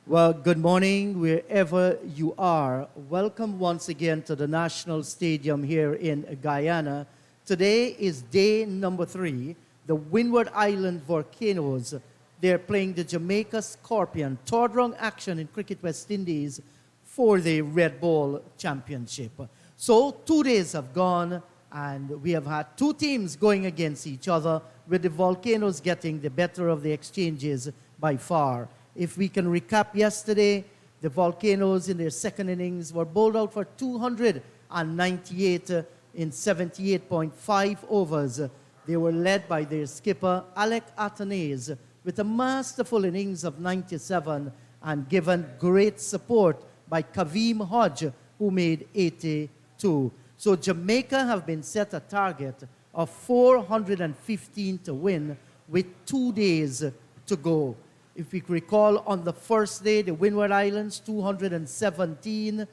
Well, good morning, wherever you are. Welcome once again to the National Stadium here in Guyana. Today is day number 3. The Windward Island Volcanoes, they're playing the Jamaica Scorpion, third round action in Cricket West Indies for the Red Ball Championship. So 2 days have gone, and we have had 2 teams going against each other, with the Volcanoes getting the better of the exchanges by far. If we can recap yesterday, the Volcanoes in their second innings were bowled out for 298 in 78.5 overs. They were led by their skipper, Alec Atanase, with a masterful innings of 97 and given great support by Kaveem Hodge, who made 82. So Jamaica have been set a target of 415 to win with 2 days to go. If we recall, on the first day, the Windward Islands, 217.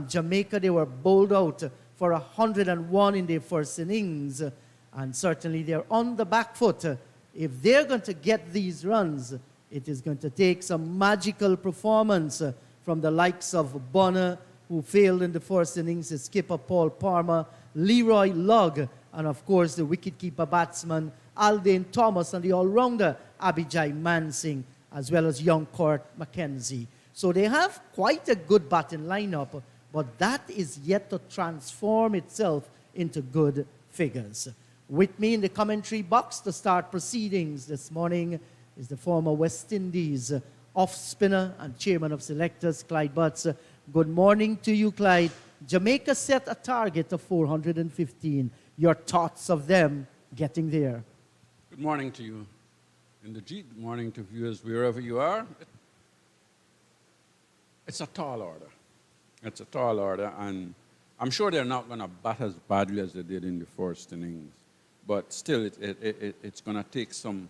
Jamaica, they were bowled out for 101 in their first innings. And certainly they're on the back foot. If they're going to get these runs, it is going to take some magical performance from the likes of Bonner, who failed in the first innings, the skipper Paul Palmer, Leroy Lugg, and of course the wicketkeeper batsman Aldane Thomas, and the all-rounder Abijay Mansingh, as well as young Kurt Mackenzie. So they have quite a good batting lineup, but that is yet to transform itself into good figures. With me in the commentary box to start proceedings this morning is the former West Indies off-spinner and chairman of selectors, Clyde Butts. Good morning to you, Clyde. Jamaica set a target of 415. Your thoughts of them getting there? Good morning to you. Indeed, good morning to viewers wherever you are. It's a tall order. It's a tall order, and I'm sure they're not going to bat as badly as they did in the first innings. But still, it's going to take some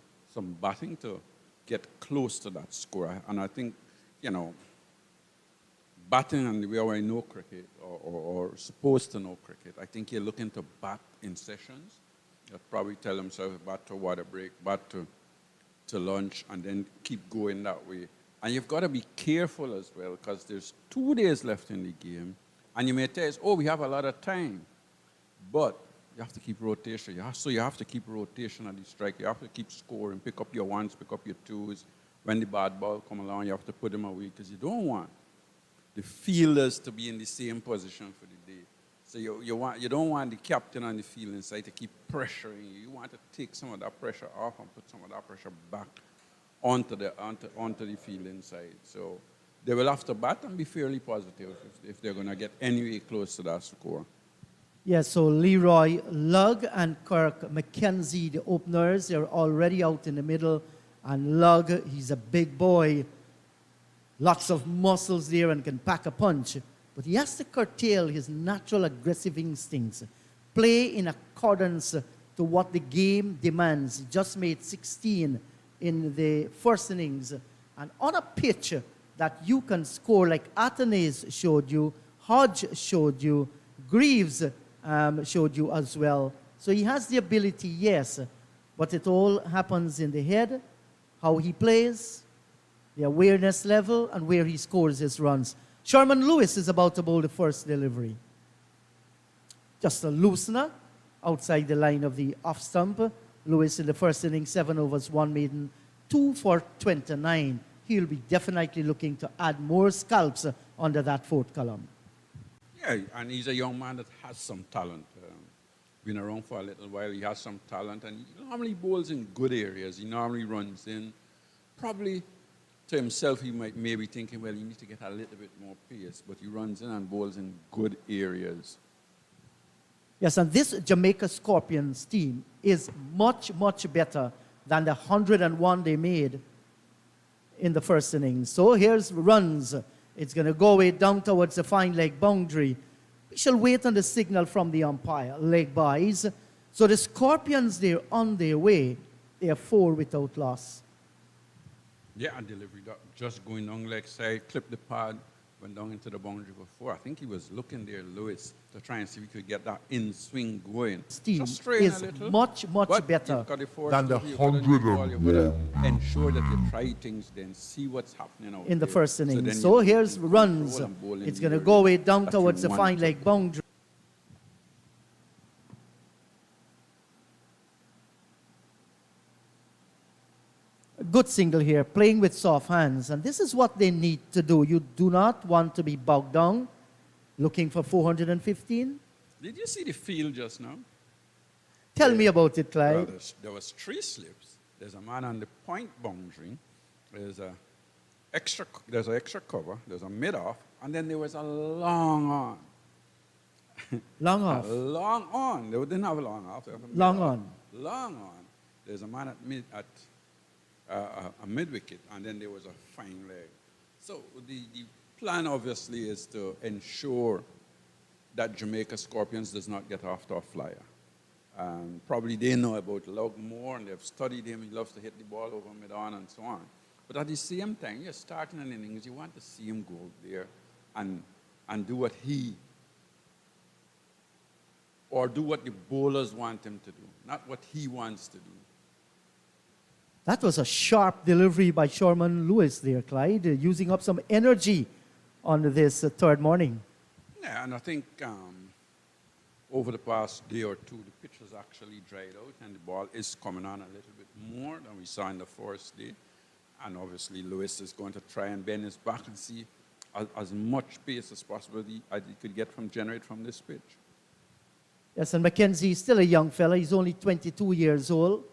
batting to get close to that score. And I think, batting and the way I know cricket, or supposed to know cricket, I think you're looking to bat in sessions. You'll probably tell themselves bat to water break, bat to lunch, and then keep going that way. And you've got to be careful as well, because there's 2 days left in the game, and you may tell us, oh, we have a lot of time. But you have to keep rotation. So you have to keep rotation at the strike. You have to keep scoring, pick up your ones, pick up your twos. When the bad ball come along, you have to put them away, because you don't want the fielders to be in the same position for the day. So you don't want the captain on the field inside to keep pressuring you. You want to take some of that pressure off and put some of that pressure back onto the field inside. So they will have to bat and be fairly positive if they're going to get anywhere close to that score. Yeah, so Leroy Lugg and Kirk Mackenzie, the openers, they're already out in the middle. And Lugg, he's a big boy, lots of muscles there and can pack a punch. But he has to curtail his natural aggressive instincts, play in accordance to what the game demands. He just made 16 in the first innings. And on a pitch that you can score, like Atanase showed you, Hodge showed you, Greaves showed you as well. So he has the ability, yes, but it all happens in the head, how he plays, the awareness level, and where he scores his runs. Sherman Lewis is about to bowl the first delivery. Just a loosener outside the line of the off stump. Lewis in the first inning, 7 overs, 1 maiden, 2 for 29. He'll be definitely looking to add more scalps under that fourth column. Yeah, and he's a young man that has some talent. Been around for a little while, he has some talent, and he normally bowls in good areas. He normally runs in. Probably to himself, he might maybe thinking, well, you need to get a little bit more pace, but he runs in and bowls in good areas. Yes, and this Jamaica Scorpions team is much, much better than the 101 they made in the first innings. So here's runs. It's going to go way down towards the fine leg boundary. We shall wait on the signal from the umpire. Leg buys. So the Scorpions, they're on their way. They are 4 without loss. Yeah, and delivery just going down leg side, clip the pad, went down into the boundary before. I think he was looking there, Lewis, to try and see if he could get that in swing going. Team Just strain is a little. much But better you've got the force than the you've got to do the ball, you've got to 101. ensure that you try things, then see what's happening out in the there. first then innings. you So can here's control runs. and bowl in It's the going to area go way down that you towards the want fine to. leg boundary. A good single here, playing with soft hands. And this is what they need to do. You do not want to be bogged down, looking for 415. Did you see the field just now? Tell Yeah. me about it, Well, Clyde. there was three slips. There's a man on the point boundary. There's an extra cover. There's a mid-off. And then there was a long on. Long A off. long on. They didn't have a long off. They have a Long mid-off. on. Long on. There's a man at a mid wicket, and then there was a fine leg. So the plan obviously is to ensure that Jamaica Scorpions does not get off to a flyer. Probably they know about Lug more, and they've studied him. He loves to hit the ball over mid-on and so on. But at the same time, you're starting an innings, you want to see him go there and do what he or do what the bowlers want him to do, not what he wants to do. That was a sharp delivery by Sherman Lewis there, Clyde, using up some energy on this third morning. Yeah, and I think over the past day or two, the pitch has actually dried out and the ball is coming on a little bit more than we saw in the first day. And obviously, Lewis is going to try and bend his back and see as much pace as possible as he could generate from this pitch. Yes, and Mackenzie is still a young fella. He's only 22 years old.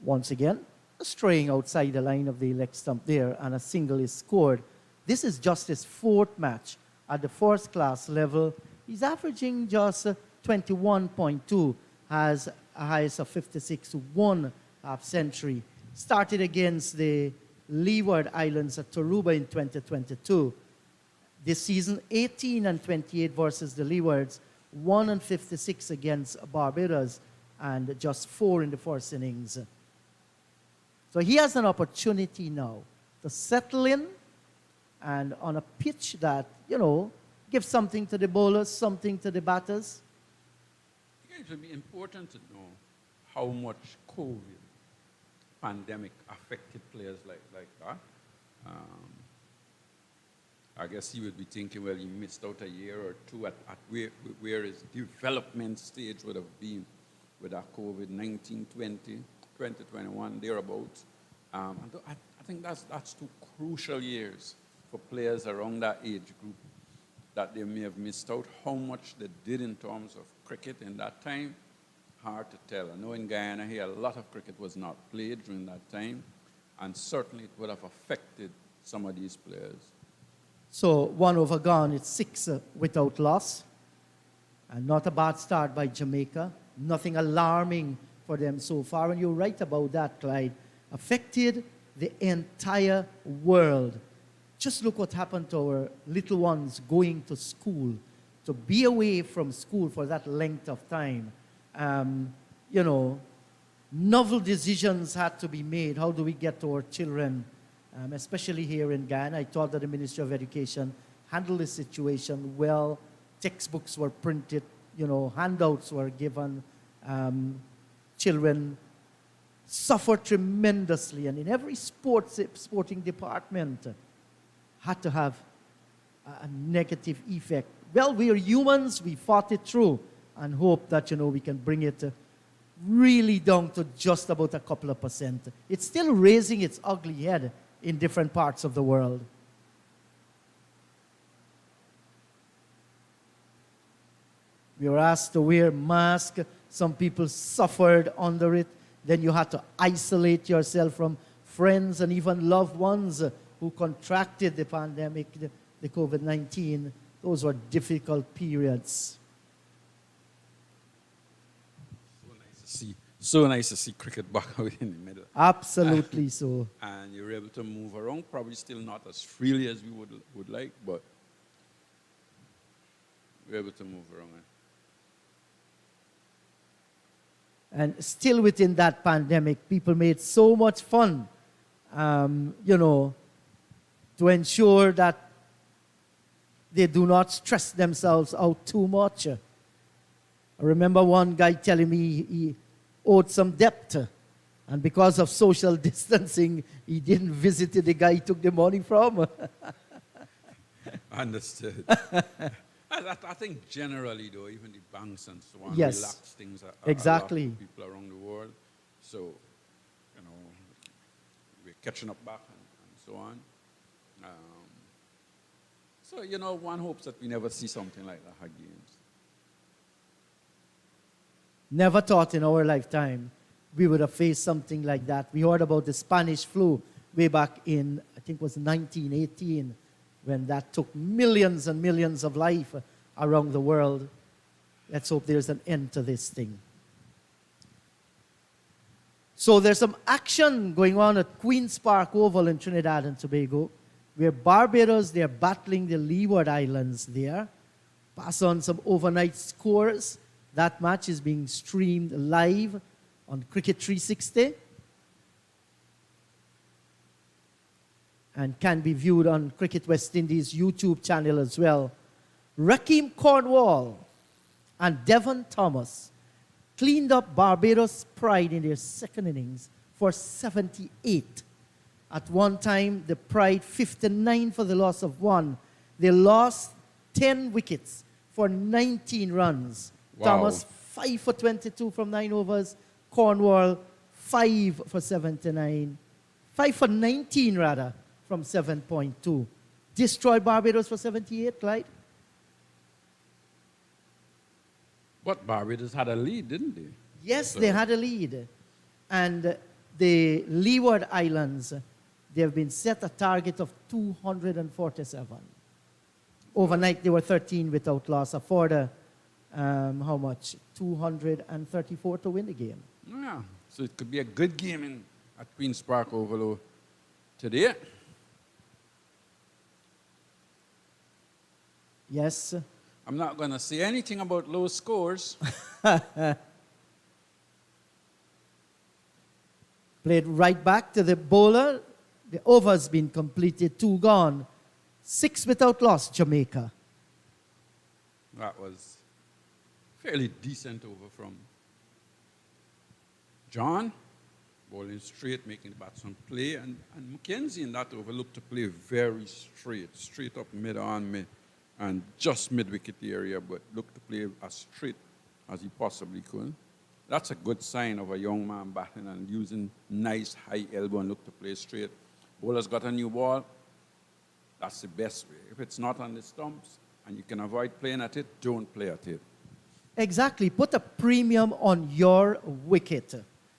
Once again, straying outside the line of the leg stump there, and a single is scored. This is just his fourth match at the first class level. He's averaging just 21.2, has a highest of 56, one half century. Started against the Leeward Islands at Toruba in 2022. This season, 18 and 28 versus the Leewards, 1 and 56 against Barbados, and just 4 in the first innings. So he has an opportunity now to settle in and on a pitch that, gives something to the bowlers, something to the batters. It will be important to know how much COVID pandemic affected players like that. I guess he would be thinking, well, he missed out a year or two at where his development stage would have been with that COVID-19, 2021, thereabouts. I think that's two crucial years for players around that age group that they may have missed out. How much they did in terms of cricket in that time, hard to tell. I know in Guyana here, a lot of cricket was not played during that time, and certainly it would have affected some of these players. So 1 over gone, it's 6 without loss. And not a bad start by Jamaica. Nothing alarming for them so far. And you're right about that, Clyde. Affected the entire world. Just look what happened to our little ones going to school. To be away from school for that length of time. Novel decisions had to be made. How do we get to our children? Especially here in Guyana, I thought that the Ministry of Education handled the situation well. Textbooks were printed, handouts were given. Children suffered tremendously, and in every sporting department had to have a negative effect. Well, we are humans, we fought it through, and hope that, we can bring it really down to just about a couple of percent. It's still raising its ugly head in different parts of the world. We were asked to wear masks. Some people suffered under it. Then you had to isolate yourself from friends and even loved ones who contracted the pandemic, the COVID-19. Those were difficult periods. So nice to see cricket back out in the middle. Absolutely so. And you're able to move around, probably still not as freely as we would like, but we're able to move around. And still within that pandemic, people made so much fun, to ensure that they do not stress themselves out too much. I remember one guy telling me he owed some debt, and because of social distancing, he didn't visit the guy he took the money from. Understood. I think generally, though, even the banks and so on Yes. relax things Exactly. a lot for people around the world. So, we're catching up back and so on. So, one hopes that we never see something like that again. Never thought in our lifetime we would have faced something like that. We heard about the Spanish flu way back in, I think it was 1918, when that took millions and millions of life around the world. Let's hope there's an end to this thing. So there's some action going on at Queen's Park Oval in Trinidad and Tobago, where Barbados, they're battling the Leeward Islands there. Pass on some overnight scores. That match is being streamed live on Cricket 360 and can be viewed on Cricket West Indies YouTube channel as well. Rakeem Cornwall and Devon Thomas cleaned up Barbados' pride in their second innings for 78. At one time, the Pride 59 for the loss of 1. They lost 10 wickets for 19 runs. Wow. Thomas 5 for 22 from 9 overs. Cornwall 5 for 79. 5 for 19 rather from 7.2. Destroyed Barbados for 78, Clyde? But Barbados had a lead, didn't they? Yes, So- they had a lead. And the Leeward Islands, they have been set a target of 247. Overnight, they were 13 without loss. A further, how much? 234 to win the game. Yeah. So it could be a good game at Queen's Park Oval today. Yes. I'm not going to say anything about low scores. Played right back to the bowler. The over's been completed, 2 gone. 6 without loss, Jamaica. That was fairly decent over from John, bowling straight, making the batsman play. And Mackenzie in that over looked to play very straight up mid-on, mid, and just mid-wicket area, but looked to play as straight as he possibly could. That's a good sign of a young man batting and using nice high elbow and look to play straight. Bowler's got a new ball. That's the best way. If it's not on the stumps and you can avoid playing at it, don't play at it. Exactly. Put a premium on your wicket.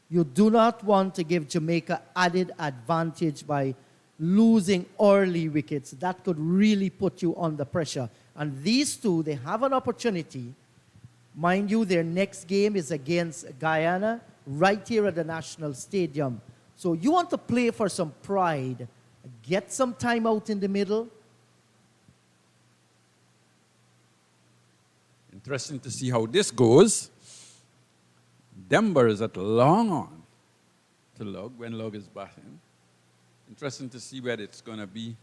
You do not want to give Jamaica added advantage by losing early wickets. That could really put you under pressure. And these two, they have an opportunity. Mind you, their next game is against Guyana, right here at the National Stadium. So you want to play for some pride. Get some time out in the middle. Interesting to see how this goes. Denver is at long on to Lug when Lug is batting. Interesting to see where it's going to be.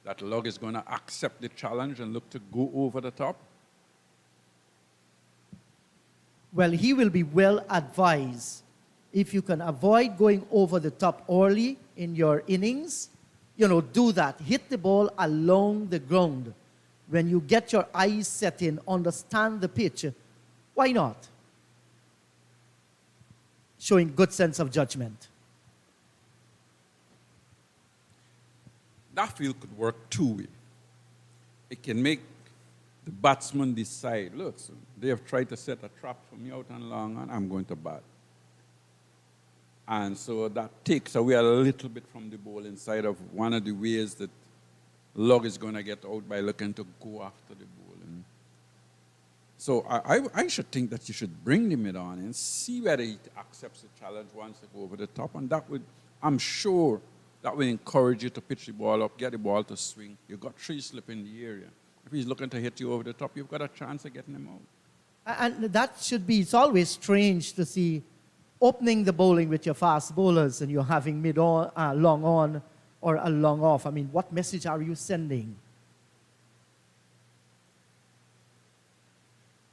That Lug is going to accept the challenge and look to go over the top. Well, he will be well advised. If you can avoid going over the top early in your innings, do that. Hit the ball along the ground. When you get your eyes set in, understand the pitch, why not? Showing good sense of judgment. That field could work two ways. It can make the batsman decide, look, so they have tried to set a trap for me out and long, and I'm going to bat. And so that takes away a little bit from the bowling side of one of the ways that Lug is going to get out by looking to go after the bowling. So I should think that you should bring the mid on and see whether he accepts the challenge once they go over the top. And that would, I'm sure, that will encourage you to pitch the ball up, get the ball to swing. You've got 3 slip in the area. If he's looking to hit you over the top, you've got a chance of getting him out. And that should be, it's always strange to see opening the bowling with your fast bowlers and you're having mid-on, long on or a long off. I mean, what message are you sending?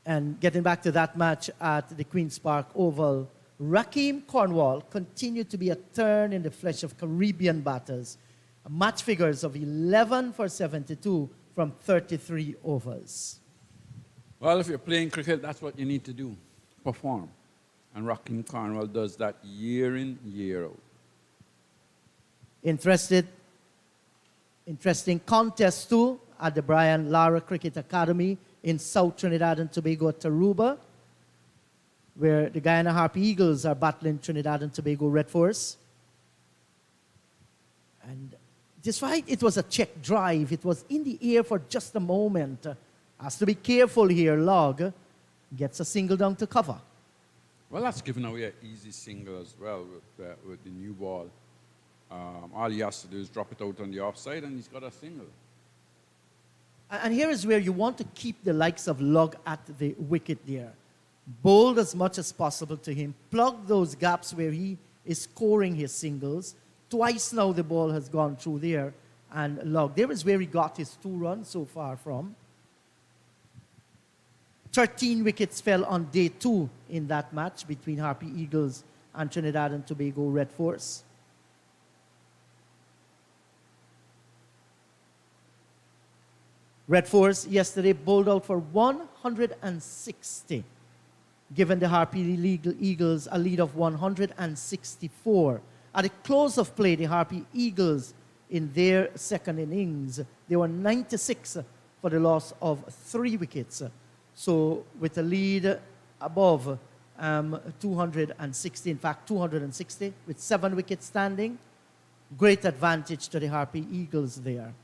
And getting back to that match at the Queen's Park Oval, Rakeem Cornwall continued to be a thorn in the flesh of Caribbean batters. Match figures of 11 for 72 from 33 overs. Well, if you're playing cricket, that's what you need to do, perform. And Rakeem Cornwall does that year in, year out. Interesting contest too at the Brian Lara Cricket Academy in South Trinidad and Tobago, Taruba, where the Guyana Harpy Eagles are battling Trinidad and Tobago Red Force. And despite it was a check drive, it was in the air for just a moment. Has to be careful here. Log gets a single down to cover. Well, that's giving away an easy single as well with the new ball. All he has to do is drop it out on the offside and he's got a single. And here is where you want to keep the likes of Log at the wicket there. Bowl as much as possible to him. Plug those gaps where he is scoring his singles. Twice now the ball has gone through there. And Log, there is where he got his 2 runs so far from. 13 wickets fell on day 2 in that match between Harpy Eagles and Trinidad and Tobago Red Force. Red Force yesterday bowled out for 160, giving the Harpy Eagles a lead of 164. At the close of play, the Harpy Eagles, in their second innings, they were 96 for the loss of 3 wickets. So with a lead above 260, in fact 260, with 7 wickets standing, great advantage to the Harpy Eagles there.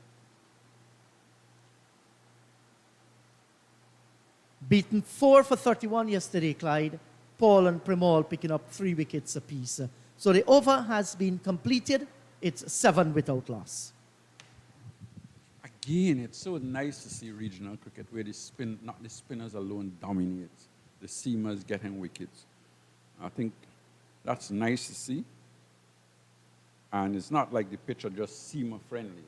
Beaten 4 for 31 yesterday, Clyde. Paul and Primol picking up 3 wickets apiece. So the over has been completed. It's 7 without loss. Again, it's so nice to see regional cricket where not the spinners alone dominate. The seamers getting wickets. I think that's nice to see. And it's not like the pitch are just seamer friendly.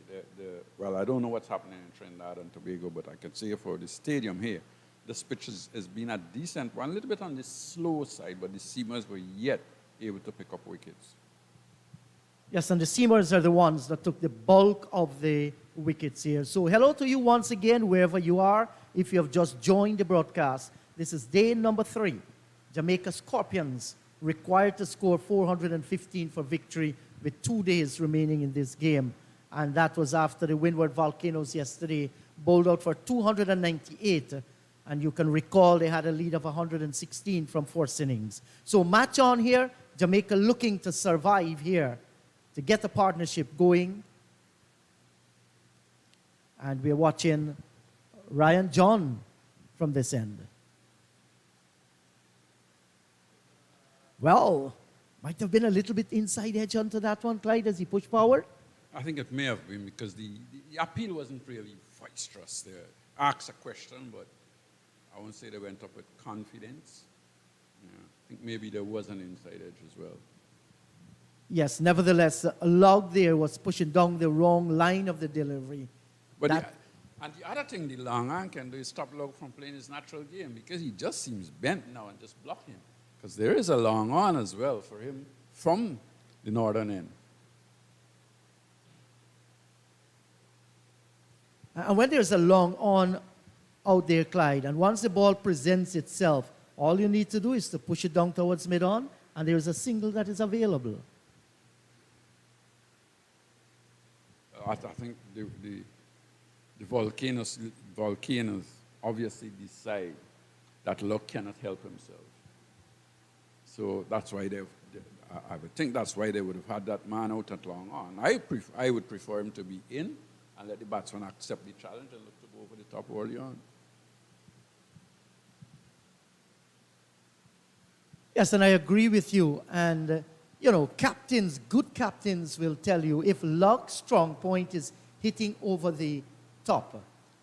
Well, I don't know what's happening in Trinidad and Tobago, but I can say for the stadium here, this pitch has been a decent one, a little bit on the slow side, but the seamers were yet able to pick up wickets. Yes, and the seamers are the ones that took the bulk of the wickets here. So hello to you once again, wherever you are. If you have just joined the broadcast, this is day number 3. Jamaica Scorpions required to score 415 for victory with 2 days remaining in this game. And that was after the Windward Volcanoes yesterday bowled out for 298. And you can recall they had a lead of 116 from 4 innings. So match on here. Jamaica looking to survive here, to get the partnership going. And we're watching Ryan John from this end. Well, might have been a little bit inside edge onto that one, Clyde, as he pushed forward. I think it may have been because the appeal wasn't really boisterous there. Asked a question, but I won't say they went up with confidence. Yeah, I think maybe there was an inside edge as well. Yes, nevertheless, a Log there was pushing down the wrong line of the delivery. But and the other thing the long arm can do is stop Log from playing his natural game because he just seems bent now and just block him. Because there is a long on as well for him from the northern end. And when there's a long on out there, Clyde, and once the ball presents itself, all you need to do is to push it down towards mid-on, and there's a single that is available. I think the volcanoes obviously decide that Luck cannot help himself. So that's why I would think that's why they would have had that man out at long on. I would prefer him to be in and let the batsman accept the challenge and look to go over the top early on. Yes, and I agree with you. And, captains, good captains will tell you if Luck's strong point is hitting over the top,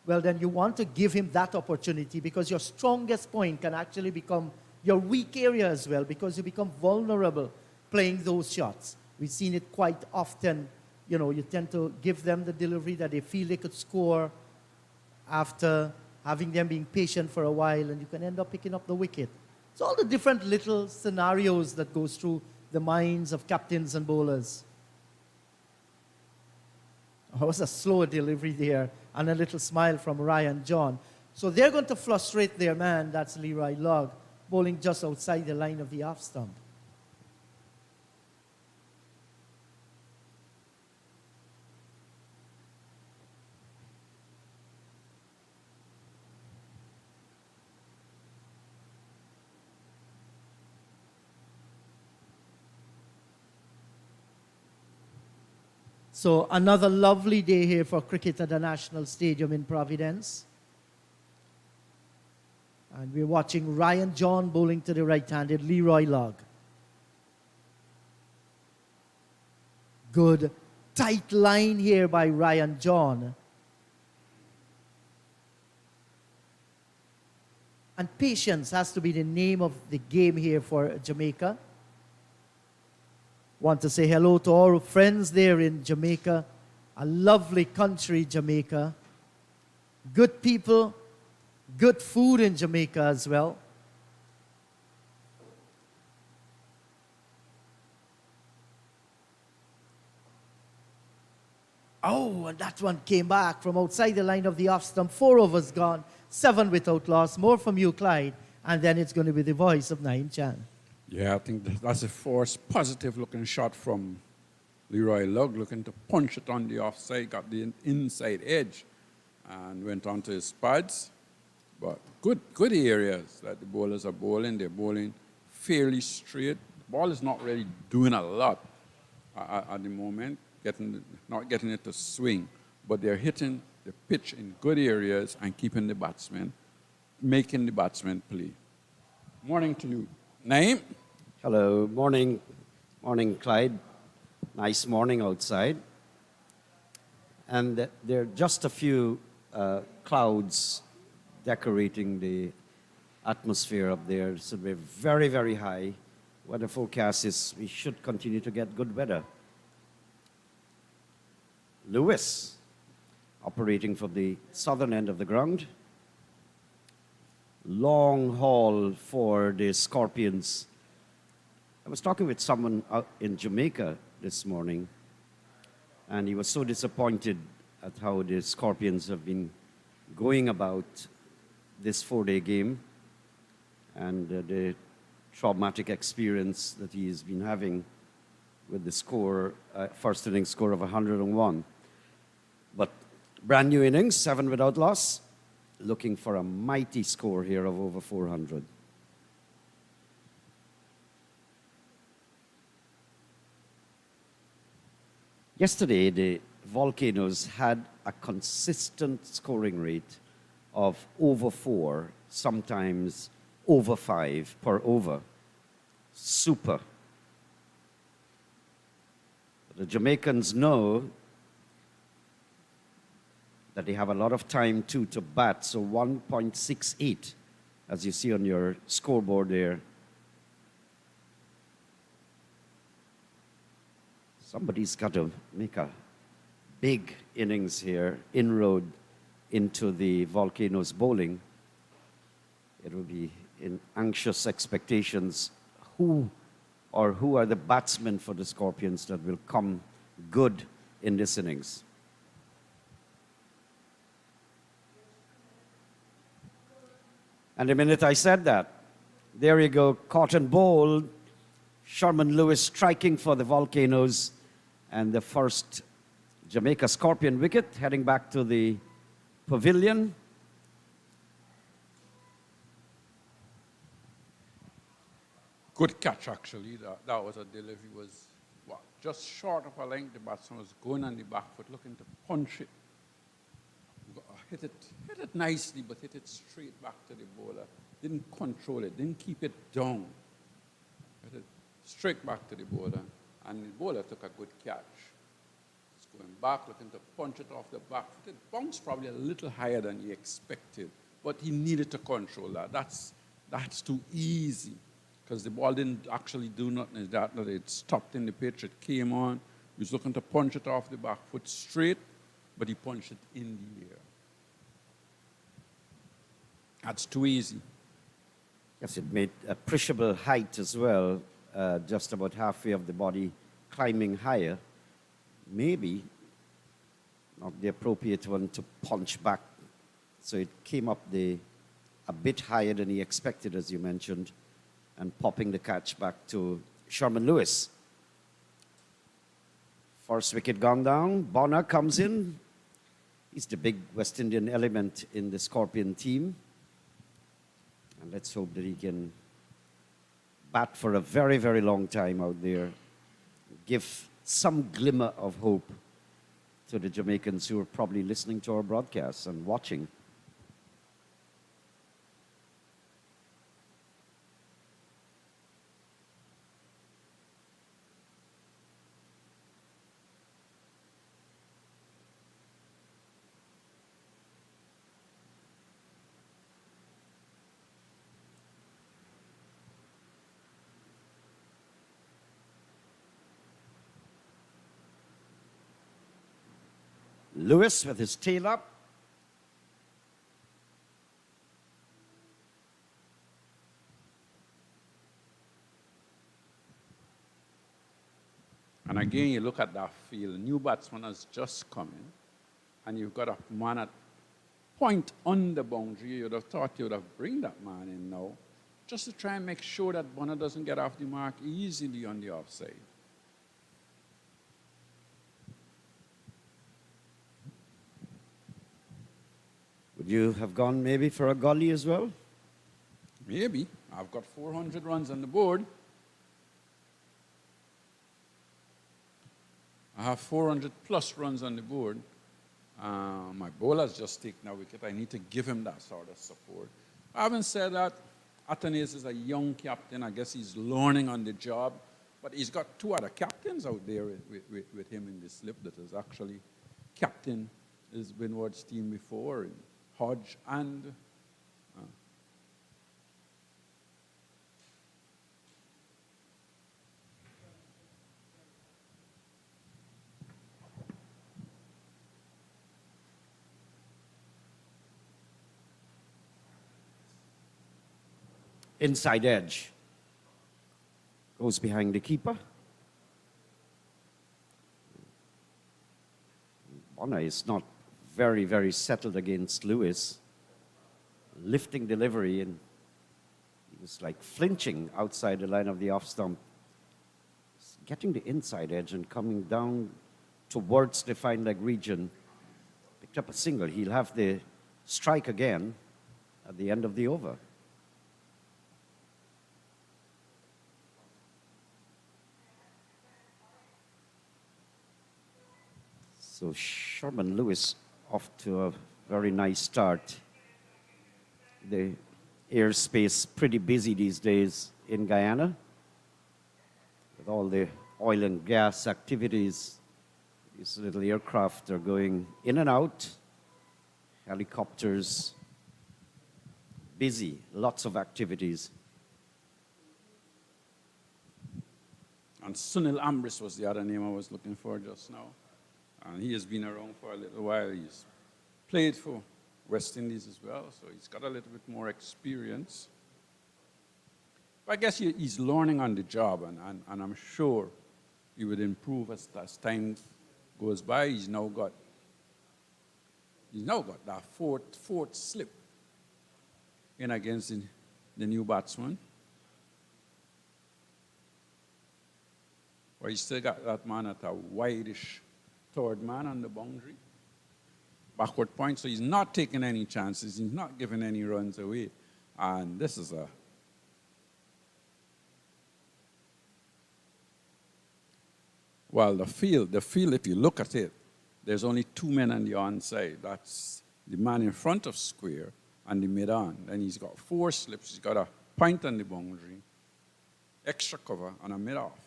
well, then you want to give him that opportunity because your strongest point can actually become your weak area as well because you become vulnerable playing those shots. We've seen it quite often. You know, you tend to give them the delivery that they feel they could score after having them being patient for a while, and you can end up picking up the wicket. So all the different little scenarios that goes through the minds of captains and bowlers. Oh, it was a slow delivery there and a little smile from Ryan John. So they're going to frustrate their man, that's Leroy Logg, bowling just outside the line of the off stump. So another lovely day here for cricket at the National Stadium in Providence. And we're watching Ryan John bowling to the right-handed Leroy Logg. Good tight line here by Ryan John. And patience has to be the name of the game here for Jamaica. Want to say hello to all friends there in Jamaica. A lovely country, Jamaica. Good people, good food in Jamaica as well. Oh, and that one came back from outside the line of the off stump. 4 overs gone, 7 without loss. More from you, Clyde. And then it's going to be the voice of Naeem Chan. Yeah, I think that's a forced, positive-looking shot from Leroy Logg, looking to punch it on the offside, got the inside edge, and went on to his pads. But good areas that the bowlers are bowling. They're bowling fairly straight. The ball is not really doing a lot at the moment, not getting it to swing, but they're hitting the pitch in good areas and keeping the batsmen, making the batsmen play. Morning to you. Naeem? Hello, morning, Clyde. Nice morning outside. And there are just a few clouds decorating the atmosphere up there. So we're very, very high. Weather forecast is we should continue to get good weather. Lewis, operating from the southern end of the ground. Long haul for the Scorpions. I was talking with someone out in Jamaica this morning, and he was so disappointed at how the Scorpions have been going about this 4-day game and the traumatic experience that he's been having with the score, first innings score of 101. But brand new innings, 7 without loss, looking for a mighty score here of over 400. Yesterday, the Volcanoes had a consistent scoring rate of over 4, sometimes over 5 per over. Super. The Jamaicans know that they have a lot of time to bat, so 1.68, as you see on your scoreboard there. Somebody's got to make a big innings here, inroad into the Volcanoes bowling. It will be in anxious expectations who are the batsmen for the Scorpions that will come good in this innings. And the minute I said that, there you go, caught and bowled. Sherman Lewis striking for the Volcanoes. And the first Jamaica Scorpion wicket heading back to the pavilion. Good catch, actually. That was a delivery, was just short of a length. The batsman was going on the back foot, looking to punch it. Hit it nicely, but hit it straight back to the bowler. Didn't control it, didn't keep it down. Hit it straight back to the bowler, and the bowler took a good catch. It's moving back, looking to punch it off the back foot. It bounced probably a little higher than he expected, but he needed to control that. That's too easy because the ball didn't actually do nothing. That it stopped in the pitch, it came on. He was looking to punch it off the back foot straight, but he punched it in the air. That's too easy. Yes, it made appreciable height as well, just about halfway of the body climbing higher. Maybe not the appropriate one to punch back. So it came up a bit higher than he expected, as you mentioned, and popping the catch back to Sherman Lewis. First wicket gone down. Bonner comes in. He's the big West Indian element in the Scorpion team. And let's hope that he can bat for a very, very long time out there. Give some glimmer of hope to the Jamaicans who are probably listening to our broadcasts and watching. Lewis with his tail up. And again, you look at that field. New batsman has just come in, and you've got a man at point on the boundary. You'd have thought you would have bring that man in now, just to try and make sure that Bonner doesn't get off the mark easily on the offside. Would you have gone maybe for a gully as well? Maybe. I've got 400 runs on the board. I have 400 plus runs on the board. My bowler's just taken a wicket. I need to give him that sort of support. Having said that, Athanaze is a young captain. I guess he's learning on the job. But he's got two other captains out there with him in the slip that has actually captained his Windwards team before. Hodge and Inside edge. Goes behind the keeper. Bonner is not very, very settled against Lewis. Lifting delivery, and he was like flinching outside the line of the off stump. Getting the inside edge and coming down towards the fine leg region. Picked up a single. He'll have the strike again at the end of the over. So Sherman Lewis off to a very nice start. The airspace pretty busy these days in Guyana with all the oil and gas activities. These little aircraft are going in and out. Helicopters, busy, lots of activities. And Sunil Ambris was the other name I was looking for just now. And he has been around for a little while. He's played for West Indies as well, so he's got a little bit more experience. But I guess he's learning on the job, and I'm sure he would improve as time goes by. He's now got that fourth slip in against the new batsman. But he's still got that man at a wideish third man on the boundary. Backward point, so he's not taking any chances. He's not giving any runs away. And this is well, the field, if you look at it, there's only two men on the onside. That's the man in front of square and the mid-on. And he's got four slips. He's got a point on the boundary, extra cover, and a mid-off.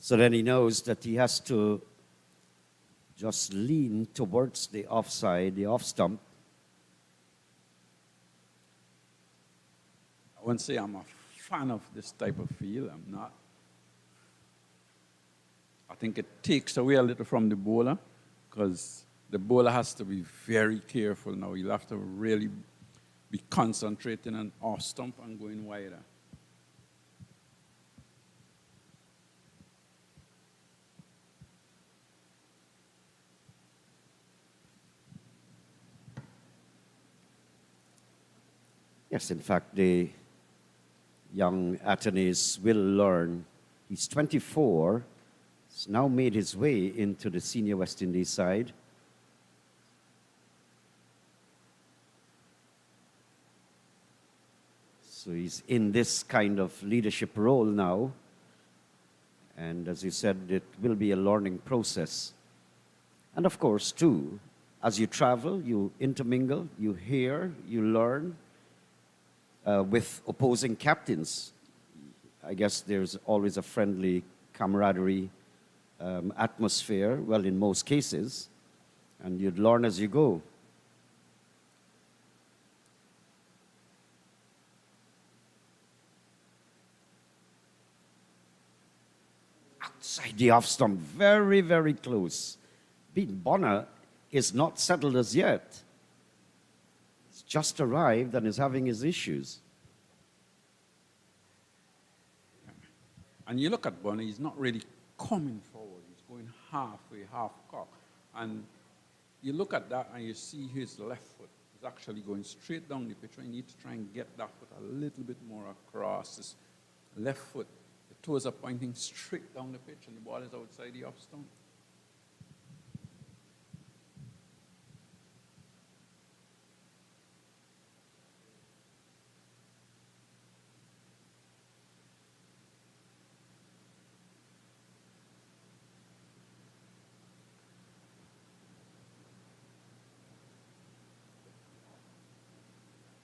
So then he knows that he has to just lean towards the offside, the off stump. I wouldn't say I'm a fan of this type of feel. I'm not. I think it takes away a little from the bowler because the bowler has to be very careful now. He'll have to really be concentrating on off stump and going wider. Yes, in fact, the young Atenes will learn. He's 24, he's now made his way into the senior West Indies side. So he's in this kind of leadership role now. And as you said, it will be a learning process. And of course, too, as you travel, you intermingle, you hear, you learn with opposing captains. I guess there's always a friendly camaraderie atmosphere, well, in most cases, and you'd learn as you go. Outside the off stump, very, very close. Beat Bonner is not settled as yet. He's just arrived and is having his issues. And you look at Bonner, he's not really coming forward. He's going halfway, half cock. And you look at that and you see his left foot is actually going straight down the pitch. You need to try and get that foot a little bit more across. His left foot, the toes are pointing straight down the pitch and the ball is outside the off stump.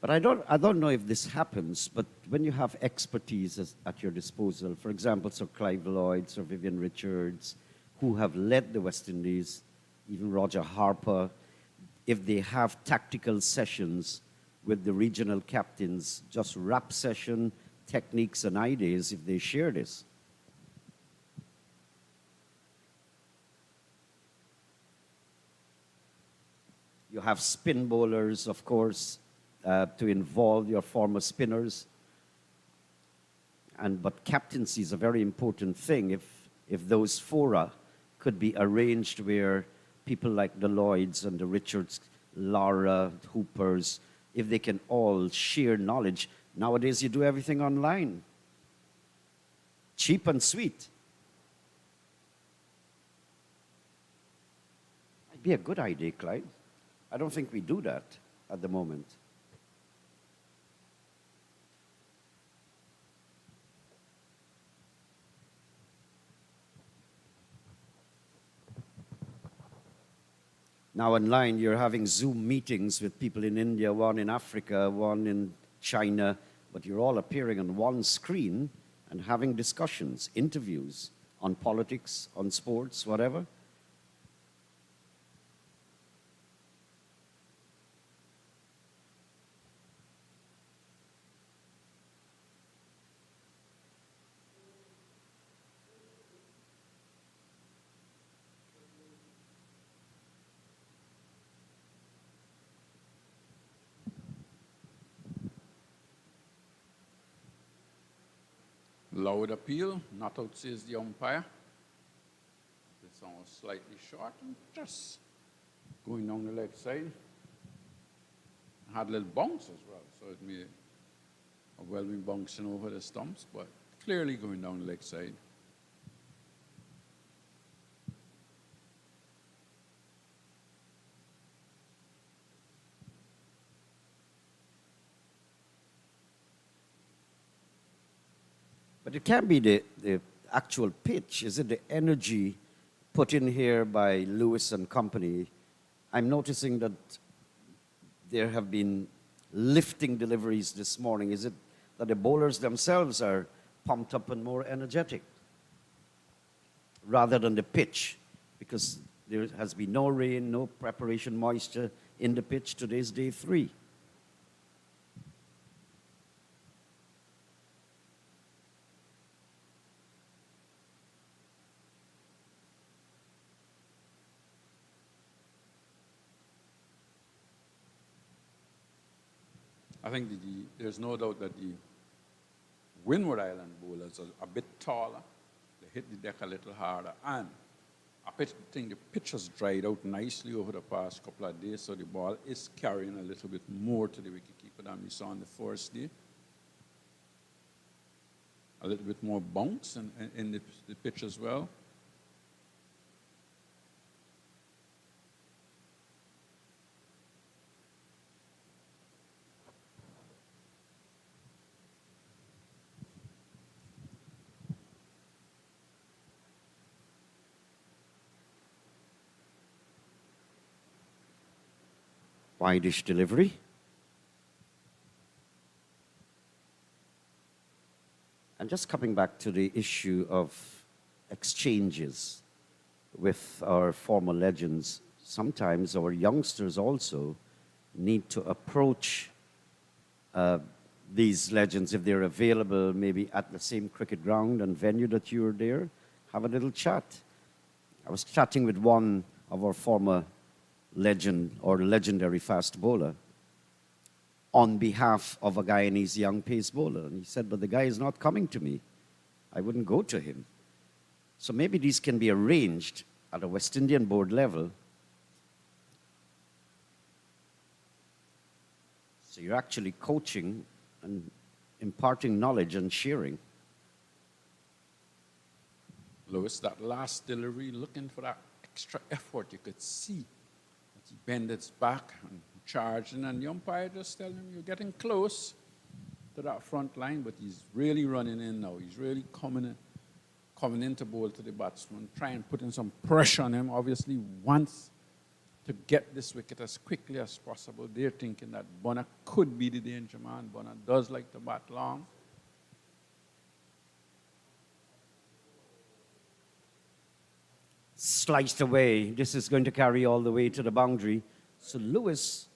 But I don't know if this happens, but when you have expertise at your disposal, for example, Sir Clive Lloyd, Sir Vivian Richards, who have led the West Indies, even Roger Harper, if they have tactical sessions with the regional captains, just rap session, techniques and ideas, if they share this. You have spin bowlers, of course, to involve your former spinners. But captaincy is a very important thing. If those fora could be arranged where people like the Lloyds and the Richards, Lara, Hoopers, if they can all share knowledge. Nowadays, you do everything online. Cheap and sweet. Might be a good idea, Clyde. I don't think we do that at the moment. Now online, you're having Zoom meetings with people in India, one in Africa, one in China, but you're all appearing on one screen and having discussions, interviews on politics, on sports, whatever. Loud appeal, not out says the umpire. This one was slightly short and just going down the leg side. Had a little bounce as well, so it may have well been bouncing over the stumps, but clearly going down the leg side. But it can't be the actual pitch. Is it the energy put in here by Lewis and company? I'm noticing that there have been lifting deliveries this morning. Is it that the bowlers themselves are pumped up and more energetic? rather than the pitch, because there has been no rain, no preparation moisture in the pitch. Today's day 3. I think there's no doubt that the Windward Island bowlers are a bit taller. They hit the deck a little harder. And I think the pitch has dried out nicely over the past couple of days, so the ball is carrying a little bit more to the wicketkeeper than we saw on the first day. A little bit more bounce in the pitch as well. Wide-ish delivery. And just coming back to the issue of exchanges with our former legends, sometimes our youngsters also need to approach these legends, if they're available, maybe at the same cricket ground and venue that you're there, have a little chat. I was chatting with one of our former legend or legendary fast bowler on behalf of a Guyanese young pace bowler. And he said, but the guy is not coming to me. I wouldn't go to him. So maybe these can be arranged at a West Indian board level. So you're actually coaching and imparting knowledge and sharing. Lewis, that last delivery, looking for that extra effort, you could see that he bent his back and charging, and the umpire just telling him, you're getting close to that front line, but he's really running in now. He's really coming in to bowl to the batsman, trying to put in some pressure on him. Obviously wants to get this wicket as quickly as possible. They're thinking that Bonner could be the danger man. Bonner does like to bat long. Sliced away. This is going to carry all the way to the boundary. So Lewis,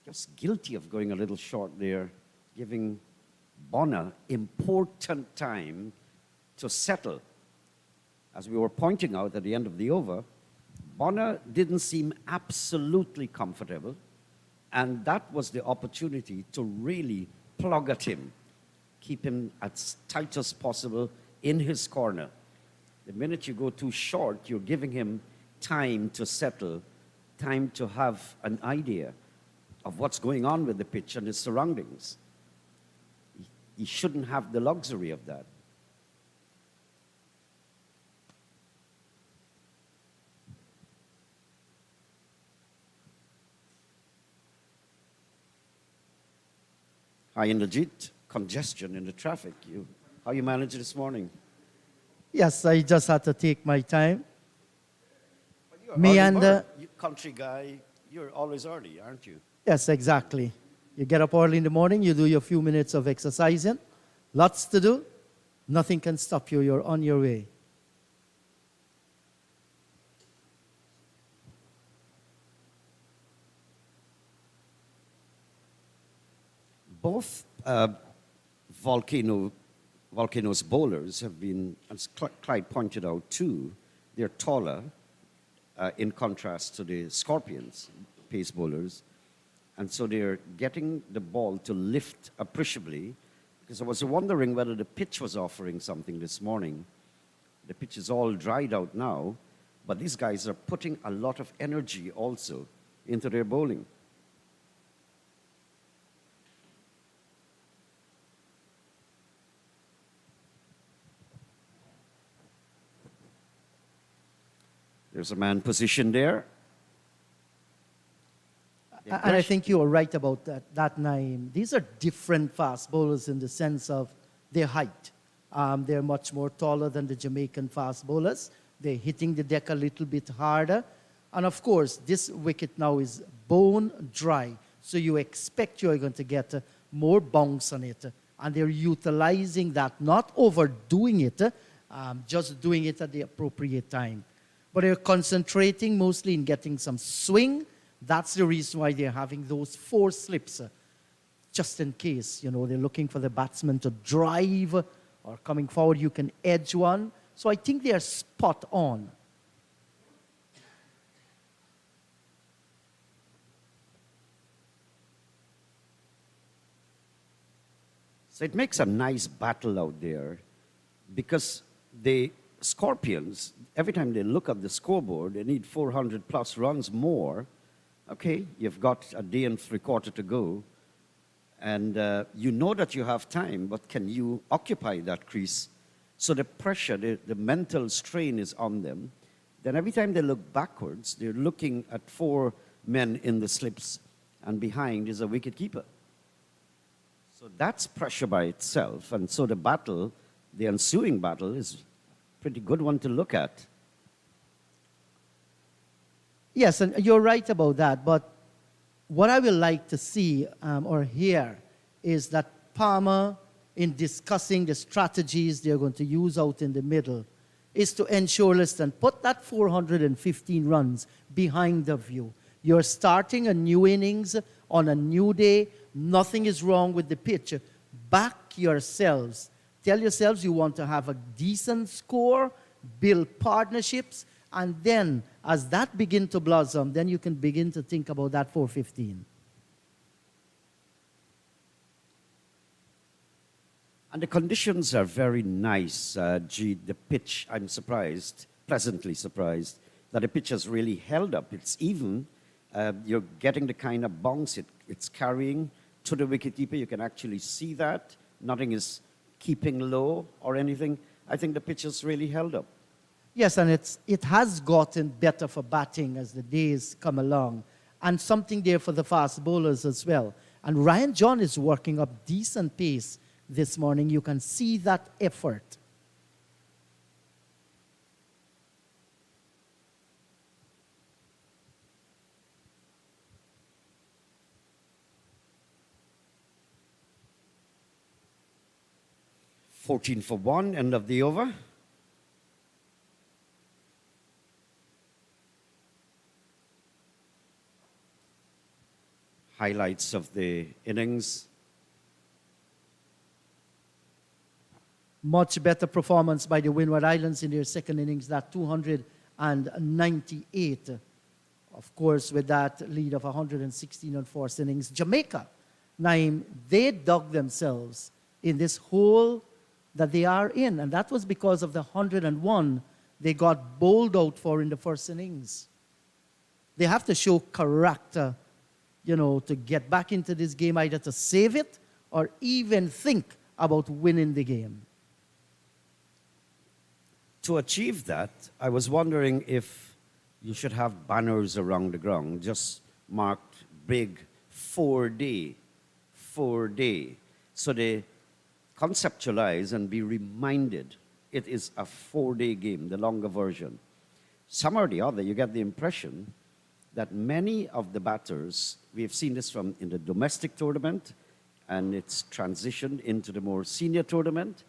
just guilty of going a little short there, giving Bonner important time to settle. As we were pointing out at the end of the over, Bonner didn't seem absolutely comfortable, and that was the opportunity to really plug at him, keep him as tight as possible in his corner. The minute you go too short, you're giving him time to settle, time to have an idea of what's going on with the pitch and his surroundings. He shouldn't have the luxury of that. Hi, Indrajit, congestion in the traffic. How you managed this morning? Yes, I just had to take my time. You're Meander. you country guy, you're always early, aren't you? Yes, exactly. You get up early in the morning, you do your few minutes of exercising, lots to do, nothing can stop you, you're on your way. Both Volcano's bowlers have been, as Clyde pointed out too, they're taller in contrast to the Scorpions, pace bowlers. And so they're getting the ball to lift appreciably, because I was wondering whether the pitch was offering something this morning. The pitch is all dried out now, but these guys are putting a lot of energy also into their bowling. There's a man positioned there. And I think you are right about that Naeem. These are different fast bowlers in the sense of their height. They're much more taller than the Jamaican fast bowlers. They're hitting the deck a little bit harder. And of course, this wicket now is bone dry. So you expect you're going to get more bounce on it. And they're utilizing that, not overdoing it, just doing it at the appropriate time. But they're concentrating mostly in getting some swing. That's the reason why they're having those 4 slips, just in case, they're looking for the batsman to drive or coming forward, you can edge one. So I think they are spot on. So it makes a nice battle out there because the Scorpions, every time they look at the scoreboard, they need 400 plus runs more. Okay, you've got a day and 3/4 to go. And you know that you have time, but can you occupy that crease? So the pressure, the mental strain is on them. Then every time they look backwards, they're looking at 4 men in the slips, and behind is a wicket keeper. So that's pressure by itself. And so the battle, the ensuing battle, is a pretty good one to look at. Yes, and you're right about that. But what I will like to see or hear is that Palmer, in discussing the strategies they're going to use out in the middle, is to ensure, listen, put that 415 runs behind the view. You're starting a new innings on a new day. Nothing is wrong with the pitch. Back yourselves. Tell yourselves you want to have a decent score, build partnerships, and then as that begins to blossom, then you can begin to think about that 415. And the conditions are very nice, G. The pitch, I'm surprised, pleasantly surprised, that the pitch has really held up. It's even. You're getting the kind of bounce it's carrying to the wicketkeeper. You can actually see that. Nothing is keeping low or anything. I think the pitch has really held up. Yes, and it has gotten better for batting as the days come along, and something there for the fast bowlers as well. And Ryan John is working up decent pace this morning. You can see that effort. Fourteen for 1, end of the over. Highlights of the innings. Much better performance by the Windward Islands in their second innings, that 298. Of course, with that lead of 116 on first innings. Jamaica, Naeem, they dug themselves in this hole that they are in, and that was because of the 101 they got bowled out for in the first innings. They have to show character, to get back into this game, either to save it or even think about winning the game. To achieve that, I was wondering if you should have banners around the ground, just marked big 4-day, 4-day. So they conceptualize and be reminded it is a 4-day game, the longer version. Some or the other, you get the impression that many of the batters, we've seen this in the domestic tournament, and it's transitioned into the more senior tournament,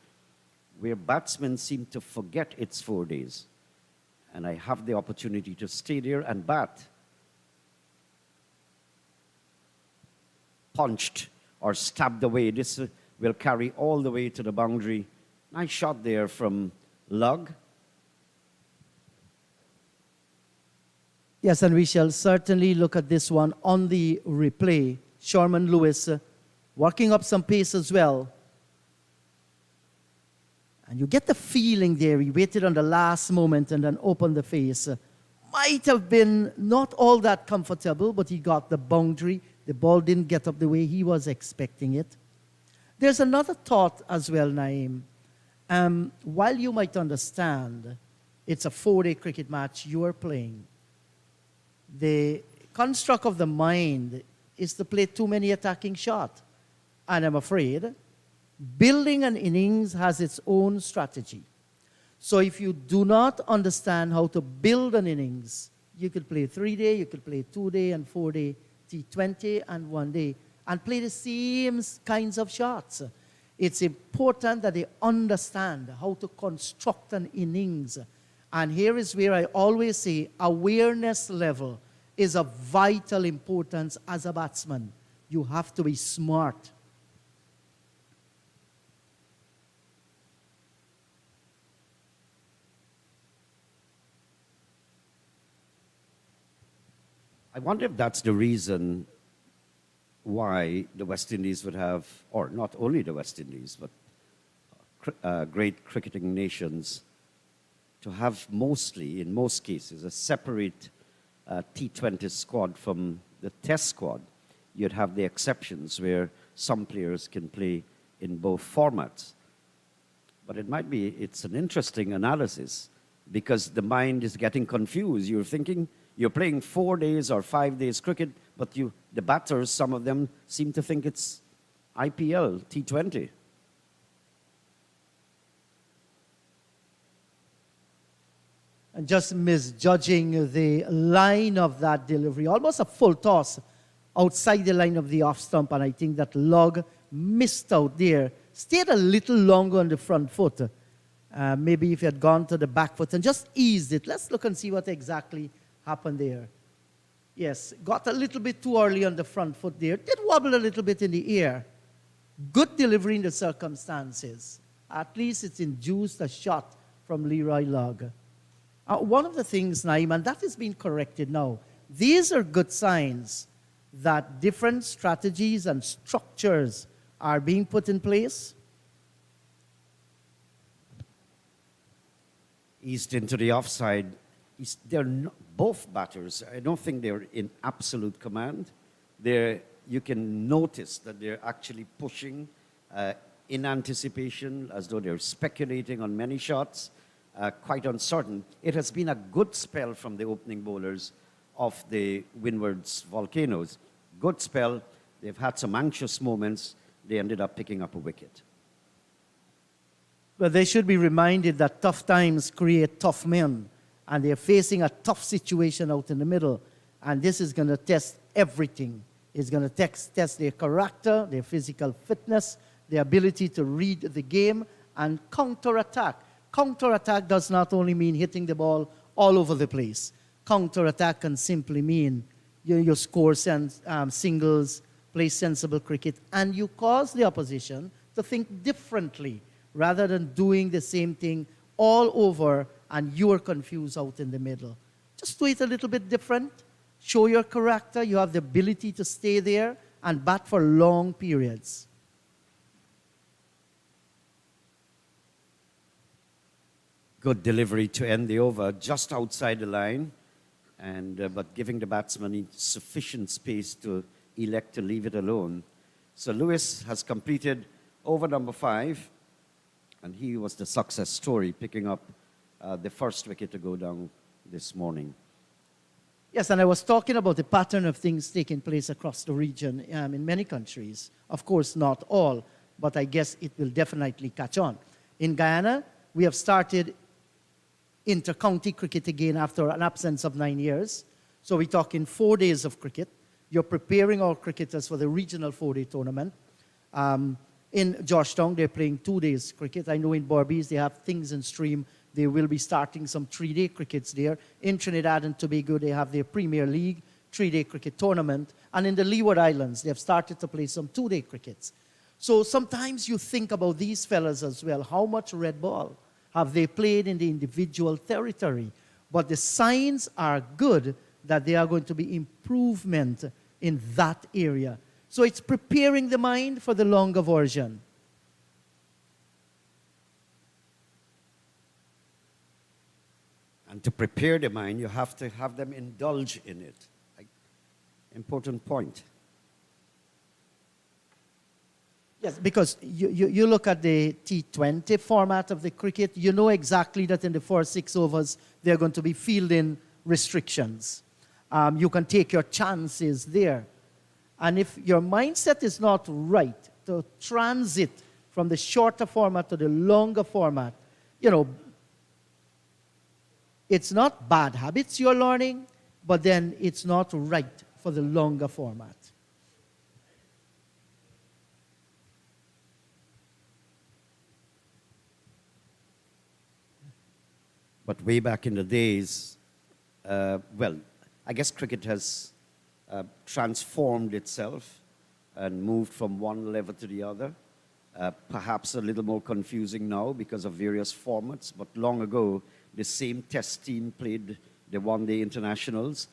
where batsmen seem to forget it's 4 days. And I have the opportunity to stay there and bat. Punched or stabbed away. This will carry all the way to the boundary. Nice shot there from Lug. Yes, and we shall certainly look at this one on the replay. Sherman Lewis working up some pace as well. And you get the feeling there, he waited on the last moment and then opened the face. Might have been not all that comfortable, but he got the boundary. The ball didn't get up the way he was expecting it. There's another thought as well, Naeem. While you might understand it's a 4-day cricket match you are playing, the construct of the mind is to play too many attacking shots. And I'm afraid building an innings has its own strategy. So if you do not understand how to build an innings, you could play 3-day, you could play 2-day and 4-day, T20 and 1-day, and play the same kinds of shots. It's important that they understand how to construct an innings. And here is where I always say awareness level is of vital importance as a batsman. You have to be smart. I wonder if that's the reason why the West Indies would have, or not only the West Indies, but great cricketing nations, to have mostly, in most cases, a separate T20 squad from the Test squad. You'd have the exceptions where some players can play in both formats. But it's an interesting analysis because the mind is getting confused. You're thinking you're playing 4 days or 5 days cricket, but the batters, some of them seem to think it's IPL, T20. And just misjudging the line of that delivery, almost a full toss outside the line of the off stump, and I think that log missed out there. Stayed a little longer on the front foot. Maybe if he had gone to the back foot and just eased it. Let's look and see what exactly happened there. Yes, got a little bit too early on the front foot there. Did wobble a little bit in the air. Good delivery in the circumstances. At least it's induced a shot from Leroy Log. One of the things, Naeem, and that is being corrected now, these are good signs that different strategies and structures are being put in place. Eased into the offside. They're not, both batters, I don't think they're in absolute command. You can notice that they're actually pushing in anticipation, as though they're speculating on many shots, quite uncertain. It has been a good spell from the opening bowlers of the Windwards Volcanoes. Good spell. They've had some anxious moments. They ended up picking up a wicket. But they should be reminded that tough times create tough men. And they're facing a tough situation out in the middle. And this is going to test everything. It's going to test their character, their physical fitness, their ability to read the game, and counter-attack. Counter-attack does not only mean hitting the ball all over the place. Counter-attack can simply mean you score singles, play sensible cricket, and you cause the opposition to think differently rather than doing the same thing all over and you are confused out in the middle. Just do it a little bit different. Show your character. You have the ability to stay there and bat for long periods. Good delivery to end the over, just outside the line, but giving the batsman sufficient space to elect to leave it alone. So Lewis has completed over number 5, and he was the success story, picking up the first wicket to go down this morning. Yes, and I was talking about the pattern of things taking place across the region in many countries. Of course, not all, but I guess it will definitely catch on. In Guyana, we have started inter-county cricket again after an absence of 9 years. So we're talking 4 days of cricket. You're preparing our cricketers for the regional 4-day tournament. In Georgetown, they're playing 2 days cricket. I know in Barbados, they have things in stream. They will be starting some 3-day crickets there. In Trinidad and Tobago, they have their Premier League 3-day cricket tournament. And in the Leeward Islands, they have started to play some 2-day crickets. So sometimes you think about these fellas as well. How much red ball have they played in the individual territory? But the signs are good that there are going to be improvement in that area. So it's preparing the mind for the longer version. And to prepare the mind, you have to have them indulge in it. Important point. Yes, because you look at the T20 format of the cricket, you know exactly that in the first 6 overs, there are going to be fielding restrictions. You can take your chances there. And if your mindset is not right to transit from the shorter format to the longer format, it's not bad habits you're learning, but then it's not right for the longer format. But way back in the days, well, I guess cricket has transformed itself and moved from one level to the other. Perhaps a little more confusing now because of various formats, but long ago, the same test team played the one-day internationals,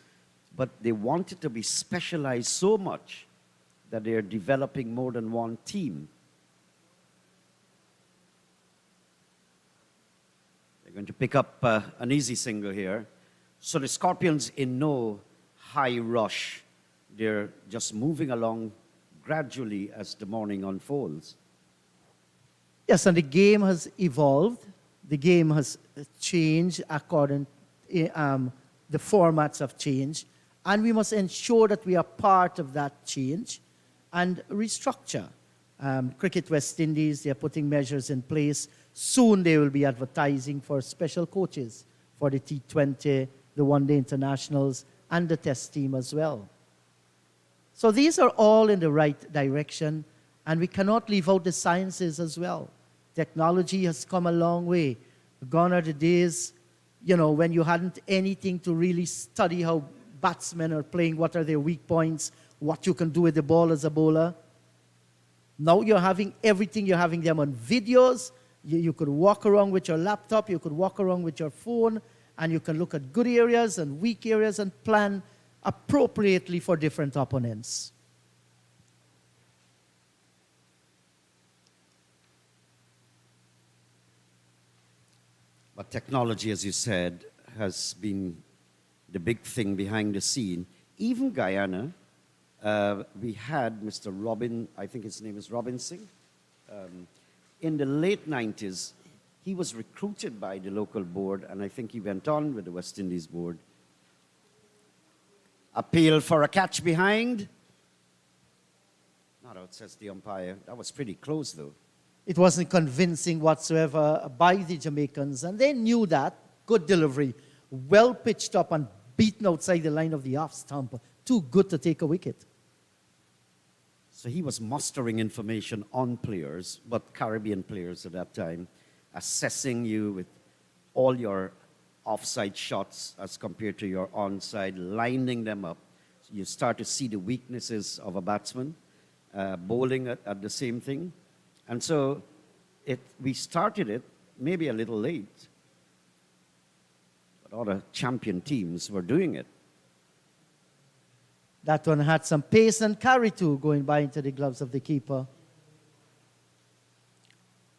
but they wanted to be specialized so much that they're developing more than one team. They're going to pick up an easy single here. So the Scorpions in no high rush. They're just moving along gradually as the morning unfolds. Yes, and the game has evolved. The game has changed according, the formats have changed. And we must ensure that we are part of that change and restructure. Cricket West Indies, they're putting measures in place. Soon they will be advertising for special coaches for the T20, the one-day internationals, and the test team as well. So these are all in the right direction, and we cannot leave out the sciences as well. Technology has come a long way. Gone are the days, when you hadn't anything to really study how batsmen are playing, what are their weak points, what you can do with the ball as a bowler. Now you're having everything. You're having them on videos. You could walk around with your laptop. You could walk around with your phone, and you can look at good areas and weak areas and plan appropriately for different opponents. But technology, as you said, has been the big thing behind the scene. Even Guyana, we had Mr. Robin, I think his name is Robin Singh. In the late 90s, he was recruited by the local board, and I think he went on with the West Indies board. Appeal for a catch behind. Not out, says the umpire. That was pretty close, though. It wasn't convincing whatsoever by the Jamaicans, and they knew that. Good delivery, well pitched up and beaten outside the line of the off stump. Too good to take a wicket. So he was mustering information on players, but Caribbean players at that time, assessing you with all your offside shots as compared to your onside, lining them up. So you start to see the weaknesses of a batsman, bowling at the same thing. And so we started it maybe a little late, but other champion teams were doing it. That one had some pace and carry too, going by into the gloves of the keeper.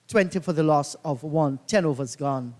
20 for the loss of 1, 10 overs gone.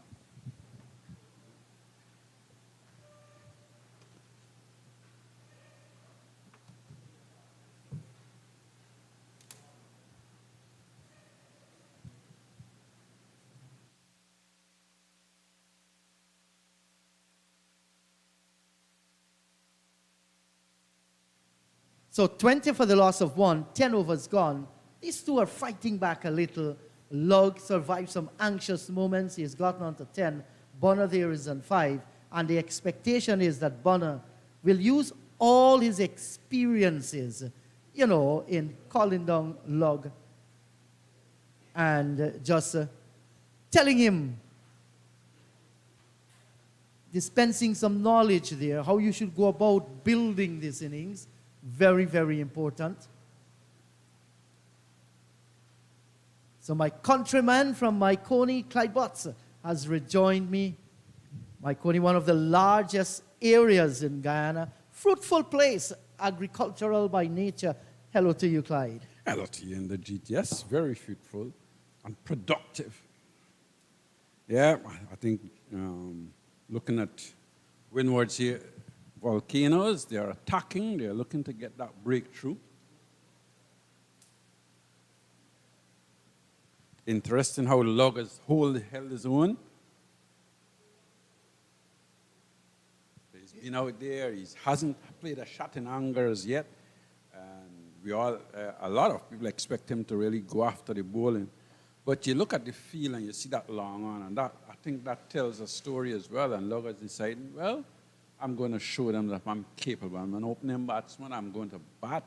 So 20 for the loss of 1, 10 overs gone. These two are fighting back a little. Lug survived some anxious moments. He's gotten on to 10. Bonner there is on 5. And the expectation is that Bonner will use all his experiences, in calling down Lug and just telling him, dispensing some knowledge there, how you should go about building this innings. Very, very important. So my countryman from Myconi, Clyde Butts, has rejoined me. Myconi, one of the largest areas in Guyana. Fruitful place, agricultural by nature. Hello to you, Clyde. Hello to you in the GTS. Very fruitful and productive. Yeah, I think looking at Windwards here, volcanoes, they are attacking, they're looking to get that breakthrough. Interesting how Lug has held his own. He's been out there, he hasn't played a shot in anger as yet. And a lot of people expect him to really go after the bowling. But you look at the field and you see that long on, and I think that tells a story as well. And Lug has decided, well, I'm going to show them that I'm capable. I'm an opening batsman. I'm going to bat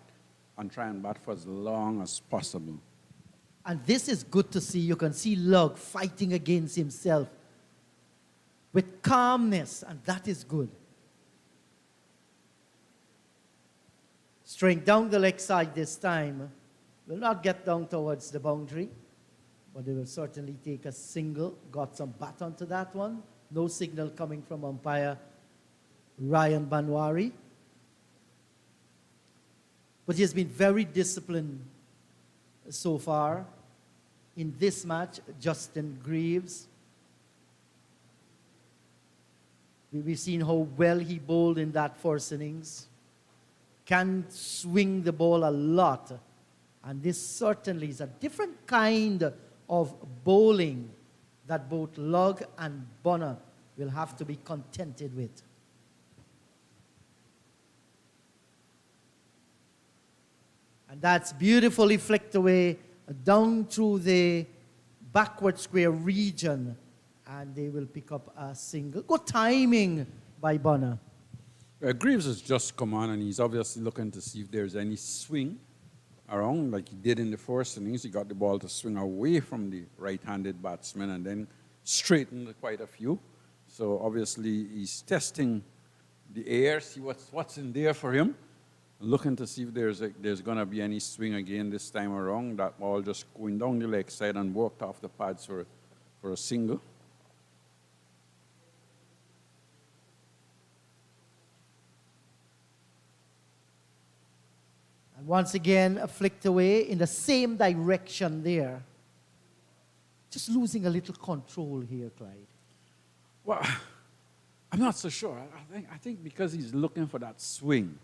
and try and bat for as long as possible. And this is good to see. You can see Lug fighting against himself. with calmness, and that is good. Straying down the leg side this time, will not get down towards the boundary, but they will certainly take a single. Got some bat onto that one. No signal coming from umpire Ryan Banwari. But he has been very disciplined so far. In this match, Justin Greaves. We've seen how well he bowled in that first innings. Can swing the ball a lot. And this certainly is a different kind of bowling that both Lugg and Bonner will have to be contented with. And that's beautifully flicked away down through the backward square region. And they will pick up a single. Good timing by Bonner. Greaves has just come on, and he's obviously looking to see if there's any swing around, like he did in the first innings. He got the ball to swing away from the right-handed batsman and then straightened quite a few. So obviously he's testing the air, see what's in there for him, looking to see if there's going to be any swing again this time around. That ball just going down the leg side and worked off the pads for a single. Once again, flicked away in the same direction there. Just losing a little control here, Clyde. Well, I'm not so sure. I think because he's looking for that swing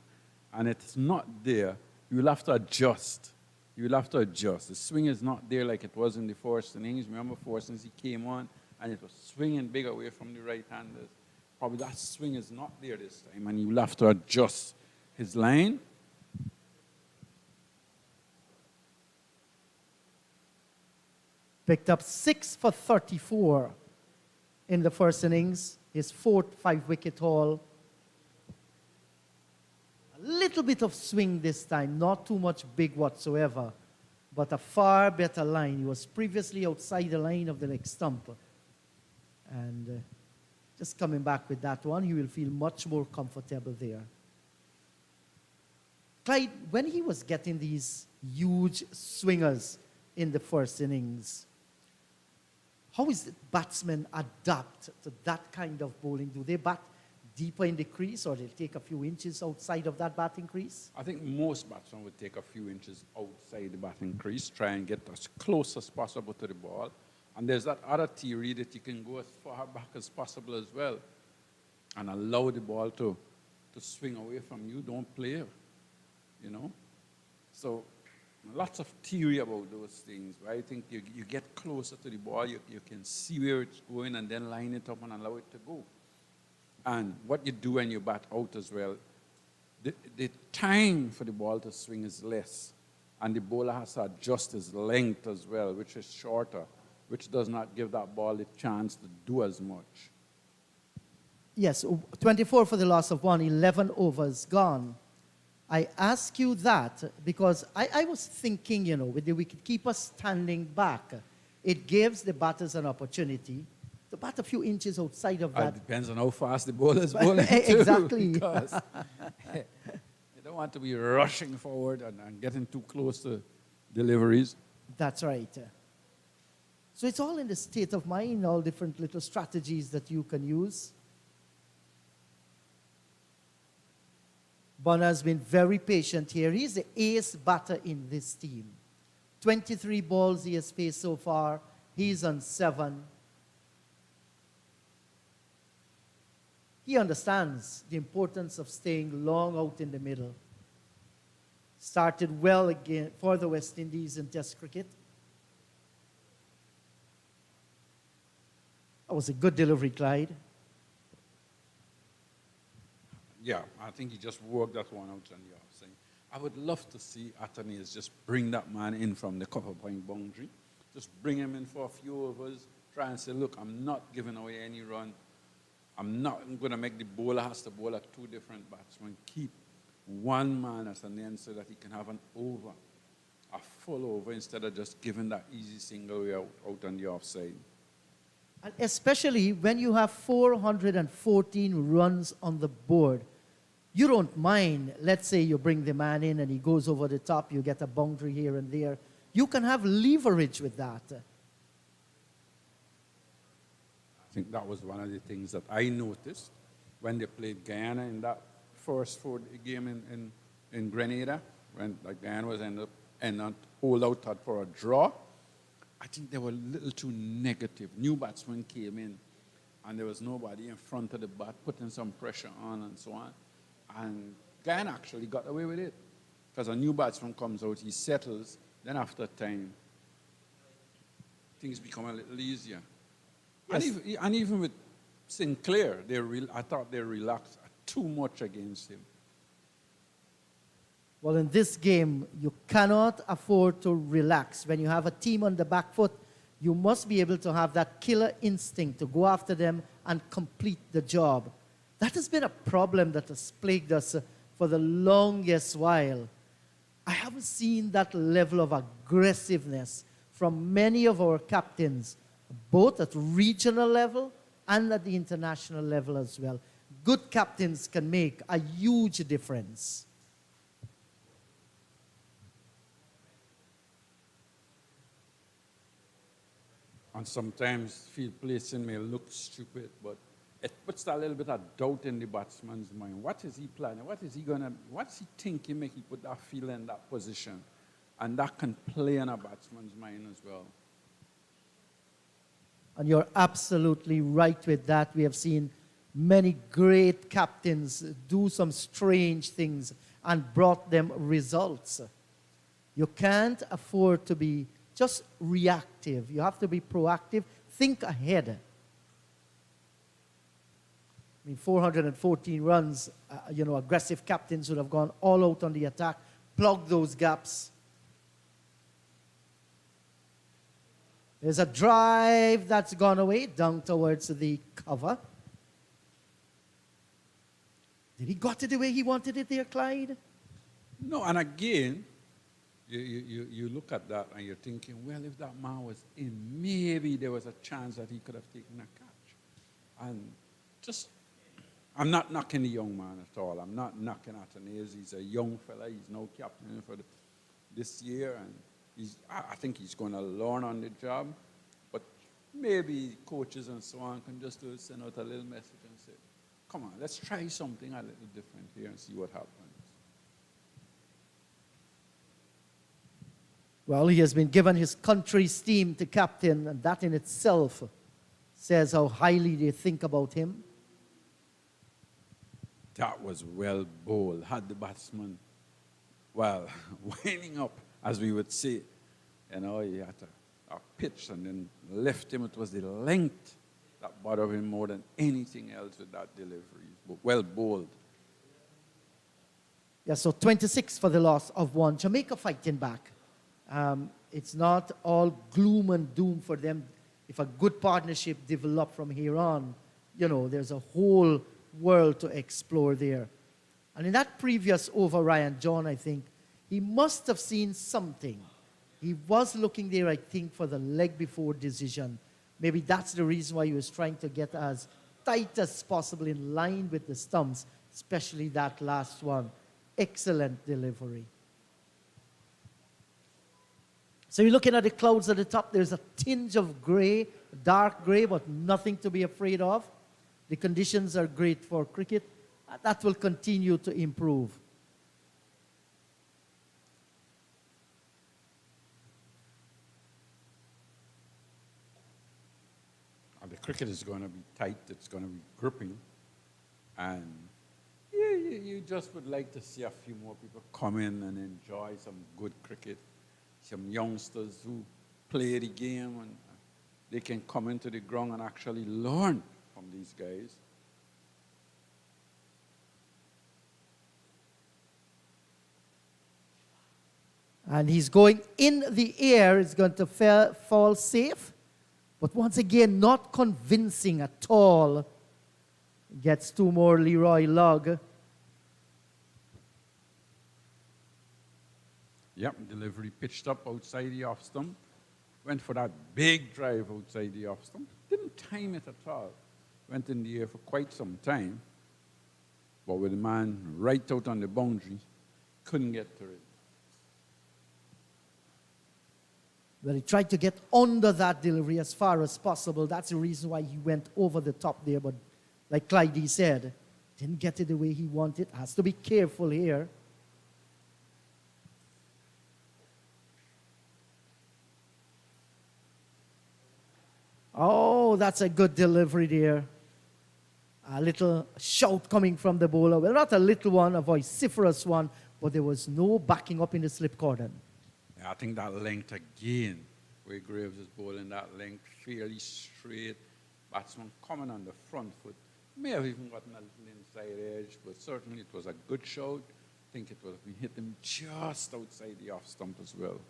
and it's not there, you'll have to adjust. You'll have to adjust. The swing is not there like it was in the first innings. Remember, first innings he came on and it was swinging big away from the right-handers. Probably that swing is not there this time, and you'll have to adjust his line. Picked up 6 for 34 in the first innings. His fourth 5-wicket haul. A little bit of swing this time, not too much big whatsoever, but a far better line. He was previously outside the line of the leg stump. And just coming back with that one, he will feel much more comfortable there. Clyde, when he was getting these huge swingers in the first innings, how is the batsmen adapt to that kind of bowling? Do they bat deeper in the crease, or they'll take a few inches outside of that batting crease? I think most batsmen would take a few inches outside the batting crease, try and get as close as possible to the ball. And there's that other theory that you can go as far back as possible as well and allow the ball to swing away from you. Don't play, you know. So lots of theory about those things, right? I think you get closer to the ball, you can see where it's going and then line it up and allow it to go. And what you do when you bat out as well, the time for the ball to swing is less. And the bowler has to adjust his length as well, which is shorter, which does not give that ball the chance to do as much. Yes, 24 for the loss of 1, 11 overs gone. I ask you that because I was thinking, you know, with the wicketkeeper standing back, it gives the batters an opportunity to bat a few inches outside of that. It depends on how fast the bowler is bowling too. Exactly. Because you don't want to be rushing forward and getting too close to deliveries. That's right. So it's all in the state of mind, all different little strategies that you can use. Bonner has been very patient here. He's the ace batter in this team. 23 balls he has faced so far. He's on 7. He understands the importance of staying long out in the middle. Started well again for the West Indies in Test cricket. That was a good delivery, Clyde. Yeah, I think he just worked that one out on the offside. I would love to see Athanaze just bring that man in from the cover point boundary. Just bring him in for a few overs. Try and say, look, I'm not giving away any run. I'm going to make the bowler has to bowl at 2 different batsmen. Keep one man as an end so that he can have an over, a full over, instead of just giving that easy single way out on the offside. And especially when you have 414 runs on the board, you don't mind, let's say you bring the man in and he goes over the top, you get a boundary here and there. You can have leverage with that. I think that was one of the things that I noticed when they played Guyana in that first game in Grenada, when like, Guyana was ended up hold out for a draw. I think they were a little too negative. New batsmen came in, and there was nobody in front of the bat putting some pressure on and so on. And Guyana actually got away with it. Because a new batsman comes out, he settles, then after time, things become a little easier. Yes. And even with Sinclair, I thought they relaxed too much against him. Well, in this game, you cannot afford to relax. When you have a team on the back foot, you must be able to have that killer instinct to go after them and complete the job. That has been a problem that has plagued us for the longest while. I haven't seen that level of aggressiveness from many of our captains, both at regional level and at the international level as well. Good captains can make a huge difference. And sometimes field placing may look stupid, but it puts a little bit of doubt in the batsman's mind. What is he planning? What's he thinking make he put that field in that position? And that can play in a batsman's mind as well. And you're absolutely right with that. We have seen many great captains do some strange things and brought them results. You can't afford to be just reactive. You have to be proactive. Think ahead. I mean, 414 runs, aggressive captains would have gone all out on the attack, plugged those gaps. There's a drive that's gone away down towards the cover. Did he got it the way he wanted it there, Clyde? No, and again, you look at that and you're thinking, well, if that man was in, maybe there was a chance that he could have taken a catch. And I'm not knocking the young man at all. I'm not knocking Atanase. He's a young fella. He's now captain for this year, and I think he's going to learn on the job. But maybe coaches and so on can just send out a little message and say, come on, let's try something a little different here and see what happens. Well, he has been given his country's team to captain, and that in itself says how highly they think about him. That was well bowled. Had the batsman, well, winding up, as we would say. He had a pitch and then left him. It was the length that bothered him more than anything else with that delivery. But well bowled. Yeah, so 26 for the loss of one. Jamaica fighting back. It's not all gloom and doom for them. If a good partnership develops from here on, there's a whole world to explore there. And in that previous over, Ryan John, I think, he must have seen something. He was looking there, I think, for the leg before decision. Maybe that's the reason why he was trying to get as tight as possible in line with the stumps, especially that last one. Excellent delivery. So you're looking at the clouds at the top. There's a tinge of gray, dark gray, but nothing to be afraid of. The conditions are great for cricket. That will continue to improve. The cricket is going to be tight. It's going to be gripping. And you just would like to see a few more people come in and enjoy some good cricket. Some youngsters who play the game, and they can come into the ground and actually learn from these guys. And he's going in the air. It's going to fall safe. But once again, not convincing at all. Gets two more Leroy Lugg. Yep, delivery pitched up outside the off stump. Went for that big drive outside the off stump. Didn't time it at all. Went in the air for quite some time. But with the man right out on the boundary, couldn't get to it. Well, he tried to get under that delivery as far as possible. That's the reason why he went over the top there. But like Clyde said, didn't get it the way he wanted. Has to be careful here. Oh, that's a good delivery there. A little shout coming from the bowler. Well, not a little one, a vociferous one, but there was no backing up in the slip cordon. Yeah, I think that length again, where Graves is bowling that length, fairly straight. Batsman coming on the front foot. May have even gotten a little inside edge, but certainly it was a good shout. I think it would have been hit him just outside the off stump as well.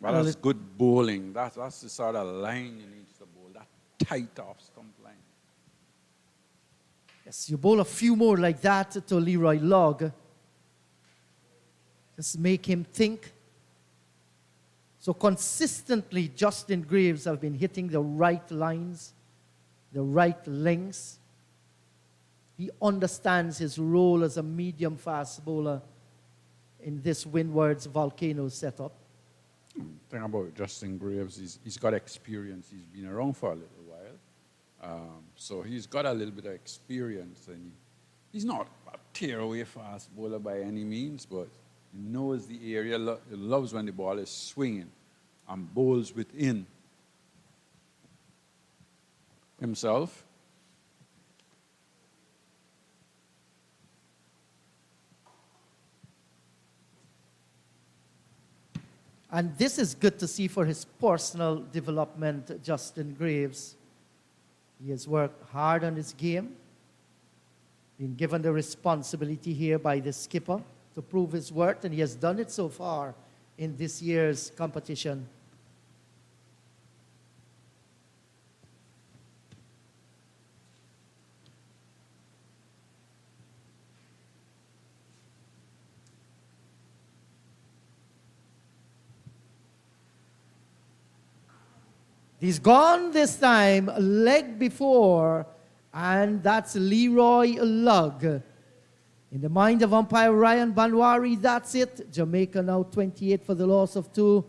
But that's good bowling. That's the sort of line you need to bowl, that tight off stump line. Yes, you bowl a few more like that to Leroy Logg. Just make him think. So consistently, Justin Graves have been hitting the right lines, the right lengths. He understands his role as a medium-fast bowler in this Windwards Volcano setup. Thing about Justin Graves, he's got experience. He's been around for a little while. So he's got a little bit of experience. And he's not a tear-away fast bowler by any means, but he knows the area. He loves when the ball is swinging and bowls within himself. And this is good to see for his personal development, Justin Graves. He has worked hard on his game, been given the responsibility here by the skipper to prove his worth, and he has done it so far in this year's competition. He's gone this time, leg before, and that's Leroy Lugg. In the mind of umpire Ryan Banwari, that's it. Jamaica now 28 for the loss of 2.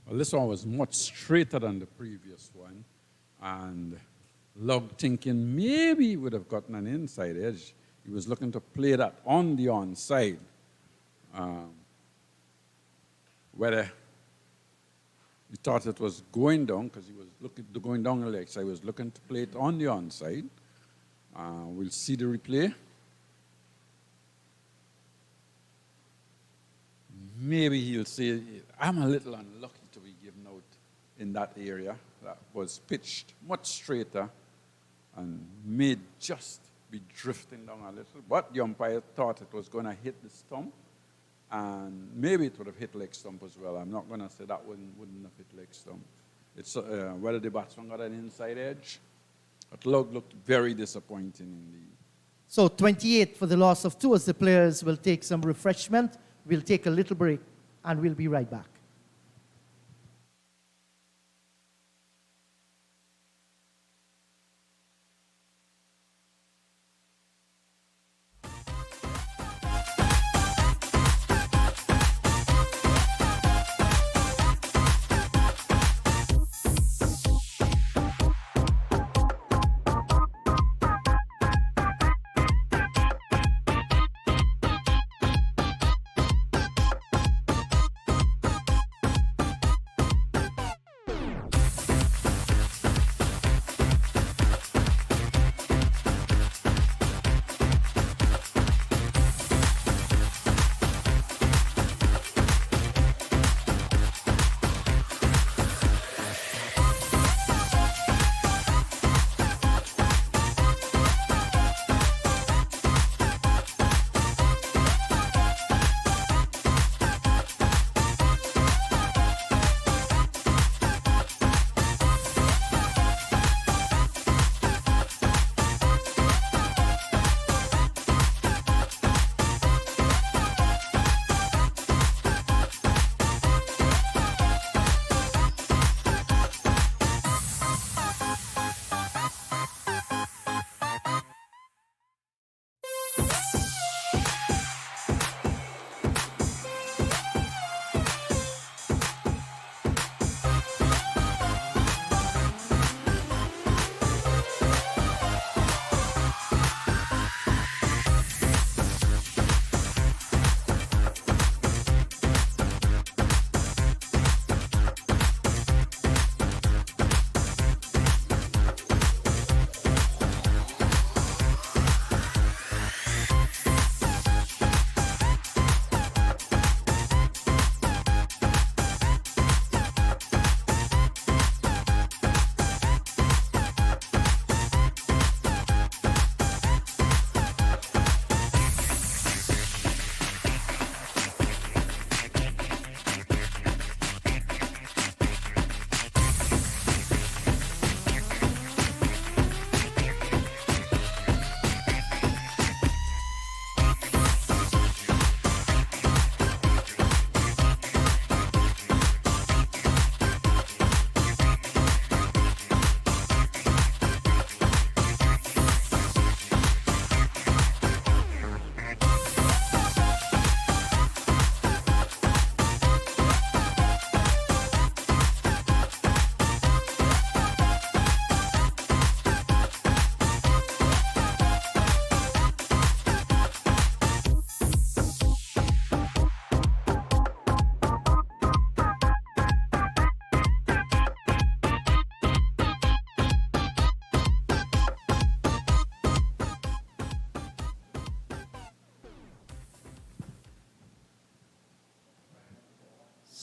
Well, this one was much straighter than the previous one. And Lugg thinking maybe he would have gotten an inside edge. He was looking to play that on the onside. Whether he thought it was going down because he was going down the leg side. He was looking to play it on the onside. We'll see the replay. Maybe he'll say, I'm a little unlucky to be given out in that area. That was pitched much straighter and may just be drifting down a little. But the umpire thought it was going to hit the stump. And maybe it would have hit leg stump as well. I'm not going to say that wouldn't have hit leg stump. It's whether the batsman got an inside edge. But Lugg looked very disappointing indeed. So 28 for the loss of 2 as the players will take some refreshment. We'll take a little break and we'll be right back.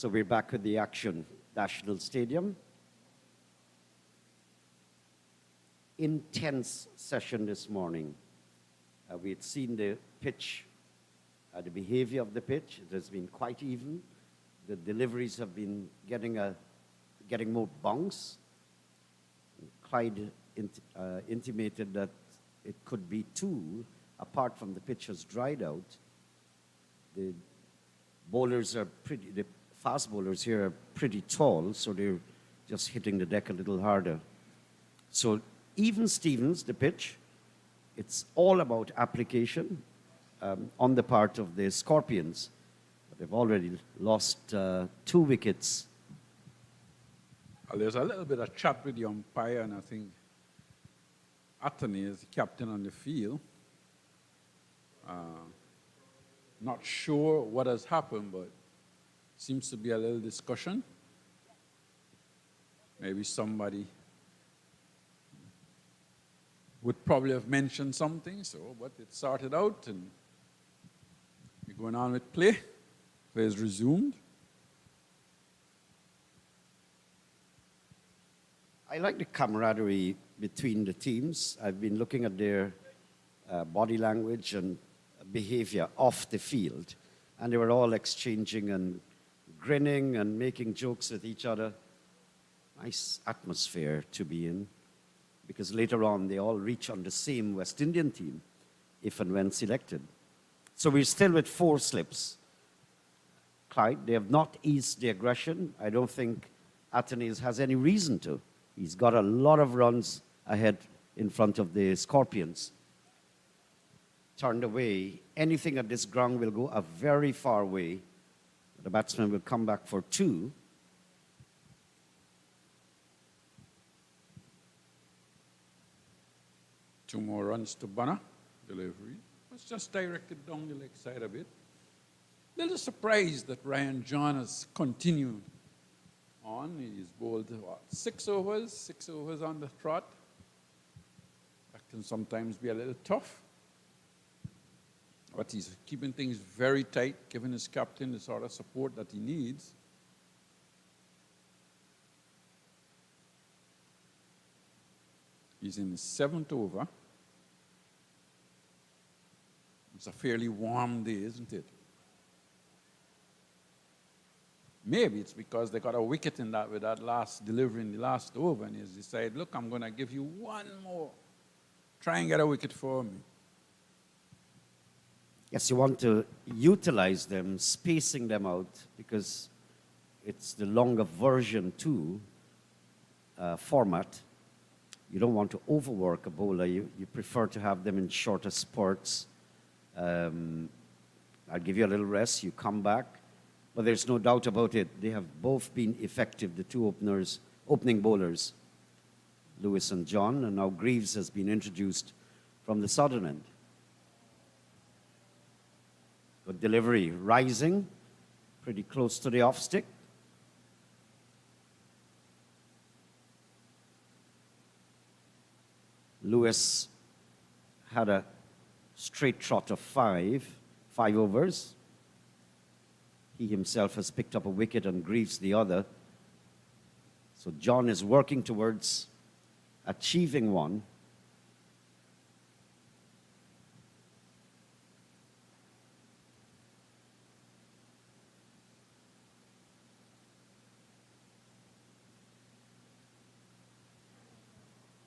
So we're back with the action. National Stadium. Intense session this morning. We had seen the pitch, the behavior of the pitch. It has been quite even. The deliveries have been getting more bounce. Clyde intimated that it could be two, apart from the pitch has dried out. The bowlers are the fast bowlers here are pretty tall, so they're just hitting the deck a little harder. So even Stevens, the pitch, it's all about application on the part of the Scorpions. But they've already lost 2 wickets. There's a little bit of chat with the umpire, and I think Anthony is the captain on the field. Not sure what has happened, but seems to be a little discussion. Maybe somebody would probably have mentioned something, but it started out, and we're going on with play. Play is resumed. I like the camaraderie between the teams. I've been looking at their body language and behavior off the field, and they were all exchanging and grinning and making jokes with each other. Nice atmosphere to be in, because later on they all reach on the same West Indian team if and when selected. So we're still with 4 slips. Clyde, they have not eased the aggression. I don't think Athenaeus has any reason to. He's got a lot of runs ahead in front of the Scorpions. Turned away. Anything at this ground will go a very far way. The batsman will come back for 2. Two more runs to Banner. Delivery was just directed down the leg side a bit. Little surprised that Ryan John has continued on. He's bowled 6 overs on the trot. That can sometimes be a little tough. But he's keeping things very tight, giving his captain the sort of support that he needs. He's in his 7th over. It's a fairly warm day, isn't it? Maybe it's because they got a wicket in that with that last delivery in the last over, and he's decided, look, I'm going to give you one more. Try and get a wicket for me. Yes, you want to utilize them, spacing them out, because it's the longer version 2 format. You don't want to overwork a bowler. You prefer to have them in shorter spurts. I'll give you a little rest. You come back. But there's no doubt about it. They have both been effective, the 2 opening bowlers, Lewis and John, and now Greaves has been introduced from the southern end. Good delivery, rising, pretty close to the off stick. Lewis had a straight trot of 5 overs. He himself has picked up a wicket and Greaves the other. So John is working towards achieving one.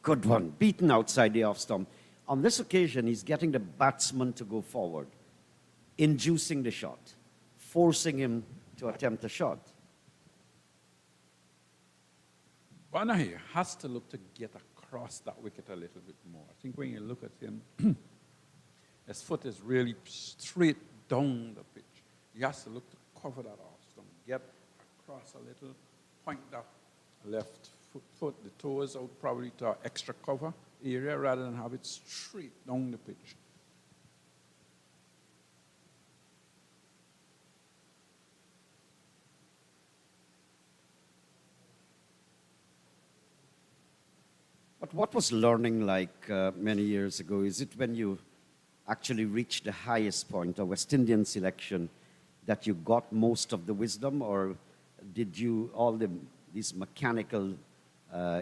Good one, beaten outside the off stump. On this occasion, he's getting the batsman to go forward, inducing the shot, forcing him to attempt a shot. Banner here has to look to get across that wicket a little bit more. I think when you look at him, his foot is really straight down the pitch. He has to look to cover that off stump, get across a little, point that left foot, the toes out probably to an extra cover area rather than have it straight down the pitch. But what was learning like many years ago? Is it when you actually reached the highest point, a West Indian selection, that you got most of the wisdom, or did you, these mechanical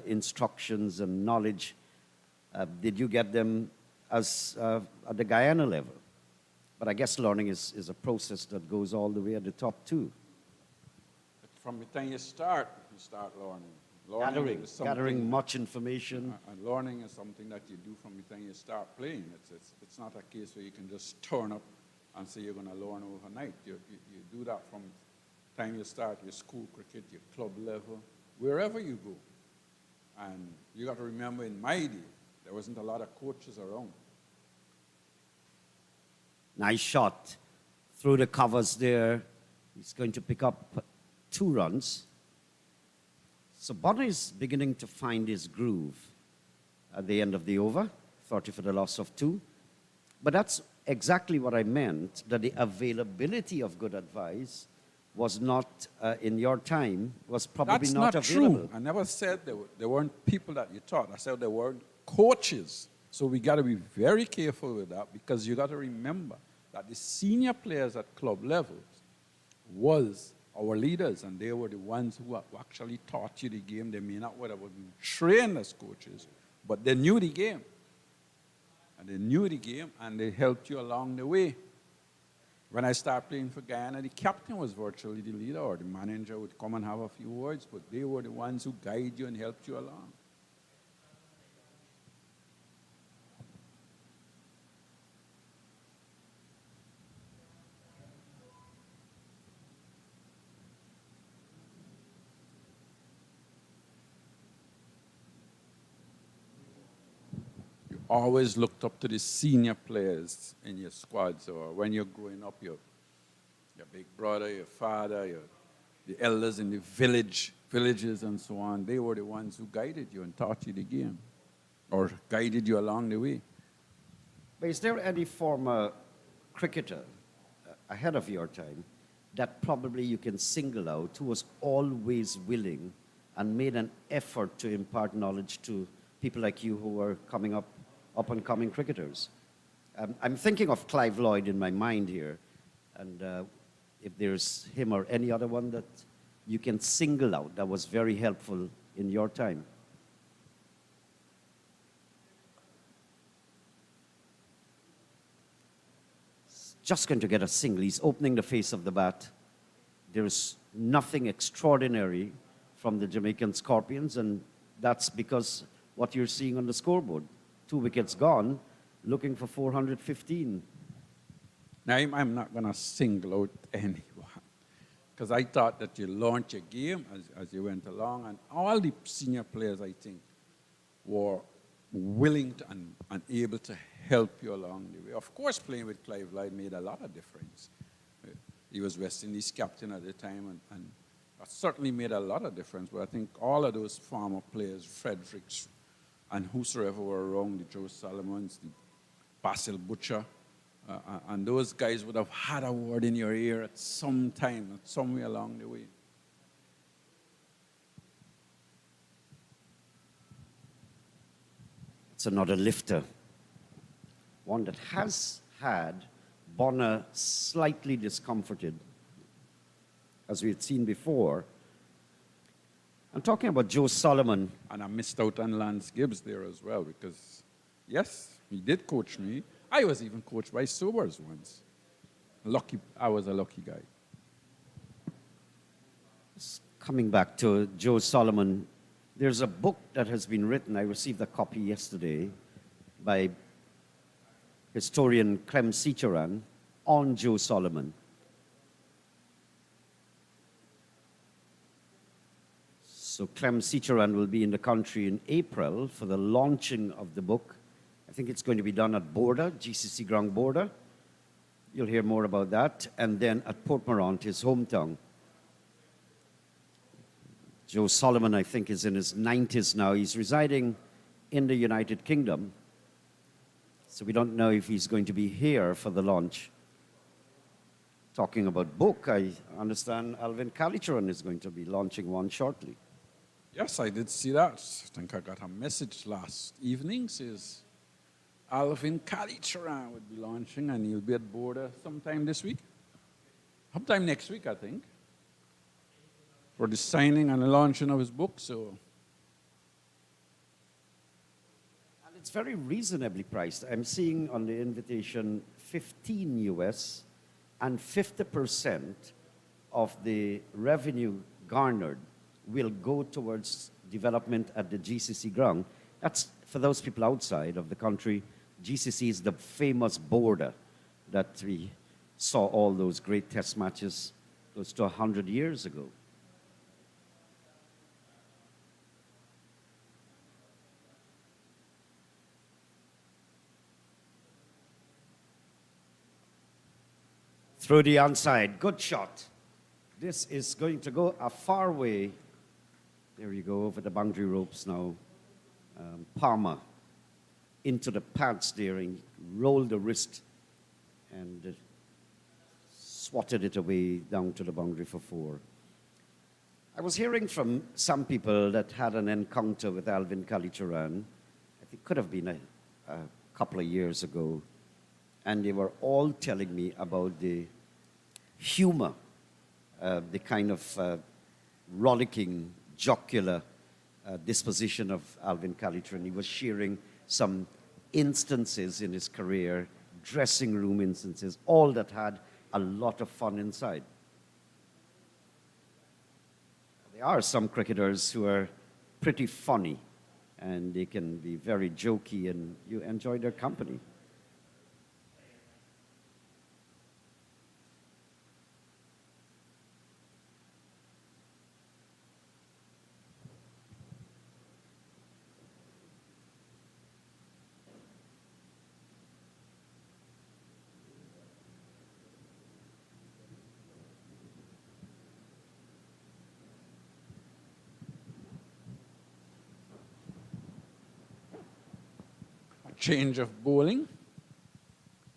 instructions and knowledge, did you get them as at the Guyana level? But I guess learning is a process that goes all the way at the top too. From the time you start learning. Learning is Gathering much information. And learning is something that you do from the time you start playing. It's not a case where you can just turn up and say you're going to learn overnight. You do that from the time you start your school cricket, your club level, wherever you go. And you got to remember, in my day, there wasn't a lot of coaches around. Nice shot through the covers there. He's going to pick up 2 runs. So Bonner is beginning to find his groove at the end of the over, 30 for the loss of 2. But that's exactly what I meant, that the availability of good advice was not, in your time, was probably That's not available. True. I never said there weren't people that you taught. I said there weren't coaches. So we got to be very careful with that, because you got to remember that the senior players at club levels was our leaders, and they were the ones who actually taught you the game. They may not have been trained as coaches, but they knew the game. And they knew the game, and they helped you along the way. When I started playing for Guyana, the captain was virtually the leader, or the manager would come and have a few words, but they were the ones who guided you and helped you along. Always looked up to the senior players in your squads, or when you're growing up, your big brother, your father, the elders in the villages and so on. They were the ones who guided you and taught you the game, or guided you along the way. But is there any former cricketer ahead of your time that probably you can single out who was always willing and made an effort to impart knowledge to people like you who were up-and-coming cricketers? I'm thinking of Clive Lloyd in my mind here, and if there's him or any other one that you can single out that was very helpful in your time. He's just going to get a single. He's opening the face of the bat. There's nothing extraordinary from the Jamaican Scorpions, and that's because what you're seeing on the scoreboard. 2 wickets gone, looking for 415. Now, I'm not going to single out anyone, because I thought that you launched your game as you went along, and all the senior players, I think, were willing to and able to help you along the way. Of course, playing with Clive Lloyd made a lot of difference. He was West Indies captain at the time, and that certainly made a lot of difference. But I think all of those former players, Fredericks, and whosoever were around, the Joe Solomons, the Basil Butcher, and those guys would have had a word in your ear at some time, somewhere along the way. It's another lifter. One that has had Bonner slightly discomforted, as we had seen before. I'm talking about Joe Solomon. And I missed out on Lance Gibbs there as well, because, yes, he did coach me. I was even coached by Sobers once. I was a lucky guy. Coming back to Joe Solomon, there's a book that has been written. I received a copy yesterday by historian Clem Sitcharan on Joe Solomon. So Clem Sitcharan will be in the country in April for the launching of the book. I think it's going to be done at Border, GCC Ground Border. You'll hear more about that. And then at Port Morant, his hometown. Joe Solomon, I think, is in his 90s now. He's residing in the United Kingdom. So we don't know if he's going to be here for the launch. Talking about book, I understand Alvin Kalicharan is going to be launching one shortly. Yes, I did see that. I think I got a message last evening, says Alvin Kalicharan would be launching, and he'll be at Border sometime this week. Sometime next week, I think. for the signing and the launching of his book. So And it's very reasonably priced. I'm seeing on the invitation 15 US and 50% of the revenue garnered will go towards development at the GCC ground. That's for those people outside of the country. GCC is the famous border that we saw all those great test matches close to 100 years ago. Through the onside, good shot. This is going to go a far way. There you go, over the boundary ropes now. Palmer into the pads there and rolled the wrist and swatted it away down to the boundary for 4. I was hearing from some people that had an encounter with Alvin Kalicharan. I think it could have been a couple of years ago. And they were all telling me about the humor, the kind of rollicking, jocular disposition of Alvin Kalicharan. He was sharing some instances in his career, dressing room instances, all that had a lot of fun inside. There are some cricketers who are pretty funny, and they can be very jokey, and you enjoy their company. change of bowling.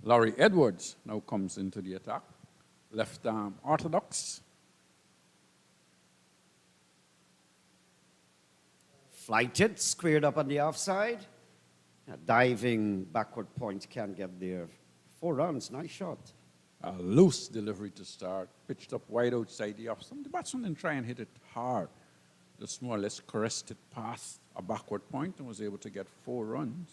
Laurie Edwards now comes into the attack. Left arm orthodox. Flighted, squared up on the offside. A diving backward point, can't get there. 4 runs, nice shot. A loose delivery to start. Pitched up wide outside the off. The batsman didn't try and hit it hard. Just more or less caressed it past a backward point and was able to get 4 runs.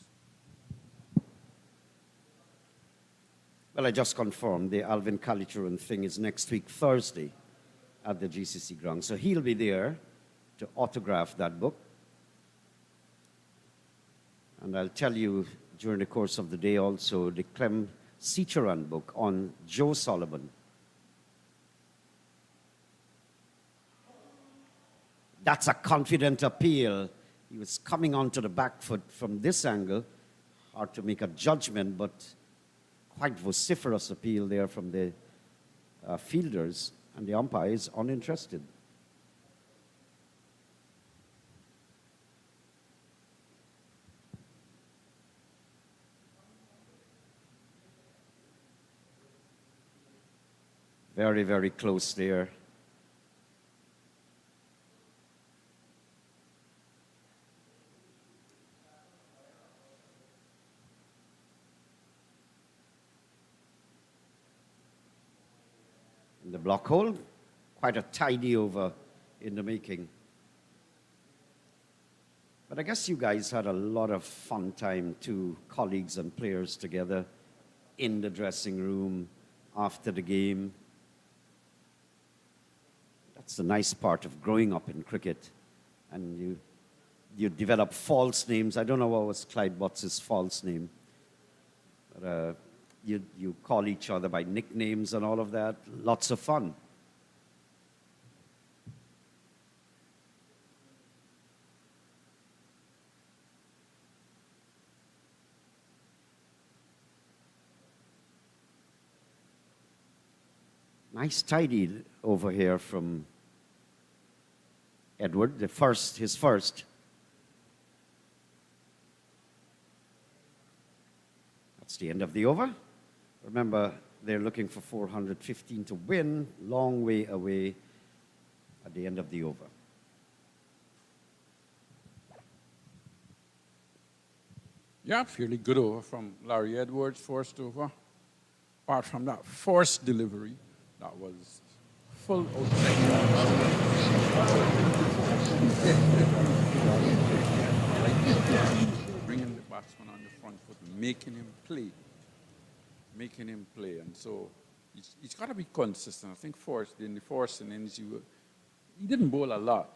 Well, I just confirmed the Alvin Kalicharan thing is next week, Thursday, at the GCC ground. So he'll be there to autograph that book. And I'll tell you during the course of the day also the Clem Seacharan book on Joe Solomon. That's a confident appeal. He was coming onto the back foot from this angle. Hard to make a judgment, but quite vociferous appeal there from the fielders, and the umpire is uninterested. Very, very close there. In the block hole, quite a tidy over in the making. But I guess you guys had a lot of fun time too, colleagues and players together in the dressing room after the game. That's the nice part of growing up in cricket. And you develop false names. I don't know what was Clyde Butts' false name. But you call each other by nicknames and all of that. Lots of fun. Nice tidy over here from Edward, his first. That's the end of the over. Remember, they're looking for 415 to win, long way away at the end of the over. Yeah, fairly good over from Larry Edwards, first over. Apart from that first delivery, that was full outside. Bringing the batsman on the front foot, making him play. And so he's got to be consistent. I think in the first innings, he didn't bowl a lot,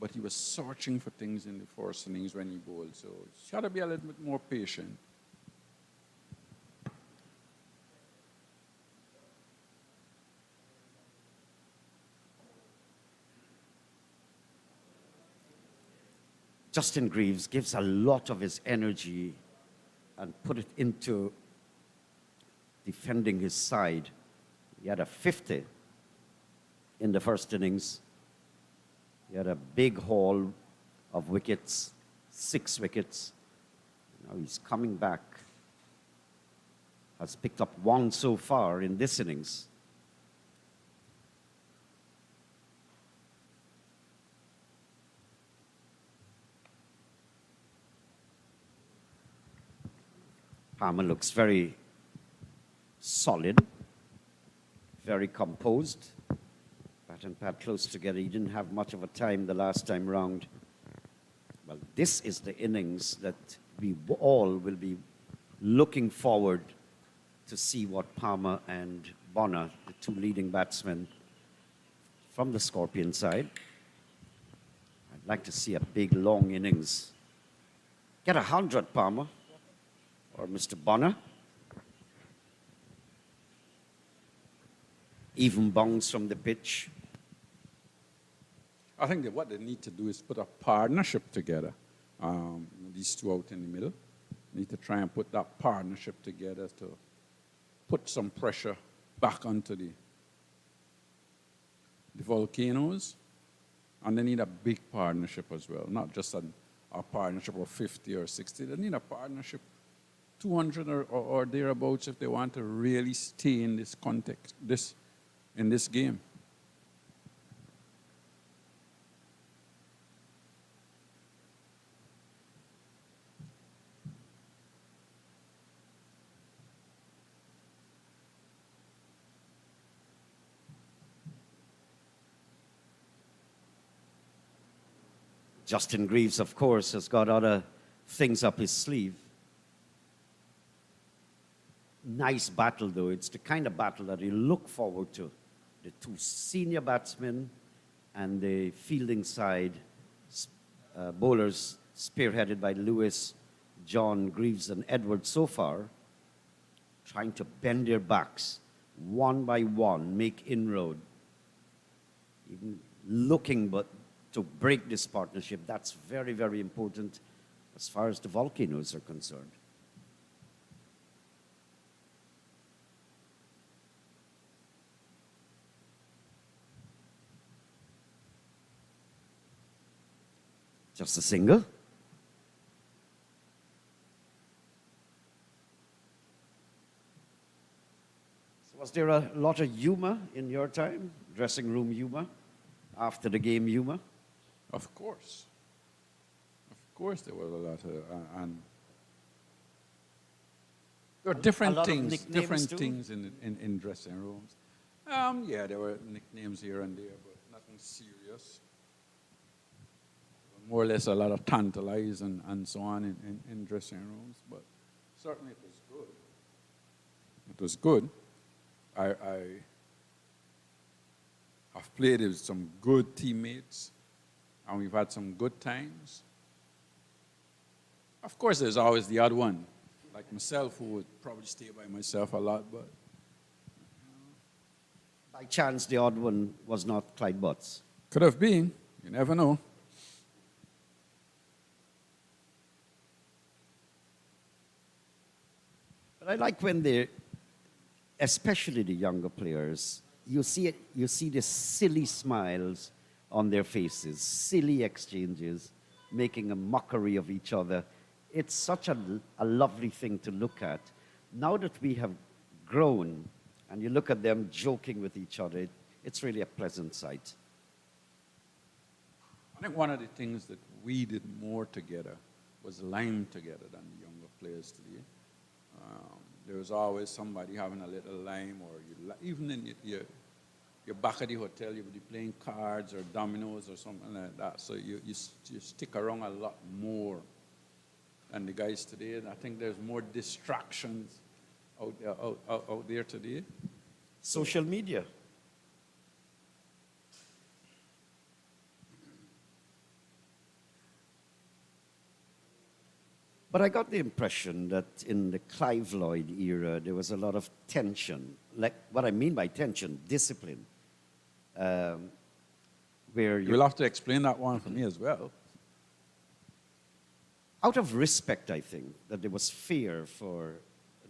but he was searching for things in the first innings when he bowled. So he's got to be a little bit more patient. Justin Greaves gives a lot of his energy and put it into defending his side. He had a 50 in the first innings. He had a big haul of wickets, 6 wickets. Now he's coming back. Has picked up 1 so far in this innings. Palmer looks very solid, very composed. Bat and pad close together. He didn't have much of a time the last time round. Well, this is the innings that we all will be looking forward to see what Palmer and Bonner, the 2 leading batsmen from the Scorpion side. I'd like to see a big, long innings. Get 100, Palmer. Or Mr. Bonner. Even bounce from the pitch. I think that what they need to do is put a partnership together. These 2 out in the middle. Need to try and put that partnership together to put some pressure back onto the Volcanoes. And they need a big partnership as well. Not just a partnership of 50 or 60. They need a partnership 200 or thereabouts if they want to really stay in this context, in this game. Justin Greaves, of course, has got other things up his sleeve. Nice battle, though. It's the kind of battle that you look forward to. The 2 senior batsmen and the fielding side bowlers spearheaded by Lewis, John, Greaves, and Edwards so far, trying to bend their backs one by one, make inroad. Even looking to break this partnership, that's very, very important as far as the Volcanoes are concerned. Just a single. So was there a lot of humor in your time? Dressing room humor? After the game humor? Of course. Of course there was a lot of... and there were different things in dressing rooms. Yeah, there were nicknames here and there, but nothing serious. More or less a lot of tantalize and so on in dressing rooms, but certainly it was good. It was good. I've played with some good teammates, and we've had some good times. Of course, there's always the odd one, like myself, who would probably stay by myself a lot, but... By chance, the odd one was not Clyde Butts. Could have been. You never know. But I like when they, especially the younger players, you see the silly smiles on their faces, silly exchanges, making a mockery of each other. It's such a lovely thing to look at. Now that we have grown, and you look at them joking with each other, it's really a pleasant sight. I think one of the things that we did more together was line together than the younger players today. There was always somebody having a little lime, or even in you're back at the hotel, you'll be playing cards or dominoes or something like that. So you stick around a lot more than the guys today. And I think there's more distractions out there today. Social media. But I got the impression that in the Clive Lloyd era, there was a lot of tension. Like what I mean by tension, discipline. Where You'll have to explain that one for me as well. out of respect, I think, that there was fear for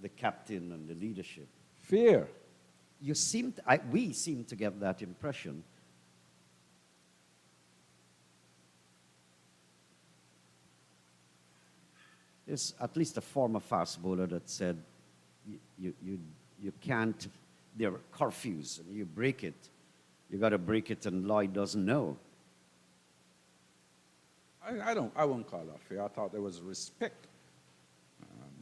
the captain and the leadership. Fear. We seem to get that impression. There's at least a former fast bowler that said, you can't, there are curfews, and you break it. You got to break it, and Lloyd doesn't know. I won't call that fear. I thought there was respect.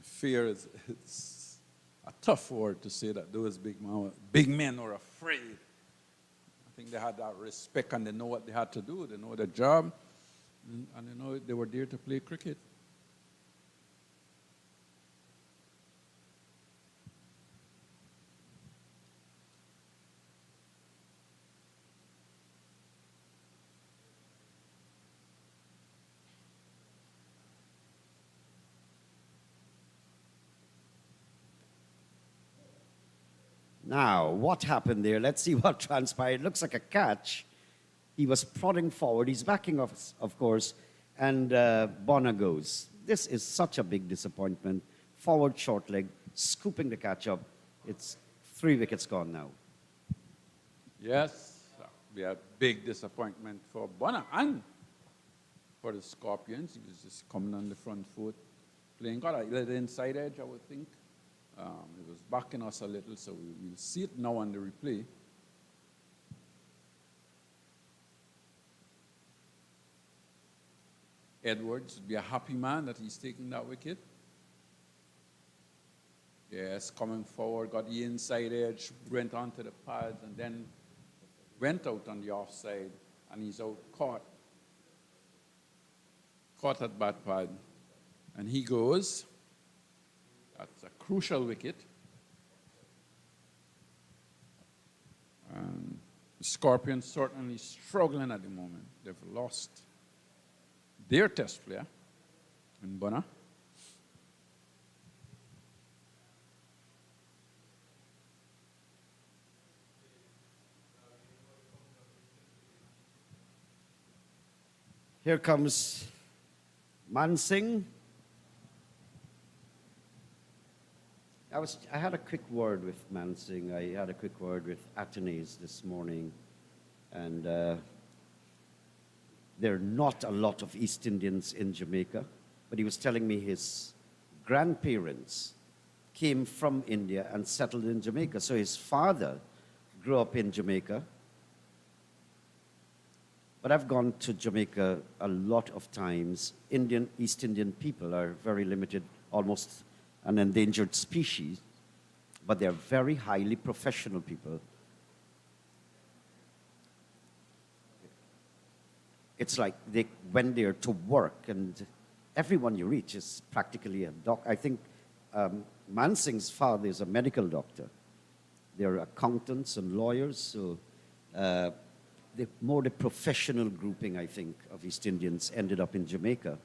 Fear is it's a tough word to say that those big men were afraid. I think they had that respect and they know what they had to do. They know their job, and they know they were there to play cricket. Now, what happened there? Let's see what transpired. Looks like a catch. He was prodding forward. He's backing off, of course, and Bonner goes. This is such a big disappointment. Forward short leg, scooping the catch up. It's 3 wickets gone now. Yes, we had big disappointment for Bonner and for the Scorpions. He was just coming on the front foot, playing. Got a little inside edge, I would think. It was backing us a little, so we'll see it now on the replay. Edwards would be a happy man that he's taking that wicket. Yes, coming forward, got the inside edge, went onto the pads, and then went out on the offside, and he's out caught at bat pad. And he goes. That's a crucial wicket. And the Scorpions certainly struggling at the moment. They've lost their test player in Bonner. Here comes Mansingh. I had a quick word with Mansingh. I had a quick word with Atenes this morning. And there are not a lot of East Indians in Jamaica. But he was telling me his grandparents came from India and settled in Jamaica. So his father grew up in Jamaica. But I've gone to Jamaica a lot of times. East Indian people are very limited, almost an endangered species, but they're very highly professional people. It's like they went there to work, and everyone you reach is practically a doctor. I think Mansingh's father is a medical doctor. They're accountants and lawyers, so more the professional grouping, I think, of East Indians ended up in Jamaica.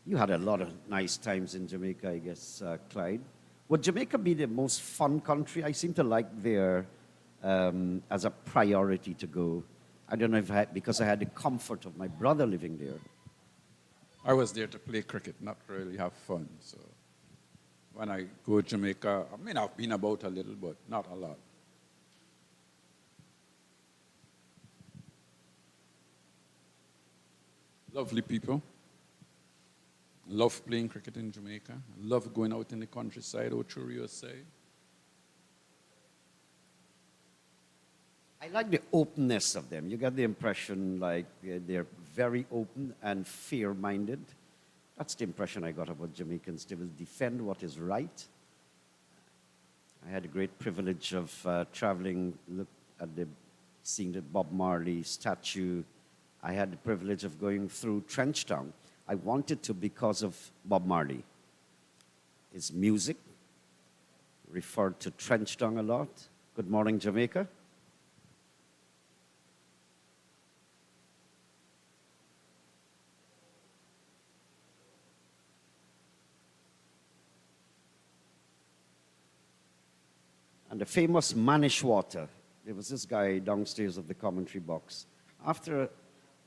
You had a lot of nice times in Jamaica, I guess, Clyde. Would Jamaica be the most fun country? I seem to like there as a priority to go. I don't know if because I had the comfort of my brother living there. I was there to play cricket, not really have fun. So when I go to Jamaica, I mean, I've been about a little, but not a lot. Lovely people. Love playing cricket in Jamaica. Love going out in the countryside, Ochurio side. I like the openness of them. You get the impression like they're very open and fair-minded. That's the impression I got about Jamaicans. They will defend what is right. I had a great privilege of traveling, look at seeing the Bob Marley statue. I had the privilege of going through Trenchtown. I wanted to because of Bob Marley. His music referred to Trenchtown a lot. Good morning, Jamaica. And the famous Manish water. There was this guy downstairs of the commentary box. After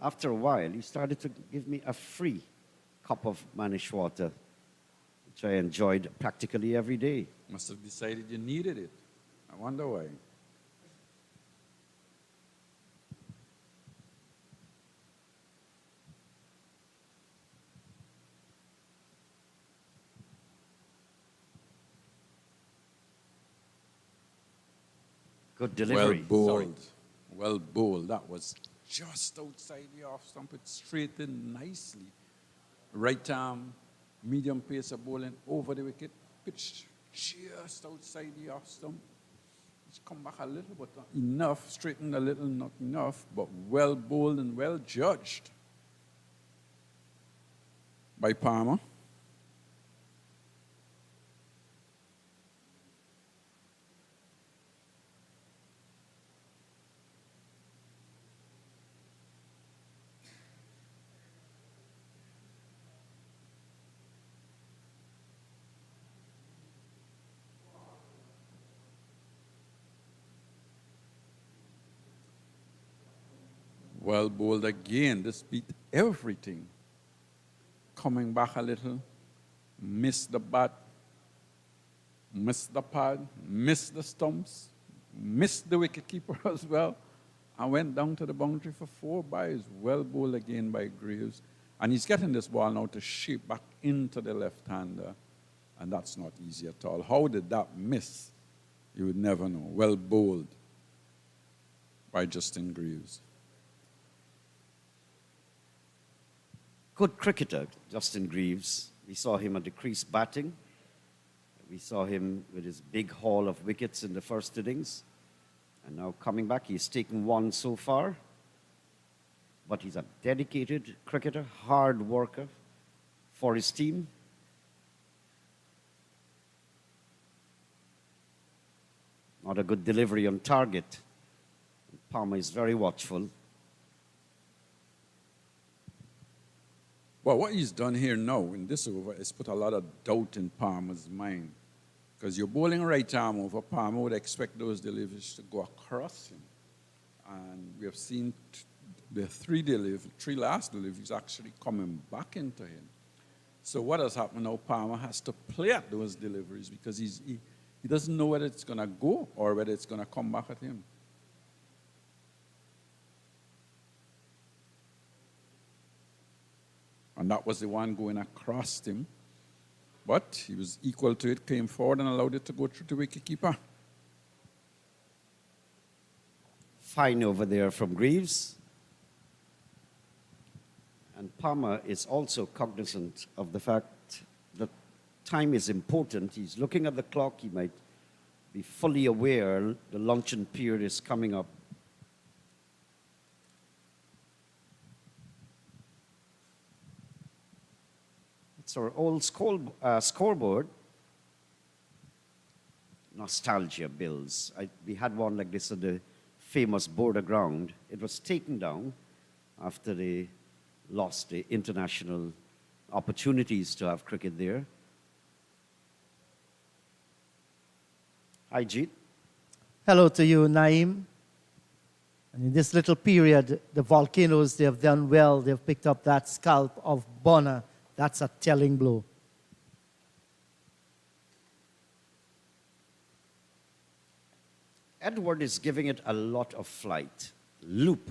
a while, he started to give me a free cup of Manish water, which I enjoyed practically every day. Must have decided you needed it. I wonder why. Good delivery. Well Sorry. bowled. Well bowled. That was just outside the off stump. It straight in nicely. Right arm, medium pace of bowling over the wicket. Pitched just outside the off stump. It's come back a little, but not enough. Straightened a little, not enough. But well bowled and well judged by Palmer. Well bowled again. This beat everything. Coming back a little. Missed the bat. Missed the pad. Missed the stumps. Missed the wicketkeeper as well. And went down to the boundary for 4 byes. Well bowled again by Graves. And he's getting this ball now to shape back into the left-hander. And that's not easy at all. How did that miss? You would never know. Well bowled by Justin Graves. Good cricketer, Justin Greaves. We saw him at the crease batting. We saw him with his big haul of wickets in the first innings. And now coming back, he's taken 1 so far. But he's a dedicated cricketer, hard worker for his team. Not a good delivery on target. Palmer is very watchful. Well, what he's done here now in this over is put a lot of doubt in Palmer's mind. Because you're bowling right arm over, Palmer would expect those deliveries to go across him. And we have seen the 3 last deliveries actually coming back into him. So what has happened now, Palmer has to play at those deliveries because he doesn't know whether it's going to go or whether it's going to come back at him. And that was the one going across him. But he was equal to it, came forward and allowed it to go through the wicketkeeper. Fine over there from Greaves. And Palmer is also cognizant of the fact that time is important. He's looking at the clock. He might be fully aware the luncheon period is coming up. It's our old scoreboard. Nostalgia bills. We had one like this at the famous Border Ground. It was taken down after they lost the international opportunities to have cricket there. Hi, Jeet. Hello to you, Naeem. And in this little period, the Volcanoes, they have done well. They've picked up that scalp of Bonner. That's a telling blow. Edward is giving it a lot of flight, loop.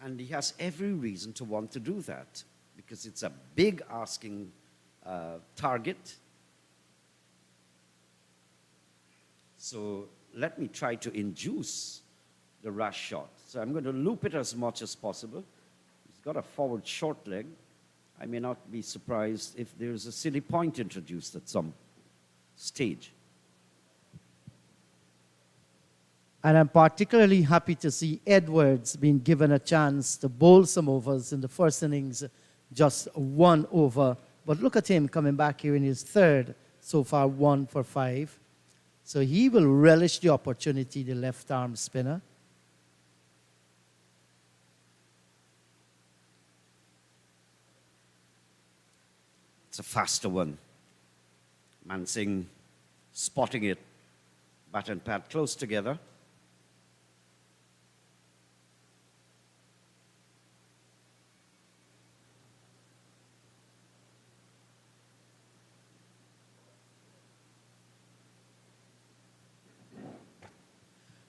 And he has every reason to want to do that because it's a big asking target. So let me try to induce the rash shot. So I'm going to loop it as much as possible. He's got a forward short leg. I may not be surprised if there's a silly point introduced at some stage. And I'm particularly happy to see Edwards being given a chance to bowl some overs in the first innings, just 1 over. But look at him coming back here in his third, so far 1 for 5. So he will relish the opportunity, the left-arm spinner. It's a faster one. Mansingh spotting it. Bat and pad close together.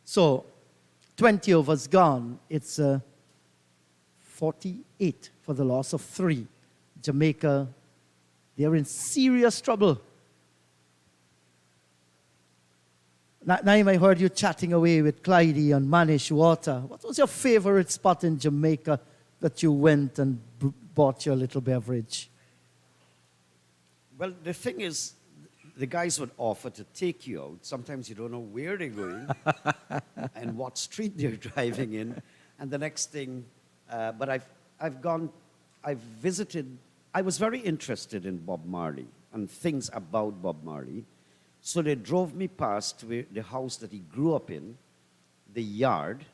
So 20 overs gone. It's 48 for the loss of 3. Jamaica, they're in serious trouble. Naim, I heard you chatting away with Clydie on Manish Water. What was your favorite spot in Jamaica that you went and bought your little beverage? Well, the thing is, the guys would offer to take you out. Sometimes you don't know where they're going and what street they're driving in. And the next thing, but I've visited, I was very interested in Bob Marley and things about Bob Marley. So they drove me past the house that he grew up in, the yard.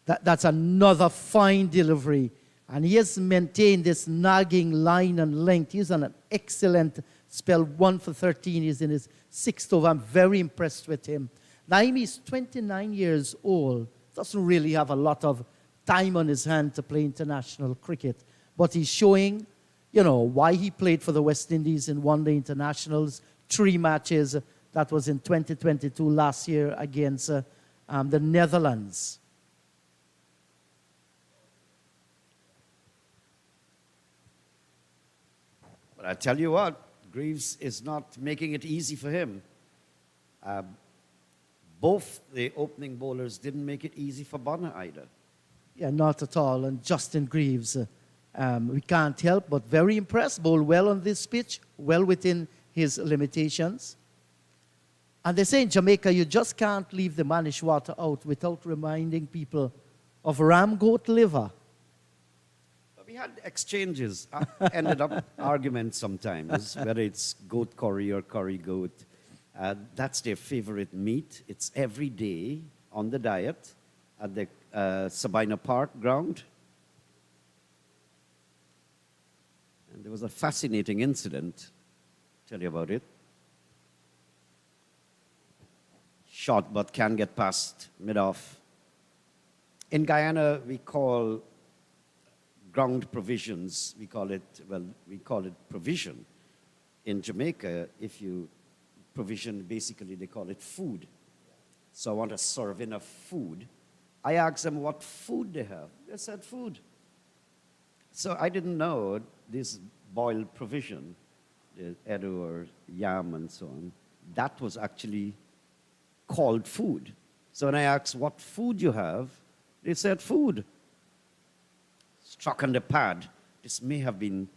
That's another fine delivery. And he has maintained this nagging line and length. He's on an excellent spell, 1 for 13. He's in his 6th over. I'm very impressed with him. Naim is 29 years old. Doesn't really have a lot of time on his hand to play international cricket. But he's showing, you know, why he played for the West Indies in one-day internationals, 3 matches. That was in 2022 last year against the Netherlands. But I tell you what, Greaves is not making it easy for him. Both the opening bowlers didn't make it easy for Bonner either. Yeah, not at all. And Justin Greaves, we can't help but very impressed. Bowled well on this pitch, well within his limitations. And they say in Jamaica, you just can't leave the Manish Water out without reminding people of ram goat liver. We had exchanges, ended up arguments sometimes, whether it's goat curry or curry goat. That's their favorite meat. It's every day on the diet at the Sabina Park ground. And there was a fascinating incident. Tell you about it. Shot but can get past mid-off. In Guyana, we call ground provisions, we call it provision. In Jamaica, if you provision, basically they call it food. So I want to serve enough food. I asked them what food they have. They said food. So I didn't know this boiled provision, the edu or yam and so on, that was actually called food. So when I asked what food you have, they said food. Struck on the pad. This may have been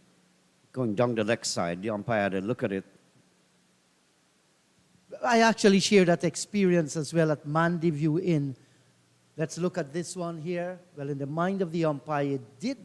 going down the leg side. The umpire had a look at it. I actually share that experience as well at Mandeview Inn. Let's look at this one here. Well, in the mind of the umpire, it did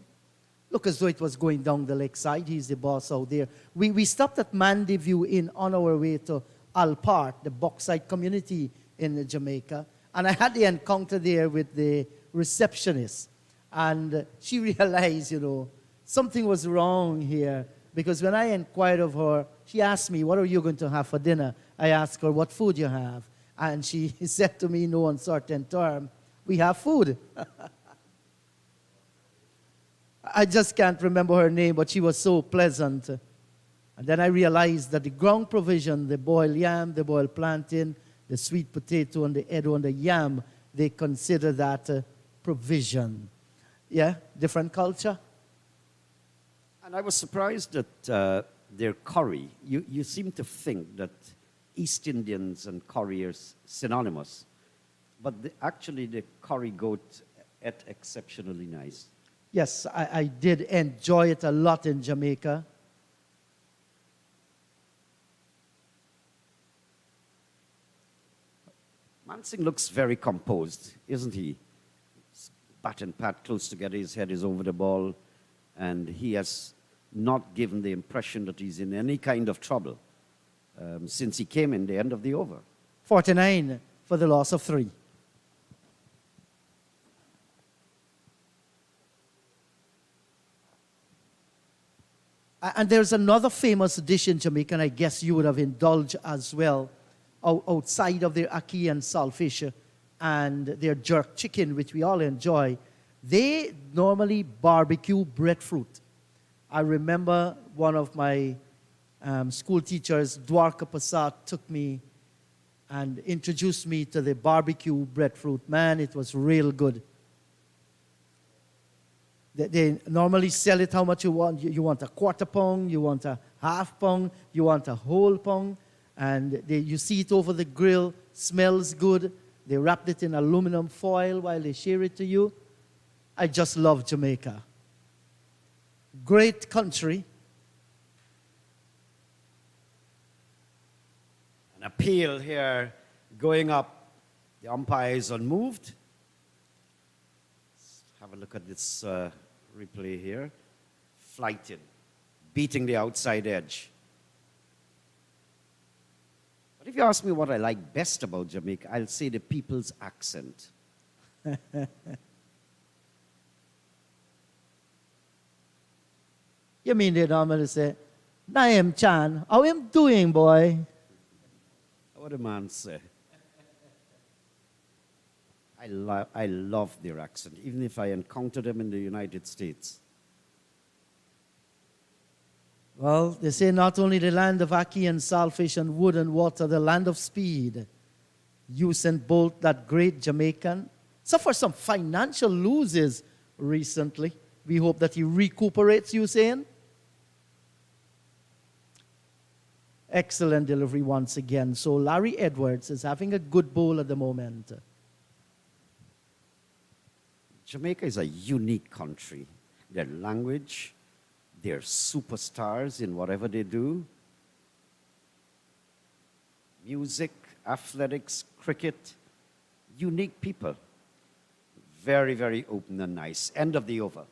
look as though it was going down the leg side. He's the boss out there. We stopped at Mandeview Inn on our way to Al Park, the Bauxite community in Jamaica. And I had the encounter there with the receptionist. And she realized, you know, something was wrong here. Because when I inquired of her, she asked me, what are you going to have for dinner? I asked her, what food you have? And she said to me in no uncertain term, we have food. I just can't remember her name, but she was so pleasant. And then I realized that the ground provision, the boiled yam, the boiled plantain, the sweet potato, and the edo and the yam, they consider that provision. Yeah, different culture. And I was surprised at their curry. You seem to think that East Indians and curry are synonymous. But actually, the curry goat ate exceptionally nice. Yes, I did enjoy it a lot in Jamaica. Mansing looks very composed, isn't he? Bat and pat close together, his head is over the ball, and he has not given the impression that he's in any kind of trouble since he came in the end of the over. 49 for the loss of 3. And there's another famous dish in Jamaica, and I guess you would have indulged as well, outside of their ackee and saltfish and their jerk chicken, which we all enjoy. They normally barbecue breadfruit. I remember one of my school teachers, Dwarka Pasat, took me and introduced me to the barbecue breadfruit. Man, it was real good. They normally sell it how much you want. You want a quarter pound, you want a half pound, you want a whole pound. And you see it over the grill, smells good. They wrapped it in aluminum foil while they share it to you. I just love Jamaica. Great country. An appeal here going up. The umpire is unmoved. Let's have a look at this replay here. Flighted, beating the outside edge. But if you ask me what I like best about Jamaica, I'll say the people's accent. You mean they normally say, Naim Chan, how am doing, boy? What a man say. I love their accent, even if I encounter them in the United States. Well, they say not only the land of ackee and saltfish and wood and water, the land of speed. Usain Bolt, that great Jamaican, suffered some financial losses recently. We hope that he recuperates, Usain. Excellent delivery once again. So Larry Edwards is having a good bowl at the moment. Jamaica is a unique country. Their language, they're superstars in whatever they do. Music, athletics, cricket, unique people. Very, very open and nice. End of the over.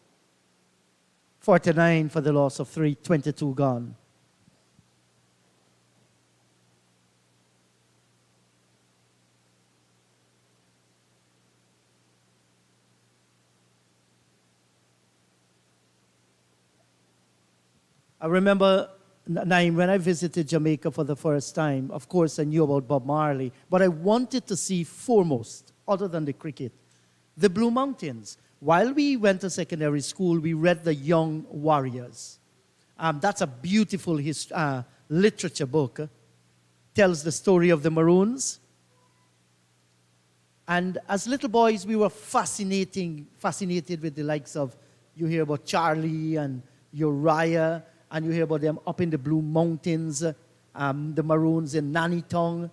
49 for the loss of 3, 22 gone. I remember, Naim, when I visited Jamaica for the first time, of course I knew about Bob Marley, but I wanted to see foremost, other than the cricket, the Blue Mountains. While we went to secondary school, we read The Young Warriors. That's a beautiful literature book. Tells the story of the Maroons. And as little boys, we were fascinated with the likes of, you hear about Charlie and Uriah, and you hear about them up in the Blue Mountains, the Maroons in Nannytown.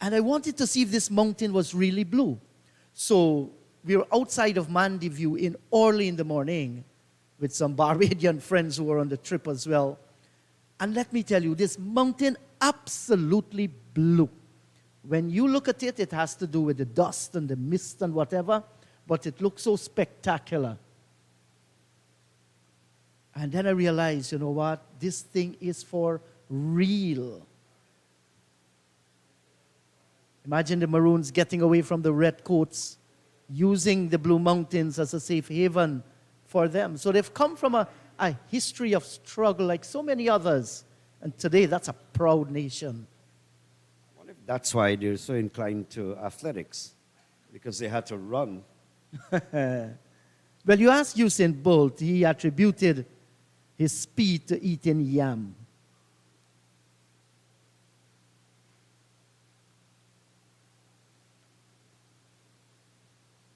And I wanted to see if this mountain was really blue. So we were outside of Mandeview early in the morning with some Barbadian friends who were on the trip as well. And let me tell you, this mountain absolutely blue. When you look at it, it has to do with the dust and the mist and whatever, but it looks so spectacular. And then I realized, you know what? This thing is for real. Imagine the Maroons getting away from the Redcoats, using the Blue Mountains as a safe haven for them. So they've come from a history of struggle like so many others. And today, that's a proud nation. I wonder if that's why they're so inclined to athletics, because they had to run. Well, you ask Usain Bolt, he attributed his speed to eating yam.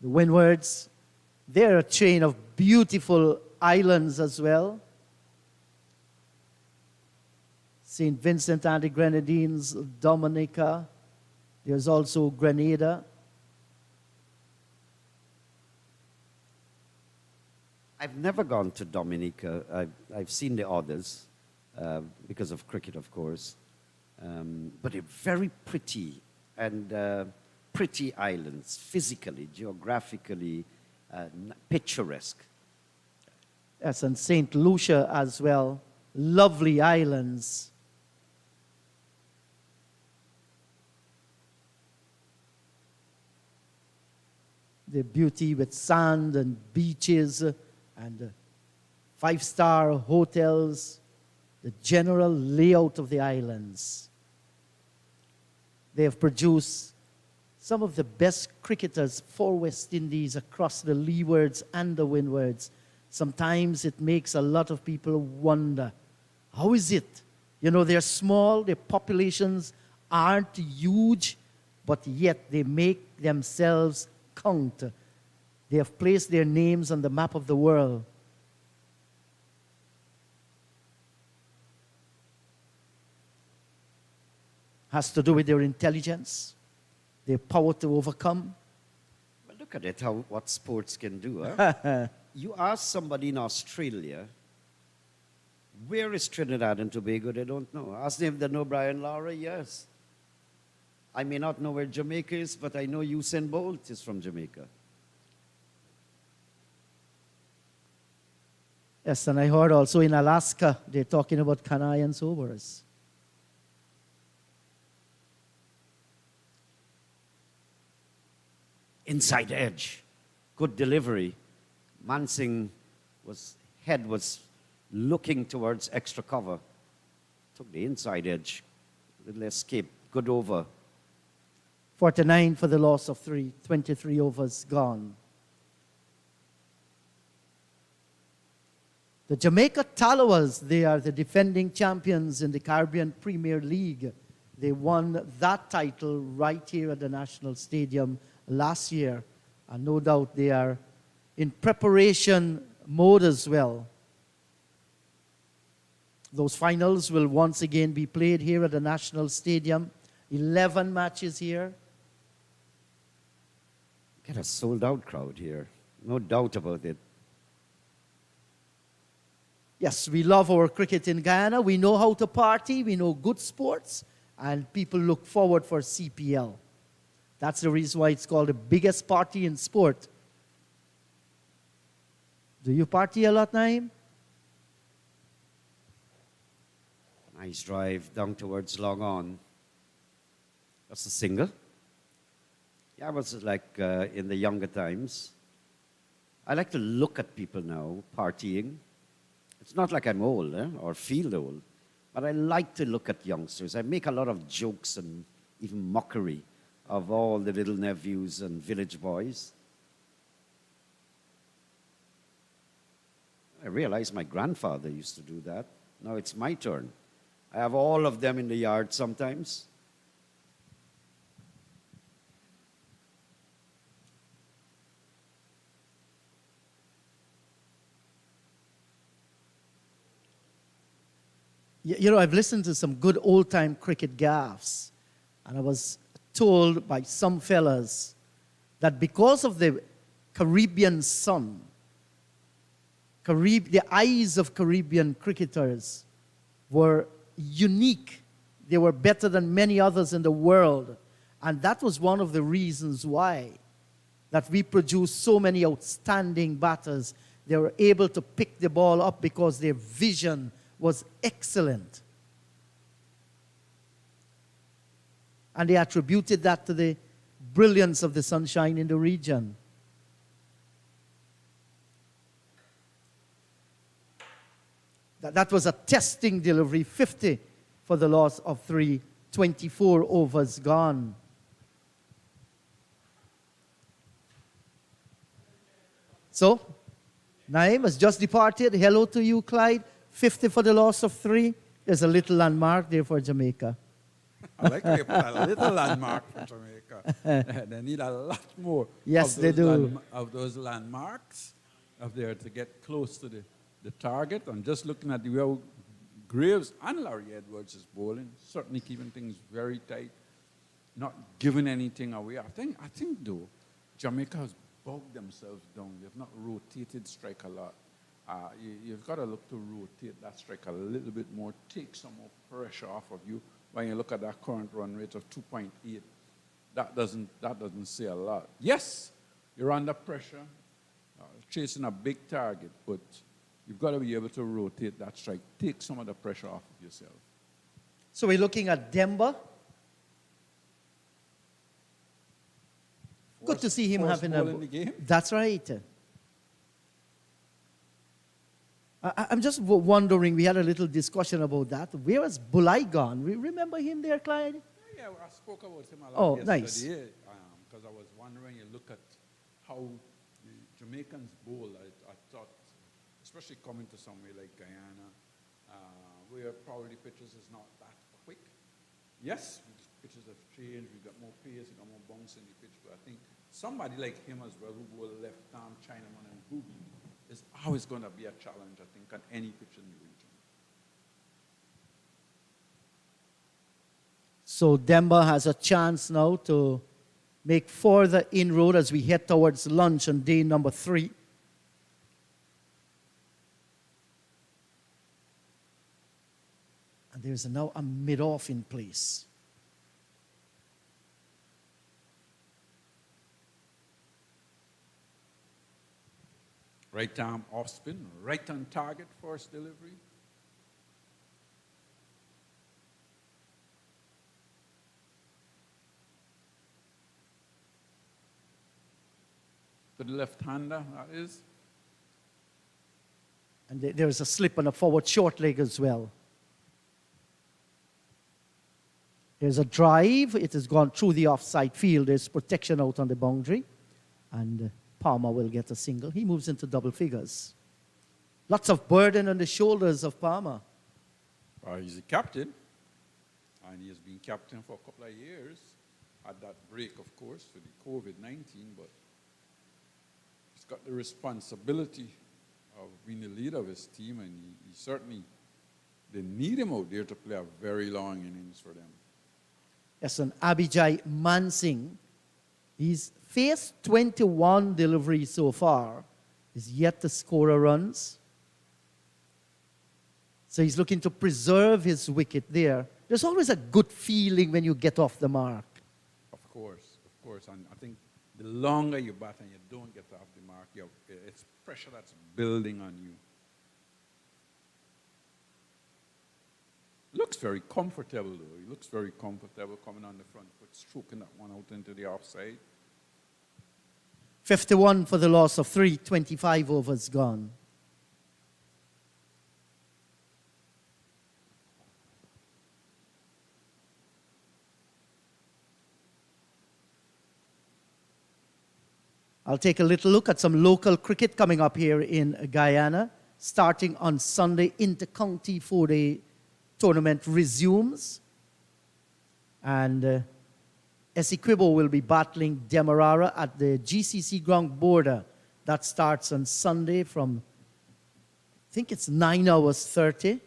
The Windwards, they're a chain of beautiful islands as well. St. Vincent and the Grenadines, Dominica. There's also Grenada. I've never gone to Dominica. I've seen the others because of cricket, of course. But they're very pretty and pretty islands, physically, geographically, picturesque. Yes, and St. Lucia as well. Lovely islands. The beauty with sand and beaches and five-star hotels, the general layout of the islands. They have produced some of the best cricketers for West Indies across the Leewards and the Windwards. Sometimes it makes a lot of people wonder, how is it? You know, they're small, their populations aren't huge, but yet they make themselves count. They have placed their names on the map of the world. Has to do with their intelligence, their power to overcome. Well, look at it, what sports can do. Huh? You ask somebody in Australia, where is Trinidad and Tobago? They don't know. Ask them if they know Brian Lara. Yes. I may not know where Jamaica is, but I know Usain Bolt is from Jamaica. Yes, and I heard also in Alaska, they're talking about Canadian sobers. Inside edge, good delivery. Mansing head was looking towards extra cover. Took the inside edge, little escape, good over. 49 for the loss of 3, 23 overs gone. The Jamaica Tallawahs, they are the defending champions in the Caribbean Premier League. They won that title right here at the National Stadium last year. And no doubt they are in preparation mode as well. Those finals will once again be played here at the National Stadium. 11 matches here. Get a sold-out crowd here. No doubt about it. Yes, we love our cricket in Guyana. We know how to party. We know good sports. And people look forward for CPL. That's the reason why it's called the biggest party in sport. Do you party a lot, Naeem? Nice drive down towards Long On. That's a single. Yeah, I was like in the younger times. I like to look at people now partying. It's not like I'm old or feel old, but I like to look at youngsters. I make a lot of jokes and even mockery of all the little nephews and village boys. I realized my grandfather used to do that. Now it's my turn. I have all of them in the yard sometimes. You know, I've listened to some good old-time cricket gaffes, and I was told by some fellas that because of the Caribbean sun, the eyes of Caribbean cricketers were unique. They were better than many others in the world. And that was one of the reasons why that we produced so many outstanding batters. They were able to pick the ball up because their vision was excellent. And they attributed that to the brilliance of the sunshine in the region. That was a testing delivery, 50 for the loss of 3, 24 overs gone. So, Naeem has just departed. Hello to you, Clyde. 50 for the loss of 3. There's a little landmark there for Jamaica. I like they put a little landmark for Jamaica. They need a lot more Yes, they do. Of those landmarks up there to get close to the target. I'm just looking at the way Graves and Larry Edwards is bowling, certainly keeping things very tight, not giving anything away. I think though, Jamaica has bogged themselves down. They've not rotated strike a lot. You've got to look to rotate that strike a little bit more, take some more pressure off of you. When you look at that current run rate of 2.8, that doesn't say a lot. Yes, you're under pressure, chasing a big target, but you've got to be able to rotate that strike, take some of the pressure off of yourself. So we're looking at Demba. Good to see him First having ball in the game. That's right. I'm just wondering, we had a little discussion about that. Where has Bulai gone? Remember him there, Clyde? Yeah, I spoke about him a lot Oh, yesterday. nice. Because I was wondering, you look at how the Jamaicans bowl. I thought, especially coming to somewhere like Guyana, where probably pitches is not that quick. Yes, pitches have changed. We've got more pace, we've got more bounce in the pitch. But I think somebody like him as well, who bowl left arm, Chinaman, and Boogie, is always going to be a challenge, I think, on any pitch in the region. So Demba has a chance now to make further inroad as we head towards lunch on day number 3. And there's now a mid-off in place. Right arm off spin, right on target first delivery. To the left-hander, that is. And there's a slip on a forward short leg as well. There's a drive. It has gone through the offside field. There's protection out on the boundary. And Palmer will get a single. He moves into double figures. Lots of burden on the shoulders of Palmer. He's a captain, and he has been captain for a couple of years. Had that break, of course, for the COVID-19, but he's got the responsibility of being the leader of his team, and he certainly, they need him out there to play a very long innings for them. Yes, and Abhijay Mansingh, he's faced 21 deliveries so far. He's yet to score a runs. So he's looking to preserve his wicket there. There's always a good feeling when you get off the mark. Of course. And I think the longer you bat and you don't get off the mark, it's pressure that's building on you. Looks very comfortable, though. He looks very comfortable coming on the front foot, stroking that one out into the offside. 51 for the loss of 3, 25 overs gone. I'll take a little look at some local cricket coming up here in Guyana. Starting on Sunday, inter-county 4-day tournament resumes. And Essequibo will be battling Demerara at the GCC ground border. That starts on Sunday from, I think it's 9 hours 30.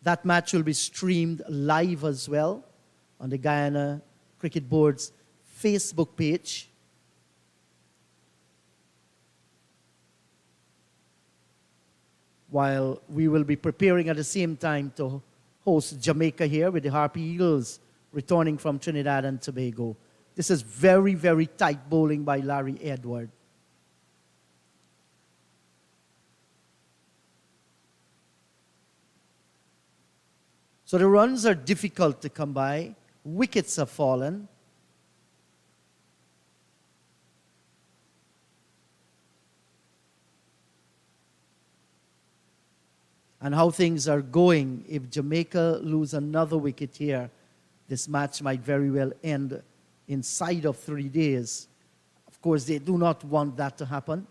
That match will be streamed live as well on the Guyana Cricket Board's Facebook page. While we will be preparing at the same time to host Jamaica here with the Harpy Eagles returning from Trinidad and Tobago. This is very, very tight bowling by Larry Edward. So the runs are difficult to come by. Wickets have fallen. And how things are going, if Jamaica lose another wicket here, this match might very well end inside of 3 days. Of course, they do not want that to happen.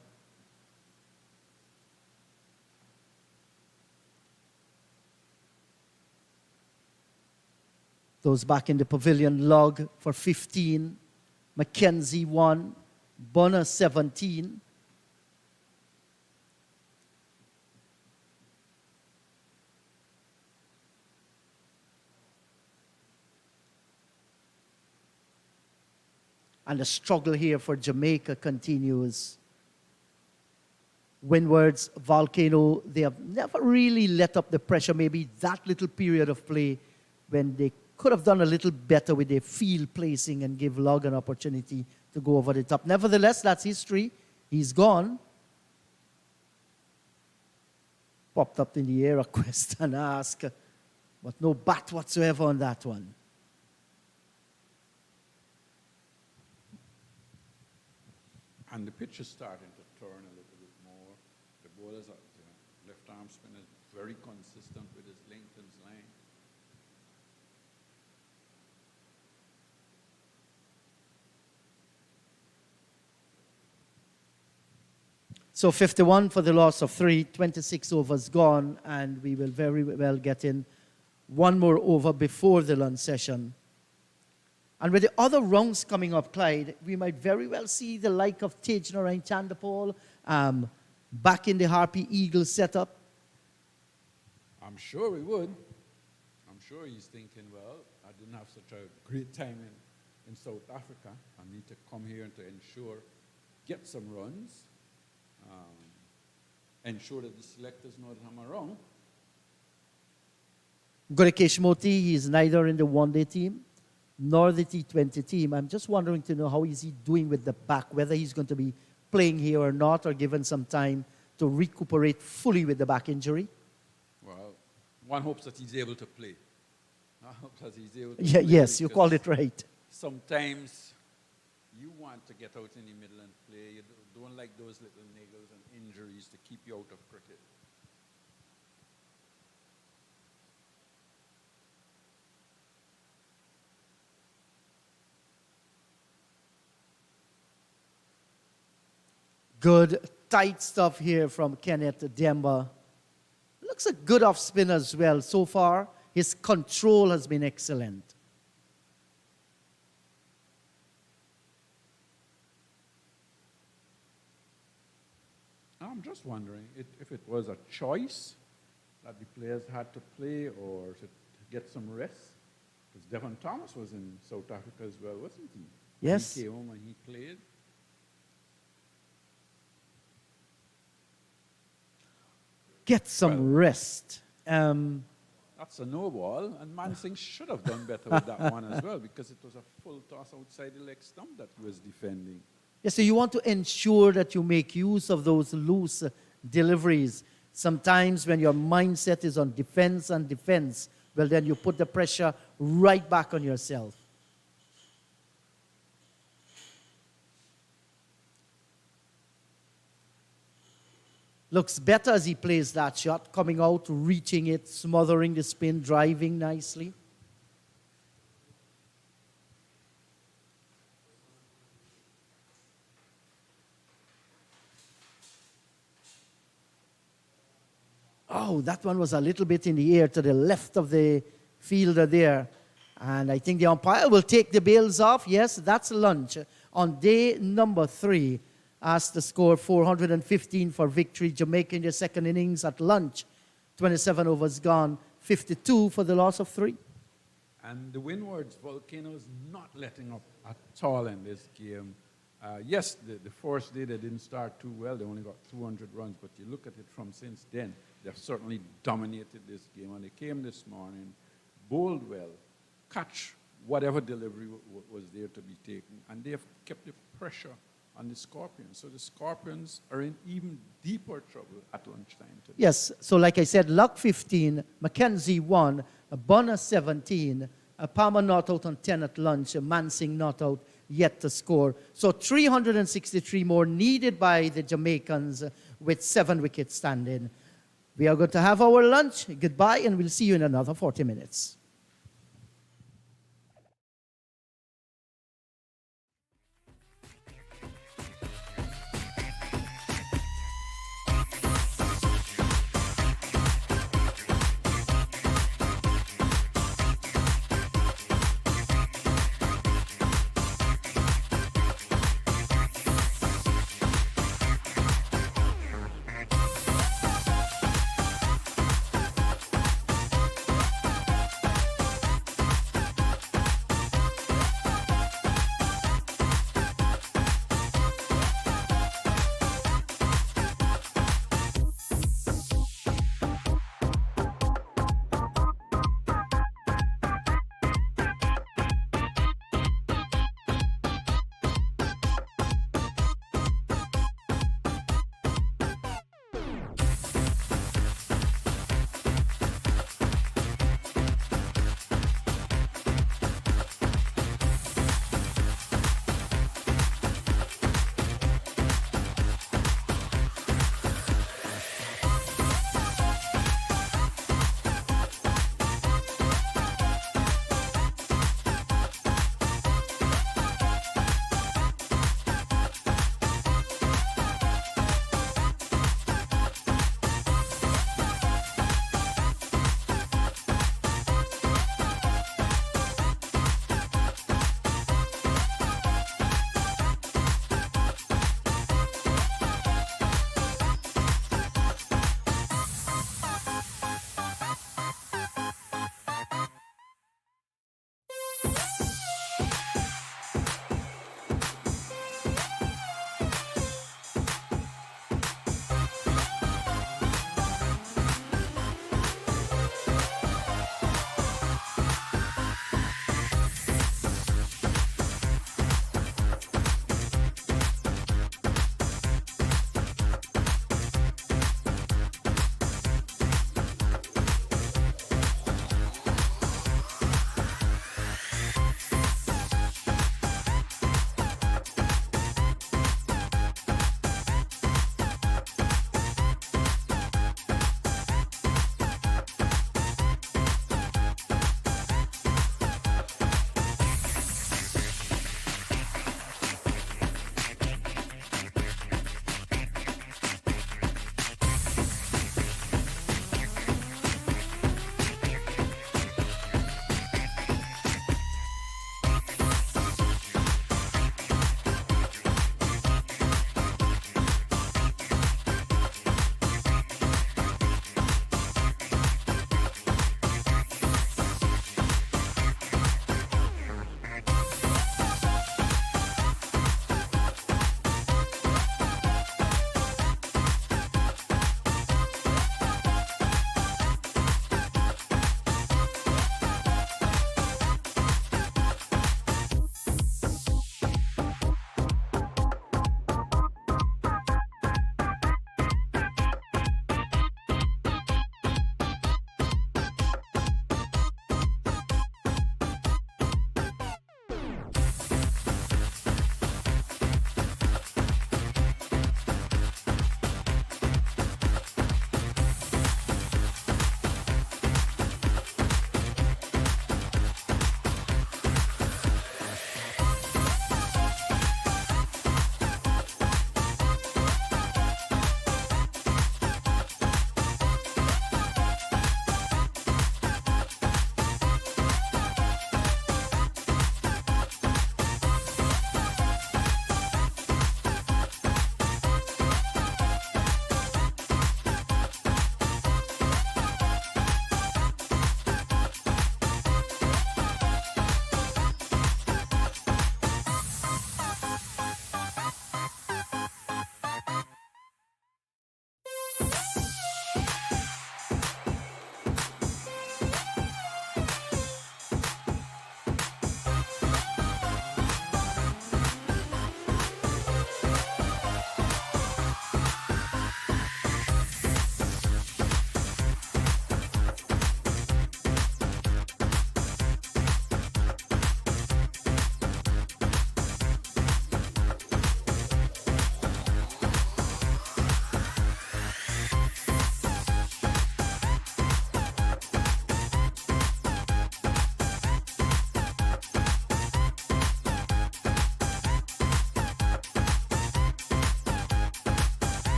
Those back in the pavilion log for 15, Mackenzie 1, Bonner 17. And the struggle here for Jamaica continues. Windwards, Volcano, they have never really let up the pressure. Maybe that little period of play when they could have done a little better with their field placing and give Log an opportunity to go over the top. Nevertheless, that's history. He's gone. Popped up in the air a question ask, but no bat whatsoever on that one. And the pitch is starting to turn a little bit more. The bowlers, left arm spinner, very consistent with his length and his line. So 51 for the loss of 3, 26 overs gone, and we will very well get in one more over before the lunch session. And with the other rounds coming up, Clyde, we might very well see the like of Tej Narain Chandapal back in the Harpy Eagle setup. I'm sure we would. I'm sure he's thinking, well, I didn't have such a great time in South Africa. I need to come here to ensure, get some runs, ensure that the selectors know that I'm around. Gorekesh Moti, he's neither in the one-day team nor the T20 team. I'm just wondering to know how is he doing with the back, whether he's going to be playing here or not, or given some time to recuperate fully with the back injury. Well, one hopes that he's able to play. I hope that he's able to Yeah, play. yes, you called it right. Sometimes you want to get out in the middle and play. You don't like those little niggles and injuries to keep you out of cricket. Good, tight stuff here from Kenneth Demba. Looks a good off spin as well. So far, his control has been excellent. I'm just wondering if it was a choice that the players had to play or to get some rest. Because Devon Thomas was in South Africa as well, wasn't he? Yes. He came home and he played. Get some rest. That's a no ball, and Mansingh should have done better with that one as well, because it was a full toss outside the leg stump that he was defending. Yeah, so you want to ensure that you make use of those loose deliveries. Sometimes when your mindset is on defense and defense, well, then you put the pressure right back on yourself. Looks better as he plays that shot, coming out, reaching it, smothering the spin, driving nicely. Oh, that one was a little bit in the air to the left of the fielder there. And I think the umpire will take the bails off. Yes, that's lunch. On day number 3, as the score 415 for victory. Jamaica in their second innings at lunch. 27 overs gone, 52 for the loss of 3. And the Windwards Volcanoes not letting up at all in this game. Yes, the first day they didn't start too well. They only got 200 runs. But you look at it from since then, they've certainly dominated this game. And they came this morning, bowled well, catch whatever delivery was there to be taken. And they have kept the pressure on the Scorpions. So the Scorpions are in even deeper trouble at lunchtime today. Yes, so like I said, Luck 15, Mackenzie 1, Bonner 17, Palmer not out on 10 at lunch, Mansingh not out yet to score. So 363 more needed by the Jamaicans with 7 wickets standing. We are going to have our lunch. Goodbye, and we'll see you in another 40 minutes.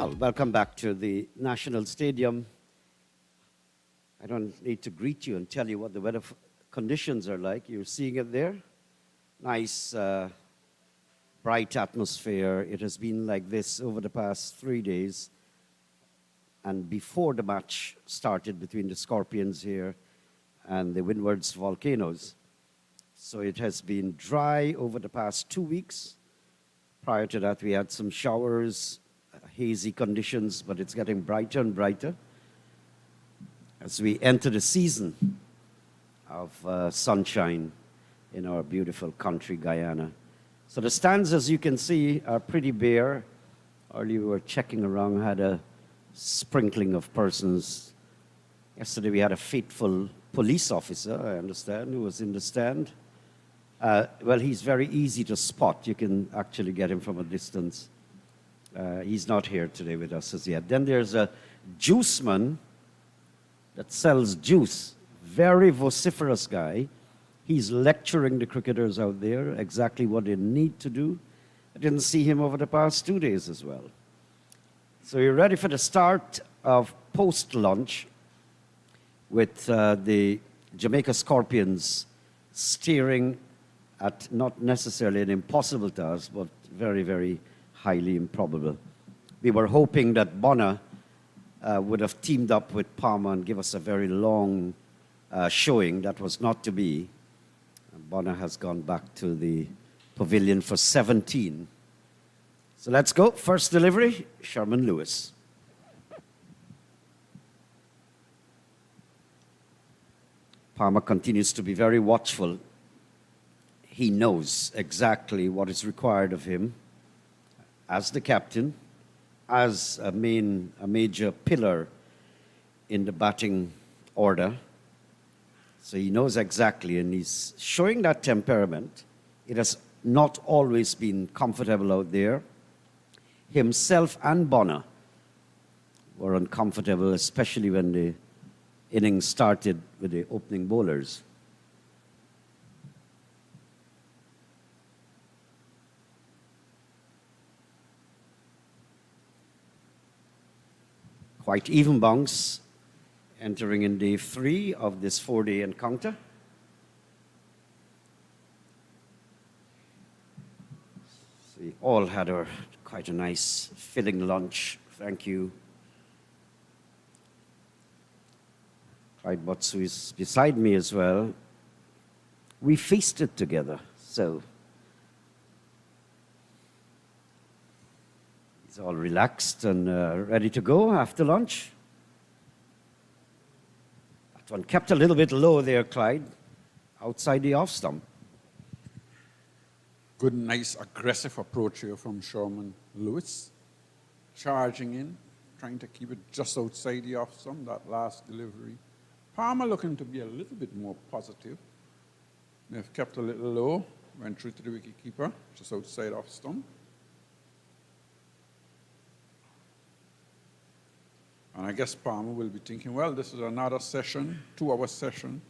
Well, welcome back to the National Stadium. I don't need to greet you and tell you what the weather conditions are like. You're seeing it there. Nice, bright atmosphere. It has been like this over the past 3 days. And before the match started between the Scorpions here and the Windwards Volcanoes. So it has been dry over the past 2 weeks. Prior to that, we had some showers, hazy conditions, but it's getting brighter and brighter as we enter the season of sunshine in our beautiful country, Guyana. So the stands, as you can see, are pretty bare. Earlier we were checking around, had a sprinkling of persons. Yesterday we had a faithful police officer, I understand, who was in the stand. Well, he's very easy to spot. You can actually get him from a distance. He's not here today with us as yet. Then there's a juiceman that sells juice. Very vociferous guy. He's lecturing the cricketers out there exactly what they need to do. I didn't see him over the past 2 days as well. So you're ready for the start of post-lunch with the Jamaica Scorpions steering at not necessarily an impossible task, but very, very highly improbable. We were hoping that Bonner would have teamed up with Palmer and give us a very long showing. That was not to be. Bonner has gone back to the pavilion for 17. So let's go. First delivery, Sherman Lewis. Palmer continues to be very watchful. He knows exactly what is required of him as the captain, as a major pillar in the batting order. So he knows exactly, and he's showing that temperament. It has not always been comfortable out there. Himself and Bonner were uncomfortable, especially when the innings started with the opening bowlers. Quite even bounce, entering in day 3 of this 4-day encounter. So we all had quite a nice filling lunch. Thank you. Clyde Butsu is beside me as well. We feasted together, so he's all relaxed and ready to go after lunch. That one kept a little bit low there, Clyde, outside the off stump. Good, nice, aggressive approach here from Sherman Lewis. Charging in, trying to keep it just outside the off stump, that last delivery. Palmer looking to be a little bit more positive. They've kept a little low, went through to the wicketkeeper, just outside off stump. And I guess Palmer will be thinking, well, this is another session, 2-hour session.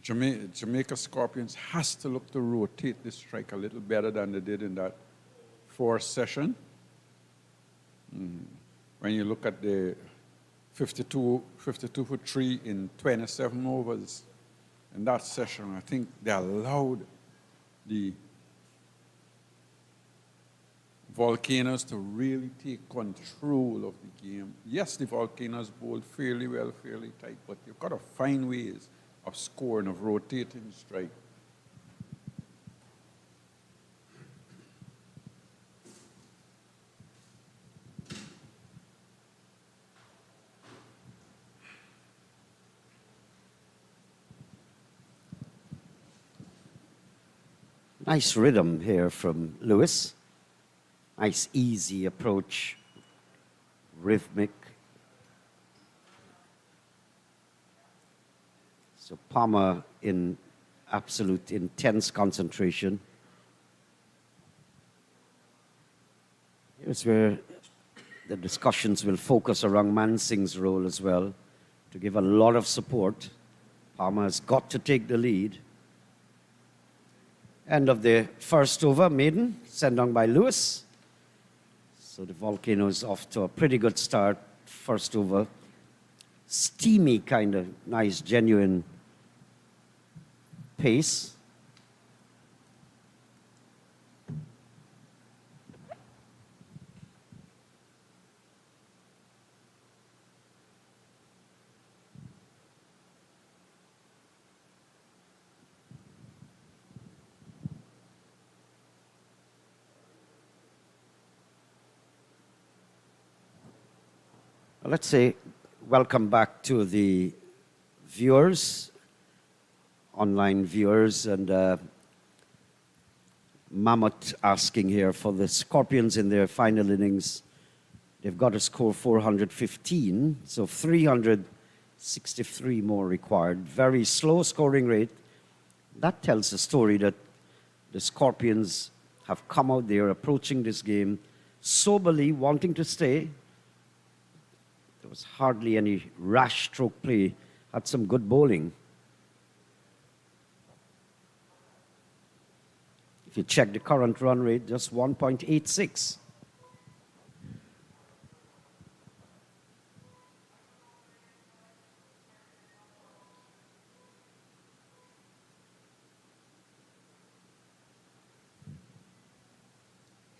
Jamaica Scorpions has to look to rotate this strike a little better than they did in that 4th session. When you look at the 52 for 3 in 27 overs in that session, I think they allowed the Volcanoes to really take control of the game. Yes, the Volcanoes bowled fairly well, fairly tight, but you've got to find ways of scoring, of rotating strike. Nice rhythm here from Lewis. Nice, easy approach, rhythmic. So Palmer in absolute intense concentration. Here's where the discussions will focus around Mansing's role as well, to give a lot of support. Palmer has got to take the lead. End of the first over, maiden, sent down by Lewis. So the Volcanoes off to a pretty good start. First over, steamy kind of nice, genuine pace. Let's say welcome back to the viewers, online viewers, and Mammoth asking here for the Scorpions in their final innings. They've got to score 415, so 363 more required. Very slow scoring rate. That tells the story that the Scorpions have come out there approaching this game soberly, wanting to stay. There was hardly any rash stroke play. Had some good bowling. If you check the current run rate, just 1.86.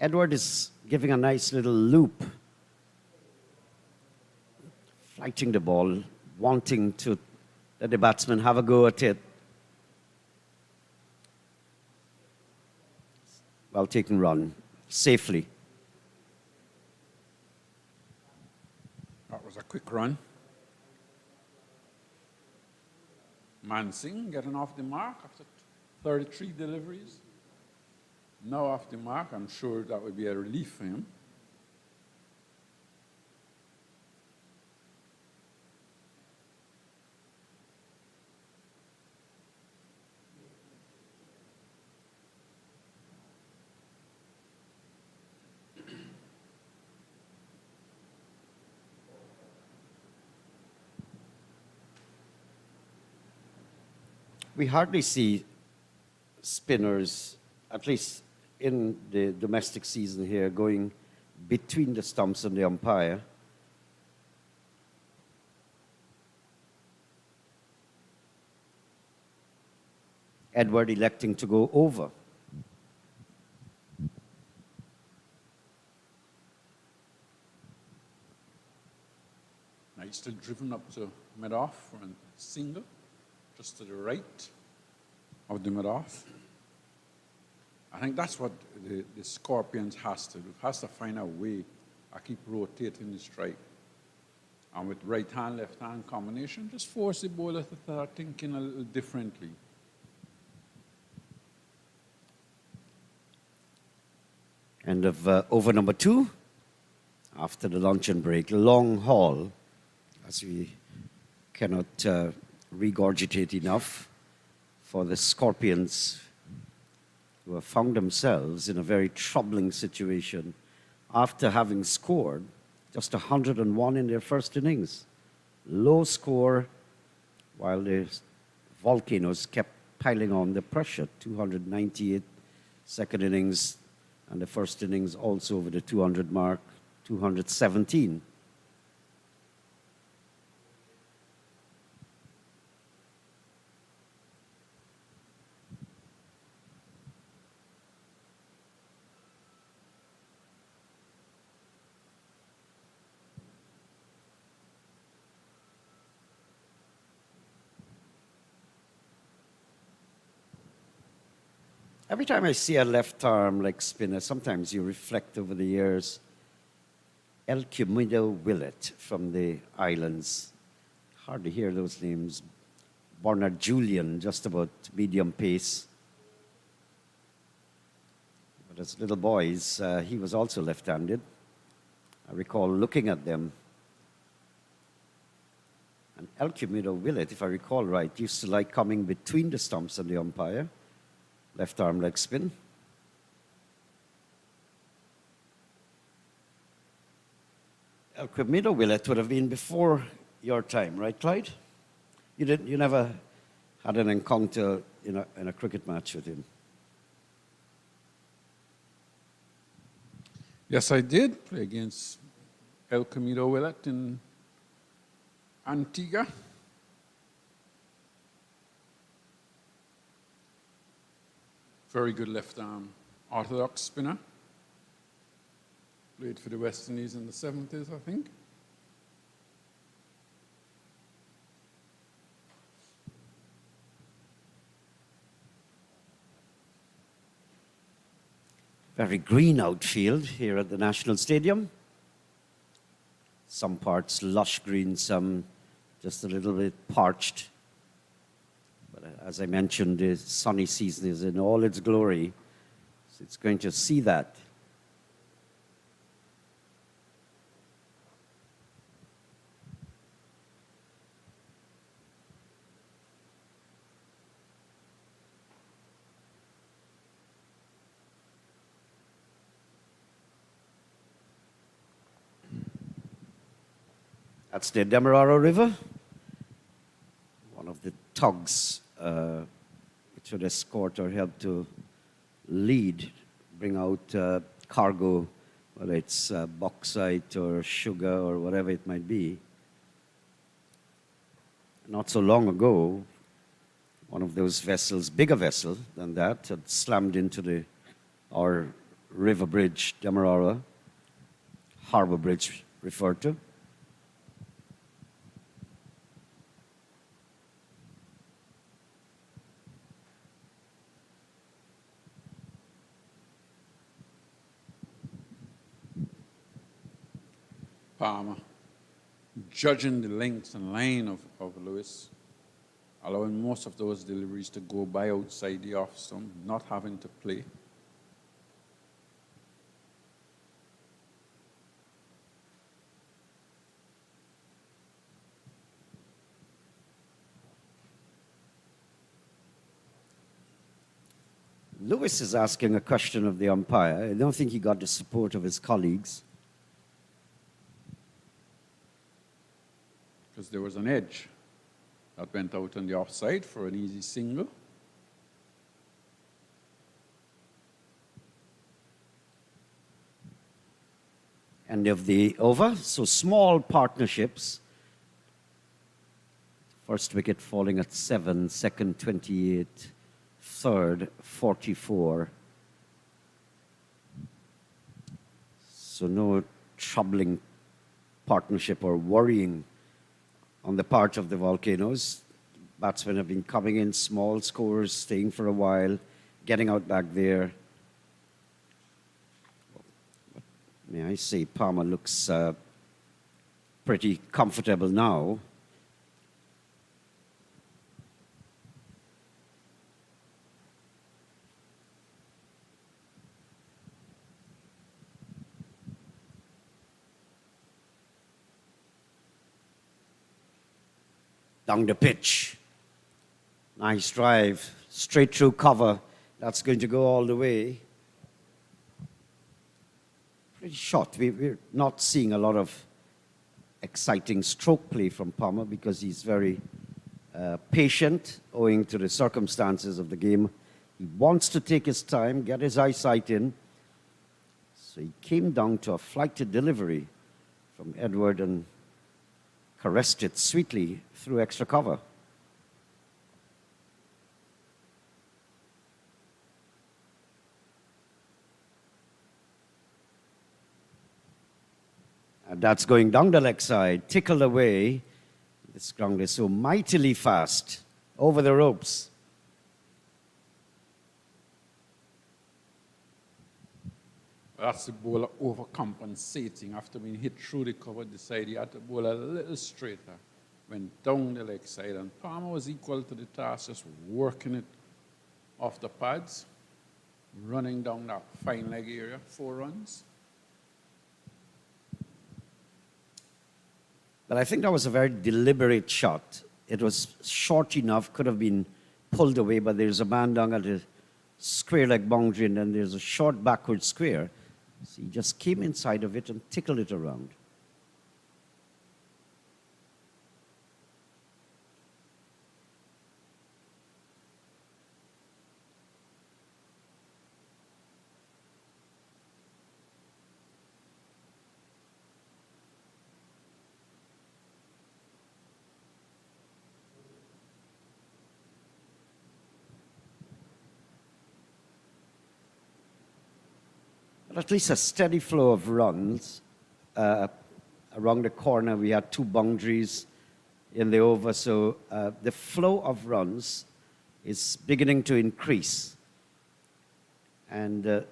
Edward is giving a nice little loop, flighting the ball, wanting to let the batsman have a go at it. Well taken run, safely. That was a quick run. Mansingh getting off the mark after 33 deliveries. Now off the mark, I'm sure that would be a relief for him. We hardly see spinners, at least in the domestic season here, going between the stumps and the umpire. Edward electing to go over. Now he's still driven up to mid-off for a single, just to the right of the mid-off. I think that's what the Scorpions has to do, has to find a way to keep rotating the strike. And with right-hand, left-hand combination, just force the bowler to start thinking a little differently. End of over number 2 after the luncheon break. Long haul, as we cannot regurgitate enough for the Scorpions, who have found themselves in a very troubling situation after having scored just 101 in their first innings. Low score, while the Volcanoes kept piling on the pressure. 298 second innings, and the first innings also over the 200 mark, 217. Every time I see a left arm like spinner, sometimes you reflect over the years. El Cumido Willett from the islands. Hard to hear those names. Bernard Julian, just about medium pace. But as little boys, he was also left-handed. I recall looking at them. And El Cumido Willett, if I recall right, used to like coming between the stumps and the umpire. Left arm leg spin. El Cumido Willett would have been before your time, right, Clyde? You never had an encounter in a cricket match with him. Yes, I did play against El Camino Willet in Antigua. Very good left arm orthodox spinner. Played for the West Indies in the 70s, I think. Very green outfield here at the National Stadium. Some parts lush green, some just a little bit parched. But as I mentioned, the sunny season is in all its glory. So it's going to see that. That's the Demerara River, one of the tugs which would escort or help to lead, bring out cargo, whether it's bauxite or sugar or whatever it might be. Not so long ago, one of those vessels, bigger vessel than that, had slammed into our river bridge, Demerara, harbor bridge referred to. Palmer, judging the length and line of Lewis, allowing most of those deliveries to go by outside the off stump, not having to play. Lewis is asking a question of the umpire. I don't think he got the support of his colleagues. Because there was an edge that went out on the offside for an easy single. End of the over. So small partnerships. First wicket falling at 7, second 28, third 44. So no troubling partnership or worrying on the part of the Volcanoes. Batsmen have been coming in, small scores, staying for a while, getting out back there. May I say, Palmer looks pretty comfortable now. Down the pitch. Nice drive, straight through cover. That's going to go all the way. Pretty short. We're not seeing a lot of exciting stroke play from Palmer because he's very patient owing to the circumstances of the game. He wants to take his time, get his eyesight in. So he came down to a flighted delivery from Edward and caressed it sweetly through extra cover. And that's going down the leg side, tickled away. This ground is so mightily fast, over the ropes. That's the bowler overcompensating after being hit through the cover. Decided he had to bowl a little straighter. Went down the leg side, and Palmer was equal to the task, just working it off the pads, running down that fine leg area, 4 runs. But I think that was a very deliberate shot. It was short enough, could have been pulled away, but there's a man down at the square leg boundary, and then there's a short backward square. So he just came inside of it and tickled it around. at least a steady flow of runs. Around the corner, we had two boundaries in the over, so the flow of runs is beginning to increase. And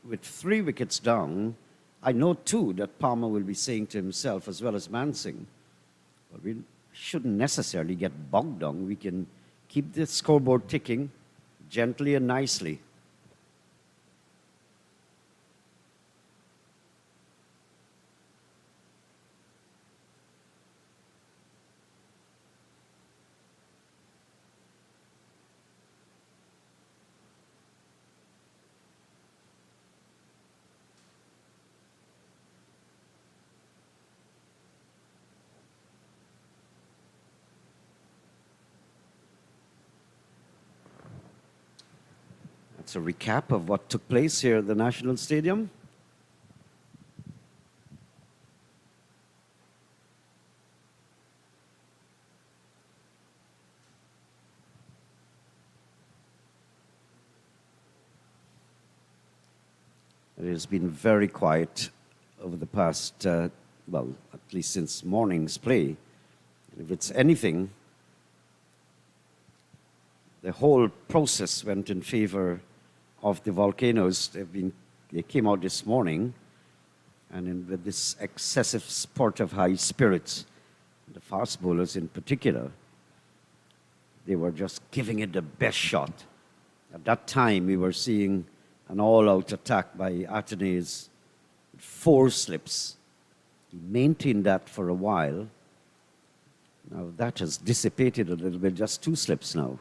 with 3 wickets down, I know too that Palmer will be saying to himself, as well as Mansing, well, we shouldn't necessarily get bogged down. We can keep the scoreboard ticking gently and nicely. That's a recap of what took place here at the National Stadium. It has been very quiet over the past, well, at least since morning's play. And if it's anything, the whole process went in favor of the Volcanoes. They came out this morning, and with this excessive spurt of high spirits, the fast bowlers in particular, they were just giving it the best shot. At that time, we were seeing an all-out attack by Atenes, 4 slips. He maintained that for a while. Now that has dissipated a little bit, just 2 slips now.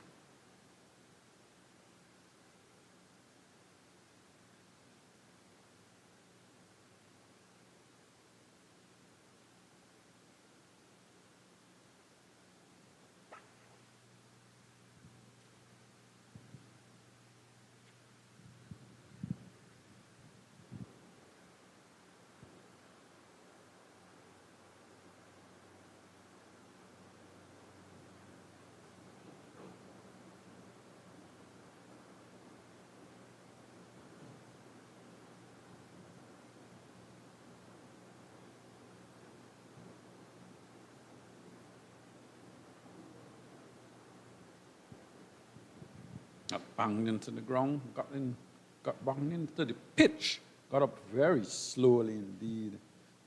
Got banged into the ground, got banged into the pitch, got up very slowly indeed.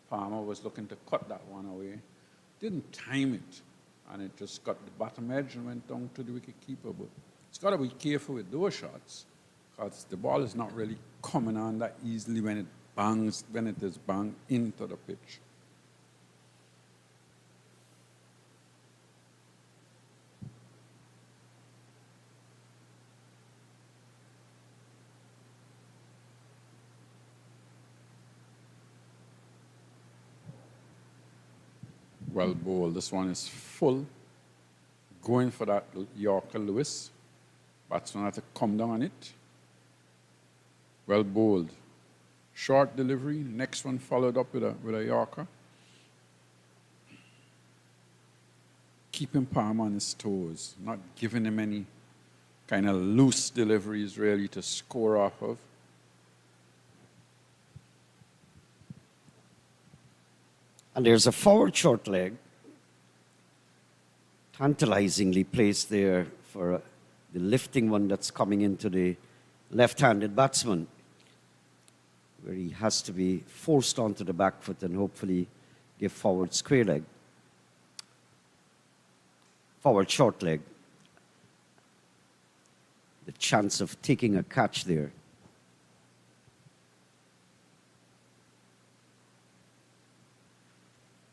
Palmer was looking to cut that one away. Didn't time it, and it just got the bottom edge and went down to the wicketkeeper. But it's got to be careful with those shots, because the ball is not really coming on that easily when it is banged into the pitch. Well bowled. This one is full. Going for that Yorker Lewis. Batsman had to come down on it. Well bowled. Short delivery. Next one followed up with a Yorker. Keeping Palmer on his toes. Not giving him any kind of loose deliveries really to score off of. And there's a forward short leg, tantalizingly placed there for the lifting one that's coming into the left-handed batsman, where he has to be forced onto the back foot and hopefully give forward square leg. Forward short leg. The chance of taking a catch there.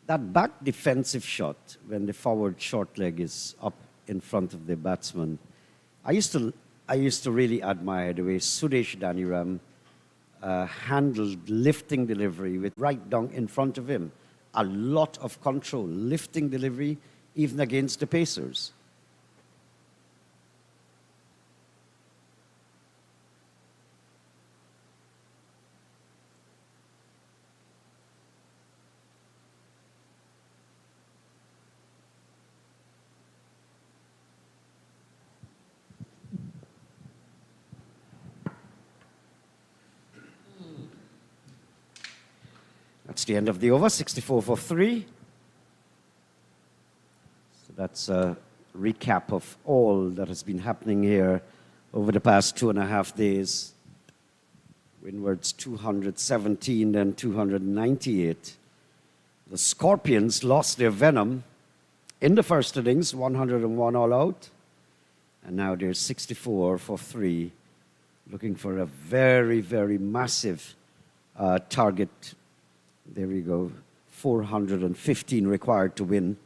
That back defensive shot, when the forward short leg is up in front of the batsman, I used to really admire the way Sudesh Daniram handled lifting delivery with right down in front of him. A lot of control, lifting delivery, even against the pacers. That's the end of the over, 64 for 3. So that's a recap of all that has been happening here over the past 2.5 days. Windwards 217, then 298. The Scorpions lost their venom in the first innings, 101 all out. And now they're 64 for 3, looking for a very, very massive target. There we go, 415 required to win.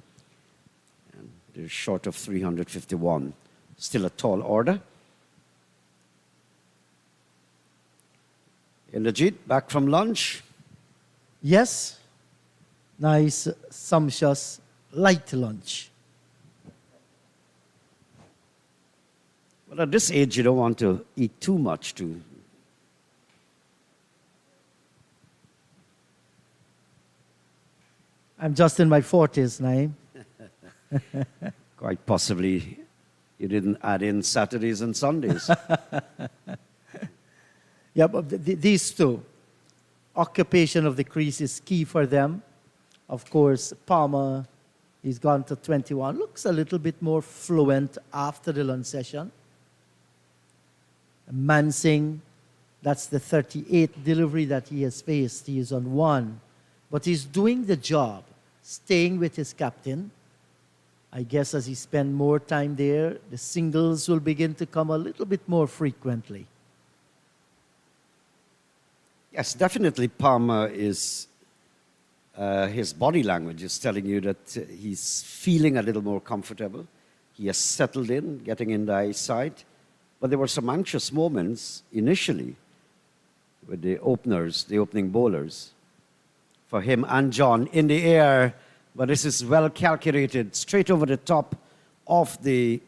And they're short of 351. Still a tall order. Inderjeet, back from lunch. Yes, nice, sumptuous, light lunch. Well, at this age, you don't want to eat too much, too. I'm just in my 40s, Naeem. Quite possibly, you didn't add in Saturdays and Sundays. Yeah, but these two, occupation of the crease is key for them. Of course, Palmer, he's gone to 21. Looks a little bit more fluent after the lunch session. Mansing, that's the 38th delivery that he has faced. He is on 1. But he's doing the job, staying with his captain. I guess as he spends more time there, the singles will begin to come a little bit more frequently. Yes, definitely Palmer is, his body language is telling you that he's feeling a little more comfortable. He has settled in, getting in the eyesight. But there were some anxious moments initially with the openers, the opening bowlers. For him and John in the air, but this is well calculated, straight over the top of the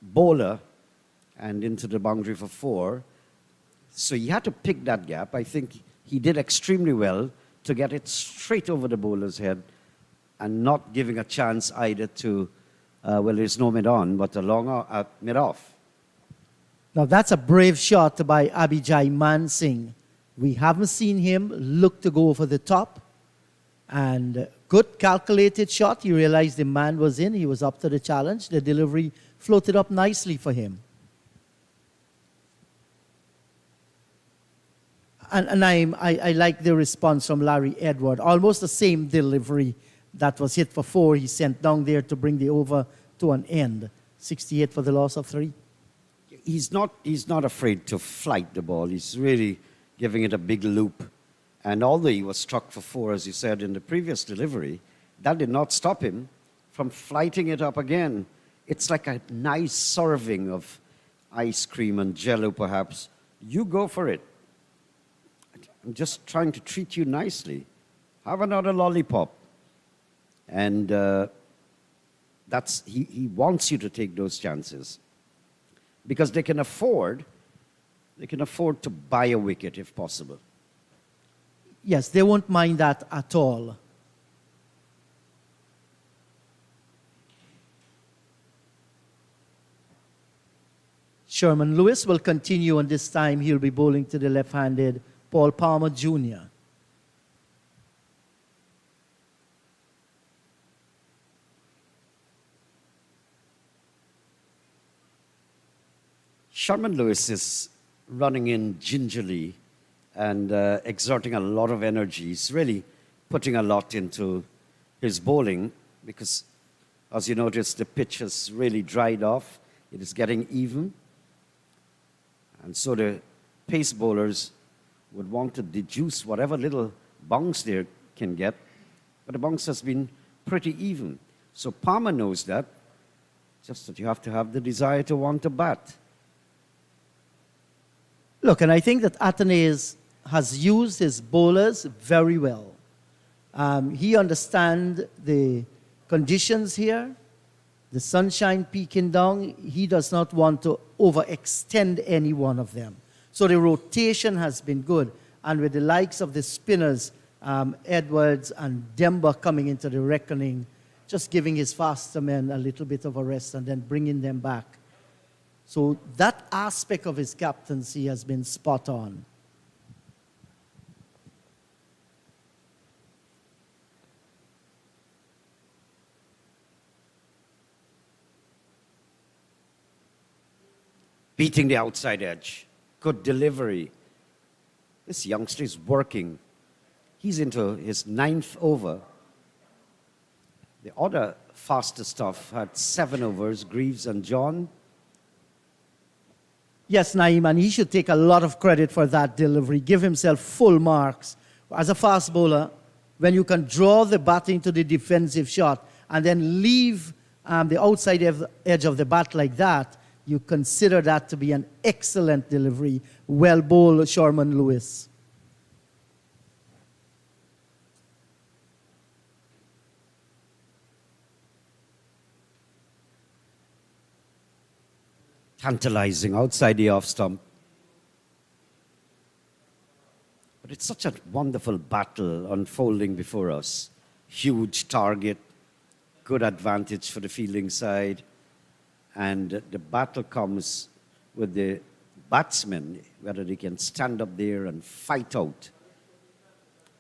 bowler and into the boundary for 4. So he had to pick that gap. I think he did extremely well to get it straight over the bowler's head and not giving a chance either to, well, there's no mid-on, but a long mid-off. Now that's a brave shot by Abhijay Mansing. We haven't seen him look to go over the top. And good calculated shot. He realized the man was in. He was up to the challenge. The delivery floated up nicely for him. And I like the response from Larry Edward. Almost the same delivery that was hit for 4. He sent down there to bring the over to an end. 68 for the loss of 3. He's not afraid to flight the ball. He's really giving it a big loop. And although he was struck for 4, as you said in the previous delivery, that did not stop him from flighting it up again. It's like a nice serving of ice cream and jello, perhaps. You go for it. I'm just trying to treat you nicely. Have another lollipop. And he wants you to take those chances. Because they can afford to buy a wicket if possible. Yes, they won't mind that at all. Sherman Lewis will continue, and this time he'll be bowling to the left-handed Paul Palmer Jr. Sherman Lewis is running in gingerly and exerting a lot of energy. He's really putting a lot into his bowling because, as you notice, the pitch has really dried off. It is getting even. And so the pace bowlers would want to deduce whatever little bounce they can get. But the bounce has been pretty even. So Palmer knows that, just that you have to have the desire to want to bat. Look, and I think that Athanaze has used his bowlers very well. He understands the conditions here, the sunshine peeking down. He does not want to overextend any one of them. So the rotation has been good. And with the likes of the spinners, Edwards and Demba coming into the reckoning, just giving his faster men a little bit of a rest and then bringing them back. So that aspect of his captaincy has been spot on. beating the outside edge. Good delivery. This youngster is working. He's into his 9th over. The other faster stuff had 7 overs, Greaves and John. Yes, Naeem, and he should take a lot of credit for that delivery. Give himself full marks. As a fast bowler, when you can draw the batting to the defensive shot and then leave the outside edge of the bat like that, you consider that to be an excellent delivery. Well bowled, Sherman Lewis. Tantalizing outside the off stump. But it's such a wonderful battle unfolding before us. Huge target, good advantage for the fielding side. And the battle comes with the batsmen, whether they can stand up there and fight out.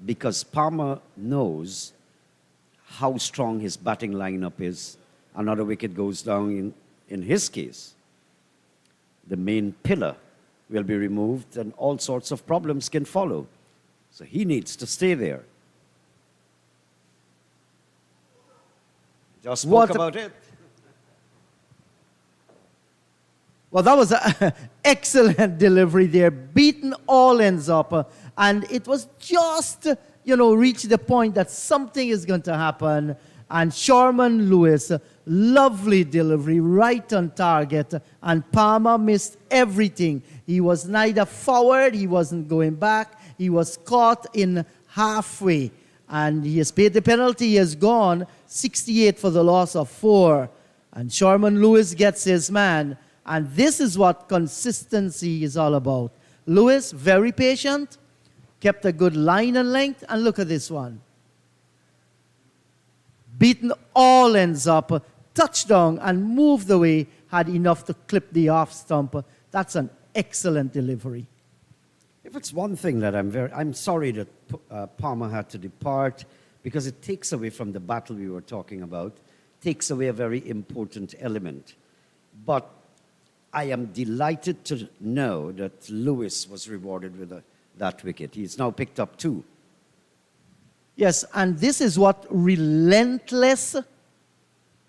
Because Palmer knows how strong his batting lineup is. Another wicket goes down in his case. The main pillar will be removed and all sorts of problems can follow. So he needs to stay there. Just spoke about it. Well, that was an excellent delivery there. Beaten all ends up. And it was just, reached the point that something is going to happen. And Sherman Lewis, lovely delivery, right on target. And Palmer missed everything. He was neither forward, he wasn't going back. He was caught in halfway. And he has paid the penalty. He has gone 68 for the loss of 4. And Sherman Lewis gets his man. And this is what consistency is all about. Lewis, very patient, kept a good line and length. And look at this one. Beaten all ends up, touchdown and moved away, had enough to clip the off stump. That's an excellent delivery. If it's one thing that I'm sorry that Palmer had to depart, because it takes away from the battle we were talking about, takes away a very important element. But I am delighted to know that Lewis was rewarded with that wicket. He's now picked up 2. Yes, and this is what relentless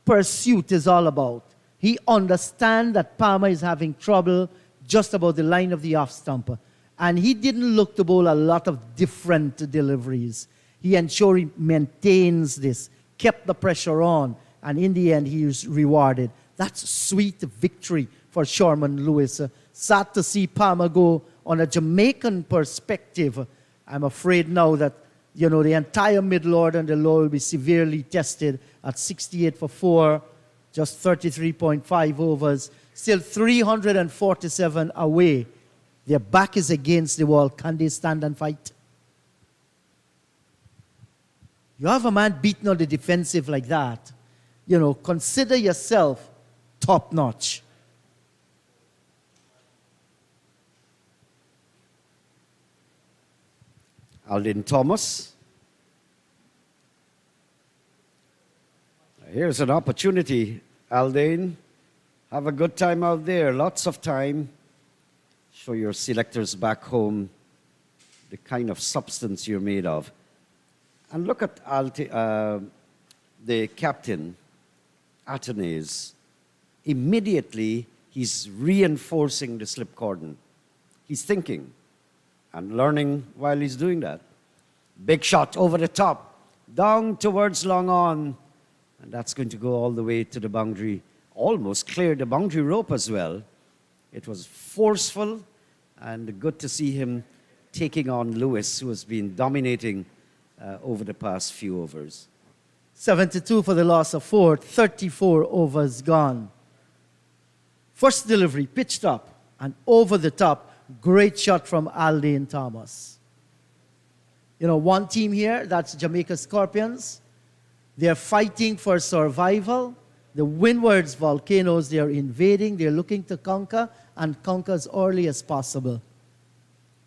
pursuit is all about. He understands that Palmer is having trouble just about the line of the off stump. And he didn't look to bowl a lot of different deliveries. He ensured he maintains this, kept the pressure on, and in the end, he was rewarded. That's sweet victory for Sherman Lewis. Sad to see Palmer go on a Jamaican perspective. I'm afraid now that the entire middle order and the lower will be severely tested at 68 for 4, just 33.5 overs, still 347 away. Their back is against the wall. Can they stand and fight? You have a man beaten on the defensive like that. Consider yourself top notch. Aldin Thomas. Here's an opportunity, Aldin. Have a good time out there, lots of time. Show your selectors back home the kind of substance you're made of. And look at the captain, Atenes. Immediately, he's reinforcing the slip cordon. He's thinking and learning while he's doing that. Big shot over the top, down towards long on. And that's going to go all the way to the boundary. Almost cleared the boundary rope as well. It was forceful and good to see him taking on Lewis, who has been dominating over the past few overs. 72 for the loss of 4, 34 overs gone. First delivery, pitched up and over the top. Great shot from Aldin Thomas. One team here, that's Jamaica Scorpions. They're fighting for survival. The Windwards volcanoes, they're invading. They're looking to conquer and conquer as early as possible.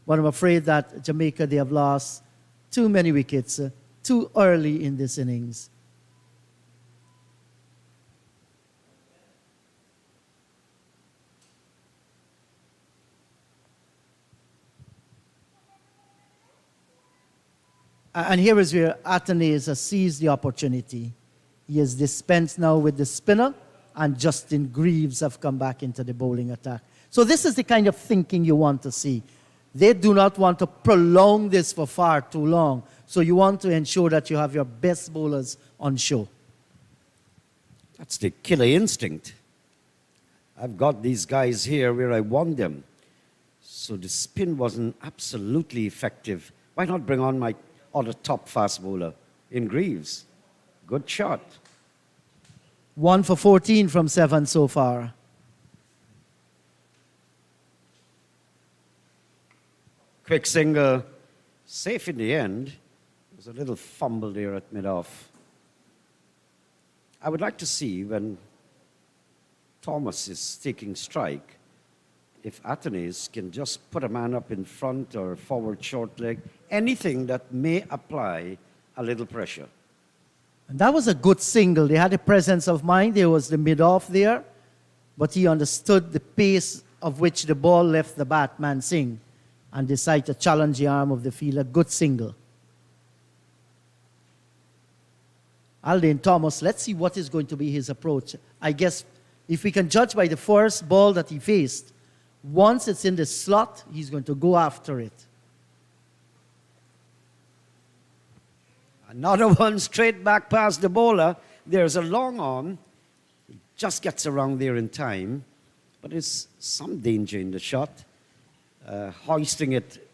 But I'm afraid that Jamaica, they have lost too many wickets too early in this innings. And here is where Athenaeus has seized the opportunity. He has dispensed now with the spinner, and Justin Greaves have come back into the bowling attack. So this is the kind of thinking you want to see. They do not want to prolong this for far too long. So you want to ensure that you have your best bowlers on show. That's the killer instinct. I've got these guys here where I want them. So the spin wasn't absolutely effective. Why not bring on my other top fast bowler in Greaves? Good shot. 1 for 14 from 7 so far. Quick single, safe in the end. There was a little fumble there at mid-off. I would like to see when Thomas is taking strike, if Athenaeus can just put a man up in front or forward short leg, anything that may apply a little pressure. And that was a good single. They had a presence of mind. There was the mid-off there, but he understood the pace of which the ball left the bat, Man Singh, and decided to challenge the arm of the field. A good single. Aldane Thomas, let's see what is going to be his approach. I guess if we can judge by the first ball that he faced, once it's in the slot, he's going to go after it. Another one straight back past the bowler. There's a long on. He just gets around there in time. But there's some danger in the shot. Hoisting it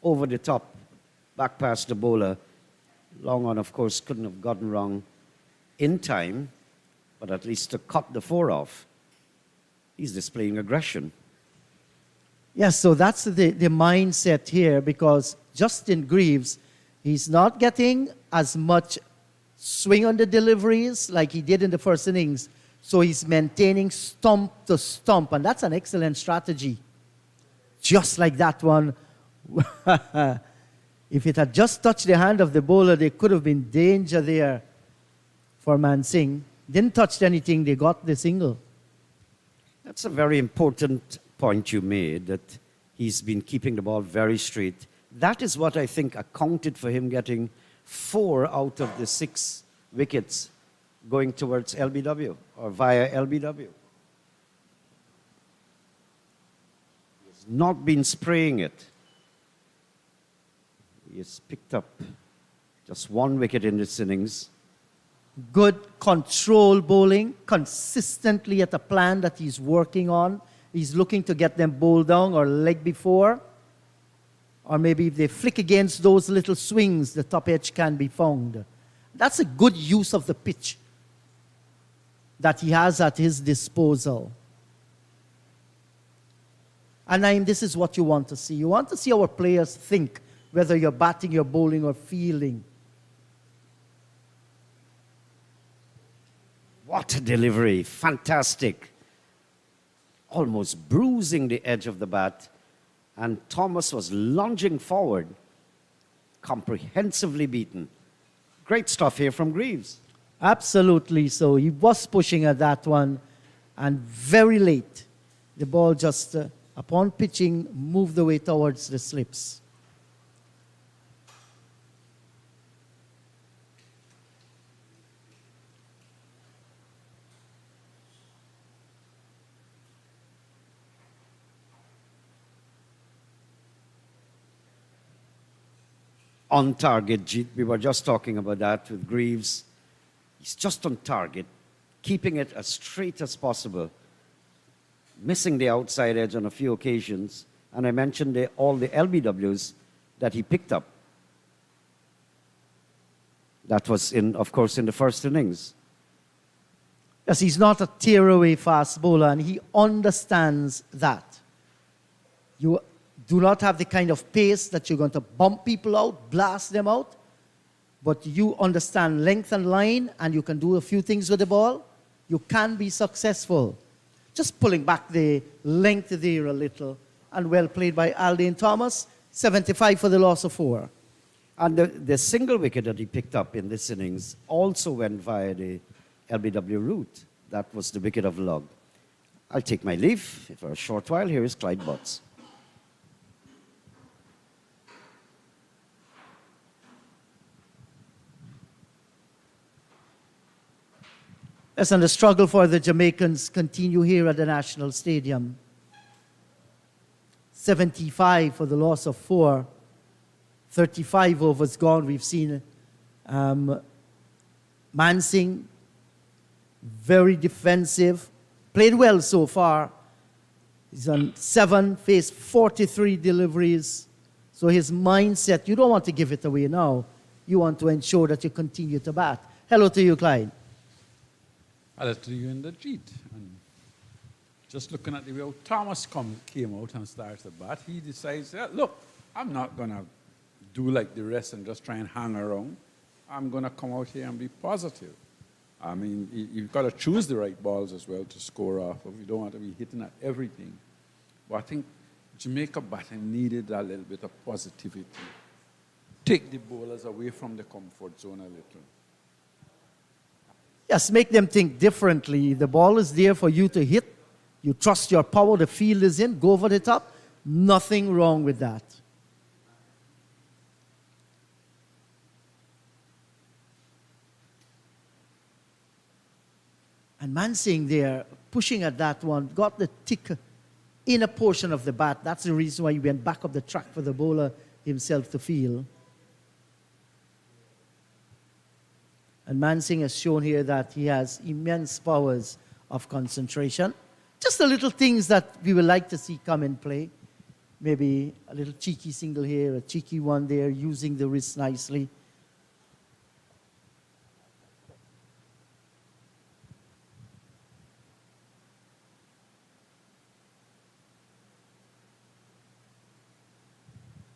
over the top, back past the bowler. Long on, of course, couldn't have gotten wrong in time, but at least to cut the 4 off. He's displaying aggression. Yes, so that's the mindset here, because Justin Greaves, he's not getting as much swing on the deliveries like he did in the first innings. So he's maintaining stump to stump, and that's an excellent strategy. Just like that one. If it had just touched the hand of the bowler, there could have been danger there for Man Singh. Didn't touch anything, they got the single. That's a very important point you made, that he's been keeping the ball very straight. That is what I think accounted for him getting 4 out of the 6 wickets going towards LBW or via LBW. He's not been spraying it. He has picked up just 1 wicket in this innings. Good control bowling, consistently at a plan that he's working on. He's looking to get them bowled down or leg before. Or maybe if they flick against those little swings, the top edge can be found. That's a good use of the pitch that he has at his disposal. And Naeem, this is what you want to see. You want to see our players think, whether you're batting, you're bowling, or fielding. What a delivery. Fantastic. Almost bruising the edge of the bat. And Thomas was lunging forward. Comprehensively beaten. Great stuff here from Greaves. Absolutely so. He was pushing at that one, and very late. The ball just, upon pitching, moved away towards the slips. On target, Jeet. We were just talking about that with Greaves. He's just on target, keeping it as straight as possible, missing the outside edge on a few occasions. And I mentioned all the LBWs that he picked up. That was, of course, in the first innings. Yes, he's not a tear-away fast bowler, and he understands that. You do not have the kind of pace that you're going to bump people out, blast them out, but you understand length and line, and you can do a few things with the ball. You can be successful. Just pulling back the length there a little, and well played by Aldane Thomas. 75 for the loss of 4. And the single wicket that he picked up in this innings also went via the LBW route. That was the wicket of Log. I'll take my leave for a short while. Here is Clyde Butts. Yes, and the struggle for the Jamaicans continue here at the National Stadium. 75 for the loss of 4. 35 overs gone. We've seen Mansing, very defensive, played well so far. He's on 7, faced 43 deliveries. So his mindset, you don't want to give it away now. You want to ensure that you continue to bat. Hello to you, Clyde. Hello to you in the Jeet. And just looking at the way Thomas came out and started to bat, he decides, yeah, look, I'm not going to do like the rest and just try and hang around. I'm going to come out here and be positive. I mean, you've got to choose the right balls as well to score off of. You don't want to be hitting at everything. But I think Jamaica batting needed a little bit of positivity. Take the bowlers away from the comfort zone a little. Yes, make them think differently. The ball is there for you to hit. You trust your power. The field is in. Go over the top. Nothing wrong with that. And Mansing there, pushing at that one, got the thick inner portion of the bat. That's the reason why he went back up the track for the bowler himself to field. And Mansing has shown here that he has immense powers of concentration. Just the little things that we would like to see come in play. Maybe a little cheeky single here, a cheeky one there, using the wrist nicely.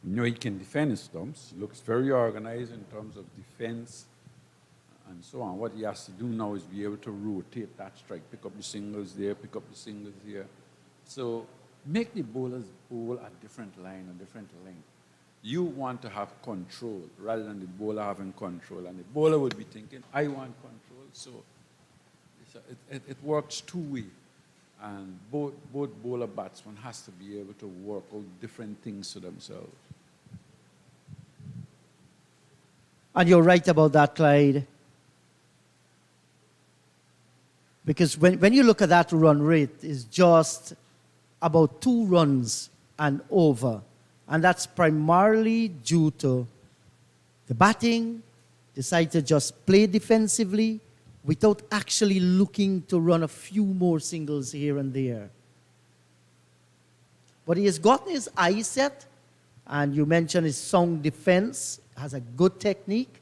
You know, he can defend his stumps. He looks very organized in terms of defense and so on. What he has to do now is be able to rotate that strike, pick up the singles there, pick up the singles here. So make the bowlers bowl a different line, a different length. You want to have control rather than the bowler having control. And the bowler would be thinking, I want control. So it works two-way. And both bowler batsmen has to be able to work out different things to themselves. And you're right about that, Clyde. Because when you look at that run rate, it's just about 2 runs and over. And that's primarily due to the batting, decide to just play defensively without actually looking to run a few more singles here and there. But he has gotten his eye set, and you mentioned his sound defense, has a good technique.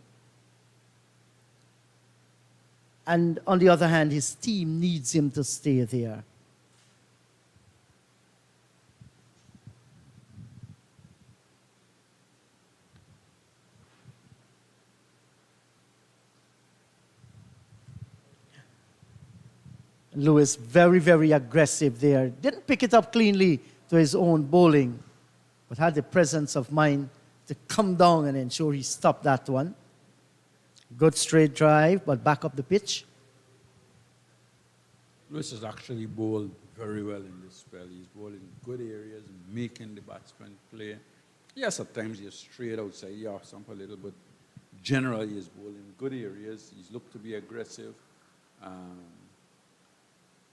And on the other hand, his team needs him to stay there. Lewis, very, very aggressive there. Didn't pick it up cleanly to his own bowling, but had the presence of mind to come down and ensure he stopped that one. Good straight drive, but back up the pitch. Lewis has actually bowled very well in this spell. He's bowling in good areas, making the batsman play. Yes, at times he's straight outside, yeah, some a little, but generally he's bowling in good areas. He's looked to be aggressive.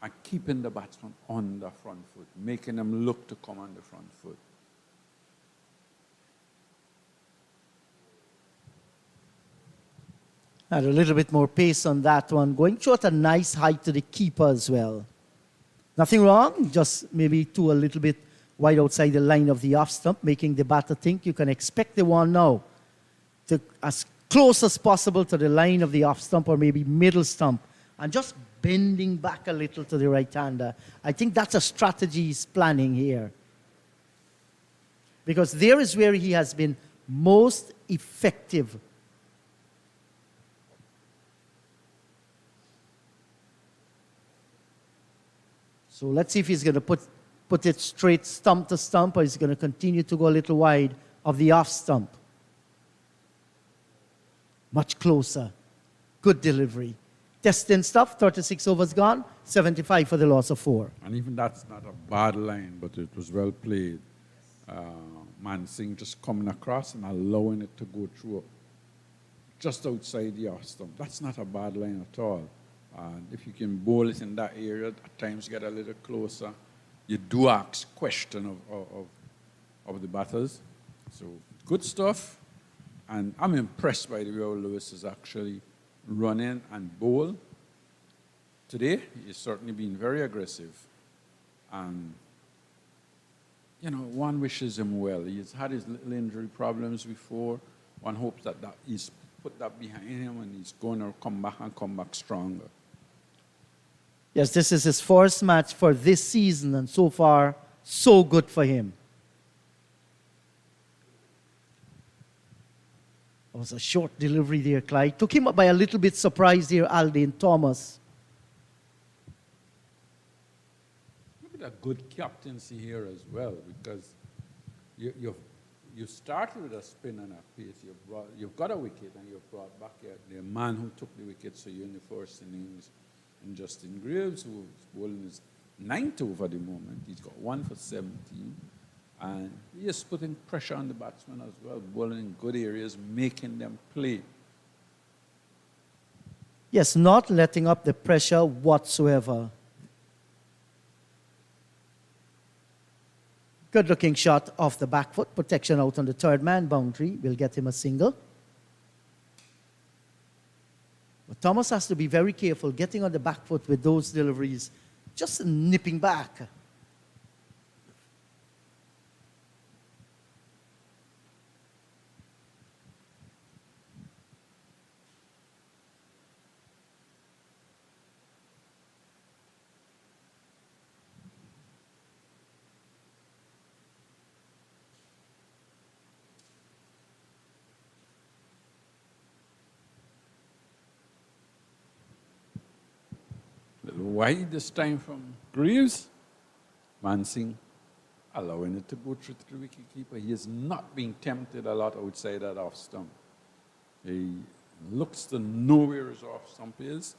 And keeping the batsman on the front foot, making them look to come on the front foot. Had a little bit more pace on that one, going short a nice height to the keeper as well. Nothing wrong, just maybe a little bit wide outside the line of the off stump, making the batter think you can expect the one now to as close as possible to the line of the off stump or maybe middle stump, and just bending back a little to the right-hander. I think that's a strategy he's planning here. Because there is where he has been most effective. So let's see if he's going to put it straight stump to stump, or he's going to continue to go a little wide of the off stump. Much closer. Good delivery. Testing stuff, 36 overs gone, 75 for the loss of 4. And even that's not a bad line, but it was well played. Mansing just coming across and allowing it to go through just outside the off stump. That's not a bad line at all. And if you can bowl it in that area, at times get a little closer. You do ask question of the batters. So good stuff. And I'm impressed by the way Lewis is actually running and bowl. Today, he's certainly been very aggressive. And, you know, one wishes him well. He's had his little injury problems before. One hopes that he's put that behind him and he's going to come back stronger. Yes, this is his first match for this season, and so far, so good for him. It was a short delivery there, Clyde. Took him up by a little bit surprise there, Aldane Thomas. Look at that good captaincy here as well, because you started with a spin and a pace. You've got a wicket and you've brought back the man who took the wicket, so you're in the first innings. And Justin Greaves, who's bowling his 9th over at the moment, he's got 1 for 17. And he is putting pressure on the batsmen as well, bowling in good areas, making them play. Yes, not letting up the pressure whatsoever. Good-looking shot off the back foot. Protection out on the third man boundary. Will get him a single. But Thomas has to be very careful getting on the back foot with those deliveries. Just nipping back. Wide this time from Greaves. Mansingh allowing it to go through to the wicketkeeper. He is not being tempted a lot outside that off stump. He looks to know where his off stump is,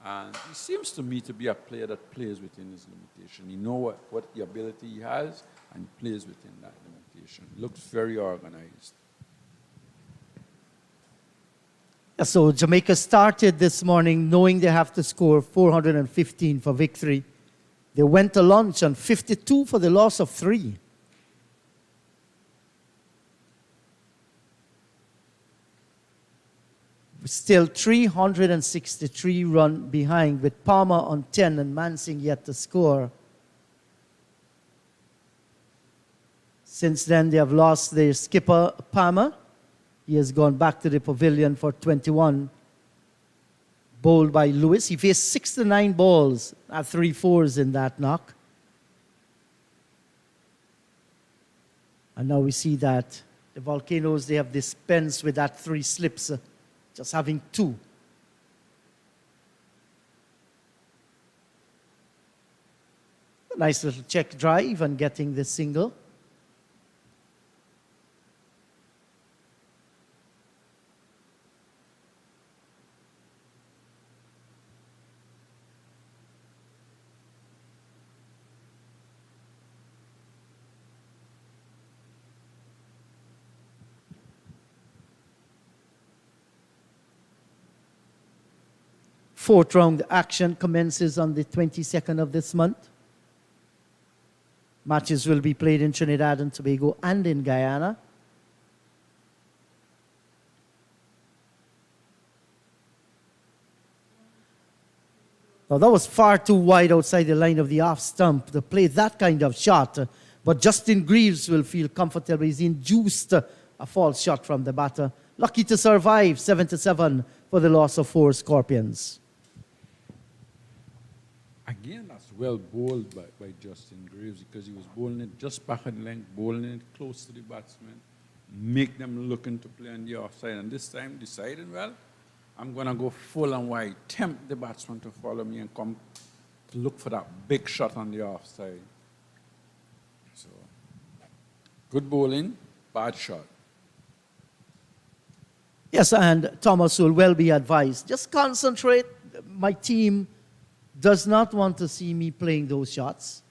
and he seems to me to be a player that plays within his limitation. He knows what the ability he has and plays within that limitation. Looks very organized. So Jamaica started this morning knowing they have to score 415 for victory. They went to lunch on 52 for the loss of 3. Still 363 run behind with Palmer on 10 and Mansingh yet to score. Since then they have lost their skipper Palmer. He has gone back to the pavilion for 21. Bowled by Lewis. He faced 69 balls at 3 fours in that knock. And now we see that the Volcanoes, they have dispensed with that 3 slips, just having 2. A nice little check drive and getting the single. Fourth round action commences on the 22nd of this month. Matches will be played in Trinidad and Tobago and in Guyana. Now that was far too wide outside the line of the off stump to play that kind of shot. But Justin Greaves will feel comfortable. He's induced a false shot from the batter. Lucky to survive, 7-7 for the loss of 4 Scorpions. Again, that's well bowled by Justin Greaves, because he was bowling it just back at length, bowling it close to the batsman, make them looking to play on the offside. And this time deciding, well, I'm going to go full and wide, tempt the batsman to follow me and come to look for that big shot on the offside. So, good bowling, bad shot. Yes, and Thomas will well be advised. Just concentrate. My team does not want to see me playing those shots.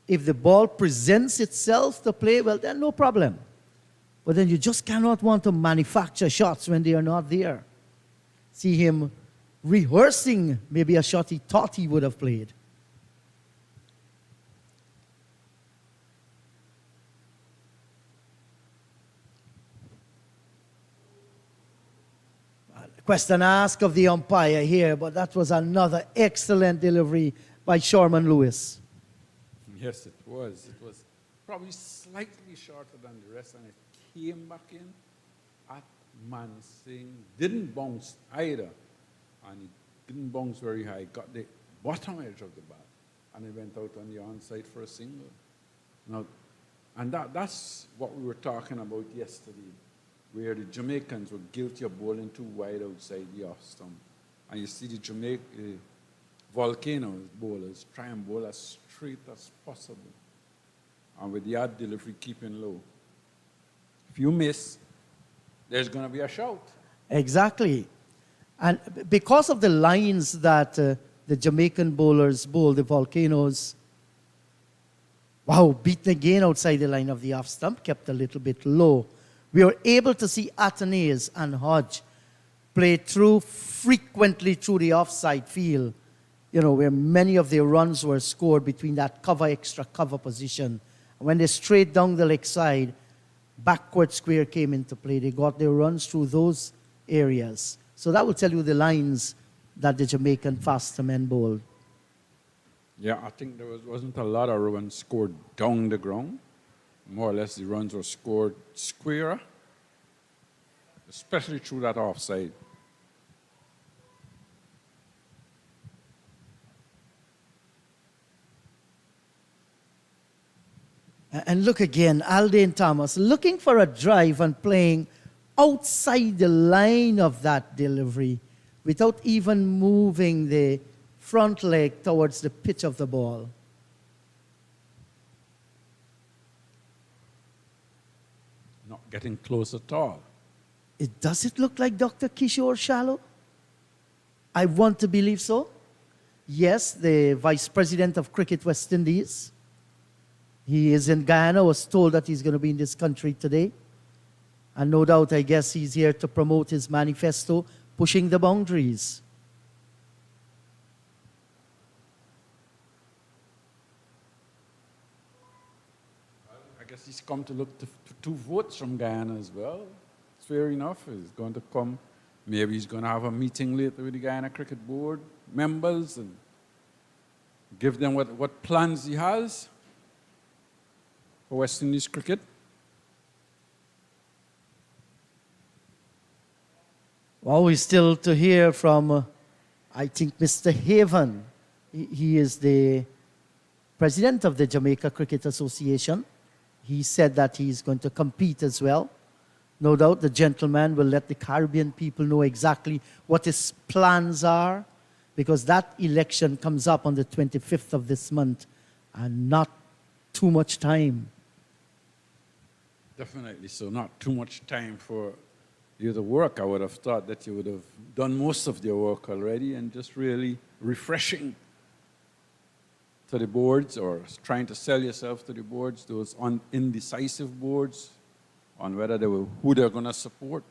If the ball presents itself to play, well, then no problem. But then you just cannot want to manufacture shots when they are not there. See him rehearsing maybe a shot he thought he would have played. Question asked of the umpire here, but that was another excellent delivery by Sherman Lewis. Yes, it was. It was probably slightly shorter than the rest, and it came back in at Mansing. Didn't bounce either, and it didn't bounce very high. Got the bottom edge of the bat, and it went out on the onside for a single. Now, and that's what we were talking about yesterday, where the Jamaicans were guilty of bowling too wide outside the off stump. And you see the Volcanoes bowlers try and bowl as straight as possible, and with the odd delivery keeping low. If you miss, there's going to be a shout. Exactly. And because of the lines that the Jamaican bowlers bowl, the Volcanoes, wow, beaten again outside the line of the off stump, kept a little bit low. We were able to see Athenaeus and Hodge play through frequently through the offside field, where many of their runs were scored between that extra cover position. When they straight down the leg side, backward square came into play. They got their runs through those areas. So that will tell you the lines that the Jamaican faster men bowled. Yeah, I think there wasn't a lot of runs scored down the ground. More or less the runs were scored square, especially through that offside. And look again, Aldane Thomas looking for a drive and playing outside the line of that delivery without even moving the front leg towards the pitch of the ball. Not getting close at all. Does it look like Dr. Kishore Shallow? I want to believe so. Yes, the Vice President of Cricket West Indies. He is in Guyana, was told that he's going to be in this country today. And no doubt, I guess he's here to promote his manifesto, pushing the boundaries. I guess he's come to look to 2 votes from Guyana as well. It's fair enough. He's going to come. Maybe he's going to have a meeting later with the Guyana Cricket Board members and give them what plans he has for West Indies cricket. Well, we're still to hear from, I think, Mr. Haven. He is the president of the Jamaica Cricket Association. He said that he's going to compete as well. No doubt the gentleman will let the Caribbean people know exactly what his plans are, because that election comes up on the 25th of this month, and not too much time. Definitely so. Not too much time for you to work. I would have thought that you would have done most of your work already and just really refreshing to the boards, or trying to sell yourself to the boards, those indecisive boards, on whether who they're going to support.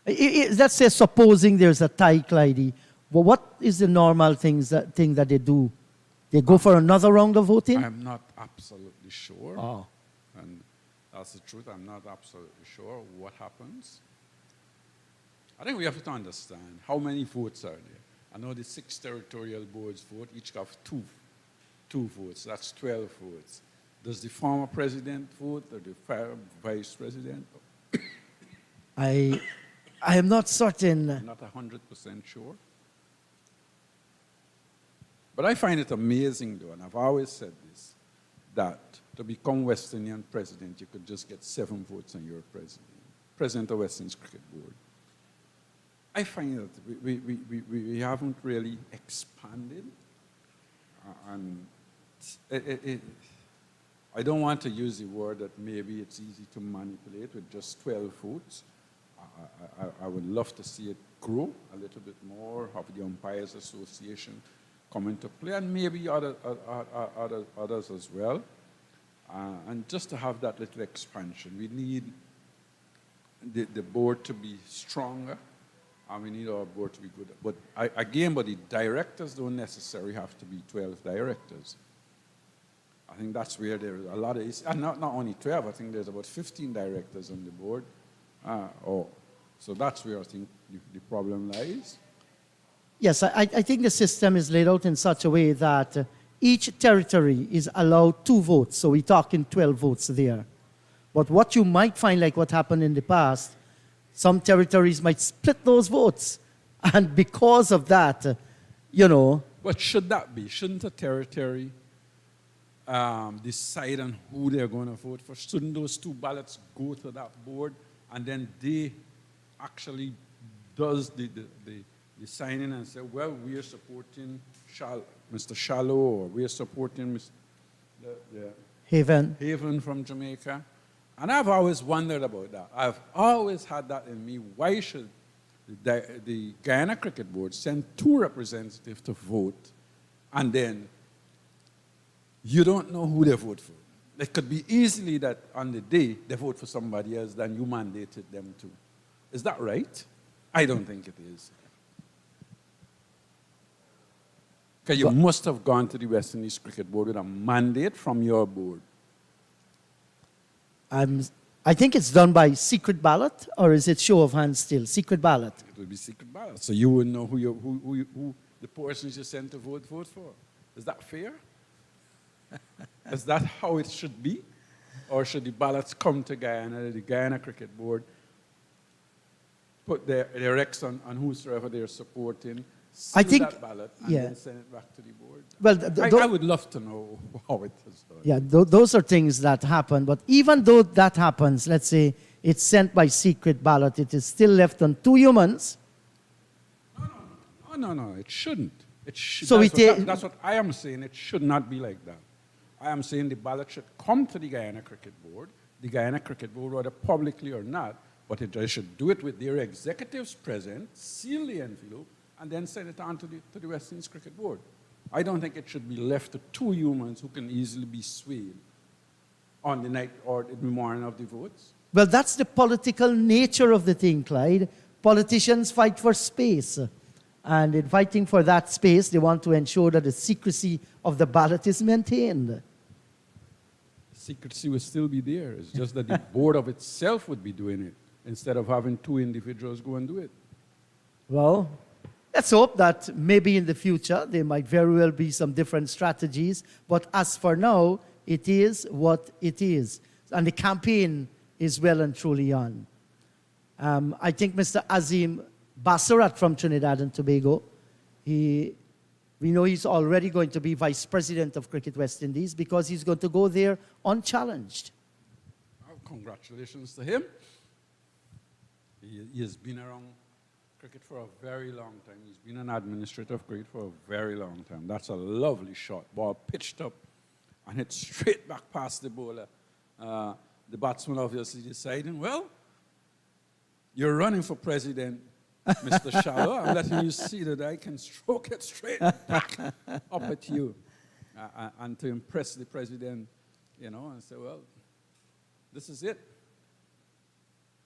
Let's say supposing there's a tie, Clydie. Well, what is the normal thing that they do? They go for another round of voting? I'm not absolutely sure. Oh. And that's the truth. I'm not absolutely sure what happens. I think we have to understand how many votes are there. I know the 6 territorial boards vote, each have two votes. That's 12 votes. Does the former president vote, or the vice president? I am not certain. I'm not 100% sure. But I find it amazing, though, and I've always said this, that to become West Indian president, you could just get 7 votes and you're president of West Indies Cricket Board. I find that we haven't really expanded, and I don't want to use the word that maybe it's easy to manipulate with just 12 votes. I would love to see it grow a little bit more, have the Umpires Association come into play, and maybe others as well. And just to have that little expansion. We need the board to be stronger, and we need our board to be good. But but the directors don't necessarily have to be 12 directors. I think that's where there is a lot of, and not only 12, I think there's about 15 directors on the board. So that's where I think the problem lies. Yes, I think the system is laid out in such a way that each territory is allowed 2 votes. So we're talking 12 votes there. But what you might find, like what happened in the past, some territories might split those votes. And because of that, But should that be? Shouldn't a territory decide on who they're going to vote for? Shouldn't those 2 ballots go to that board, and then they actually does the signing and say, well, we are supporting Mr. Shallow, or we are supporting the Haven from Jamaica? And I've always wondered about that. I've always had that in me. Why should the Guyana Cricket Board send 2 representatives to vote, and then you don't know who they vote for? It could be easily that on the day they vote for somebody else than you mandated them to. Is that right? I don't think it is. Because you must have gone to the West Indies Cricket Board with a mandate from your board. I think it's done by secret ballot, or is it show of hands still? Secret ballot. It would be secret ballot. So you would know who the persons you sent to vote for. Is that fair? Is that how it should be? Or should the ballots come to Guyana, the Guyana Cricket Board, put their X on whosoever they're supporting, seal that ballot, and then send it back to the board? Well, I would love to know how it is done. Yeah, those are things that happen. But even though that happens, let's say it's sent by secret ballot, it is still left on 2 humans. No, it shouldn't. So that's what I am saying. It should not be like that. I am saying the ballot should come to the Guyana Cricket Board. The Guyana Cricket Board, whether publicly or not, but they should do it with their executives present, seal the envelope, and then send it on to the West Indies Cricket Board. I don't think it should be left to 2 humans who can easily be swayed on the night or the morning of the votes. Well, that's the political nature of the thing, Clyde. Politicians fight for space. And in fighting for that space, they want to ensure that the secrecy of the ballot is maintained. Secrecy will still be there. It's just that the board of itself would be doing it instead of having 2 individuals go and do it. Well, let's hope that maybe in the future there might very well be some different strategies. But as for now, it is what it is. And the campaign is well and truly on. I think Mr. Azim Bassarat from Trinidad and Tobago, we know he's already going to be Vice President of Cricket West Indies because he's going to go there unchallenged. Well, congratulations to him. He has been around cricket for a very long time. He's been an administrator of cricket for a very long time. That's a lovely shot. Ball pitched up and hit straight back past the bowler. The batsman obviously deciding, well, you're running for president, Mr. Shallow. I'm letting you see that I can stroke it straight back up at you. And to impress the president, and say, well, this is it.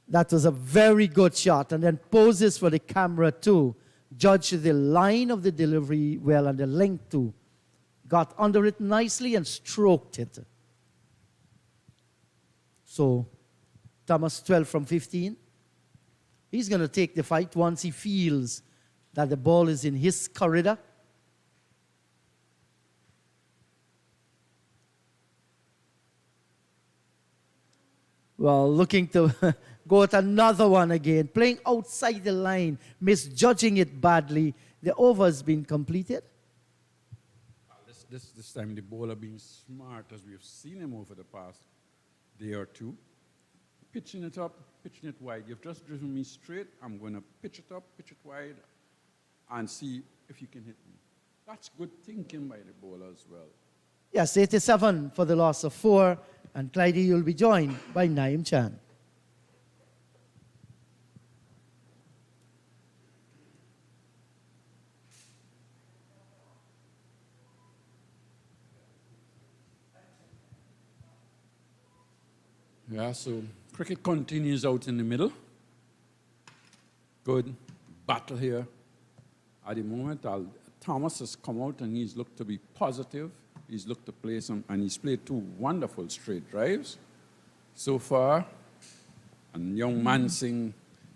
That was a very good shot. And then poses for the camera too. Judged the line of the delivery well and the length too. Got under it nicely and stroked it. So, Thomas 12 from 15. He's going to take the fight once he feels that the ball is in his corridor. Well, looking to go at another one again. Playing outside the line, misjudging it badly. The over has been completed. This time the bowler being smart, as we have seen him over the past day or two. Pitching it up, pitching it wide. You've just driven me straight. I'm going to pitch it up, pitch it wide, and see if you can hit me. That's good thinking by the bowler as well. Yes, 87 for the loss of 4. And Clyde, you'll be joined by Naim Chan. Yeah, so cricket continues out in the middle. Good battle here. At the moment, Thomas has come out and he's looked to be positive. He's looked to play some, and he's played two wonderful straight drives so far. And young Mansing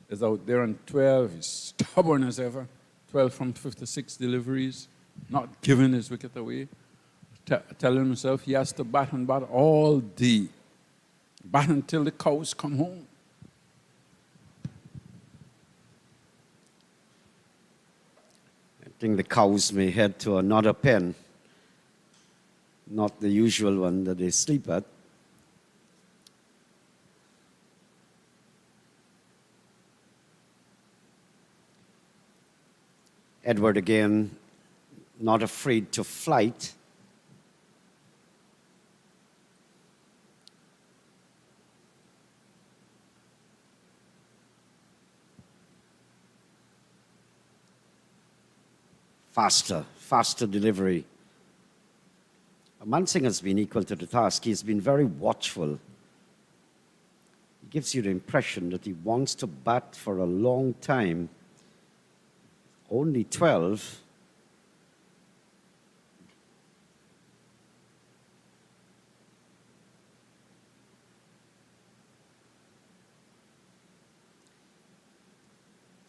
is out there on 12. He's stubborn as ever. 12 from 56 deliveries, not giving his wicket away. Telling himself he has to bat and bat all day. Bat until the cows come home. I think the cows may head to another pen, not the usual one that they sleep at. Edward again, not afraid to flight. Faster delivery. Mansing has been equal to the task. He's been very watchful. He gives you the impression that he wants to bat for a long time. Only 12.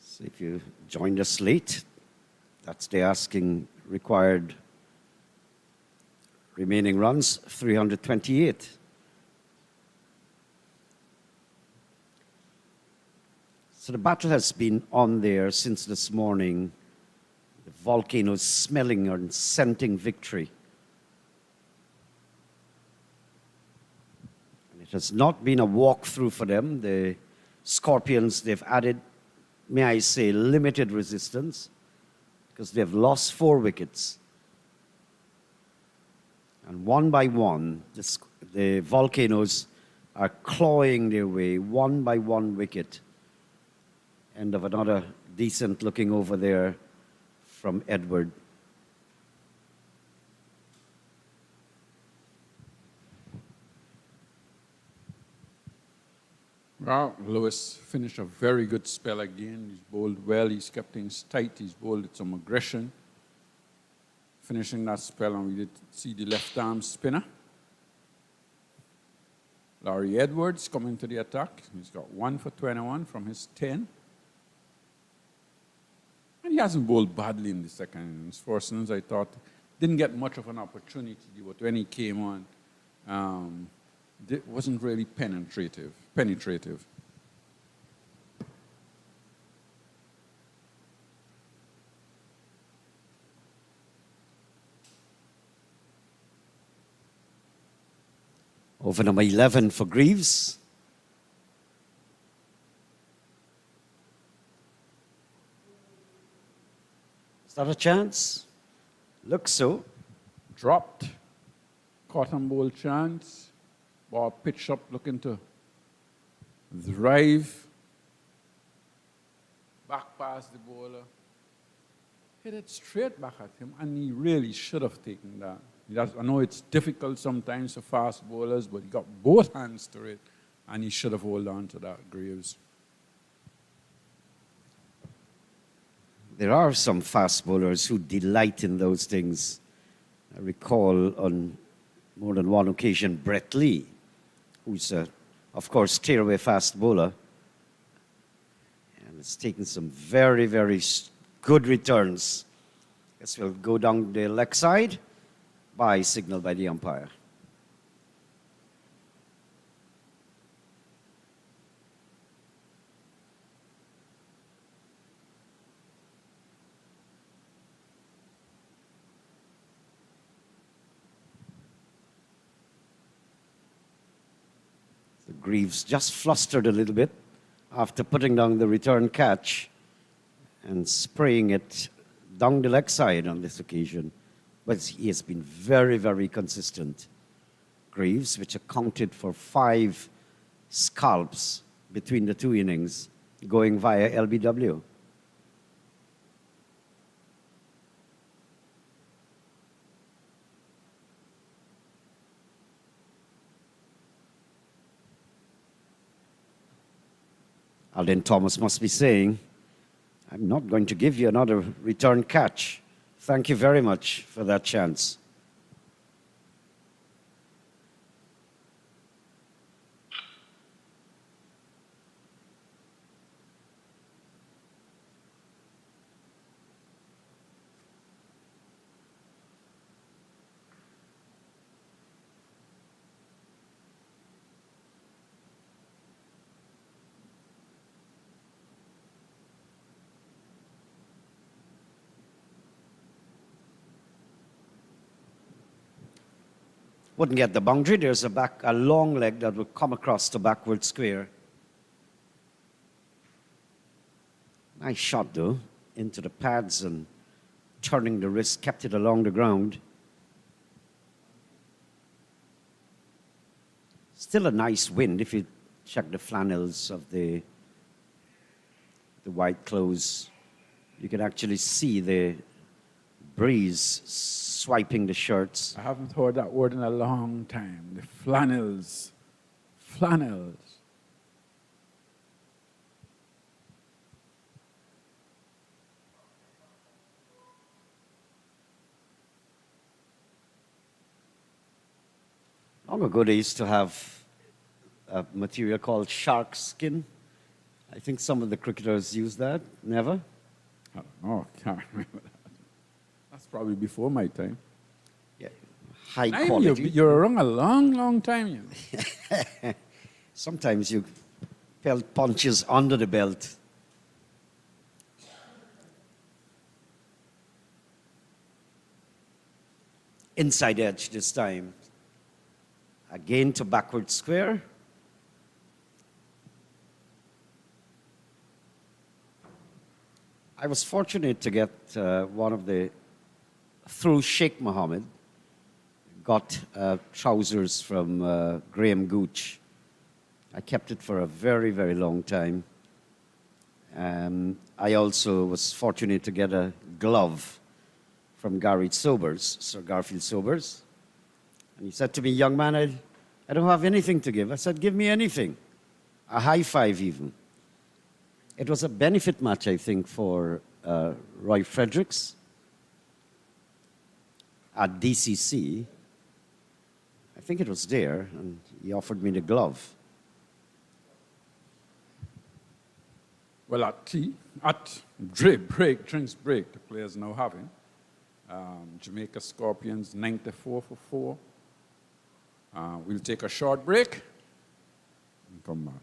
So if you joined us late, that's the asking required remaining runs, 328. So the battle has been on there since this morning. The volcanoes smelling and scenting victory. And it has not been a walkthrough for them. The Scorpions, they've added, may I say, limited resistance, because they've lost 4 wickets. And one by one, the Volcanoes are clawing their way, one by one wicket. End of another decent looking over there from Edward. Well, Lewis finished a very good spell again. He's bowled well, he's kept things tight, he's bowled with some aggression. Finishing that spell, and we did see the left-arm spinner. Laurie Edwards coming to the attack. He's got 1 for 21 from his 10. And he hasn't bowled badly in the second innings. First innings, I thought, didn't get much of an opportunity, but when he came on, it wasn't really penetrative. Over number 11 for Greaves. Is that a chance? Looks so. Dropped. Cotton bowl chance. Ball pitched up looking to drive. Back past the bowler. Hit it straight back at him, and he really should have taken that. I know it's difficult sometimes for fast bowlers, but he got both hands to it, and he should have held on to that, Graves. There are some fast bowlers who delight in those things. I recall on more than one occasion Brett Lee, who's, of course, tearaway fast bowler, and has taken some very, very good returns. Guess we'll go down the leg side by signal by the umpire. The Greaves just flustered a little bit after putting down the return catch and spraying it down the leg side on this occasion. But he has been very, very consistent. Greaves, which accounted for 5 scalps between the 2 innings, going via LBW. Alden Thomas must be saying, I'm not going to give you another return catch. Thank you very much for that chance. Wouldn't get the boundary. There's a long leg that would come across the backward square. Nice shot, though, into the pads and turning the wrist, kept it along the ground. Still a nice wind if you check the flannels of the white clothes. You can actually see the breeze swiping the shirts. I haven't heard that word in a long time. The flannels. Flannels. Long ago, they used to have a material called shark skin. I think some of the cricketers use that. Never? I don't know. I can't remember that. That's probably before my time. Yeah. High Time, quality. you're around a long, long time. You. Sometimes you felt punches under the belt. Inside edge this time. Again to backward square. I was fortunate to get one of the, through Sheikh Mohammed, got trousers from Graham Gooch. I kept it for a very, very long time. I also was fortunate to get a glove from Gary Sobers, Sir Garfield Sobers. And he said to me, young man, I don't have anything to give. I said, give me anything. A high five even. It was a benefit match, I think, for Roy Fredericks at DCC. I think it was there, and he offered me the glove. Well, at drinks break, the players now having Jamaica Scorpions 94 for 4. We'll take a short break and come back.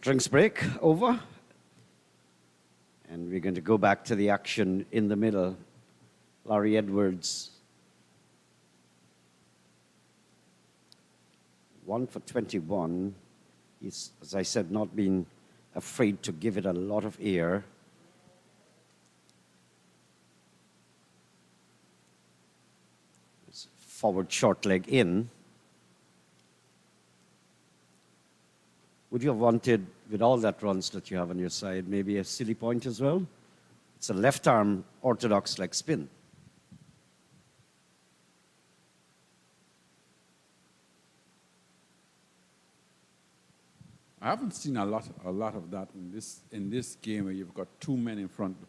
Drinks break over. And we're going to go back to the action in the middle. Larry Edwards, 1 for 21. He's, as I said, not been afraid to give it a lot of air. It's forward short leg in. Would you have wanted, with all that runs that you have on your side, maybe a silly point as well? It's a left arm orthodox leg spin. I haven't seen a lot of that in this game where you've got two men in front of the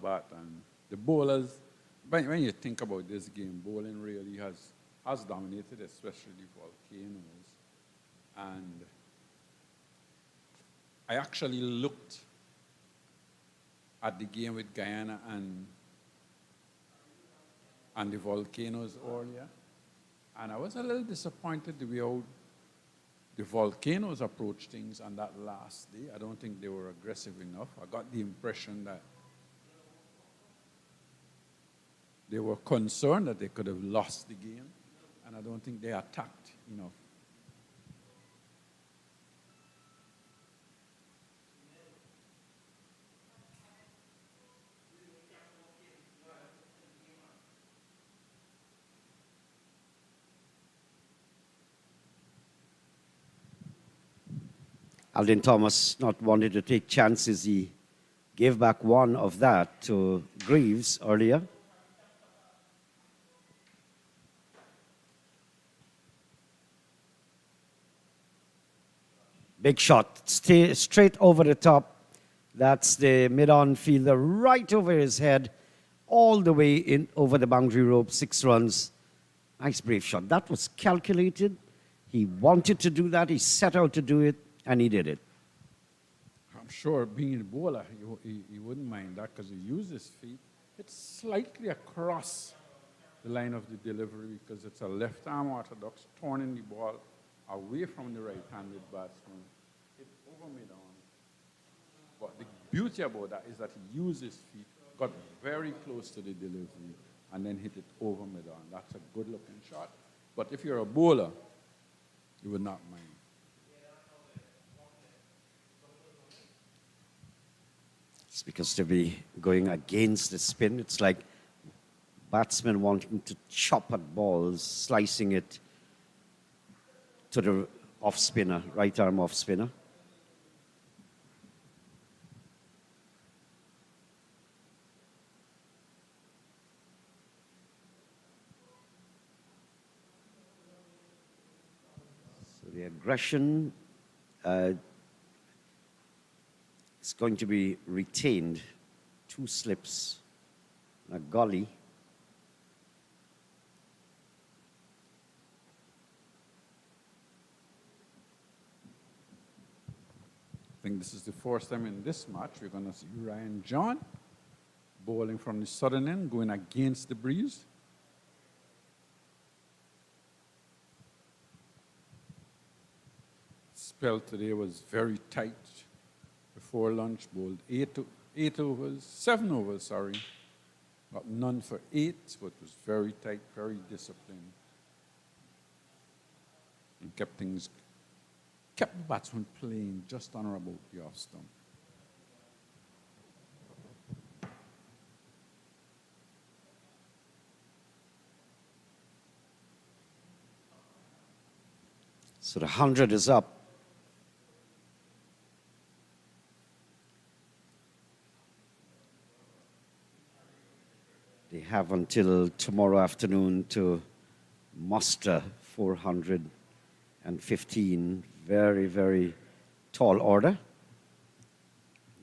bat and the bowlers. When you think about this game, bowling really has dominated, especially the Volcanoes. And I actually looked at the game with Guyana and the Volcanoes earlier, and I was a little disappointed the way how the Volcanoes approached things on that last day. I don't think they were aggressive enough. I got the impression that they were concerned that they could have lost the game, and I don't think they attacked enough. Aldin Thomas not wanting to take chances. He gave back one of that to Greaves earlier. Big shot, straight over the top. That's the mid-on fielder right over his head, all the way in over the boundary rope, 6 runs. Nice brave shot. That was calculated. He wanted to do that. He set out to do it, and he did it. I'm sure being a bowler, he wouldn't mind that because he used his feet. It's slightly across the line of the delivery because it's a left-arm orthodox, turning the ball away from the right-handed batsman. It over mid-on. But the beauty about that is that he used his feet, got very close to the delivery, and then hit it over mid-on. That's a good-looking shot. But if you're a bowler, you would not mind. It's because to be going against the spin, it's like batsmen wanting to chop at balls, slicing it to the off-spinner, right-arm off-spinner. So the aggression is going to be retained. 2 slips, a gully. I think this is the first time in this match we're going to see Ryan John bowling from the southern end, going against the breeze. Spell today was very tight. Before lunch, bowled 7 overs, Got none for 8, but was very tight, very disciplined. And kept the batsman playing just on or about the off stump. So the 100 is up. They have until tomorrow afternoon to muster 415. Very, very tall order.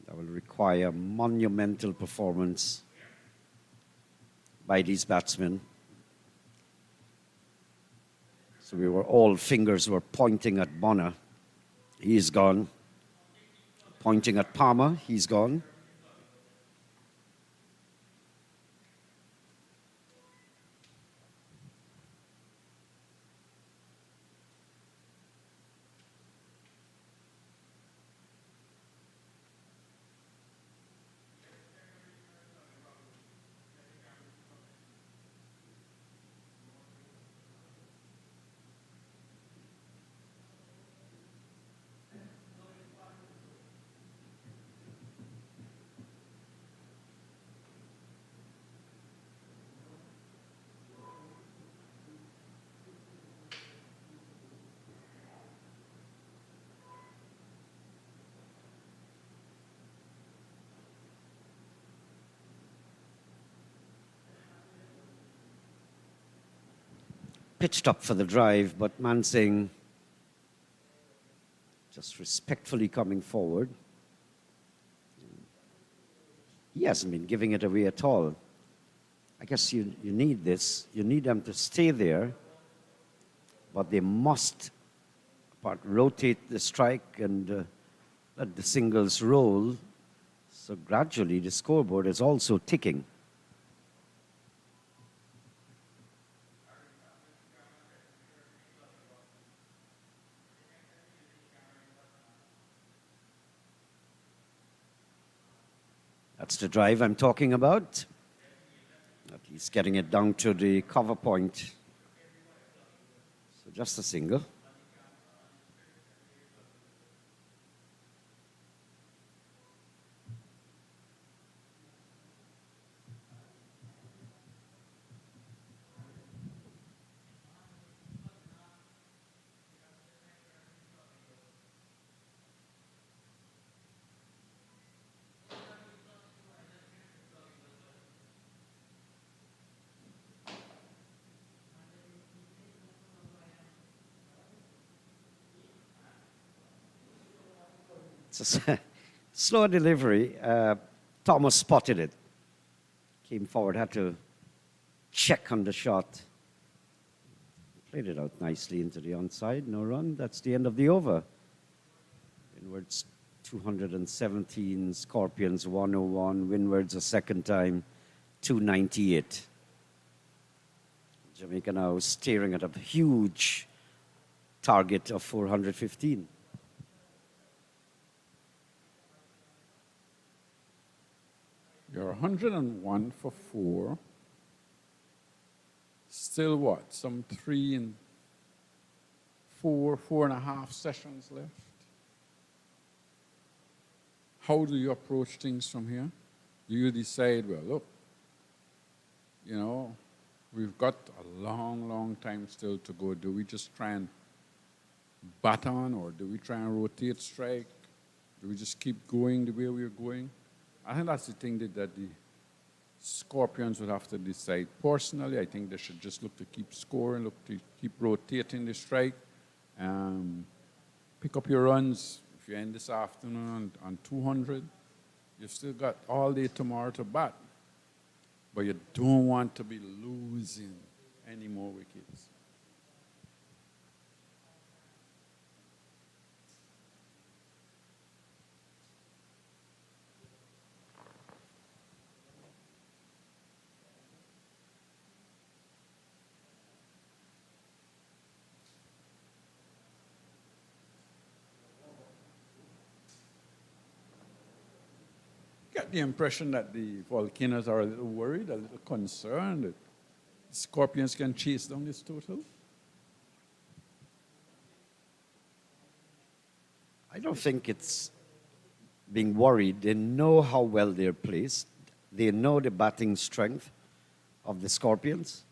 That will require monumental performance by these batsmen. So all fingers were pointing at Bonner. He's gone. Pointing at Palmer. He's gone. pitched up for the drive, but Mansingh just respectfully coming forward. He hasn't been giving it away at all. I guess you need this. You need them to stay there, but they must rotate the strike and let the singles roll. So gradually the scoreboard is also ticking. That's the drive I'm talking about. He's getting it down to the cover point. So just a single. It's a slow delivery. Thomas spotted it. Came forward, had to check on the shot. Played it out nicely into the onside. No run. That's the end of the over. Windwards 217, Scorpions 101. Windwards a second time, 298. Jamaica now staring at a huge target of 415. You're 101 for 4. Still what? Some 3 and 4.5 sessions left. How do you approach things from here? Do you decide, well, look, you know, we've got a long, long time still to go. Do we just try and bat on, or do we try and rotate strike? Do we just keep going the way we're going? I think that's the thing that the Scorpions would have to decide. Personally, I think they should just look to keep scoring, look to keep rotating the strike, pick up your runs. If you end this afternoon on 200, you've still got all day tomorrow to bat. But you don't want to be losing any more wickets. Get the impression that the Volcanoes are a little worried, a little concerned that the Scorpions can chase down this total. I don't think it's being worried. They know how well they're placed. They know the batting strength of the Scorpions.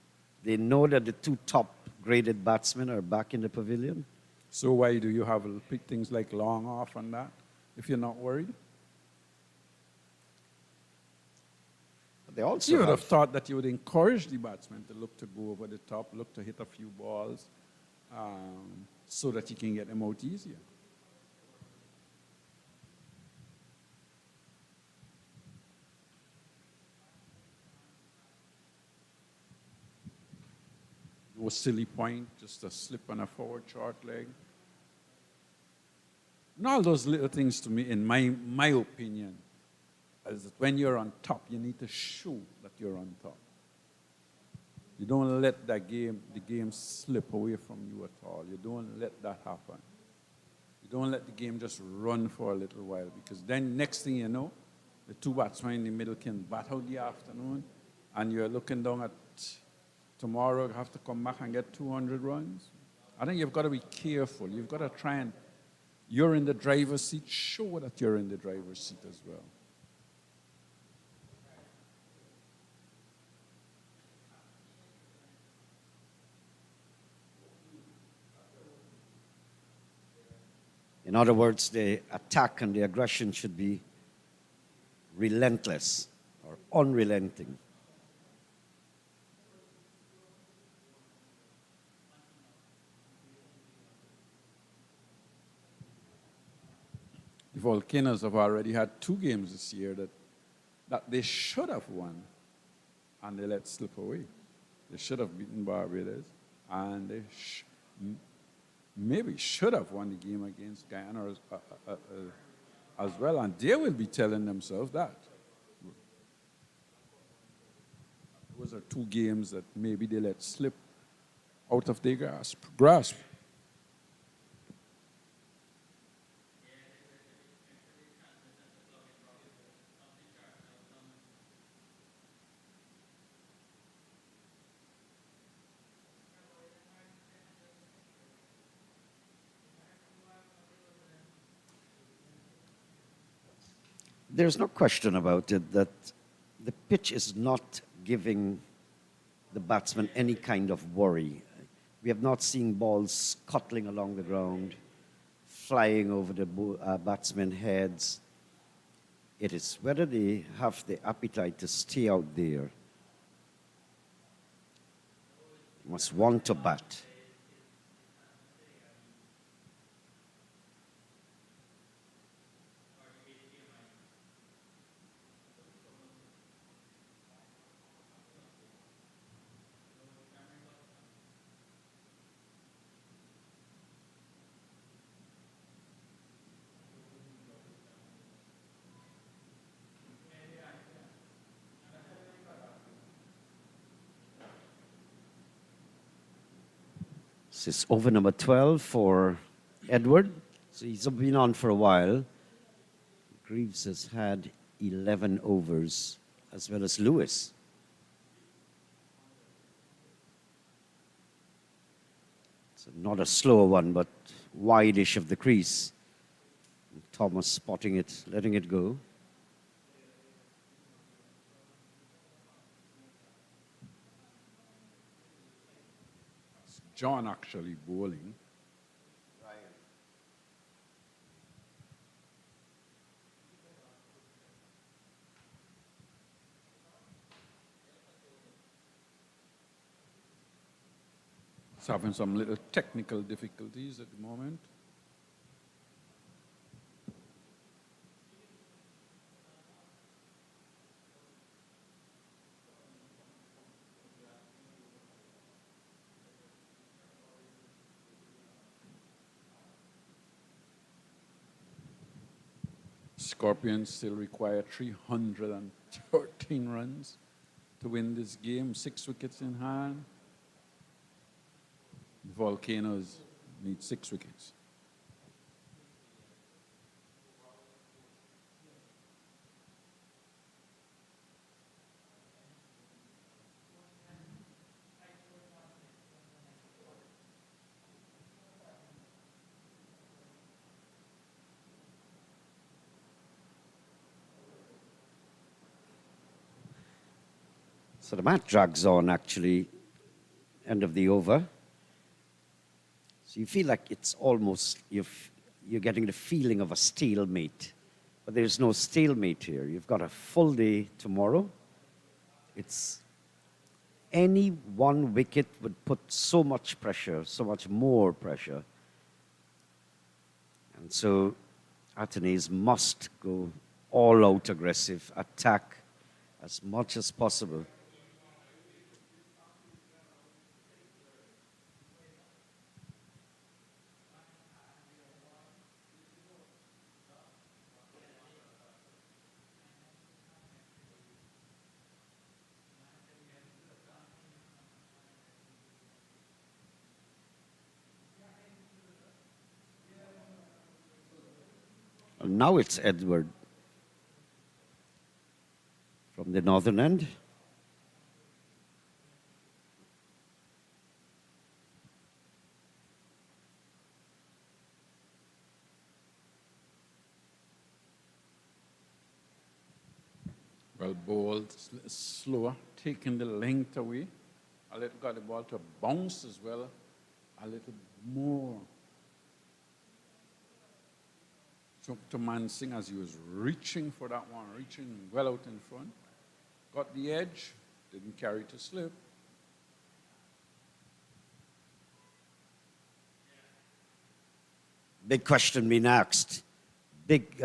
They know that the 2 top graded batsmen are back in the pavilion. So why do you have pick things like long off and that if you're not worried? They also You would have thought that you would encourage the batsmen to look to go over the top, look to hit a few balls, so that you can get them out easier. No silly point, just a slip on a forward short leg. And all those little things to me, in my opinion, is that when you're on top, you need to show that you're on top. You don't let the game slip away from you at all. You don't let that happen. You don't let the game just run for a little while, because then next thing you know, the 2 batsmen in the middle can bat out the afternoon, and you're looking down at tomorrow, you have to come back and get 200 runs. I think you've got to be careful. You've got to try and, you're in the driver's seat, show that you're in the driver's seat as well. In other words, the attack and the aggression should be relentless or unrelenting. the Volcanoes have already had 2 games this year that they should have won, and they let slip away. They should have beaten Barbados, and they maybe should have won the game against Guyana as well, and they will be telling themselves that. Those are 2 games that maybe they let slip out of their grasp. There's no question about it that the pitch is not giving the batsman any kind of worry. We have not seen balls scuttling along the ground, flying over the batsmen's heads. It is whether they have the appetite to stay out there. They must want to bat. This is over number 12 for Edward. So he's been on for a while. Greaves has had 11 overs, as well as Lewis. It's not a slower one, but wide-ish of the crease. Thomas spotting it, letting it go. John actually bowling. He's having some little technical difficulties at the moment. Scorpions still require 313 runs to win this game, 6 wickets in hand. Volcanoes need 6 wickets. So the match drags on, actually, end of the over. So you feel like it's almost, you're getting the feeling of a stalemate. But there's no stalemate here. You've got a full day tomorrow. It's any one wicket would put so much pressure, so much more pressure. And so Athenaeus must go all out aggressive, attack as much as possible. And now it's Edward from the northern end. Well bowled, slower, taking the length away. Got the ball to bounce as well, a little more. To Mansingh as he was reaching for that one, reaching well out in front. Got the edge, didn't carry to slip. Big question being asked. big,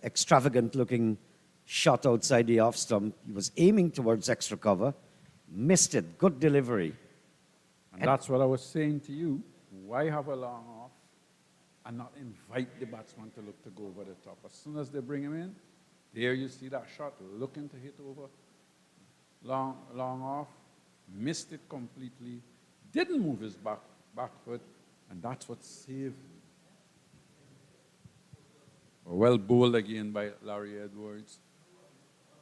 extravagant-looking shot outside the off stump. He was aiming towards extra cover, missed it. Good delivery. And that's what I was saying to you. Why have a long off and not invite the batsman to look to go over the top? As soon as they bring him in, there you see that shot looking to hit over. Long off, missed it completely, didn't move his back foot, and that's what saved him. Well bowled again by Larry Edwards.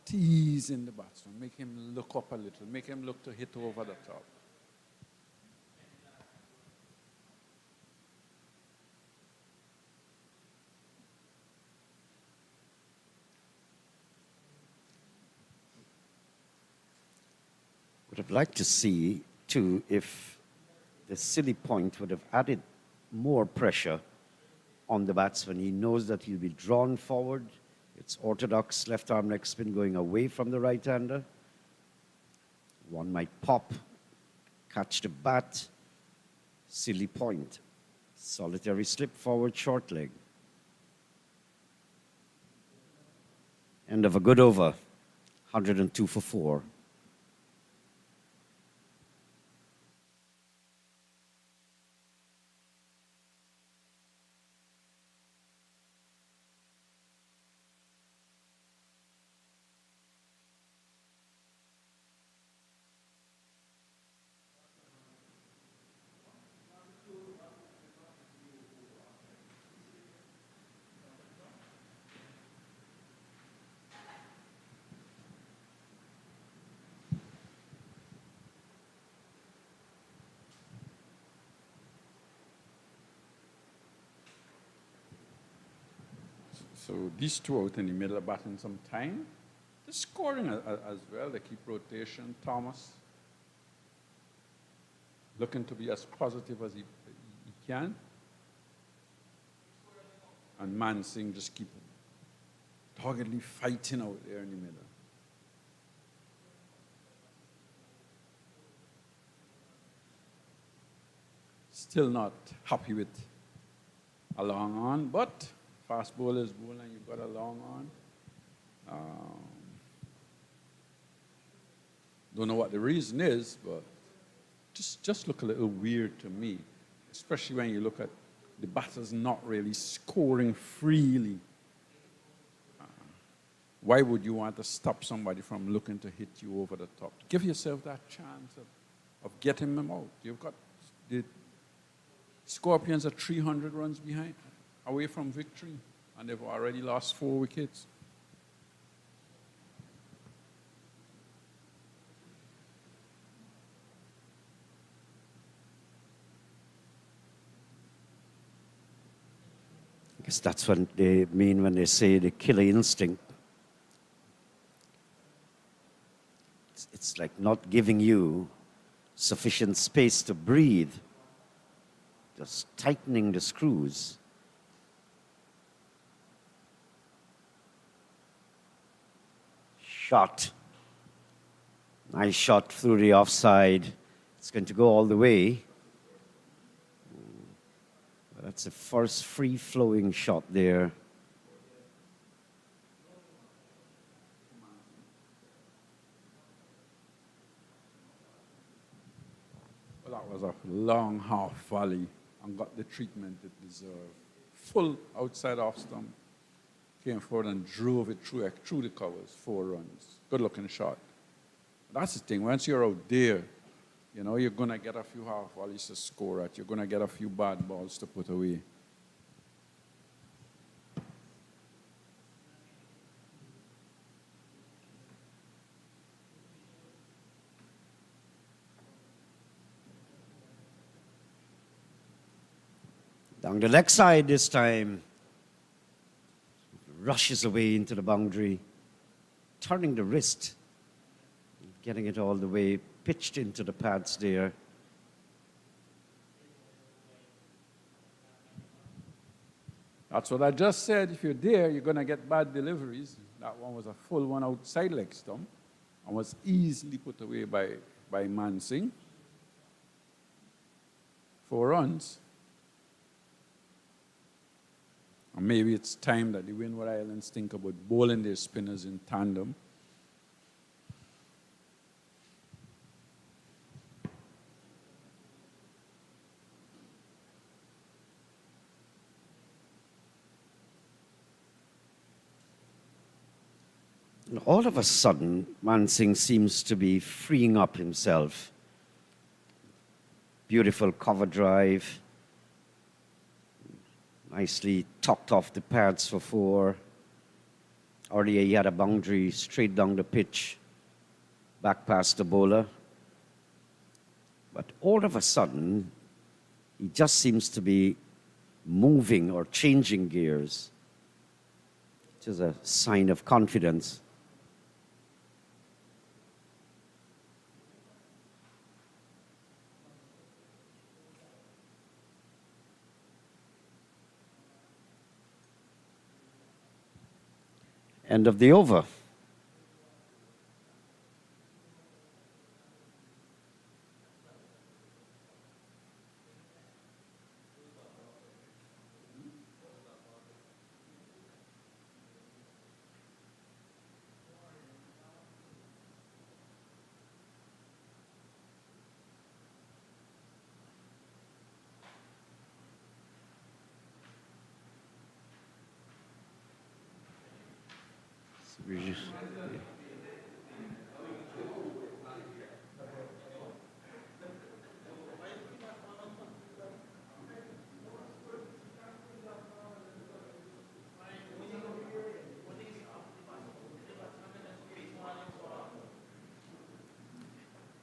Teasing the batsman, make him look up a little, make him look to hit over the top. Would have liked to see, too, if the silly point would have added more pressure on the batsman. He knows that he'll be drawn forward. It's orthodox left arm leg spin going away from the right-hander. One might pop, catch the bat, silly point. Solitary slip forward, short leg. End of a good over, 102 for 4. So these two out in the middle are batting some time. They're scoring as well. They keep rotation. Thomas looking to be as positive as he can. And Mansingh just keep doggedly fighting out there in the middle. Still not happy with a long on, but fast bowlers bowl and you've got a long on. Don't know what the reason is, but just look a little weird to me, especially when you look at the batters not really scoring freely. Why would you want to stop somebody from looking to hit you over the top? Give yourself that chance of getting them out. You've got the Scorpions are 300 runs behind, away from victory, and they've already lost 4 wickets. I guess that's what they mean when they say the killer instinct. It's like not giving you sufficient space to breathe, just tightening the screws. Shot. Nice shot through the offside. It's going to go all the way. But that's the first free-flowing shot there. Well, that was a long half volley and got the treatment it deserved. Full outside off stump. Came forward and drove it through the covers, 4 runs. Good looking shot. That's the thing. Once you're out there, you know, you're going to get a few half volleys to score at. You're going to get a few bad balls to put away. Down the leg side this time. Rushes away into the boundary, turning the wrist, getting it all the way, pitched into the pads there. That's what I just said. If you're there, you're going to get bad deliveries. That one was a full one outside leg stump and was easily put away by Mansingh. 4 runs. And maybe it's time that the Windward Islands think about bowling their spinners in tandem. And all of a sudden, Mansingh seems to be freeing up himself. Beautiful cover drive. Nicely tucked off the pads for 4. Earlier he had a boundary straight down the pitch, back past the bowler. But all of a sudden, he just seems to be moving or changing gears, which is a sign of confidence. End of the over.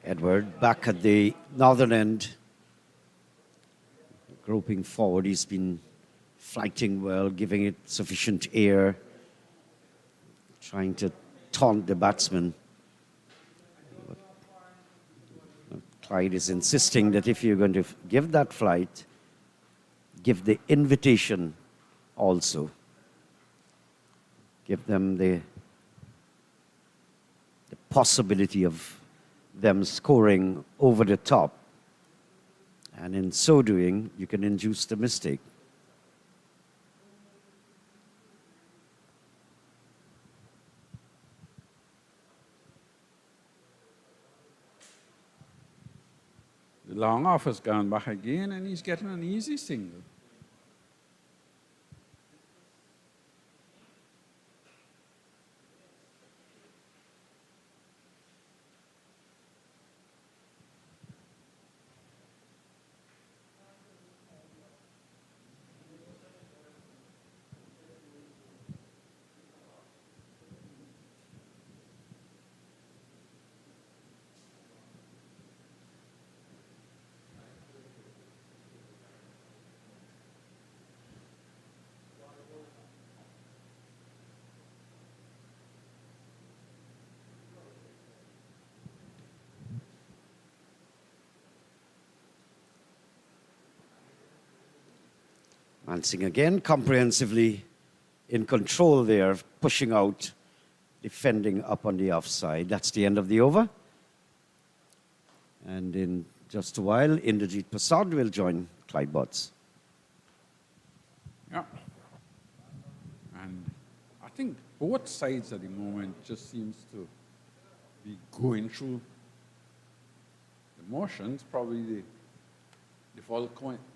Edward back at the northern end, groping forward. He's been flighting well, giving it sufficient air, trying to taunt the batsman. Clyde is insisting that if you're going to give that flight, give the invitation also. Give them the possibility of them scoring over the top. And in so doing, you can induce the mistake. The long off has gone back again, and he's getting an easy single. Mansingh again comprehensively in control there, pushing out, defending up on the offside. That's the end of the over. And in just a while, Indrajit Prasad will join Clyde Butts. Yeah. And I think both sides at the moment just seems to be going through the motions. Probably the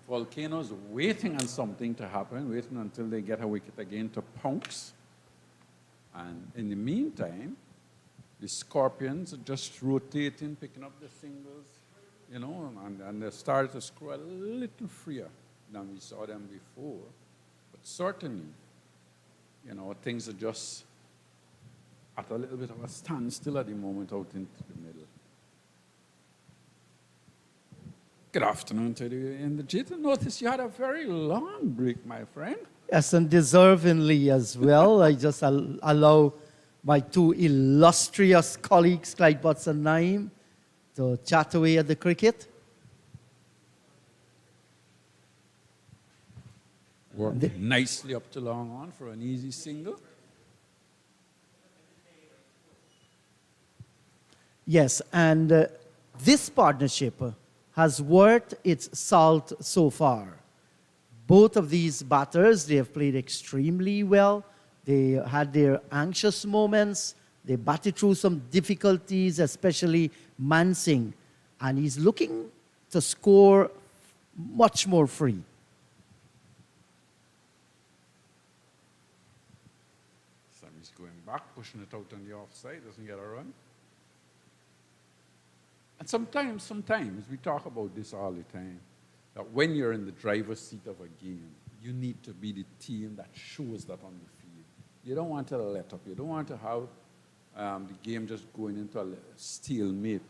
volcano's waiting on something to happen, waiting until they get a wicket again to pounce. And in the meantime, the Scorpions are just rotating, picking up the singles, you know, and they started to score a little freer than we saw them before. But certainly, you know, things are just at a little bit of a standstill at the moment out into the middle. Good afternoon to you in the Jit. Notice you had a very long break, my friend. Yes, and deservingly as well. I just allow my two illustrious colleagues, Clyde Butts and Naeem, to chat away at the cricket. Worked nicely up to long on for an easy single. Yes, and this partnership has worth its salt so far. both of these batters, they have played extremely well. They had their anxious moments. They batted through some difficulties, especially Mansing. And he's looking to score much more free. Sammy's going back, pushing it out on the offside, doesn't get a run. And sometimes, we talk about this all the time, that when you're in the driver's seat of a game, you need to be the team that shows that on the field. You don't want to let up. You don't want to have the game just going into a stalemate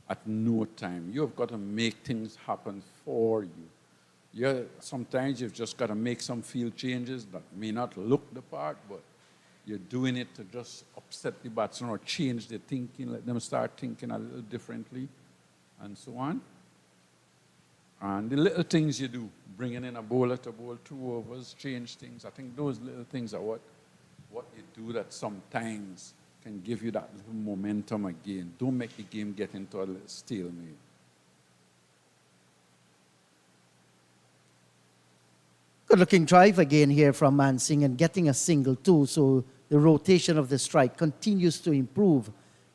at no time. You've got to make things happen for you. Sometimes you've just got to make some field changes that may not look the part, but you're doing it to just upset the batsman or change their thinking, let them start thinking a little differently, and so on. And the little things you do, bringing in a bowler to bowl 2 overs, change things. I think those little things are what you do that sometimes can give you that little momentum again. Don't make the game get into a little stalemate. Good-looking drive again here from Mansing and getting a single too. So the rotation of the strike continues to improve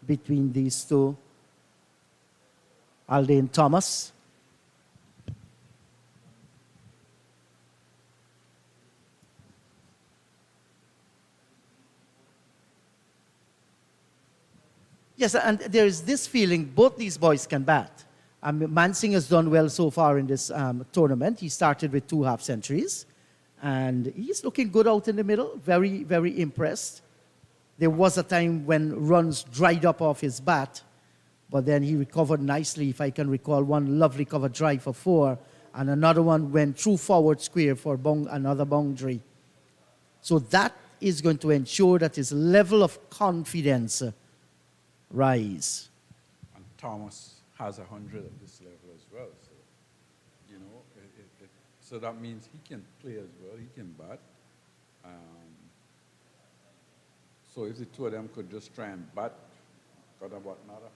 between these two. Aldane Thomas. Yes, and there is this feeling both these boys can bat. Mansing has done well so far in this tournament. He started with 2 half-centuries, and he's looking good out in the middle. Very, very impressed. There was a time when runs dried up off his bat, but then he recovered nicely. If I can recall, one lovely cover drive for 4, and another one went through forward square for another boundary. So that is going to ensure that his level of confidence rise. And Thomas has 100 at this level as well. So, so that means he can play as well. He can bat. So if the 2 of them could just try and bat, got about another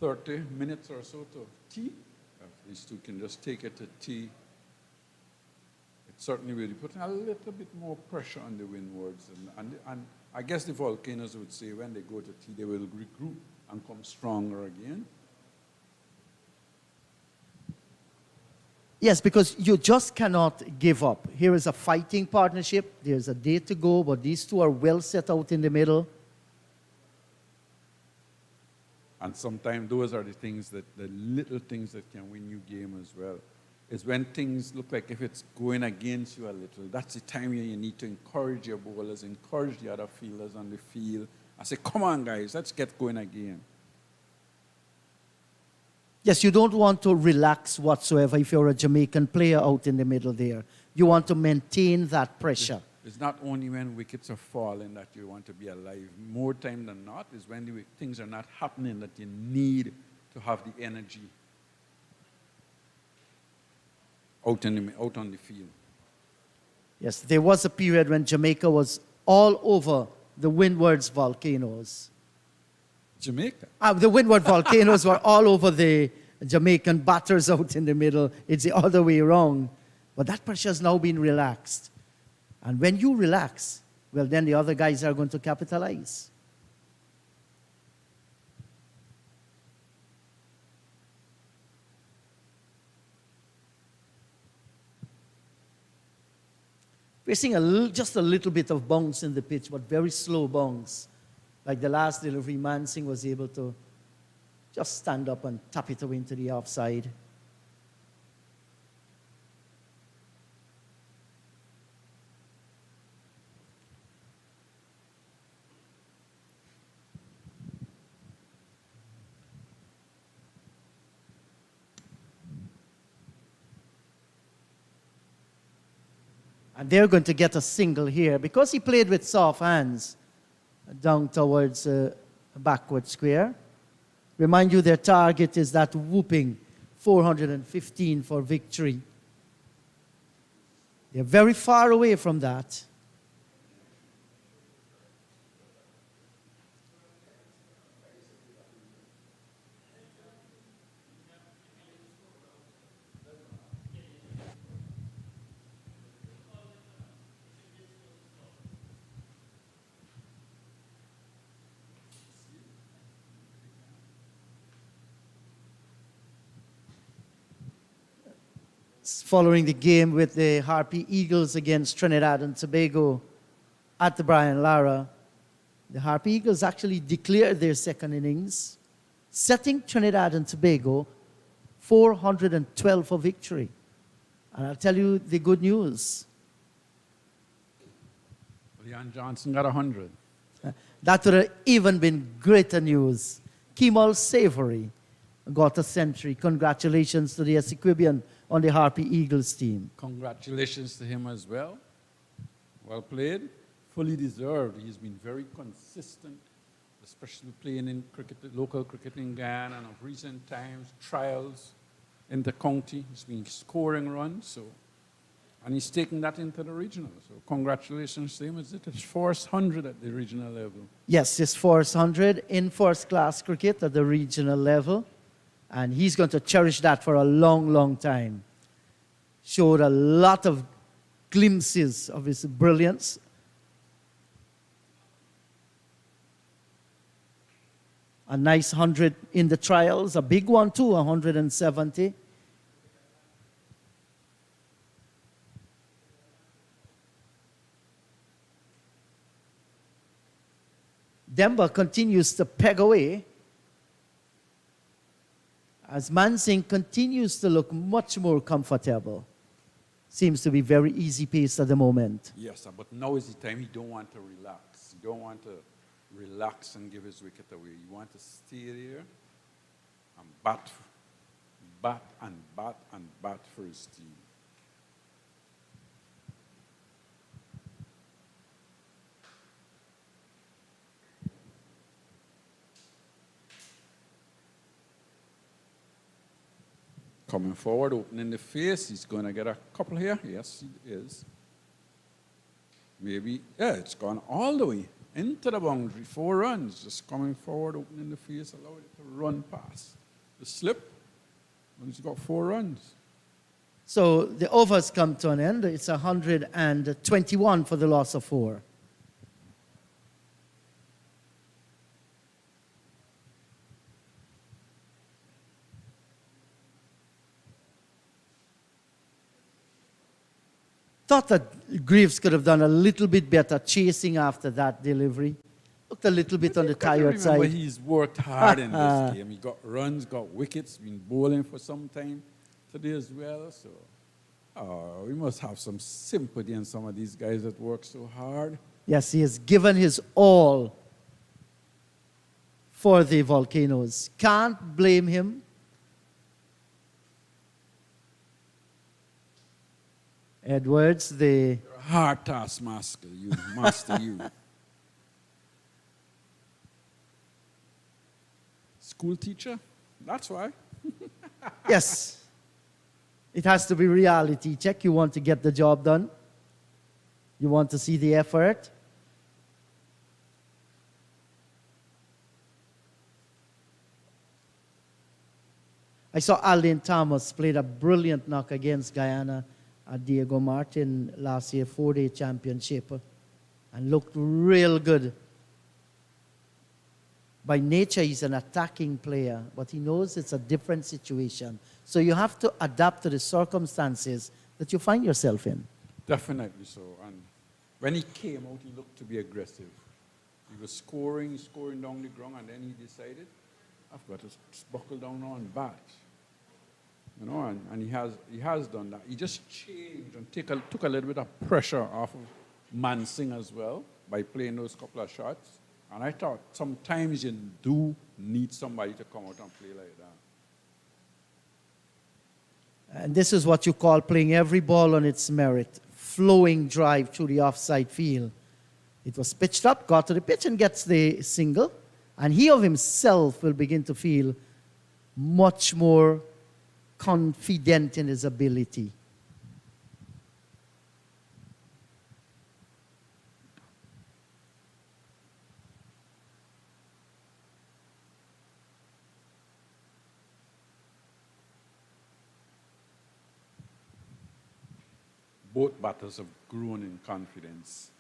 30 minutes or so to tea. If these 2 can just take it to tea, it certainly will be putting a little bit more pressure on the Windwards. And I guess the Volcanoes would say when they go to tea, they will regroup and come stronger again. Yes, because you just cannot give up. Here is a fighting partnership. There's a day to go, but these 2 are well set out in the middle. And sometimes those are the little things that can win you game as well. Is when things look like if it's going against you a little, that's the time where you need to encourage your bowlers, encourage the other fielders on the field. I say, come on, guys, let's get going again. Yes, you don't want to relax whatsoever if you're a Jamaican player out in the middle there. You want to maintain that pressure. It's not only when wickets are falling that you want to be alive. More time than not is when things are not happening that you need to have the energy out on the field. Yes, there was a period when Jamaica was all over the Windwards volcanoes. Jamaica? The Windward volcanoes were all over the Jamaican batters out in the middle. It's the other way around. But that pressure has now been relaxed. And when you relax, well, then the other guys are going to capitalize. We're seeing just a little bit of bounce in the pitch, but very slow bounce. Like the last delivery, Mansing was able to just stand up and tap it away into the offside. And they're going to get a single here because he played with soft hands down towards backward square. Remind you, their target is that whooping 415 for victory. They're very far away from that. following the game with the Harpy Eagles against Trinidad and Tobago at the Brian Lara. The Harpy Eagles actually declared their second innings, setting Trinidad and Tobago 412 for victory. And I'll tell you the good news. Leon Johnson got 100. That would have even been greater news. Kemal Savory got a century. Congratulations to the Essequibian on the Harpy Eagles team. Congratulations to him as well. Well played. Fully deserved. He's been very consistent, especially playing in cricket, local cricket in Guyana, and of recent times, trials in the county. He's been scoring runs, and he's taking that into the regional. So congratulations to him. Is it his first 100 at the regional level? Yes, his first 100 in first-class cricket at the regional level. And he's going to cherish that for a long, long time. Showed a lot of glimpses of his brilliance. A nice 100 in the trials, a big one too, 170. Demba continues to peg away as Mansingh continues to look much more comfortable. Seems to be very easy pace at the moment. Yes, but now is the time he don't want to relax. He don't want to relax and give his wicket away. He wants to stay there and bat and bat for his team. Coming forward, opening the face. He's going to get a couple here. Yes, he is. Maybe, yeah, it's gone all the way into the boundary. 4 runs. Just coming forward, opening the face, allow it to run past the slip. And he's got 4 runs. So the overs come to an end. It's 121 for the loss of 4. Thought that Greaves could have done a little bit better chasing after that delivery. Looked a little bit on the tired side. He's worked hard in this game. He got runs, got wickets, been bowling for some time today as well. So we must have some sympathy on some of these guys that work so hard. Yes, he has given his all for the Volcanoes. Can't blame him. Edwards, the You're a hard taskmaster, you master you. School teacher? That's why. yes, it has to be reality check. You want to get the job done. You want to see the effort. I saw Aldin Thomas played a brilliant knock against Guyana at Diego Martin last year, 4-day championship, and looked real good. By nature, he's an attacking player, but he knows it's a different situation. So you have to adapt to the circumstances that you find yourself in. Definitely so. And when he came out, he looked to be aggressive. He was scoring down the ground, and then he decided, I've got to buckle down now and bat. You know, and he has done that. He just changed and took a little bit of pressure off of Mansingh as well by playing those couple of shots. And I thought sometimes you do need somebody to come out and play like that. And this is what you call playing every ball on its merit. Flowing drive through the offside field. It was pitched up, got to the pitch and gets the single. And he of himself will begin to feel much more confident in his ability. Both batters have grown in confidence.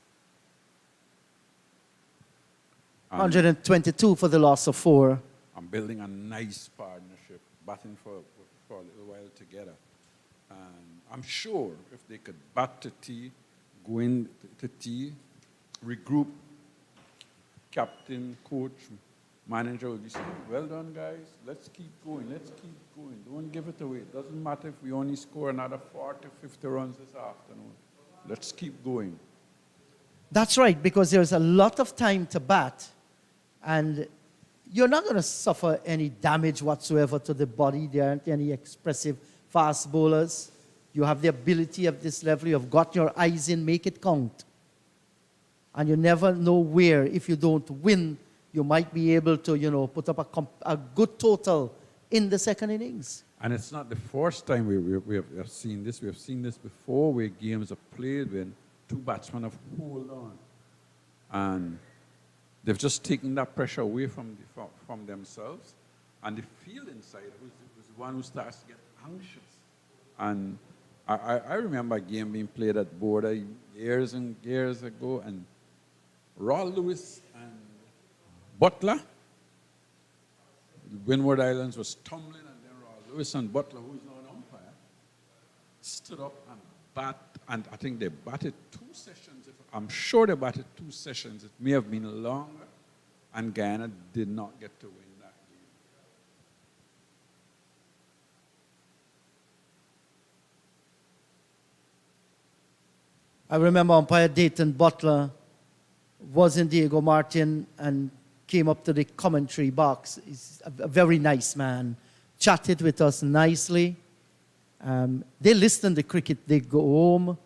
122 for the loss of 4. I'm building a nice partnership, batting for a little while together. And I'm sure if they could bat to tee, go in to tee, regroup, captain, coach, manager would be saying, well done, guys. Let's keep going. Let's keep going. Don't give it away. It doesn't matter if we only score another 40, 50 runs this afternoon. Let's keep going. That's right, because there's a lot of time to bat, and you're not going to suffer any damage whatsoever to the body. There aren't any expressive fast bowlers. You have the ability of this level. You've got your eyes in, make it count. And you never know where, if you don't win, you might be able to, put up a good total in the second innings. And it's not the first time we have seen this. We have seen this before where games are played when two batsmen have hold on. And they've just taken that pressure away from themselves. And the field inside was the one who starts to get anxious. And I remember a game being played at Border years and years ago, and Raw Lewis and Butler, Windward Islands was tumbling, and then Raw Lewis and Butler, who is now an umpire, stood up and bat, and I think they batted 2 sessions. I'm sure they batted 2 sessions. It may have been longer, and Guyana did not get to win that game. I remember umpire Dayton Butler was in Diego Martin and came up to the commentary box. He's a very nice man. Chatted with us nicely. They listen to cricket. They go home.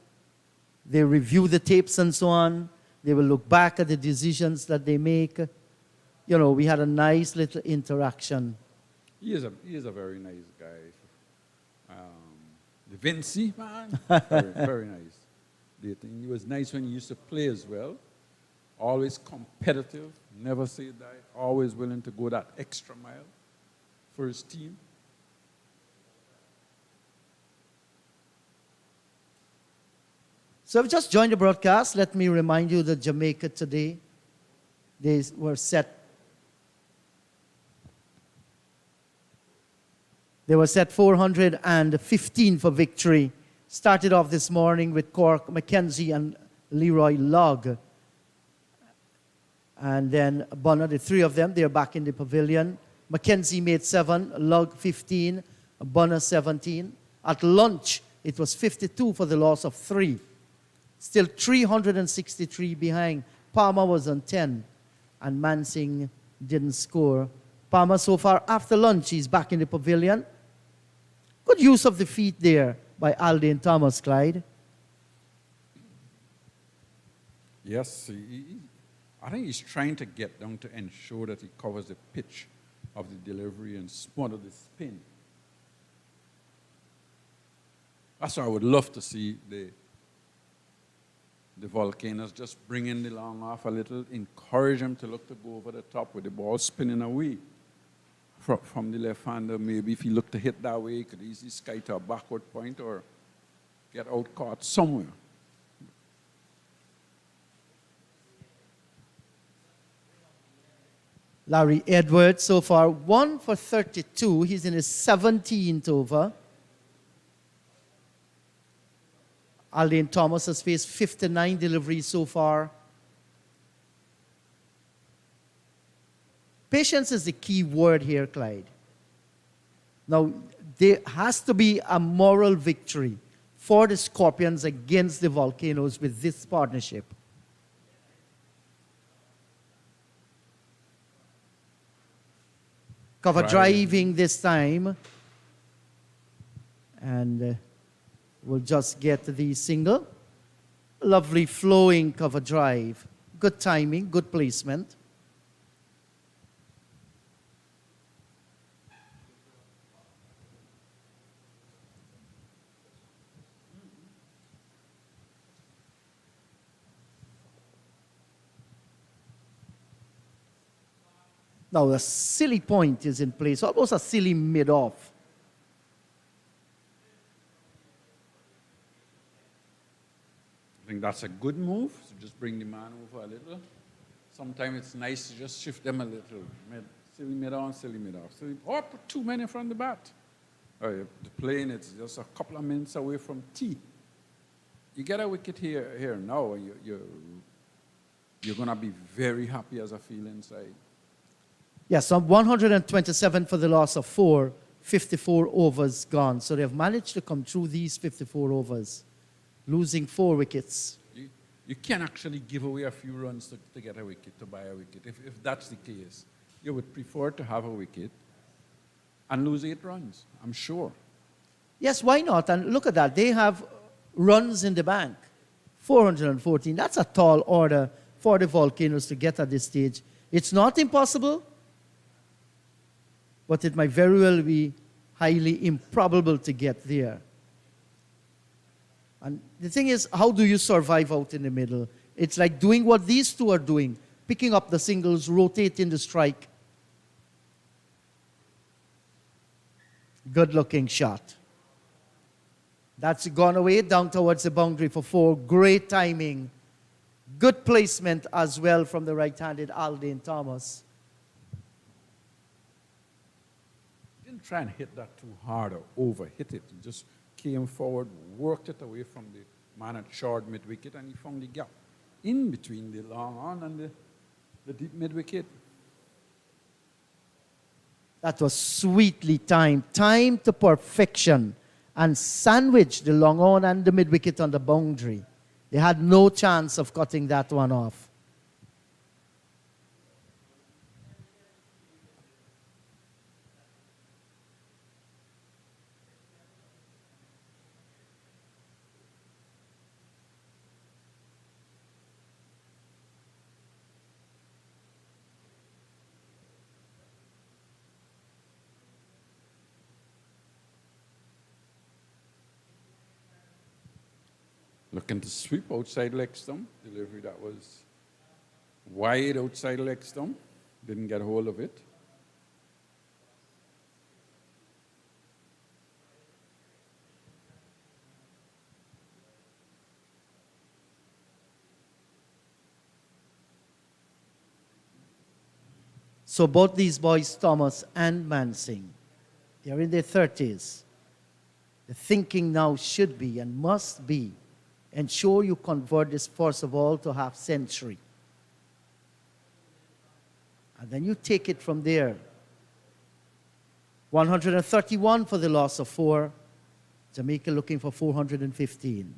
They review the tapes and so on. They will look back at the decisions that they make. We had a nice little interaction. He is a very nice guy. The Vinci, man, very nice. He was nice when he used to play as well. Always competitive, never say die, always willing to go that extra mile for his team. So I've just joined the broadcast. Let me remind you that Jamaica today, they were set 415 for victory. Started off this morning with Cork Mackenzie and Leroy Logg. And then Bonner, the 3 of them, they're back in the pavilion. Mackenzie made 7, Logg 15, Bonner 17. At lunch, it was 52 for the loss of 3. Still 363 behind. Palmer was on 10, and Mansing didn't score. Palmer, so far, after lunch, he's back in the pavilion. Good use of the feet there by Aldane Thomas, Clyde. Yes, I think he's trying to get down to ensure that he covers the pitch of the delivery and smother the spin. That's why I would love to see the Volcanoes just bring in the long off a little, encourage him to look to go over the top with the ball spinning away from the left-hander. Maybe if he looked to hit that way, he could easily sky to a backward point or get out caught somewhere. Larry Edwards, so far, 1 for 32. He's in his 17th over. Aldane Thomas has faced 59 deliveries so far. Patience is the key word here, Clyde. Now, there has to be a moral victory for the Scorpions against the Volcanoes with this partnership. Cover driving this time. And we'll just get the single. Lovely flowing cover drive. Good timing, good placement. Now a silly point is in place, almost a silly mid-off. I think that's a good move, to just bring the man over a little. Sometimes it's nice to just shift them a little. Silly mid on, silly mid off. Or put 2 men in front of the bat. The plane is just a couple of minutes away from tea. You get a wicket here now, and you're going to be very happy as I feel inside. Yes, 127 for the loss of 4, 54 overs gone. So they've managed to come through these 54 overs, losing 4 wickets. You can actually give away a few runs to get a wicket, to buy a wicket. If that's the case, you would prefer to have a wicket and lose 8 runs, I'm sure. Yes, why not? And look at that. They have runs in the bank, 414. That's a tall order for the Volcanoes to get at this stage. It's not impossible, but it might very well be highly improbable to get there. And the thing is, how do you survive out in the middle? It's like doing what these two are doing, picking up the singles, rotating the strike. Good-looking shot. That's gone away down towards the boundary for 4. Great timing. Good placement as well from the right-handed Aldane Thomas. Didn't try and hit that too hard or overhit it. He just came forward, worked it away from the man at short mid-wicket, and he found the gap in between the long on and the deep mid-wicket. That was sweetly timed. Timed to perfection. And sandwiched the long on and the mid-wicket on the boundary. They had no chance of cutting that one off. Looking to sweep outside leg stump. Delivery that was wide outside leg stump. Didn't get hold of it. So both these boys, Thomas and Mansing, they're in their 30s. The thinking now should be and must be, ensure you convert this first of all to half century. And then you take it from there. 131 for the loss of 4. Jamaica looking for 415.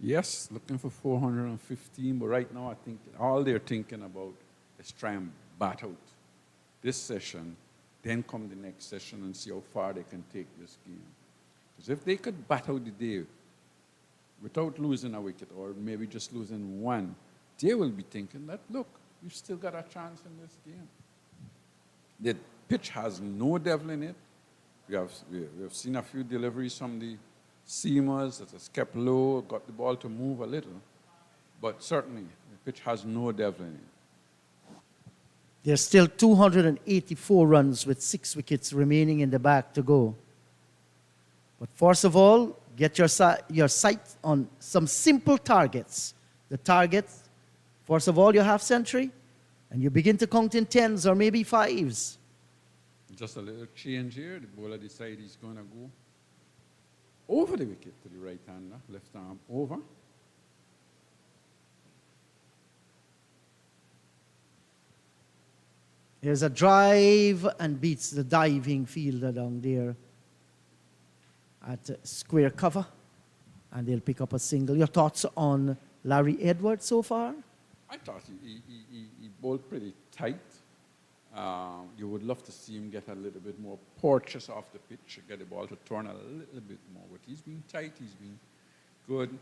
Yes, looking for 415, but right now I think all they're thinking about is try and bat out this session, then come the next session and see how far they can take this game. Because if they could bat out the day without losing a wicket or maybe just losing one, they will be thinking that, look, we've still got a chance in this game. The pitch has no devil in it. We have seen a few deliveries from the seamers that has kept low, got the ball to move a little. But certainly, the pitch has no devil in it. There's still 284 runs with 6 wickets remaining in the back to go. But first of all, get your sight on some simple targets. The target, first of all, your half century, and you begin to count in 10s or maybe 5s. Just a little change here. The bowler decides he's going to go over the wicket to the right-hander, left arm over. Here's a drive and beats the diving fielder down there at square cover. And they'll pick up a single. Your thoughts on Larry Edwards so far? I thought he bowled pretty tight. You would love to see him get a little bit more purchase off the pitch, get the ball to turn a little bit more. But he's been tight, he's been good.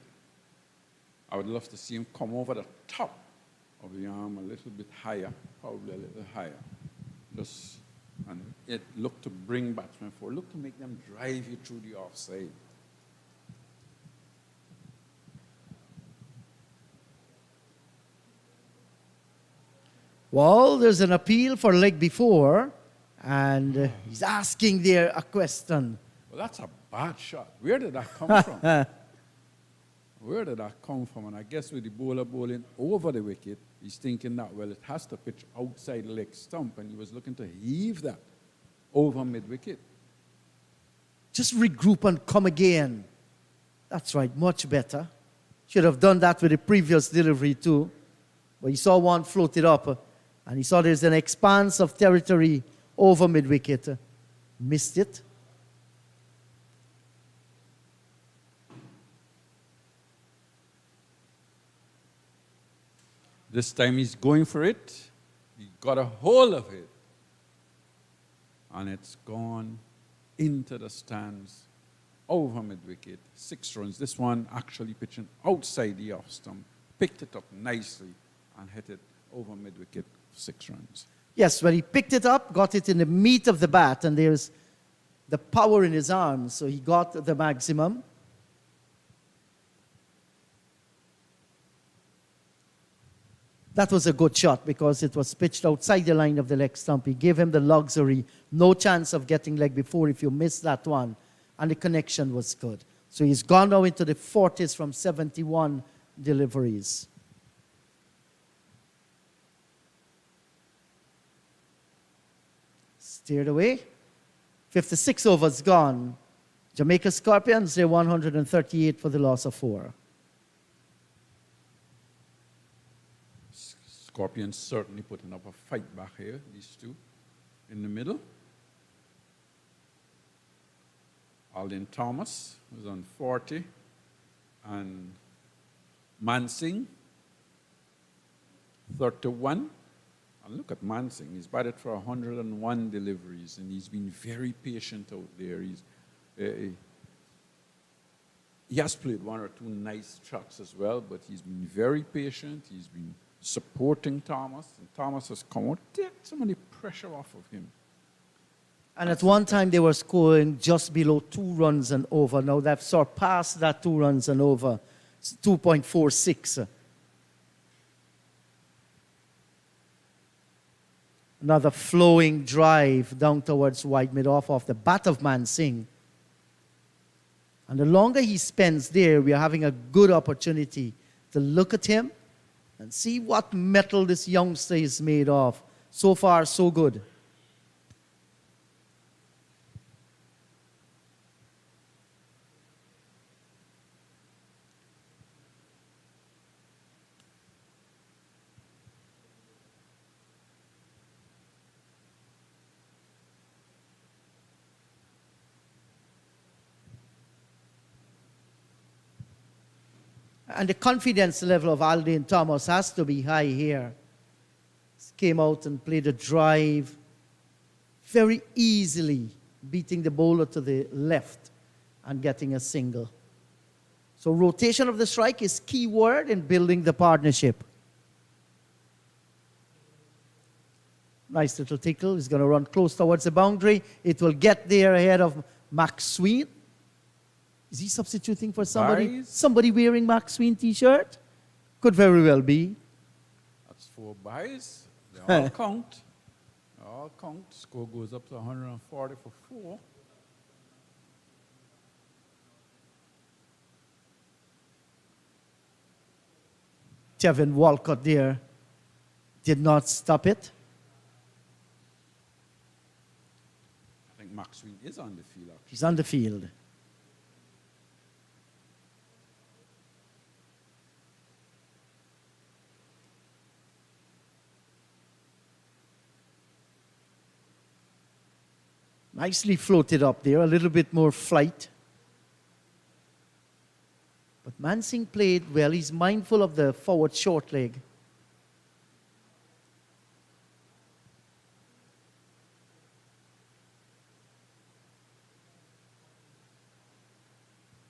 I would love to see him come over the top of the arm a little bit higher, probably a little higher. And it looked to bring batsmen forward, look to make them drive you through the offside. Well, there's an appeal for leg before, and he's asking there a question. Well, that's a bad shot. Where did that come from? Where did that come from? And I guess with the bowler bowling over the wicket, he's thinking that, well, it has to pitch outside leg stump, and he was looking to heave that over mid-wicket. Just regroup and come again. That's right, much better. Should have done that with the previous delivery too. But he saw one floated up, and he saw there's an expanse of territory over mid-wicket. Missed it. This time he's going for it. He got a hold of it. And it's gone into the stands over mid-wicket. 6 runs. This one actually pitching outside the off stump. Picked it up nicely and hit it over mid-wicket. 6 runs. Yes, when he picked it up, got it in the meat of the bat, and there's the power in his arms, so he got the maximum. That was a good shot because it was pitched outside the line of the leg stump. He gave him the luxury, no chance of getting leg before if you missed that one, and the connection was good. So he's gone now into the 40s from 71 deliveries. Steered away. 56 overs gone. Jamaica Scorpions, they're 138 for the loss of 4. Scorpions certainly putting up a fight back here, these two. In the middle, Alden Thomas was on 40, and Mansing, 31. And look at Mansing, he's batted for 101 deliveries, and he's been very patient out there. He has played 1 or 2 nice shots as well, but he's been very patient. He's been supporting Thomas, and Thomas has come out, take some of the pressure off of him. And at one time they were scoring just below 2 runs and over. Now they've surpassed that 2 runs and over. It's 2.46. Another flowing drive down towards wide mid-off off the bat of Mansing. And the longer he spends there, we are having a good opportunity to look at him and see what metal this youngster is made of. So far, so good. And the confidence level of Alden Thomas has to be high here. Came out and played a drive very easily, beating the bowler to the left and getting a single. So rotation of the strike is key word in building the partnership. Nice little tickle. He's going to run close towards the boundary. It will get there ahead of Maxwell. Is he substituting for somebody? Byes? Somebody wearing Maxwell t-shirt? Could very well be. That's 4 byes. They all count. They all count. Score goes up to 140 for 4. Tevin Walcott there did not stop it. I think Maxwell is on the field, actually. He's on the field. Nicely floated up there, a little bit more flight. But Mansing played well. He's mindful of the forward short leg.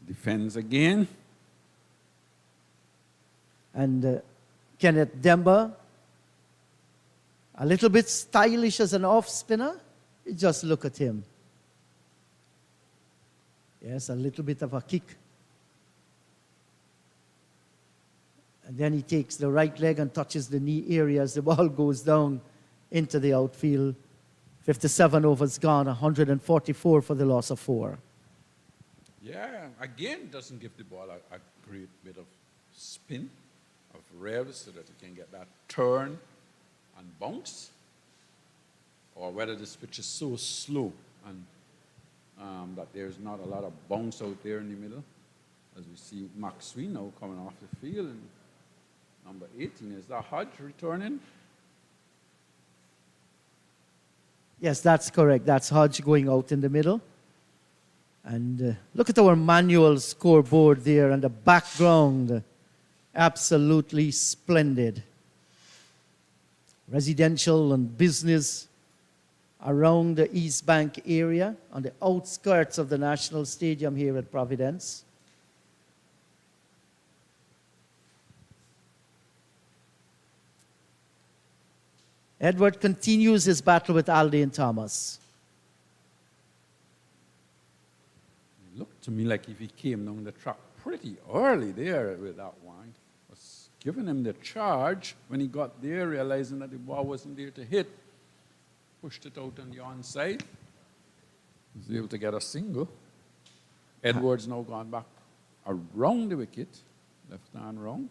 Defends again. And Kenneth Demba, a little bit stylish as an off spinner. You just look at him. Yes, a little bit of a kick. And then he takes the right leg and touches the knee area as the ball goes down into the outfield. 57 overs gone, 144 for the loss of 4. Yeah, again, doesn't give the ball a great bit of spin, of rev, so that it can get that turn and bounce. or whether this pitch is so slow and that there's not a lot of bounce out there in the middle. As we see Max Sween now coming off the field, and number 18, is that Hodge returning? Yes, that's correct. That's Hodge going out in the middle. And look at our manual scoreboard there and the background. Absolutely splendid. Residential and business around the East Bank area, on the outskirts of the National Stadium here at Providence. Edward continues his battle with Aldean Thomas. It looked to me like if he came down the track pretty early there with that one. Was giving him the charge when he got there, realizing that the ball wasn't there to hit. Pushed it out on the onside. Was able to get a single. Edwards now gone back around the wicket, left hand round.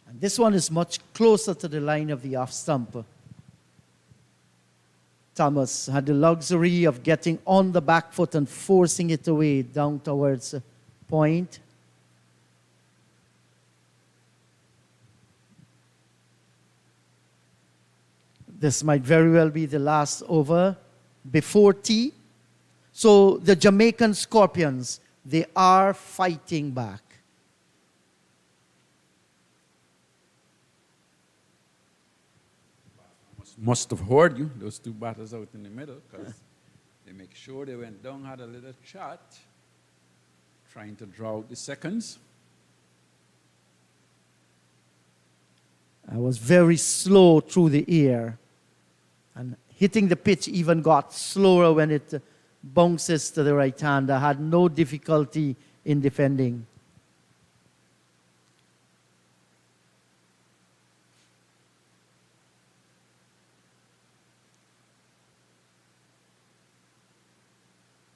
And this one is much closer to the line of the off stump. Thomas had the luxury of getting on the back foot and forcing it away down towards point. This might very well be the last over before tea. So the Jamaican Scorpions, they are fighting back. Must have heard you, those two batters out in the middle, because they make sure they went down, had a little chat, trying to draw out the seconds. I was very slow through the air. And hitting the pitch even got slower when it bounces to the right hand. I had no difficulty in defending.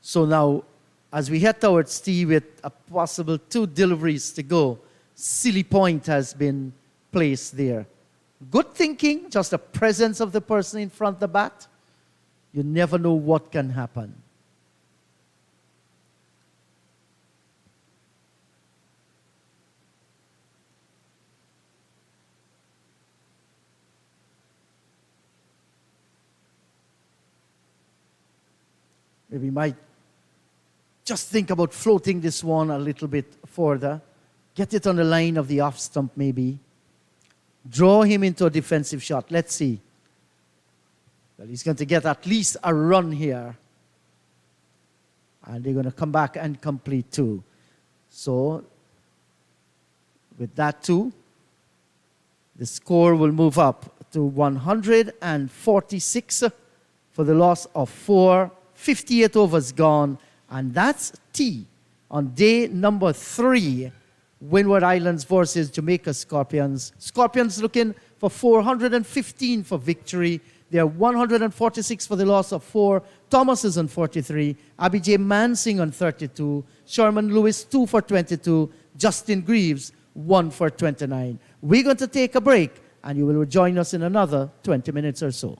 So now, as we head towards tea with a possible 2 deliveries to go, silly point has been placed there. Good thinking, just the presence of the person in front of the bat. You never know what can happen. Maybe we might just think about floating this one a little bit further. Get it on the line of the off stump maybe. Draw him into a defensive shot. Let's see. Well, he's going to get at least a run here. And they're going to come back and complete 2. So, with that 2, the score will move up to 146 for the loss of 4. 58 overs gone. And that's tea on day number 3. Windward Islands versus Jamaica Scorpions. Scorpions looking for 415 for victory. They are 146 for the loss of 4. Thomas is on 43. Abby J. Mansing on 32. Sherman Lewis 2 for 22. Justin Greaves 1 for 29. We're going to take a break and you will join us in another 20 minutes or so.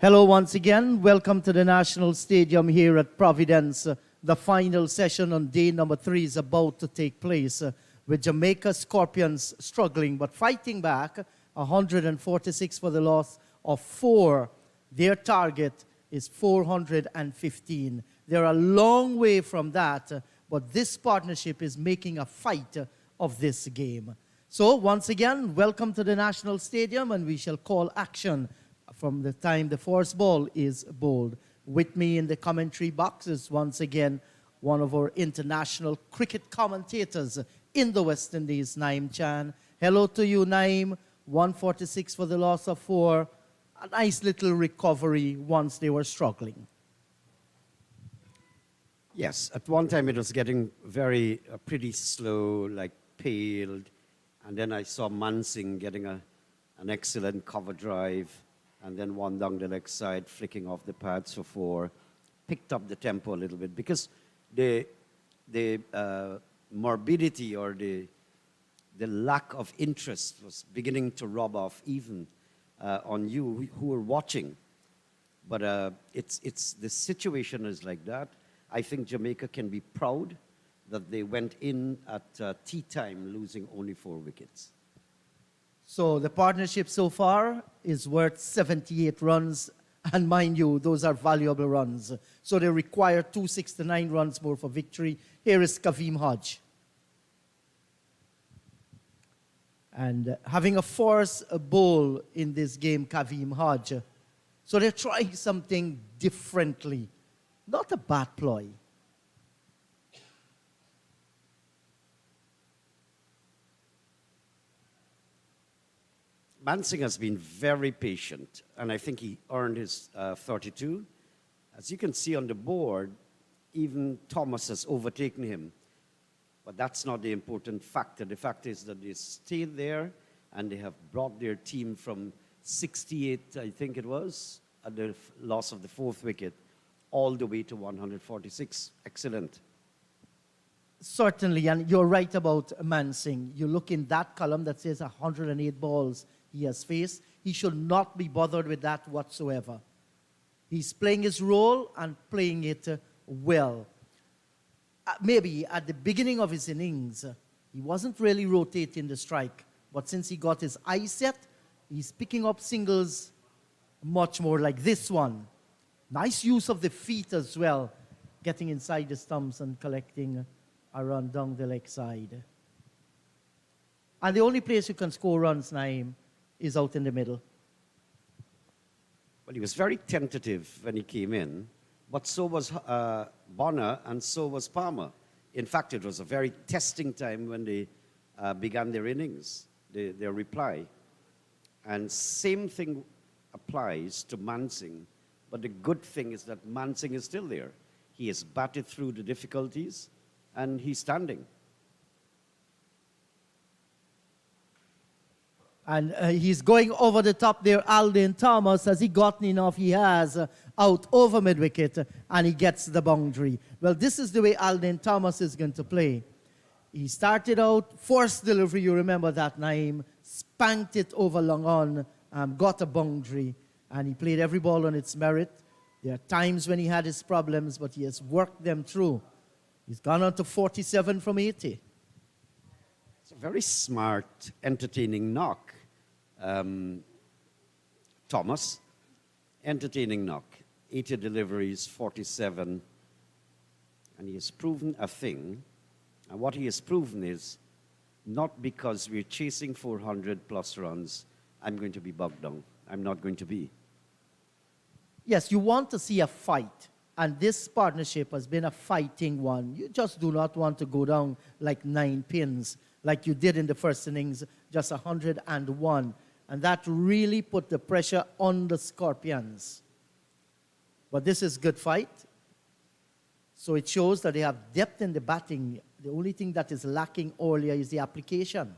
Hello once again. Welcome to the National Stadium here at Providence. The final session on day number 3 is about to take place with Jamaica Scorpions struggling but fighting back, 146 for the loss of 4. Their target is 415. They're a long way from that, but this partnership is making a fight of this game. So once again, welcome to the National Stadium, and we shall call action from the time the first ball is bowled. With me in the commentary box is once again one of our international cricket commentators in the West Indies, Naeem Chan. Hello to you, Naeem. 146 for the loss of 4. A nice little recovery once they were struggling. Yes, at one time it was getting very pretty slow, like paled, and then I saw Mansingh getting an excellent cover drive, and then one down the leg side, flicking off the pads for 4, picked up the tempo a little bit because the morbidity or the lack of interest was beginning to rub off even on you who were watching. But it's the situation is like that. I think Jamaica can be proud that they went in at tea time losing only 4 wickets. So the partnership so far is worth 78 runs. And mind you, those are valuable runs. So they require 269 runs more for victory. Here is Kaveem Hodge. And having a force bowl in this game, Kaveem Hodge. So they're trying something differently. Not a bad ploy. Mansingh has been very patient, and I think he earned his 32. As you can see on the board, even Thomas has overtaken him. But that's not the important factor. The fact is that they stayed there, and they have brought their team from 68, I think it was, at the loss of the 4th wicket, all the way to 146. Excellent. Certainly, and you're right about Mansingh. You look in that column that says 108 balls he has faced. He should not be bothered with that whatsoever. He's playing his role and playing it well. Maybe at the beginning of his innings, he wasn't really rotating the strike. But since he got his eye set, he's picking up singles much more like this one. Nice use of the feet as well, getting inside the stumps and collecting a run down the leg side. And the only place you can score runs, Naeem, is out in the middle. Well, he was very tentative when he came in, but so was Bonner and so was Palmer. In fact, it was a very testing time when they began their innings, their reply. And same thing applies to Mansingh, but the good thing is that Mansingh is still there. He has batted through the difficulties, and he's standing. And he's going over the top there, Alden Thomas. Has he gotten enough? He has out over mid-wicket, and he gets the boundary. Well, this is the way Alden Thomas is going to play. He started out, forced delivery, you remember that, Naeem, spanked it over long on, got a boundary, and he played every ball on its merit. There are times when he had his problems, but he has worked them through. He's gone on to 47 from 80. It's a very smart, entertaining knock. Thomas, entertaining knock. 80 deliveries, 47. And he has proven a thing. And what he has proven is, not because we're chasing 400 plus runs, I'm going to be bogged down. I'm not going to be. Yes, you want to see a fight. And this partnership has been a fighting one. You just do not want to go down like 9 pins, like you did in the first innings, just 101. And that really put the pressure on the Scorpions. But this is good fight. So it shows that they have depth in the batting. The only thing that is lacking earlier is the application.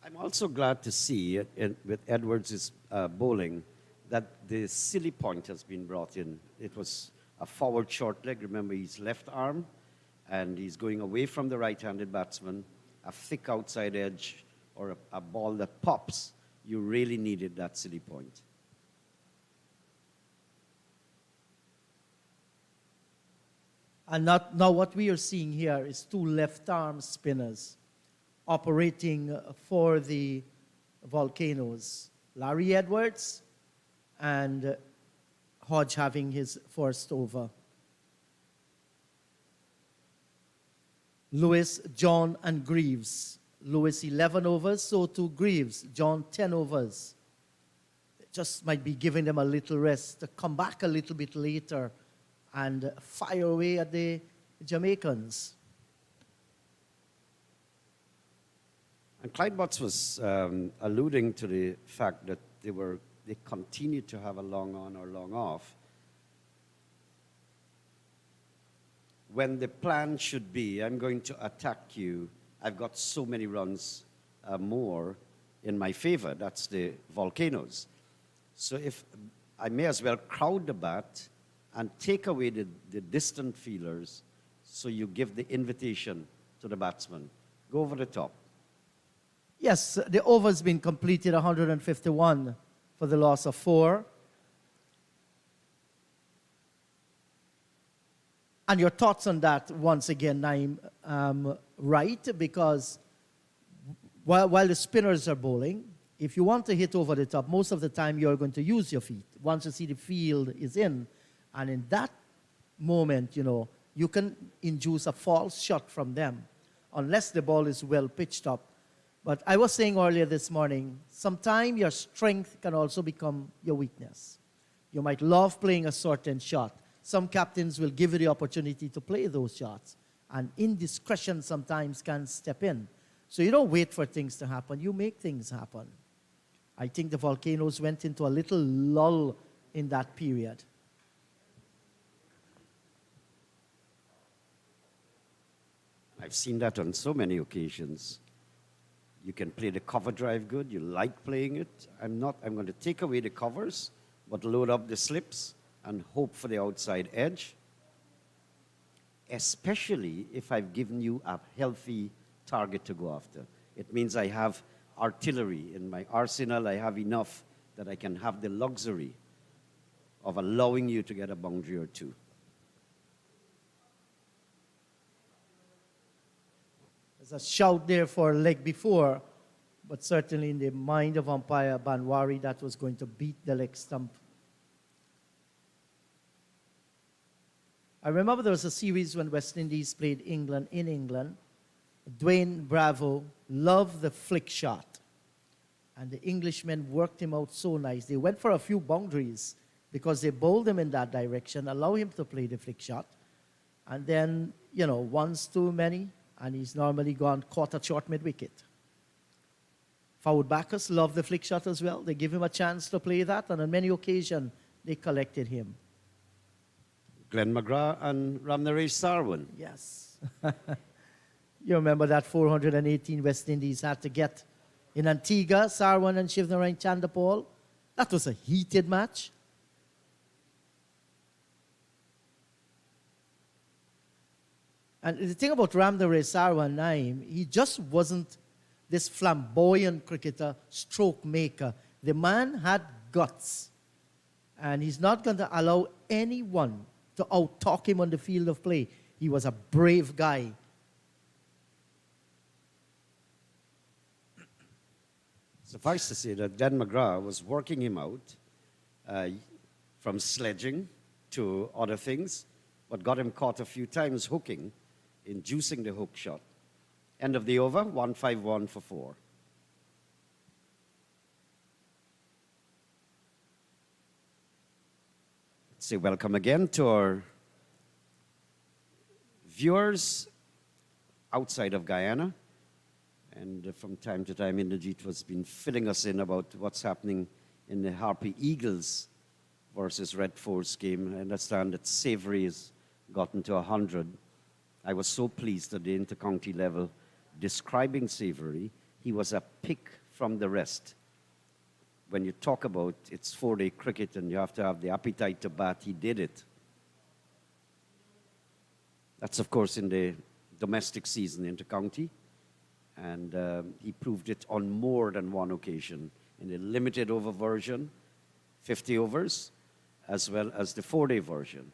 I'm also glad to see, with Edwards' bowling, that the silly point has been brought in. It was a forward short leg. Remember, he's left arm, and he's going away from the right-handed batsman. A thick outside edge or a ball that pops you really needed that silly point. And now what we are seeing here is two left-arm spinners operating for the Volcanoes. Larry Edwards and Hodge having his first over. Lewis, John, and Greaves. Lewis 11 overs, so too Greaves. John 10 overs. It just might be giving them a little rest to come back a little bit later and fire away at the Jamaicans. And Clyde Butts was alluding to the fact that they continued to have a long on or long off, when the plan should be, I'm going to attack you. I've got so many runs more in my favor. That's the Volcanoes. So if I may as well crowd the bat and take away the distant feelers, so you give the invitation to the batsman. Go over the top. Yes, the over's been completed, 151 for the loss of 4. And your thoughts on that, once again, Naeem, right? Because while the spinners are bowling, if you want to hit over the top, most of the time you're going to use your feet once you see the field is in. And in that moment, you can induce a false shot from them unless the ball is well pitched up. But I was saying earlier this morning, sometimes your strength can also become your weakness. You might love playing a certain shot. Some captains will give you the opportunity to play those shots. And indiscretion sometimes can step in. So you don't wait for things to happen. You make things happen. I think the Volcanoes went into a little lull in that period. I've seen that on so many occasions. You can play the cover drive good. You like playing it. I'm going to take away the covers, but load up the slips and hope for the outside edge. Especially if I've given you a healthy target to go after. It means I have artillery in my arsenal. I have enough that I can have the luxury of allowing you to get a boundary or two. There's a shout there for leg before, but certainly in the mind of umpire Banwari, that was going to beat the leg stump. I remember there was a series when West Indies played England in England. Dwayne Bravo loved the flick shot. And the Englishmen worked him out so nice. They went for a few boundaries because they bowled him in that direction, allow him to play the flick shot. And then, one's too many, and he's normally gone quarter short mid-wicket. Forward backers love the flick shot as well. They give him a chance to play that, and on many occasions, they collected him. Glenn McGrath and Ramnaresh Sarwan. Yes. You remember that 418 West Indies had to get in Antigua, Sarwan and Shivnarine Chandapal? That was a heated match. And the thing about Ramnaresh Sarwan, Naeem, he just wasn't this flamboyant cricketer, stroke maker. The man had guts. And he's not going to allow anyone to out-talk him on the field of play. He was a brave guy. Suffice to say that Glenn McGrath was working him out from sledging to other things, but got him caught a few times hooking, inducing the hook shot. End of the over, 151 for 4. Say welcome again to our viewers outside of Guyana. And from time to time, Indrajit has been filling us in about what's happening in the Harpy Eagles versus Red Force game. I understand that Savory has gotten to 100. I was so pleased at the intercounty level describing Savory. He was a pick from the rest. When you talk about it's four-day cricket and you have to have the appetite to bat, he did it. That's, of course, in the domestic season intercounty. And he proved it on more than one occasion in the limited over version, 50 overs, as well as the 4-day version.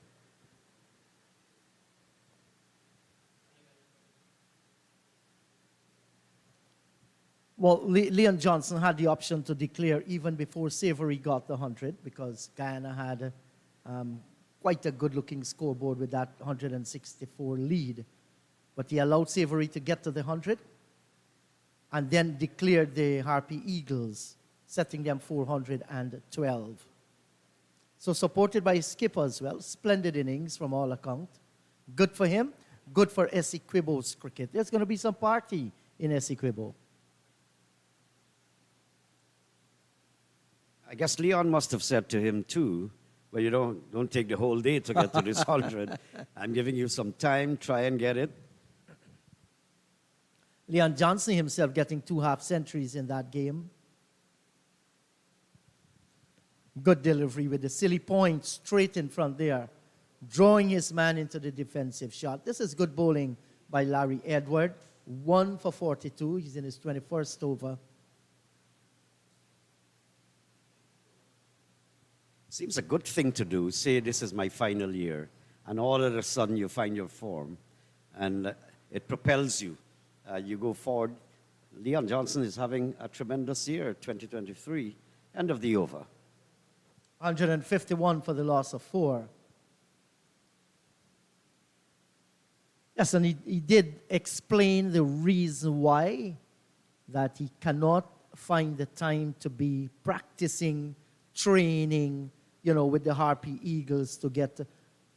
Well, Leon Johnson had the option to declare even before Savory got the 100 because Guyana had quite a good-looking scoreboard with that 164 lead. But he allowed Savory to get to the 100 and then declared the Harpy Eagles, setting them 412. So supported by his skipper as well. Splendid innings from all accounts. Good for him. Good for Essequibo's cricket. There's going to be some party in Essequibo. I guess Leon must have said to him too, well, you don't take the whole day to get to this 100. I'm giving you some time, try and get it. Leon Johnson himself getting 2 half-centuries in that game. Good delivery with the silly point straight in front there, drawing his man into the defensive shot. This is good bowling by Larry Edward. 1 for 42. He's in his 21st over. Seems a good thing to do. Say, this is my final year. And all of a sudden, you find your form. And it propels you. You go forward. Leon Johnson is having a tremendous year, 2023. End of the over. 151 for the loss of 4. Yes, and he did explain the reason why that he cannot find the time to be practicing, training, with the Harpy Eagles to get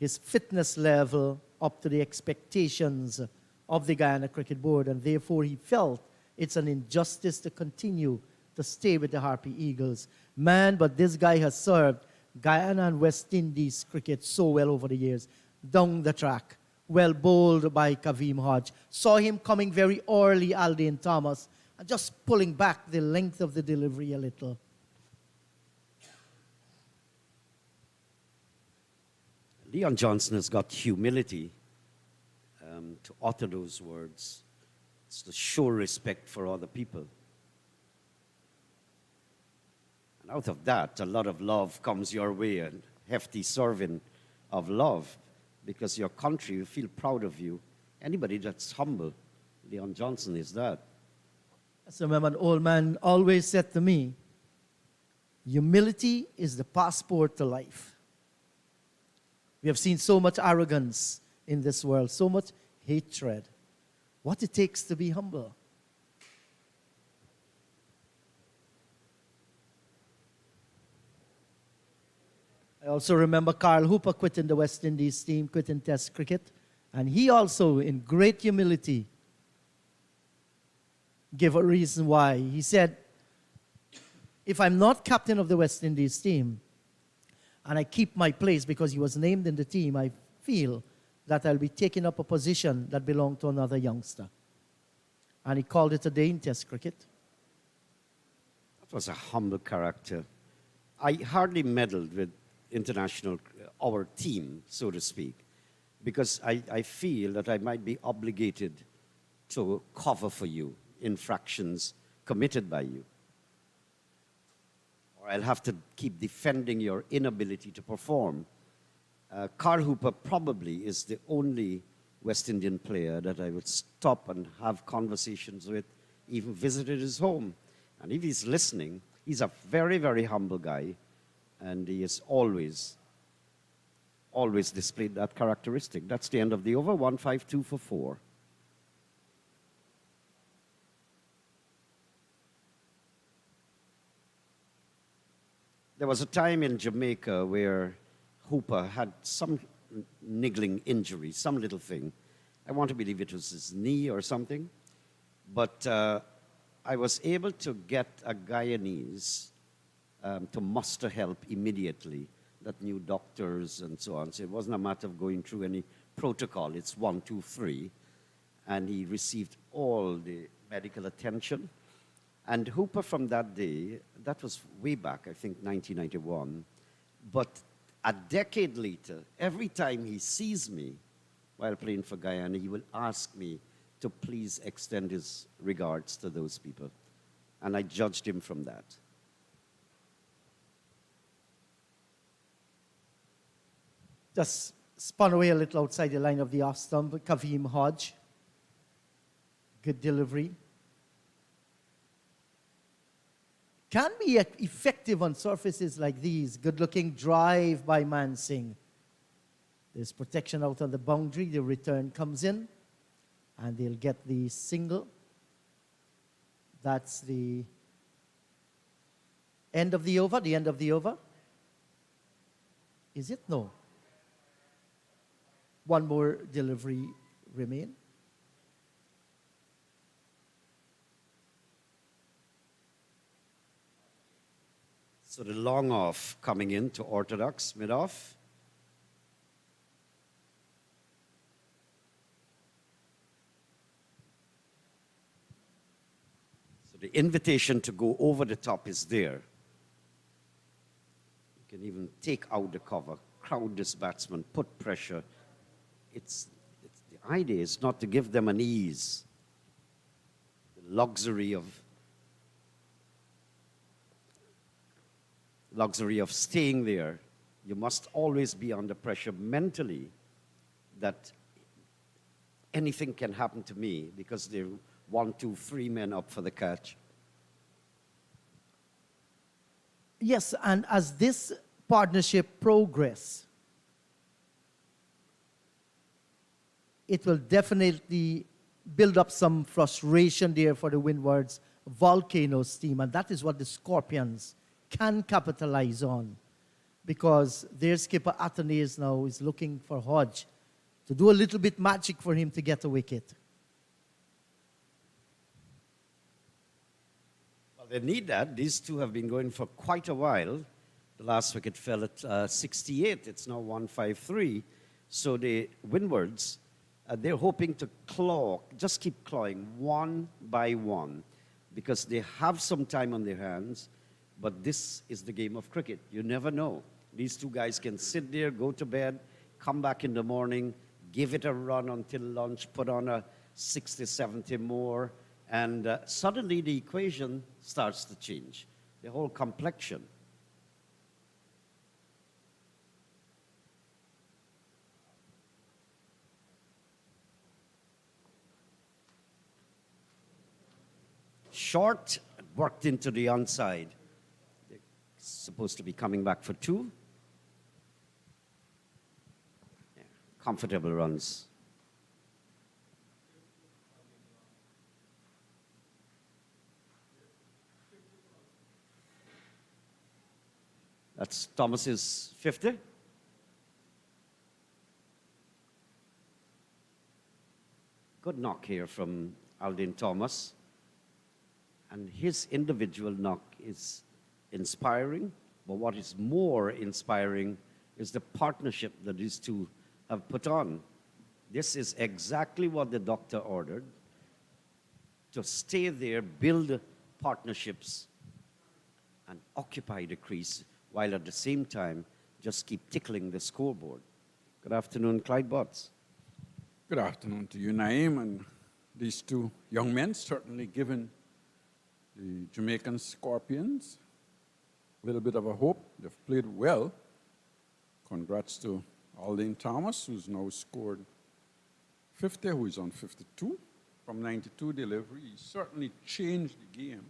his fitness level up to the expectations of the Guyana Cricket Board, and therefore he felt it's an injustice to continue to stay with the Harpy Eagles. Man, but this guy has served Guyana and West Indies cricket so well over the years. Down the track, well bowled by Kaveem Hodge. Saw him coming very early, Aldane Thomas, and just pulling back the length of the delivery a little. Leon Johnson has got humility to utter those words. It's to show respect for other people. And out of that, a lot of love comes your way, and hefty serving of love, because your country will feel proud of you. Anybody that's humble, Leon Johnson is that. I remember an old man always said to me, humility is the passport to life. We have seen so much arrogance in this world, so much hatred. What it takes to be humble. I also remember Carl Hooper quitting the West Indies team, quitting Test cricket. And he also, in great humility, gave a reason why. He said, if I'm not captain of the West Indies team, and I keep my place because he was named in the team, I feel that I'll be taking up a position that belonged to another youngster. And he called it a day in Test cricket. That was a humble character. I hardly meddled with international, our team, so to speak, because I feel that I might be obligated to cover for you infractions committed by you. Or I'll have to keep defending your inability to perform. Carl Hooper probably is the only West Indian player that I would stop and have conversations with, even visited his home. And if he's listening, he's a very, very humble guy, and he has always displayed that characteristic. That's the end of the over, 152 for 4. There was a time in Jamaica where Hooper had some niggling injury, some little thing. I want to believe it was his knee or something. But I was able to get a Guyanese to muster help immediately, that knew doctors and so on. So it wasn't a matter of going through any protocol. It's 1, 2, 3. And he received all the medical attention. And Hooper from that day, that was way back, I think 1991. But a decade later, every time he sees me while playing for Guyana, he will ask me to please extend his regards to those people. And I judged him from that. Just spun away a little outside the line of the off stump. Kavim Hodge. Good delivery. Can be effective on surfaces like these. Good-looking drive by Mansingh. There's protection out on the boundary. The return comes in, and they'll get the single. That's the end of the over. The end of the over. Is it? No. One more delivery remain. So the long off coming in to orthodox, mid off. So the invitation to go over the top is there. You can even take out the cover, crowd this batsman, put pressure. The idea is not to give them an ease, the luxury of staying there. You must always be under pressure mentally that anything can happen to me because there are 1, 2, 3 men up for the catch. Yes, and as this partnership progresses, it will definitely build up some frustration there for the Windwards Volcanoes team, and that is what the Scorpions can capitalize on, because their skipper Athanaze now is looking for Hodge to do a little bit magic for him to get a wicket. Well, they need that. These two have been going for quite a while. The last wicket fell at 68. It's now 153. So the Windwards, they're hoping to claw, just keep clawing one by one, because they have some time on their hands. But this is the game of cricket. You never know. These two guys can sit there, go to bed, come back in the morning, give it a run until lunch, put on a 60, 70 more, and suddenly the equation starts to change, the whole complexion. Short, worked into the onside. Supposed to be coming back for 2. Yeah, comfortable runs. That's Thomas's 50. Good knock here from Aldin Thomas. And his individual knock is inspiring, but what is more inspiring is the partnership that these two have put on. This is exactly what the doctor ordered, to stay there, build partnerships, and occupy the crease, while at the same time, just keep tickling the scoreboard. Good afternoon, Clyde Botts. Good afternoon to you, Naeem, and these two young men, certainly given the Jamaican Scorpions a little bit of a hope. They've played well. Congrats to Aldin Thomas, who's now scored 50, who is on 52 from 92 delivery. He certainly changed the game,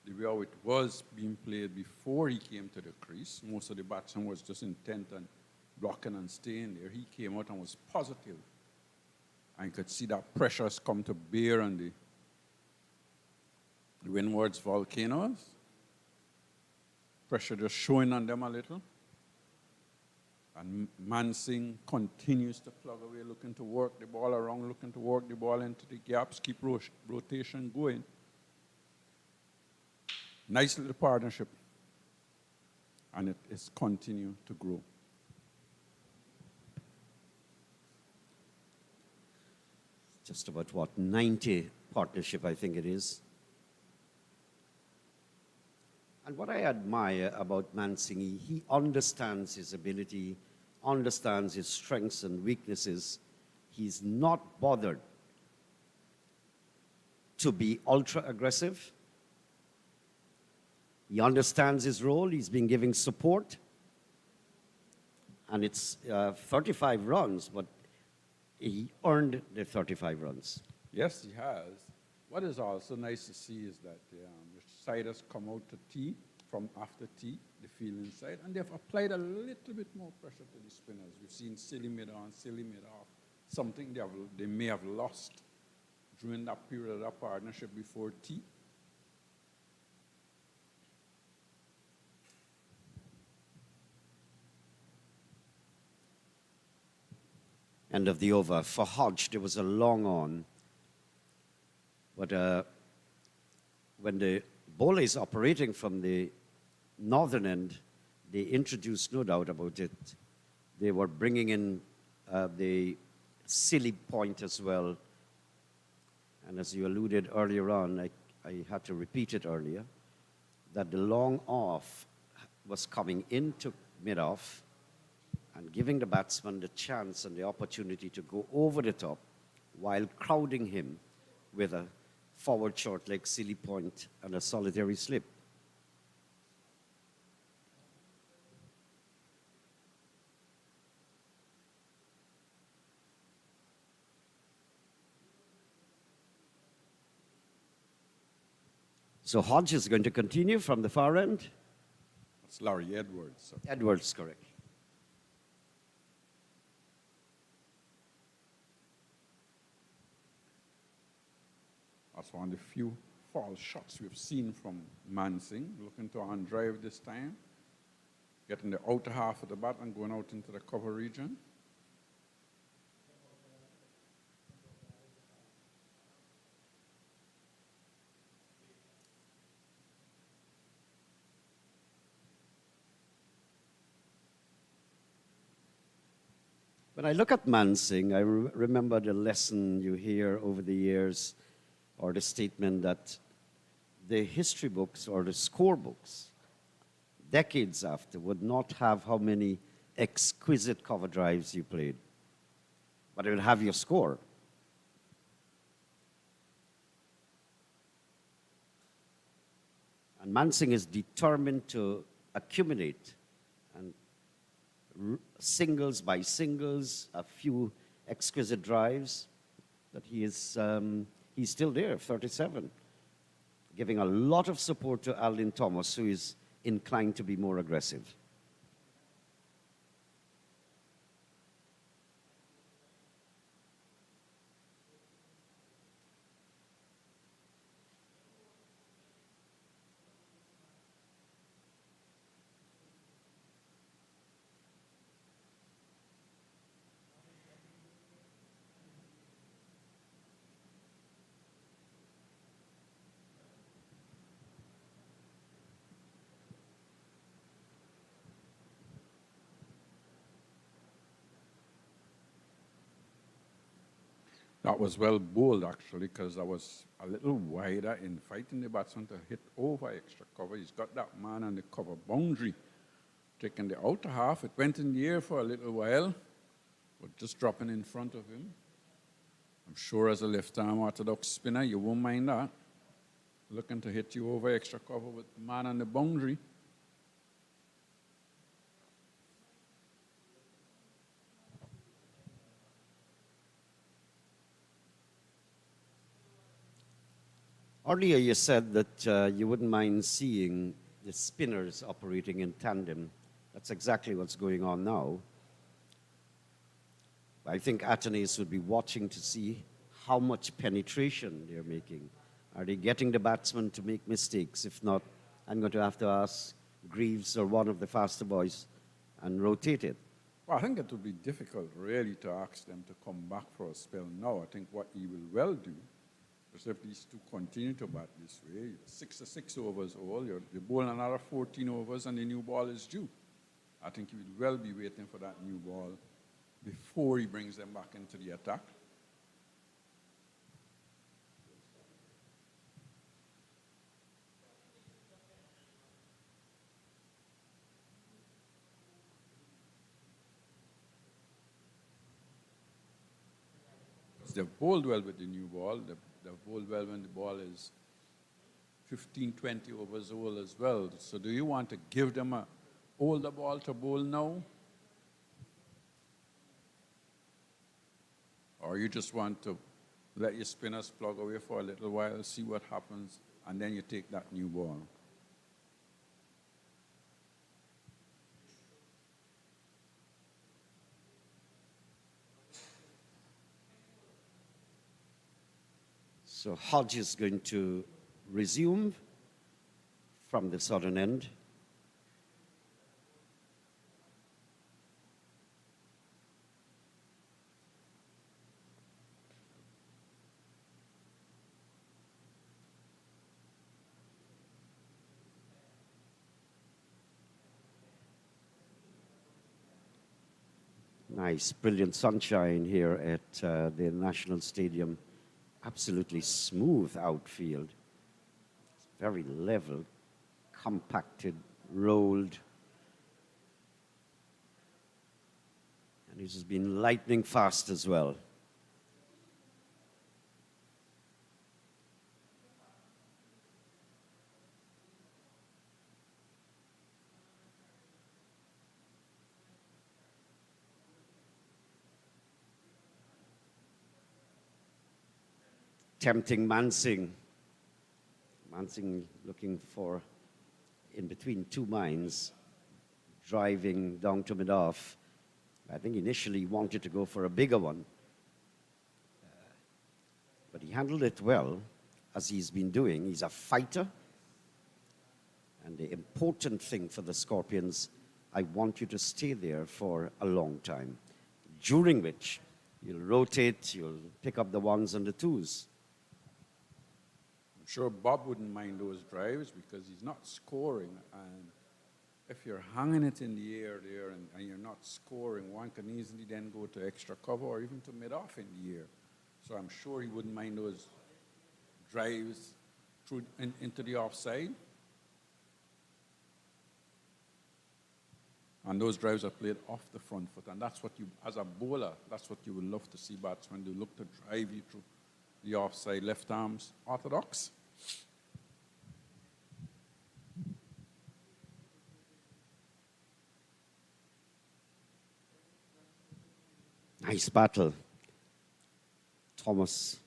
the way how it was being played before he came to the crease. Most of the batsmen was just intent on blocking and staying there. He came out and was positive. And you could see that pressure has come to bear on the Windwards Volcanoes. Pressure just showing on them a little. And Mansingh continues to plug away, looking to work the ball around, looking to work the ball into the gaps, keep rotation going. Nice little partnership. And it is continue to grow. Just about, what, 90 partnership, I think it is. And what I admire about Mansingh, he understands his ability, understands his strengths and weaknesses. He's not bothered to be ultra aggressive. He understands his role. He's been giving support. And it's 35 runs, but he earned the 35 runs. Yes, he has. What is also nice to see is that the siders come out to tee from after tee, the fielding side, and they've applied a little bit more pressure to the spinners. We've seen silly mid-on, silly mid-off, something they may have lost during that period of that partnership before tee. End of the over. For Hodge, there was a long on. But when the bowler is operating from the northern end, they introduced, no doubt about it, they were bringing in the silly point as well. And as you alluded earlier on, I had to repeat it earlier, that the long off was coming into mid-off and giving the batsman the chance and the opportunity to go over the top while crowding him with a forward short leg silly point and a solitary slip. So Hodge is going to continue from the far end. That's Larry Edwards. So. Edwards, correct. That's one of the few foul shots we've seen from Mansing, looking to on drive this time, getting the outer half of the bat and going out into the cover region. When I look at Mansing, I remember the lesson you hear over the years, or the statement that the history books or the score books, decades after, would not have how many exquisite cover drives you played, but it would have your score. And Mansing is determined to accumulate and singles by singles, a few exquisite drives, but he's still there, 37, giving a lot of support to Aldin Thomas, who is inclined to be more aggressive. That was well bowled, actually, because I was a little wider in fighting the batsman to hit over extra cover. He's got that man on the cover boundary, taking the outer half. It went in the air for a little while, but just dropping in front of him. I'm sure as a left-arm orthodox spinner, you won't mind that. Looking to hit you over extra cover with the man on the boundary. Earlier, you said that you wouldn't mind seeing the spinners operating in tandem. That's exactly what's going on now. I think Atenes would be watching to see how much penetration they're making. Are they getting the batsman to make mistakes? If not, I'm going to have to ask Greaves or one of the faster boys and rotate it. Well, I think it would be difficult, really, to ask them to come back for a spell now. I think what he will well do is if these two continue to bat this way, 6 overs all, you're bowling another 14 overs and the new ball is due. I think he will well be waiting for that new ball before he brings them back into the attack. They've bowled well with the new ball. They've bowled well when the ball is 15, 20 overs old as well. So do you want to give them a older ball to bowl now? or you just want to let your spinners plug away for a little while, see what happens, and then you take that new ball. So Hodge is going to resume from the southern end. Nice, brilliant sunshine here at the National Stadium. Absolutely smooth outfield. Very level, compacted, rolled. And it has been lightning fast as well. Tempting Mansing. Mansing looking for in between two mines, driving down to mid-off. I think initially he wanted to go for a bigger one. But he handled it well, as he's been doing. He's a fighter. And the important thing for the Scorpions, I want you to stay there for a long time, during which you'll rotate, you'll pick up the ones and the twos. I'm sure Bob wouldn't mind those drives because he's not scoring. And if you're hanging it in the air there and you're not scoring, one can easily then go to extra cover or even to mid-off in the air. So I'm sure he wouldn't mind those drives through into the offside. And those drives are played off the front foot. And that's what you, as a bowler, that's what you would love to see batsmen do, look to drive you through the offside, left arms, orthodox. Nice battle. Thomas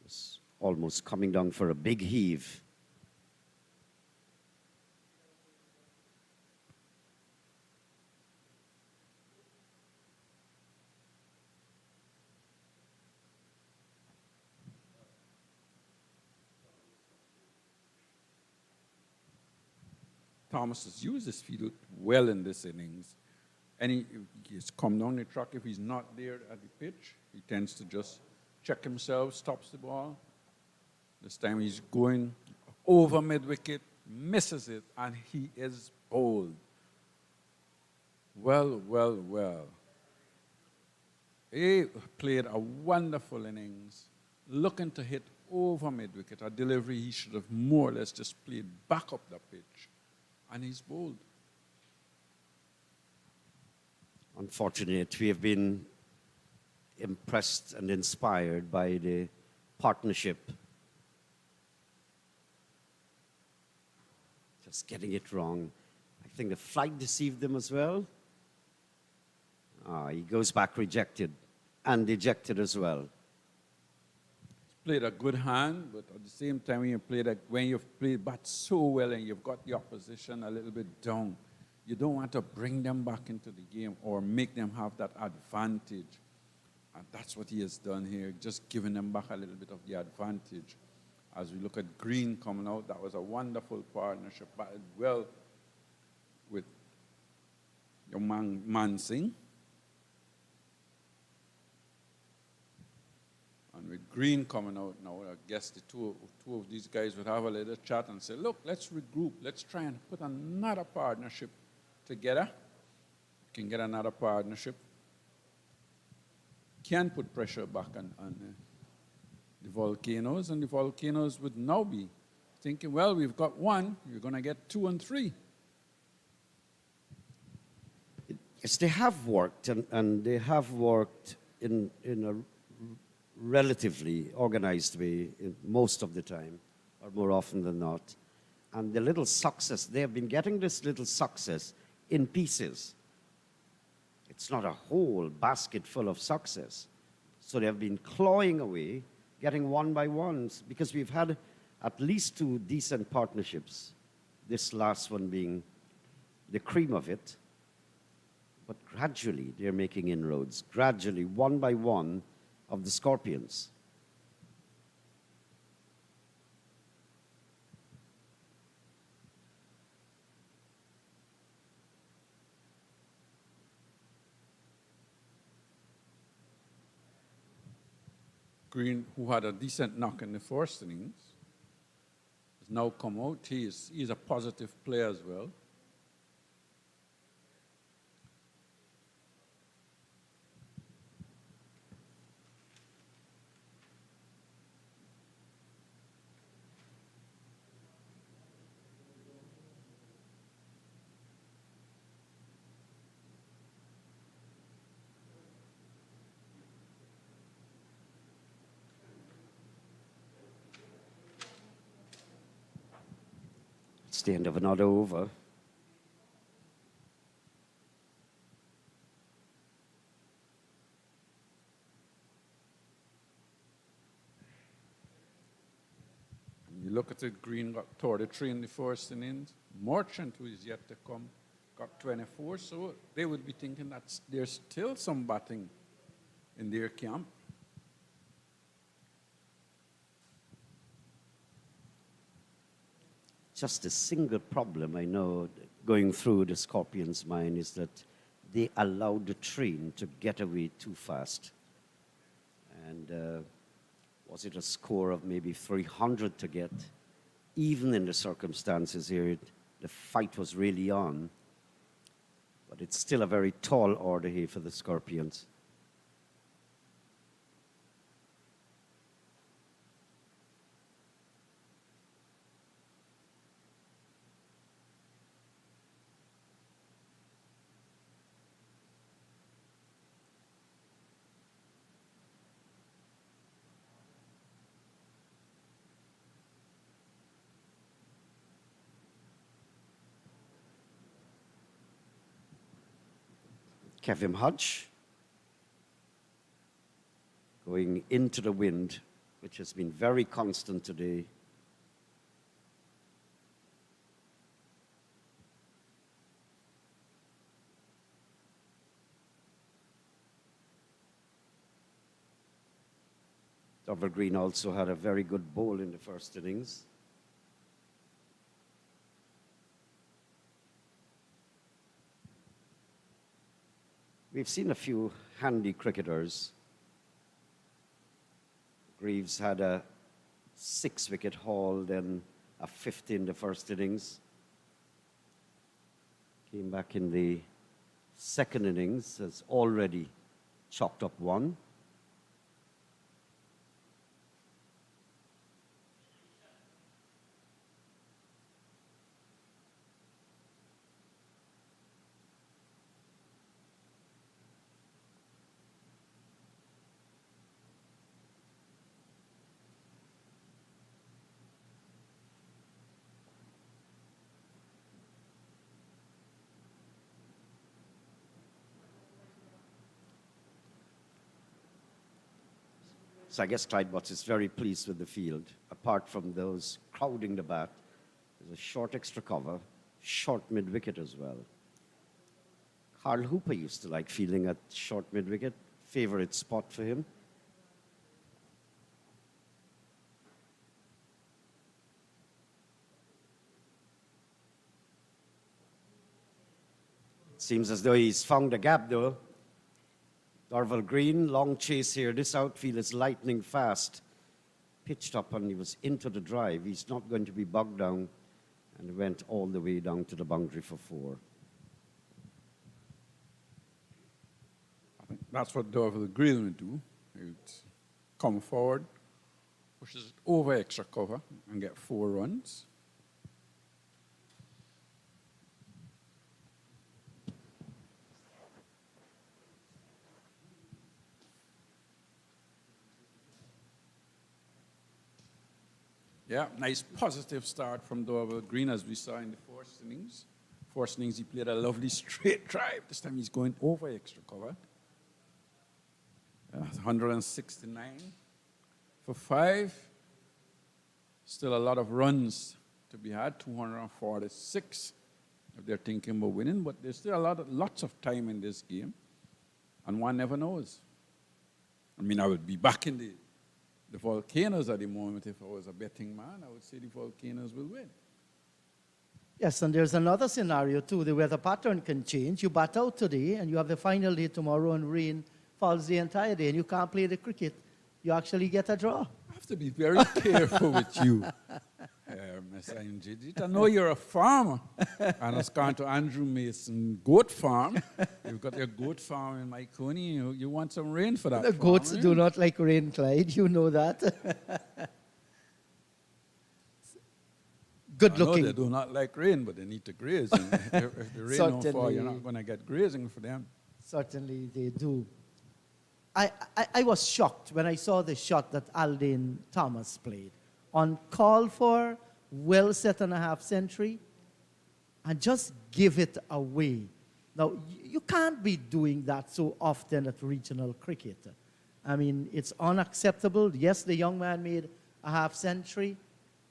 was almost coming down for a big heave. Thomas has used his field well in this innings. He's come down the track. If he's not there at the pitch, he tends to just check himself, stops the ball. This time he's going over mid-wicket, misses it, and he is bowled. Well, well, well. He played a wonderful innings, looking to hit over mid-wicket. A delivery he should have more or less just played back up the pitch. And he's bowled. Unfortunate, we have been impressed and inspired by the partnership. Just getting it wrong. I think the flight deceived them as well. He goes back rejected and ejected as well. Played a good hand, but at the same time, when you've played bat so well and you've got the opposition a little bit down, you don't want to bring them back into the game or make them have that advantage. And that's what he has done here, just giving them back a little bit of the advantage. As we look at Green coming out, that was a wonderful partnership, batted well with young man Mansing. And with Green coming out now, I guess the two of these guys would have a little chat and say, look, let's regroup. Let's try and put another partnership together. We can get another partnership. Can put pressure back on the Volcanoes, and the Volcanoes would now be thinking, well, we've got one, you're going to get 2 and 3. Yes, they have worked, and they have worked in a relatively organized way most of the time, or more often than not. And the little success, they have been getting this little success in pieces. It's not a whole basket full of success. So they have been clawing away, getting one by ones, because we've had at least two decent partnerships, this last one being the cream of it. But gradually, they're making inroads, gradually, one by one, of the Scorpions. Green, who had a decent knock in the first innings, has now come out. He's a positive player as well. It's the end of another over. You look at it, Green got 33 in the first innings. Merchant, who is yet to come, got 24. So they would be thinking that there's still some batting in their camp. Just a single problem I know going through the Scorpions' mind is that they allowed the train to get away too fast. And was it a score of maybe 300 to get? Even in the circumstances here, the fight was really on. But it's still a very tall order here for the Scorpions. Kevin Hodge going into the wind, which has been very constant today. Dover Green also had a very good bowl in the first innings. We've seen a few handy cricketers. Greaves had a 6-wicket haul, then a 50 in the first innings. Came back in the second innings, has already chalked up one. So I guess Clyde Butts is very pleased with the field. Apart from those crowding the bat, there's a short extra cover, short mid-wicket as well. Carl Hooper used to like fielding at short mid-wicket. Favorite spot for him. Seems as though he's found a gap, though. Darvel Green, long chase here. This outfield is lightning fast. Pitched up and he was into the drive. He's not going to be bogged down, and went all the way down to the boundary for 4. I think that's what Darvel Green would do. He would come forward, pushes it over extra cover, and get 4 runs. Yeah, nice positive start from Darvel Green, as we saw in the first innings. First innings, he played a lovely straight drive. This time he's going over extra cover. 169 for 5. Still a lot of runs to be had, 246 if they're thinking about winning. But there's still lots of time in this game. And one never knows. I mean, I would be back in the Volcanoes at the moment. If I was a betting man, I would say the Volcanoes will win. Yes, and there's another scenario too. The weather pattern can change. You bat out today, and you have the final day tomorrow, and rain falls the entire day, and you can't play the cricket. You actually get a draw. I have to be very careful with you, Miss Njidit. I know you're a farmer, and I was going to Andrew Mason goat farm. You've got your goat farm in Myconi. You want some rain for that The farm, goats eh? do not like rain, Clyde. You know that. Good I know looking. they do not like rain, but they need to graze. And if the rain don't fall, you're not going to get grazing for them. Certainly they do. I was shocked when I saw the shot that Aldane Thomas played. On call for, well set on a half century, and just give it away. Now, you can't be doing that so often at regional cricket. I mean, it's unacceptable. Yes, the young man made a half century.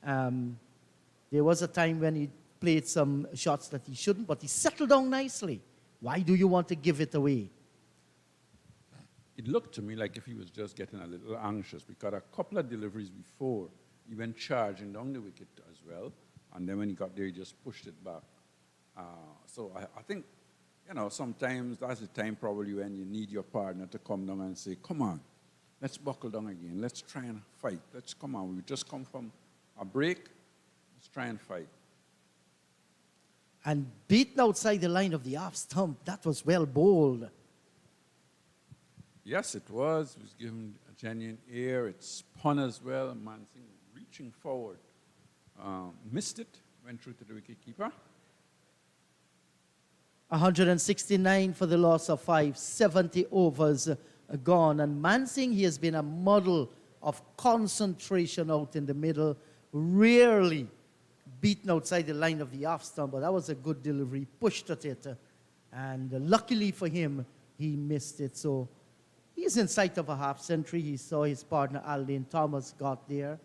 There was a time when he played some shots that he shouldn't, but he settled down nicely. Why do you want to give it away? It looked to me like if he was just getting a little anxious, because a couple of deliveries before, he went charging down the wicket as well, and then when he got there, he just pushed it back. So I think, sometimes that's the time probably when you need your partner to come down and say, come on, let's buckle down again. Let's try and fight. Let's come on. We just come from a break. Let's try and fight. And beaten outside the line of the off stump, that was well bowled. Yes, it was. It was given a genuine air. It spun as well. Mansing reaching forward. Missed it. Went through to the wicketkeeper. 169 for the loss of 5, 70 overs gone. And Mansing, he has been a model of concentration out in the middle, rarely beaten outside the line of the off stump, but that was a good delivery, pushed at it, and luckily for him, he missed it. So he's in sight of a half century. He saw his partner Aldane Thomas got there.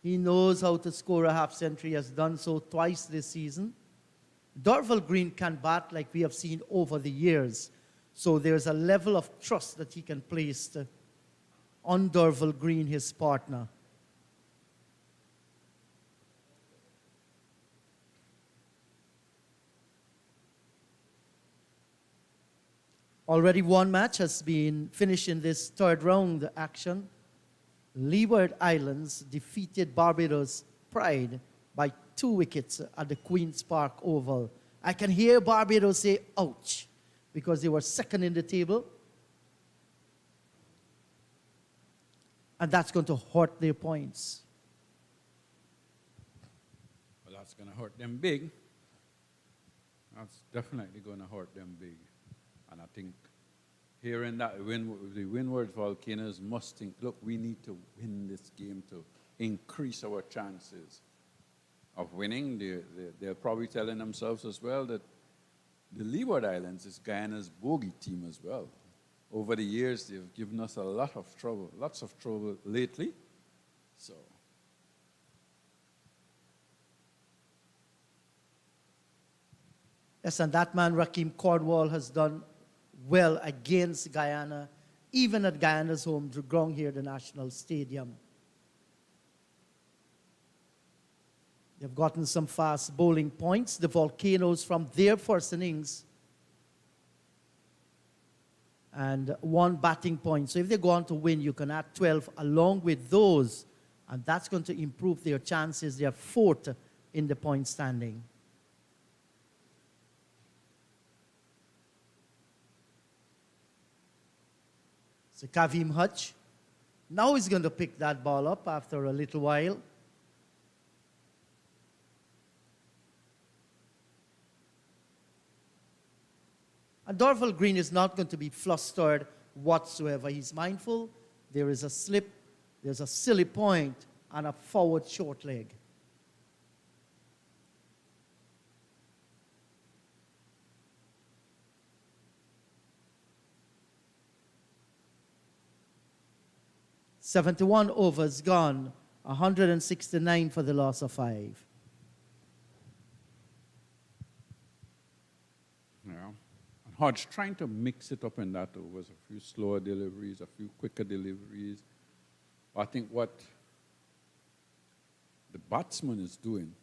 He knows how to score a half century, has done so twice this season. Dorval Green can bat like we have seen over the years. So there's a level of trust that he can place on Dorval Green, his partner. Already one match has been finished in this third round action. Leeward Islands defeated Barbados Pride by 2 wickets at the Queen's Park Oval. I can hear Barbados say, ouch, because they were second in the table. And that's going to hurt their points. Well, that's going to hurt them big. That's definitely going to hurt them big. And I think hearing that, the Windwards Volcanoes must think, look, we need to win this game to increase our chances of winning. They're probably telling themselves as well that the Leeward Islands is Guyana's bogey team as well. Over the years, they've given us lots of trouble lately. So, yes, and that man, Rakeem Cordwall, has done well against Guyana, even at Guyana's home ground here, the National Stadium. They've gotten some fast bowling points. The Volcanoes from their first innings and 1 batting point. So if they go on to win, you can add 12 along with those, and that's going to improve their chances. They are 4th in the point standing. So Kavim Hutch, now he's going to pick that ball up after a little while. And Dorval Green is not going to be flustered whatsoever. He's mindful. There is a slip, there's a silly point, and a forward short leg. 71 overs gone, 169 for the loss of 5. Yeah. And Hodge trying to mix it up in that overs, a few slower deliveries, a few quicker deliveries. I think what the batsman is doing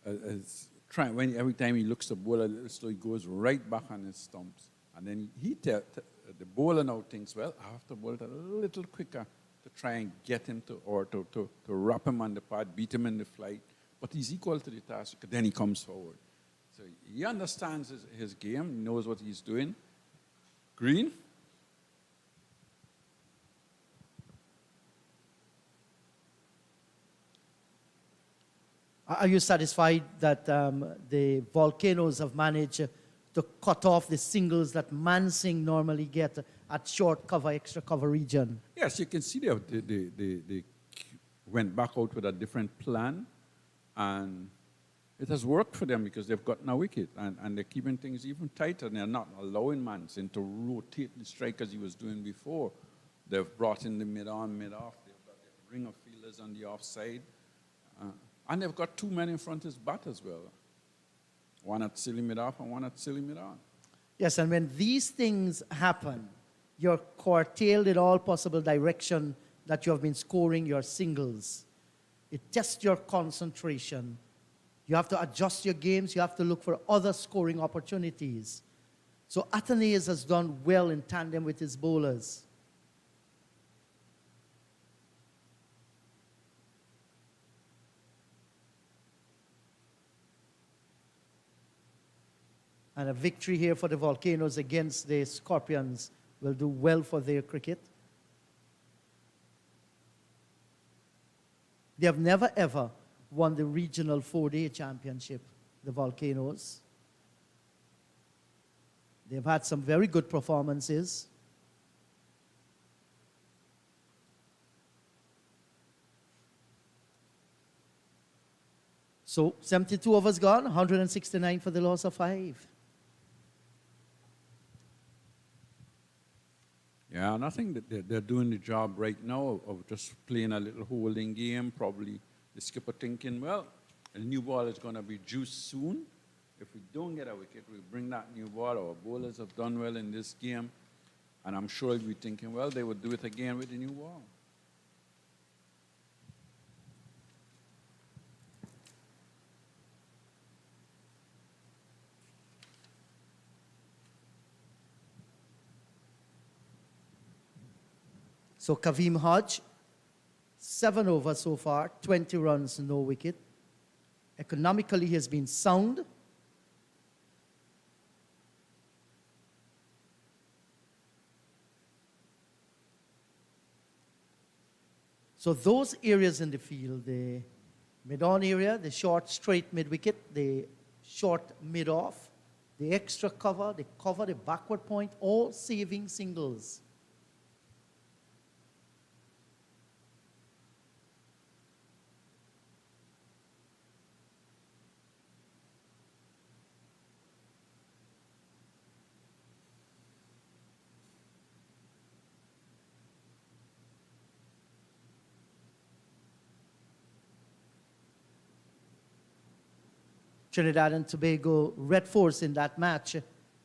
is trying, every time he looks the bowler a little slow, he goes right back on his stumps. And then the bowler now thinks, well, I have to bowl it a little quicker to try and get him to wrap him on the pad, beat him in the flight. But he's equal to the task. Then he comes forward. So he understands his game, knows what he's doing. Green. Are you satisfied that the Volcanoes have managed to cut off the singles that Mansing normally get at short cover, extra cover region? Yes, you can see they went back out with a different plan, and it has worked for them because they've gotten a wicket, and they're keeping things even tighter. And they're not allowing Mansing to rotate the strike as he was doing before. They've brought in the mid-on, mid-off. They've got the ring of fielders on the offside. And they've got 2 men in front of his bat as well. One at silly mid-off and one at silly mid-on. Yes, and when these things happen, you're curtailed in all possible direction that you have been scoring your singles. It tests your concentration. You have to adjust your games. You have to look for other scoring opportunities. So Athanaze has done well in tandem with his bowlers. And a victory here for the Volcanoes against the Scorpions will do well for their cricket. They have never ever won the regional 4-day championship, the Volcanoes. They've had some very good performances. So 72 overs gone, 169 for the loss of 5. Yeah, and I think that they're doing the job right now of just playing a little holding game. Probably the skipper thinking, well, a new ball is going to be juiced soon. If we don't get a wicket, we bring that new ball. Our bowlers have done well in this game. And I'm sure he'll be thinking, well, they would do it again with the new ball. So Kavim Hodge, 7 overs so far, 20 runs, no wicket. Economically, he has been sound. So those areas in the field, the mid-on area, the short straight mid-wicket, the short mid-off, the extra cover, the backward point, all saving singles. Trinidad and Tobago Red Force in that match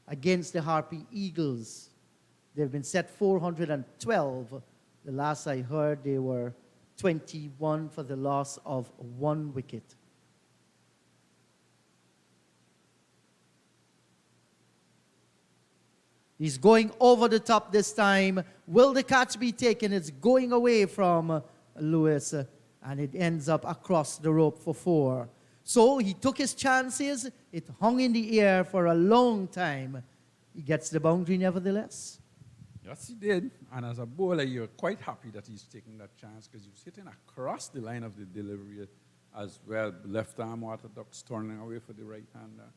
against the Harpy Eagles. They've been set 412. The last I heard, they were 21 for the loss of 1 wicket. He's going over the top this time. Will the catch be taken? It's going away from Lewis, and it ends up across the rope for 4. So he took his chances. It hung in the air for a long time. He gets the boundary nevertheless. Yes, he did. And as a bowler, you're quite happy that he's taking that chance because he was hitting across the line of the delivery as well. Left arm orthodox, turning away for the right hander.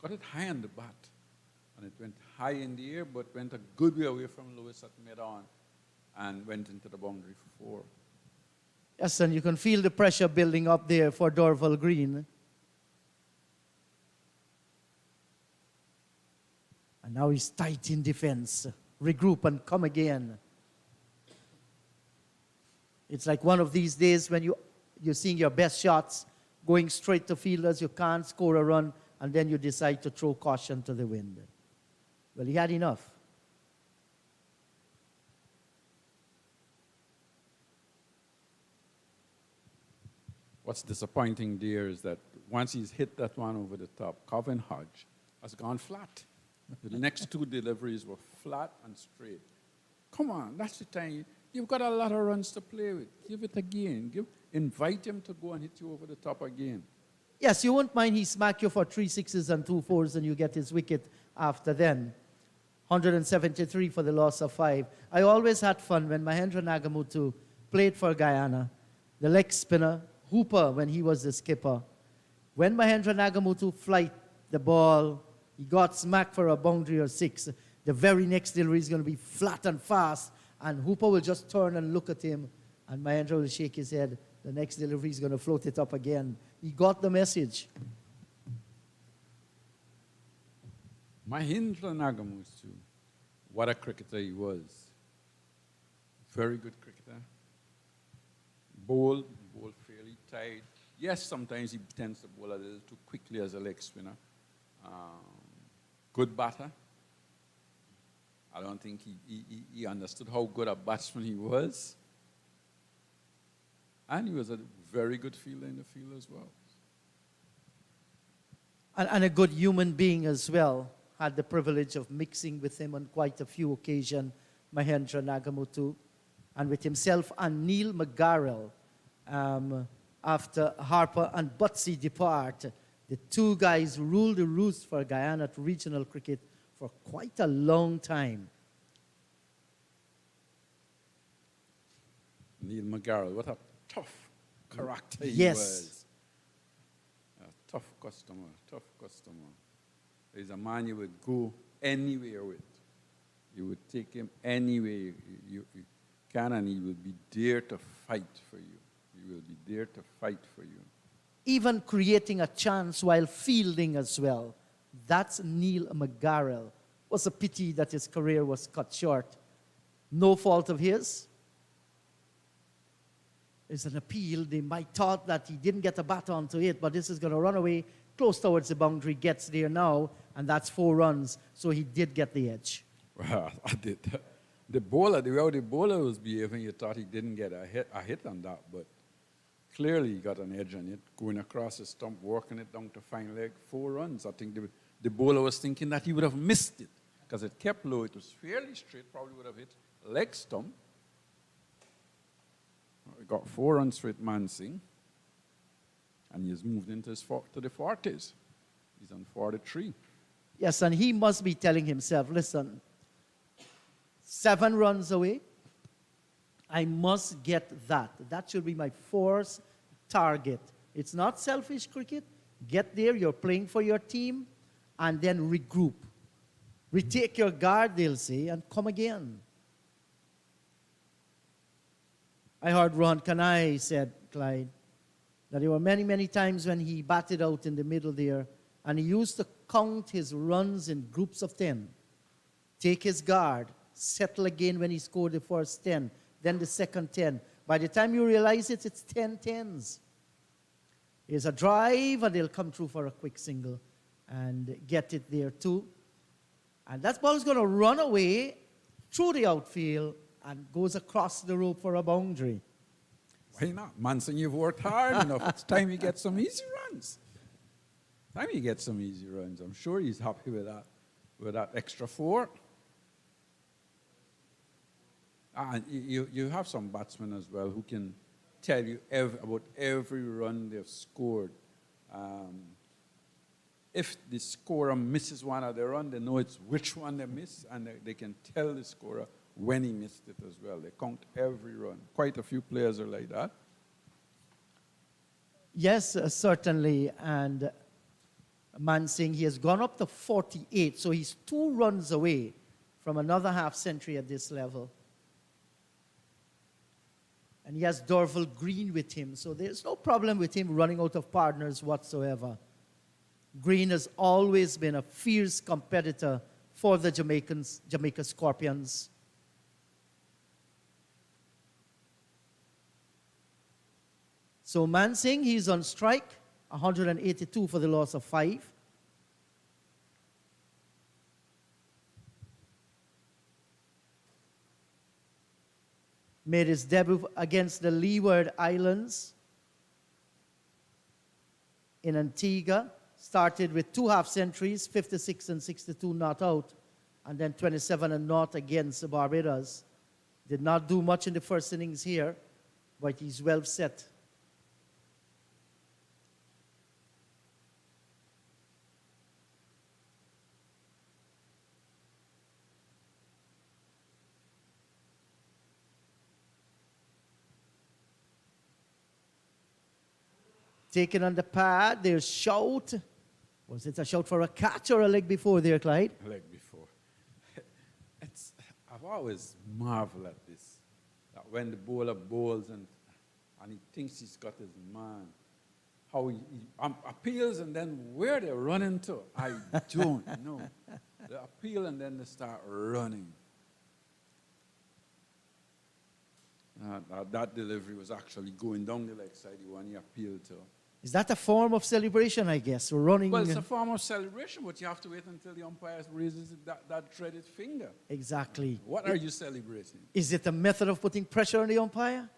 Got it high on the bat. And it went high in the air, but went a good way away from Lewis at mid-on and went into the boundary for 4. Yes, and you can feel the pressure building up there for Dorval Green. And now he's tight in defense. Regroup and come again. It's like one of these days when you're seeing your best shots going straight to fielders, you can't score a run, and then you decide to throw caution to the wind. Well, he had enough. What's disappointing there is that once he's hit that one over the top, Calvin Hodge has gone flat. The next two deliveries were flat and straight. Come on, that's the time. You've got a lot of runs to play with. Give it again. Invite him to go and hit you over the top again. Yes, you won't mind he smack you for 3 sixes and 2 fours and you get his wicket after then. 173 for the loss of 5. I always had fun when Mahendra Nagamutu played for Guyana. The leg spinner, Hooper, when he was the skipper. When Mahendra Nagamutu flight the ball, he got smacked for a boundary or 6. The very next delivery is going to be flat and fast, and Hooper will just turn and look at him, and Mahendra will shake his head. The next delivery is going to float it up again. He got the message. Mahendra Nagamutu, what a cricketer he was. Very good cricketer. Bowl fairly tight. Yes, sometimes he tends to bowl a little too quickly as a leg spinner. Good batter. I don't think he understood how good a batsman he was. And he was a very good fielder in the field as well. And a good human being as well. Had the privilege of mixing with him on quite a few occasions, Mahendra Nagamutu, and with himself and Neil McGarrell. After Harper and Butsy depart, the two guys ruled the roost for Guyana regional cricket for quite a long time. Neil McGarrell, what a tough character he Yes. was. A tough customer. He's a man you would go anywhere with. You would take him anywhere you can, and he will be there to fight for you. He will be there to fight for you. Even creating a chance while fielding as well. That's Neil McGarrell. Was a pity that his career was cut short. No fault of his. It's an appeal. They might thought that he didn't get a bat onto it, but this is going to run away close towards the boundary, gets there now, and that's 4 runs. So he did get the edge. Well, I did. The way the bowler was behaving, you thought he didn't get a hit on that, but clearly he got an edge on it, going across the stump, working it down to fine leg, 4 runs. I think the bowler was thinking that he would have missed it because it kept low. It was fairly straight, probably would have hit leg stump. He got 4 runs with Mansingh, and he's moved into to the 40s. He's on 43. Yes, and he must be telling himself, listen, 7 runs away, I must get that. That should be my 4th target. It's not selfish cricket. Get there, you're playing for your team, and then regroup. Retake your guard, they'll say, and come again. I heard Rohan Kanai said, Clyde, that there were many, many times when he batted out in the middle there, and he used to count his runs in groups of 10. Take his guard, settle again when he scored the first 10, then the second 10. By the time you realize it, it's 10 tens. Here's a drive, and they'll come through for a quick single and get it there too. And that ball is going to run away through the outfield and goes across the rope for a boundary. Why not? Mansingh, you've worked hard enough. It's time you get some easy runs. I'm sure he's happy with that extra 4. And you have some batsmen as well who can tell you about every run they've scored. If the scorer misses one of the run, they know it's which one they missed, and they can tell the scorer when he missed it as well. They count every run. Quite a few players are like that. Yes, certainly. And Mansingh, he has gone up to 48, so he's 2 runs away from another half century at this level. And he has Dorval Green with him, so there's no problem with him running out of partners whatsoever. Green has always been a fierce competitor for the Jamaica Scorpions. So Mansing, he's on strike, 182 for the loss of 5. Made his debut against the Leeward Islands in Antigua. Started with 2 half centuries, 56 and 62 not out, and then 27 and not against Barbados. Did not do much in the first innings here, but he's well set. Taken on the pad, there's shout. Was it a shout for a catch or a leg before there, Clyde? A leg before. I've always marveled at this. That when the bowler bowls and he thinks he's got his man, how he appeals and then where they're running to, I don't know. They appeal and then they start running. That delivery was actually going down the leg side, the one he appealed to. Is that a form of celebration, I guess? Running. Well, it's a form of celebration, but you have to wait until the umpire raises that dreaded finger. Exactly. What are you celebrating? Is it a method of putting pressure on the umpire?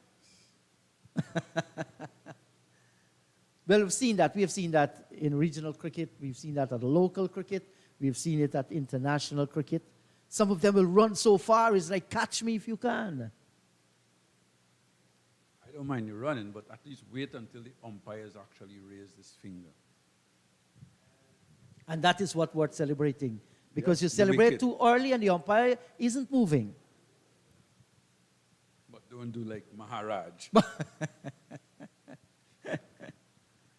Well, we've seen that. We have seen that in regional cricket. We've seen that at local cricket. We've seen it at international cricket. Some of them will run so far, it's like, catch me if you can. I don't mind you running, but at least wait until the umpires actually raise this finger. And that is what we're celebrating. Because Yes, you the celebrate wicket. too early and the umpire isn't moving. But don't do like Maharaj.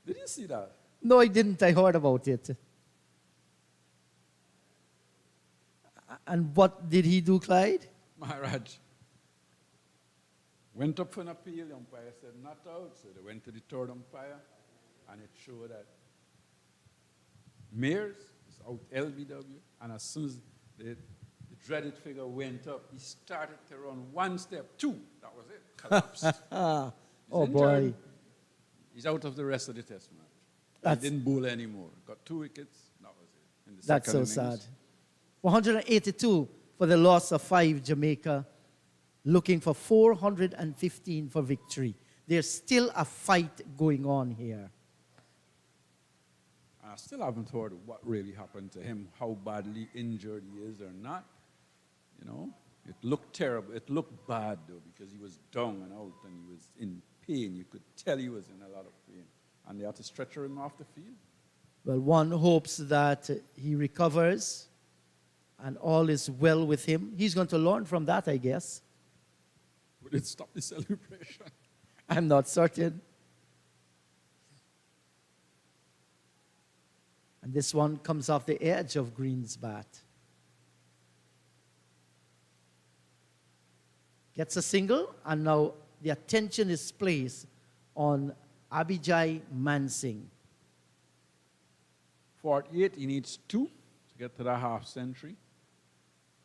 Did you see that? No, I didn't. I heard about it. And what did he do, Clyde? Maharaj went up for an appeal, the umpire said not out, so they went to the third umpire, and it showed that Mears is out LBW, and as soon as the dreaded figure went up, he started to run 1 step, 2, that was it, collapsed. Oh, He's boy. injured. He's out of the rest of the test match. That's- He didn't bowl anymore. Got 2 wickets, that was it. In the That's so second innings. sad. 182 for the loss of 5, Jamaica. Looking for 415 for victory. There's still a fight going on here. I still haven't heard what really happened to him, how badly injured he is or not. You know, it looked terrible. It looked bad, though, because he was down and out and he was in pain. You could tell he was in a lot of pain. And they had to stretcher him off the field. Well, one hopes that he recovers and all is well with him. He's going to learn from that, I guess. Would it stop the celebration? I'm not certain. And this one comes off the edge of Green's bat. Gets a single, and now the attention is placed on Abijay Mansing. 48, he needs 2 to get to that half century.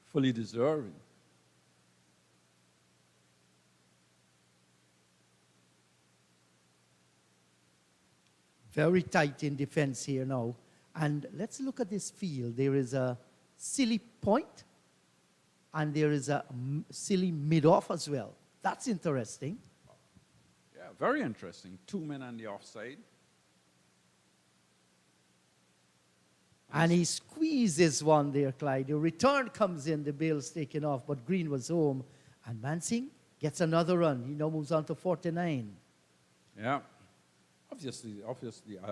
Fully deserving. Very tight in defense here now. And let's look at this field. There is a silly point, and there is a silly mid-off as well. That's interesting. Yeah, very interesting. 2 men on the offside. And he squeezes one there, Clyde. The return comes in, the bail's taken off, but Green was home. And Mansing gets another run. He now moves on to 49. Yeah. Obviously,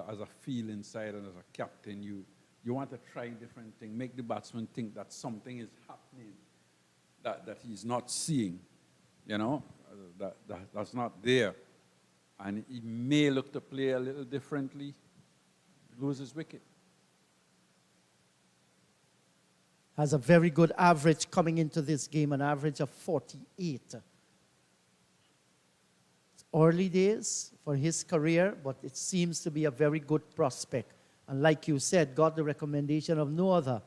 as a field inside and as a captain, you want to try different things, make the batsman think that something is happening that he's not seeing, you know, that's not there. And he may look to play a little differently, lose his wicket. Has a very good average coming into this game, an average of 48. It's early days for his career, but it seems to be a very good prospect. And like you said, got the recommendation of no other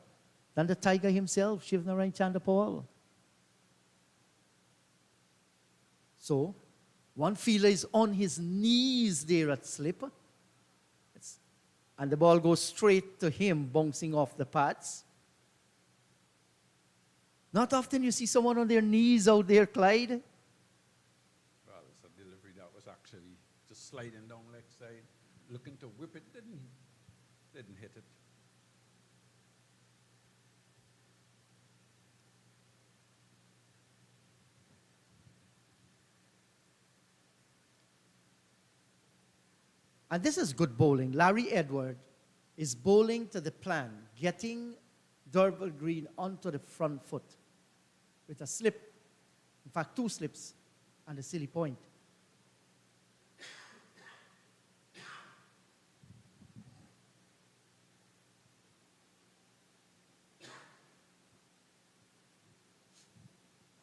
than the Tiger himself, Shivnarine Chanderpaul. So, One fielder is on his knees there at slip. And the ball goes straight to him, bouncing off the pads. Not often you see someone on their knees out there, Clyde. Well, it's a delivery that was actually just sliding down leg side, looking to whip it, didn't hit it. And this is good bowling. Larry Edward is bowling to the plan, getting Derval Green onto the front foot with a slip. In fact, 2 slips and a silly point.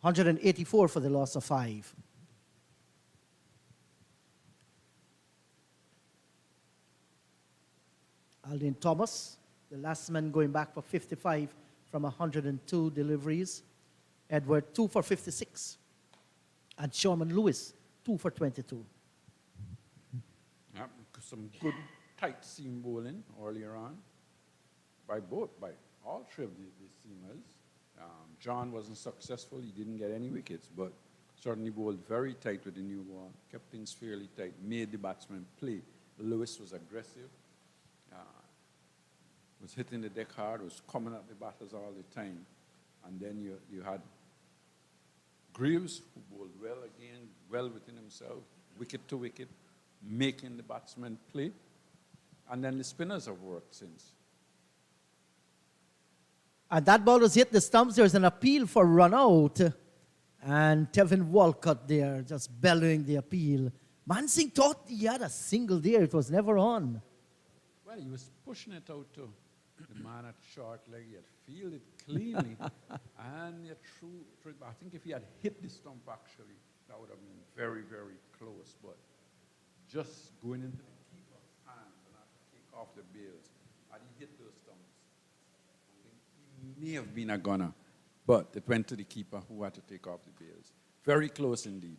$184 for the loss of 5. Aldin Thomas, the last man going back for 55 from 102 deliveries. Edward, 2 for 56. And Sherman Lewis, 2 for 22. Yep, some good tight seam bowling earlier on by all 3 of the seamers. John wasn't successful. He didn't get any wickets, but certainly bowled very tight with the new ball, kept things fairly tight, made the batsman play. Lewis was aggressive, was hitting the deck hard, was coming at the batters all the time. And then you had Greaves, who bowled well again, well within himself, wicket to wicket, making the batsman play. And then the spinners have worked since. And that ball was hit the stumps. There's an appeal for run out. And Tevin Walcott there just bellowing the appeal. Mansingh thought he had a single there. It was never on. Well, he was pushing it out to the man at short leg. He had fielded cleanly. And he threw it. I think if he had hit the stump, actually, that would have been very, very close. But just going into the keeper's hands and not take off the bails. Had he hit those stumps, he may have been a gunner, but it went to the keeper who had to take off the bails. Very close indeed.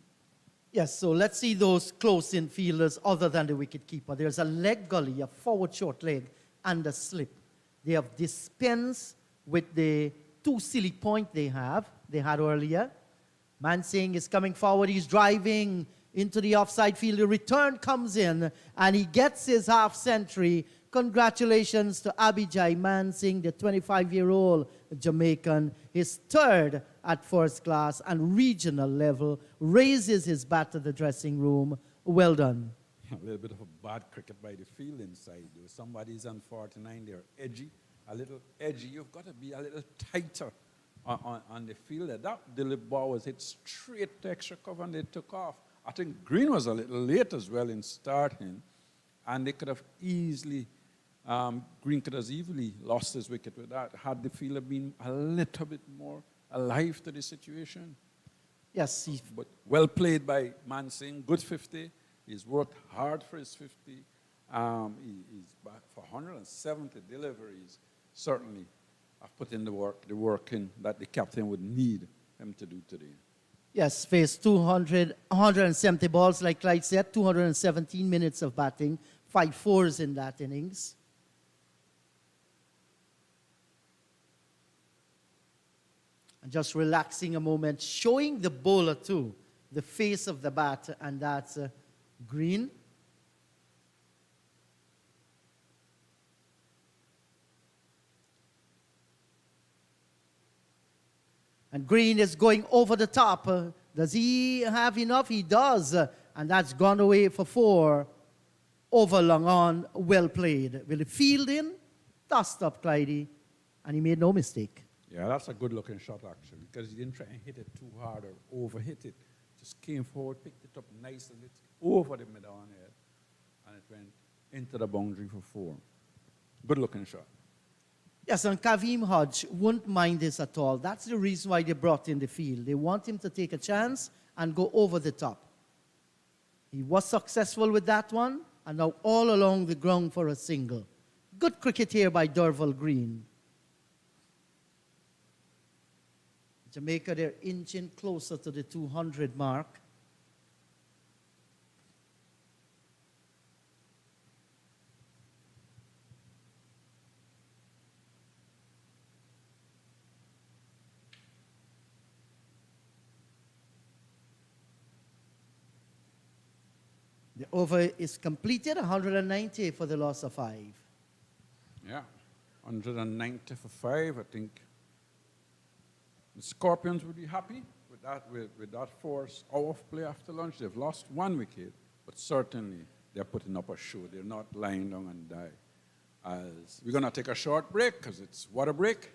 Yes, so let's see those close-in fielders other than the wicketkeeper. There's a leg gully, a forward short leg, and a slip. They have dispensed with the 2 silly point they had earlier. Mansingh is coming forward. He's driving into the offside field. The return comes in, and he gets his half century. Congratulations to Abijay Mansingh, the 25-year-old Jamaican, his 3rd at first class and regional level, raises his bat to the dressing room. Well done. A little bit of a bad cricket by the field inside. Somebody's on 49, they're edgy, a little edgy. You've got to be a little tighter on the field. That delivery ball was hit straight to extra cover and they took off. I think Green was a little late as well in starting, and they could have easily Green could have easily lost his wicket with that had the fielder been a little bit more alive to the situation. Yes. But well played by Mansingh, good 50. He's worked hard for his 50. He's back for 170 deliveries. Certainly, I've put in the work in that the captain would need him to do today. Yes, faced 170 balls, like Clyde said, 217 minutes of batting, 5 fours in that innings. And just relaxing a moment, showing the bowler too, the face of the bat, and that's Green. And Green is going over the top. Does he have enough? He does. And that's gone away for 4. Over long on, well played. Will he field in? Tossed up Clydie. And he made no mistake. Yeah, that's a good-looking shot, actually, because he didn't try and hit it too hard or overhit it. Just came forward, picked it up nice and over the middle on it, and it went into the boundary for 4. Good-looking shot. Yes, and Kavim Hodge wouldn't mind this at all. That's the reason why they brought in the field. They want him to take a chance and go over the top. He was successful with that one, and now all along the ground for a single. Good cricket here by Derval Green. Jamaica, they're inching closer to the 200 mark. The over is completed, 190 for the loss of 5. Yeah, 190 for 5. I think the Scorpions would be happy with that force out of play after lunch. They've lost 1 wicket, but certainly they're putting up a show. They're not lying down and die. As we're going to take a short break because it's water break.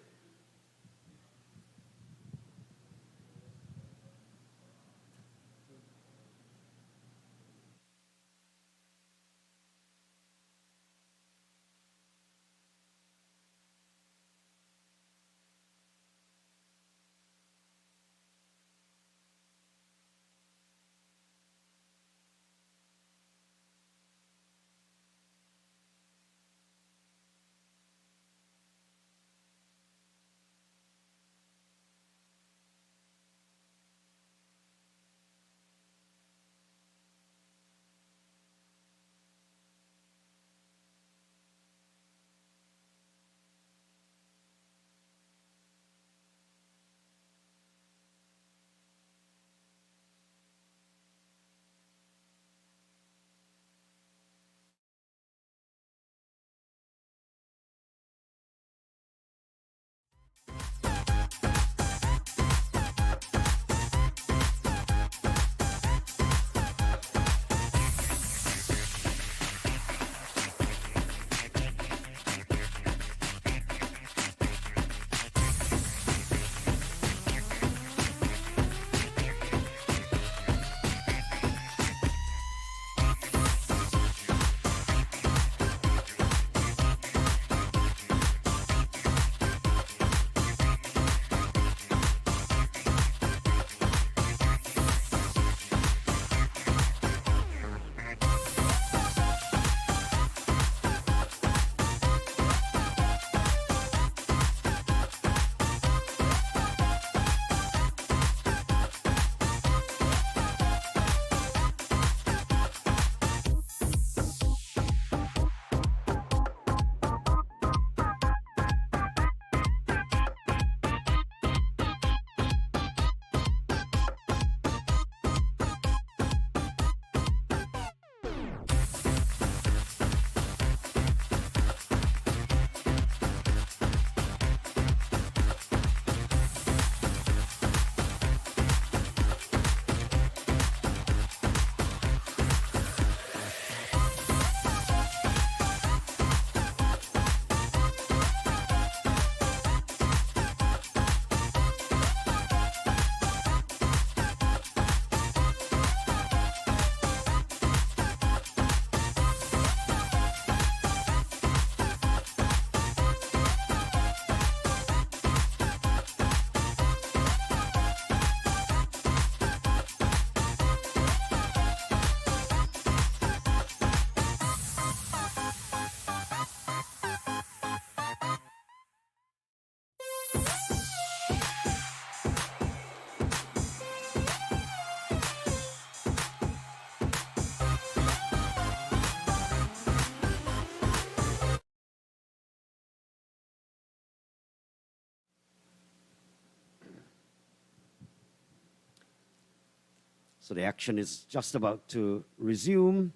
So the action is just about to resume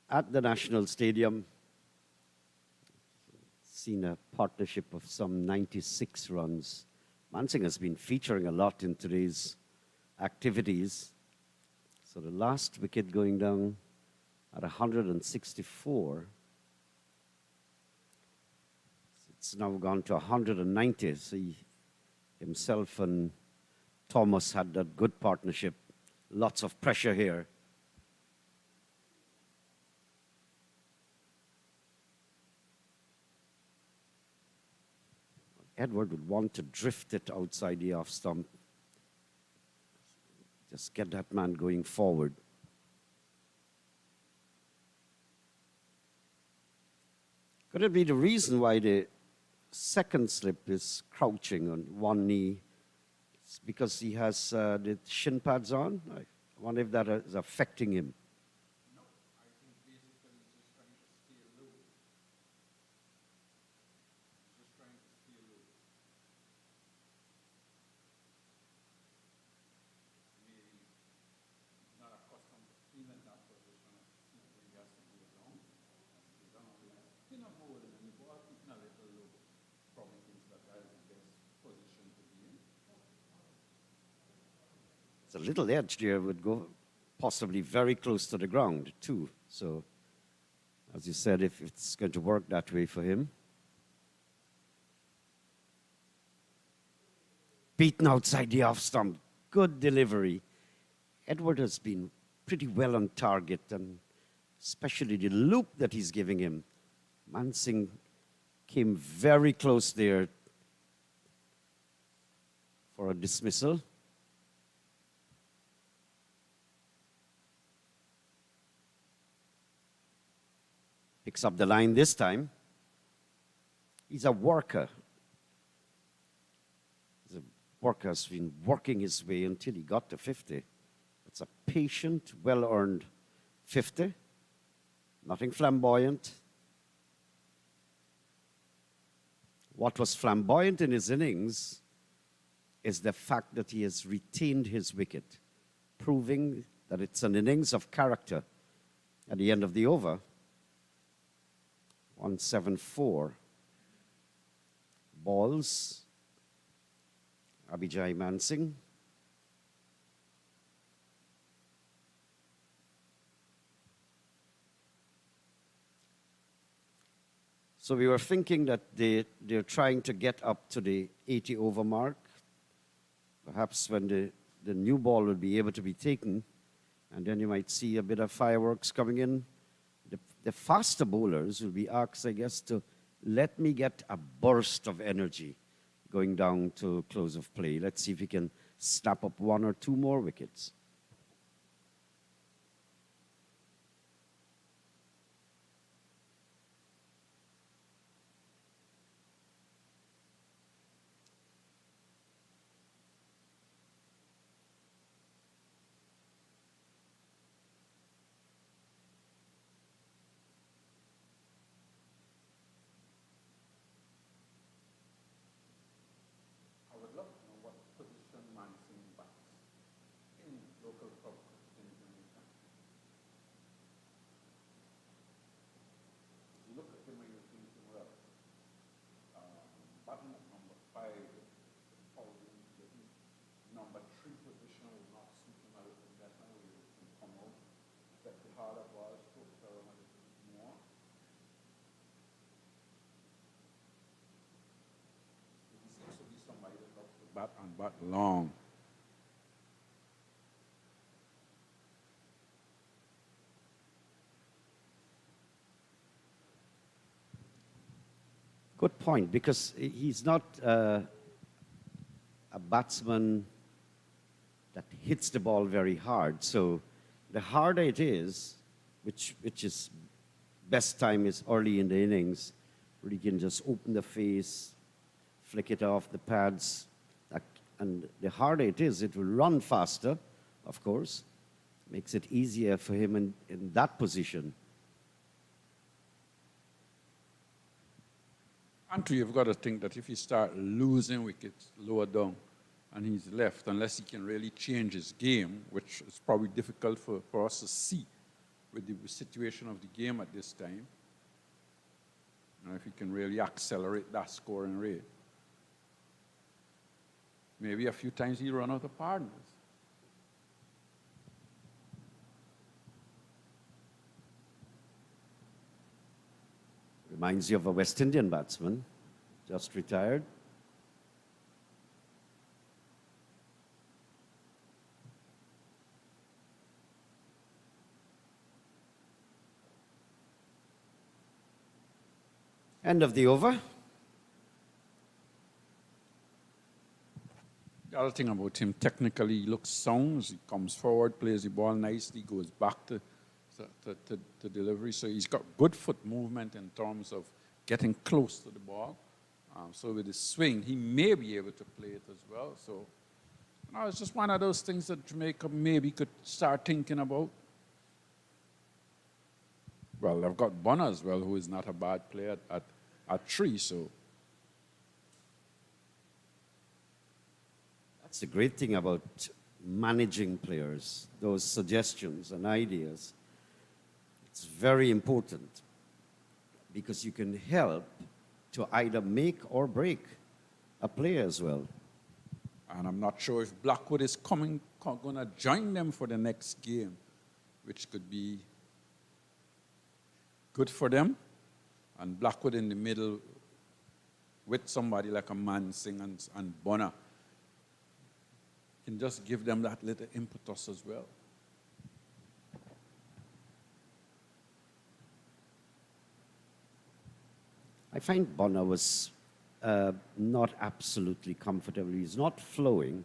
at the National Stadium. Seen a partnership of some 96 runs. Mansingh has been featuring a lot in today's activities. So the last wicket going down at 164. It's now gone to 190. So himself and Thomas had that good partnership. Lots of pressure here. Edward would want to drift it outside the off stump. Just get that man going forward. Could it be the reason why the second slip is crouching on one knee? It's because he has the shin pads on. I wonder if that is affecting him. No, I think basically he's just trying to stay low. He's just trying to stay low. Maybe he's not accustomed to being in that position. a little edge there, would go possibly very close to the ground, too. So, as you said, if it's going to work that way for him. Beaten outside the off stump. Good delivery. Edward has been pretty well on target, and especially the loop that he's giving him. Mansing came very close there for a dismissal. Picks up the line this time. He's a worker. The worker has been working his way until he got to 50. It's a patient, well-earned 50. Nothing flamboyant. What was flamboyant in his innings is the fact that he has retained his wicket, proving that it's an innings of character at the end of the over. 174. Balls. Abhijay Mansing. So we were thinking that they're trying to get up to the 80 over mark. Perhaps when the new ball will be able to be taken, and then you might see a bit of fireworks coming in. The faster bowlers will be asked, I guess, to let me get a burst of energy going down to close of play. Let's see if we can snap up one or two more wickets. I would love to know what position Mansing bats in local club in Jamaica. You look at him and you think, well, batting at number 5, probably the number 3 position would not suit him a little better, where he can come out, set the harder balls, focus around a little bit more. He seems to be somebody that loves to bat and bat long. Good point, because he's not a batsman that hits the ball very hard. So the harder it is, which is best time is early in the innings, where you can just open the face, flick it off the pads, and the harder it is, it will run faster, of course. Makes it easier for him in that position. Andrew, you've got to think that if he start losing wickets lower down and he's left, unless he can really change his game, which is probably difficult for us to see with the situation of the game at this time, if he can really accelerate that scoring rate, maybe a few times he'll run out of partners. Reminds you of a West Indian batsman, just retired. End of the over. The other thing about him, technically, he looks sound. He comes forward, plays the ball nicely, goes back to delivery. So he's got good foot movement in terms of getting close to the ball. So with his swing, he may be able to play it as well. So it's just one of those things that Jamaica maybe could start thinking about. Well, they've got Bonner as well, who is not a bad player at 3. So that's the great thing about managing players, those suggestions and ideas. It's very important because you can help to either make or break a player as well. And I'm not sure if Blackwood is coming going to join them for the next game, which could be good for them. And Blackwood in the middle with somebody like a Mansing and Bonner can just give them that little impetus as well. I find Bonner was not absolutely comfortable. He's not flowing.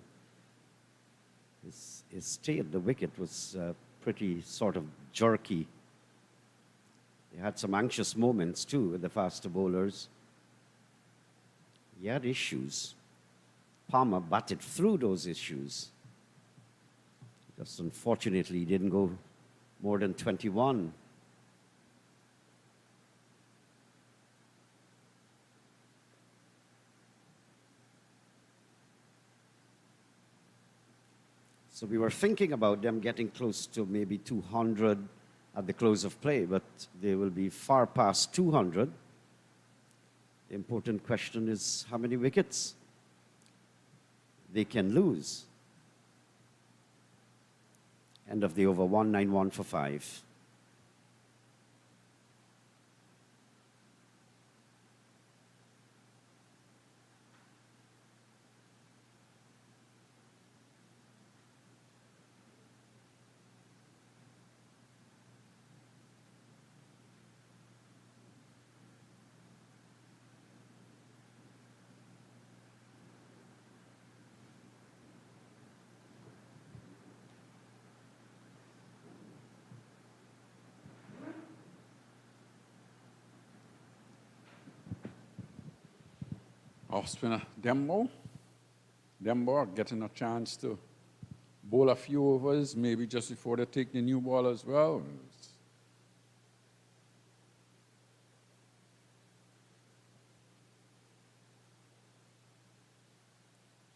His stay at the wicket was pretty sort of jerky. He had some anxious moments too with the faster bowlers. He had issues. Palmer batted through those issues. Just unfortunately, he didn't go more than 21. So we were thinking about them getting close to maybe 200 at the close of play, but they will be far past 200. The important question is how many wickets they can lose. End of the over, 191 for 5. Off spinner Dembo. Dembo are getting a chance to bowl a few overs, maybe just before they take the new ball as well.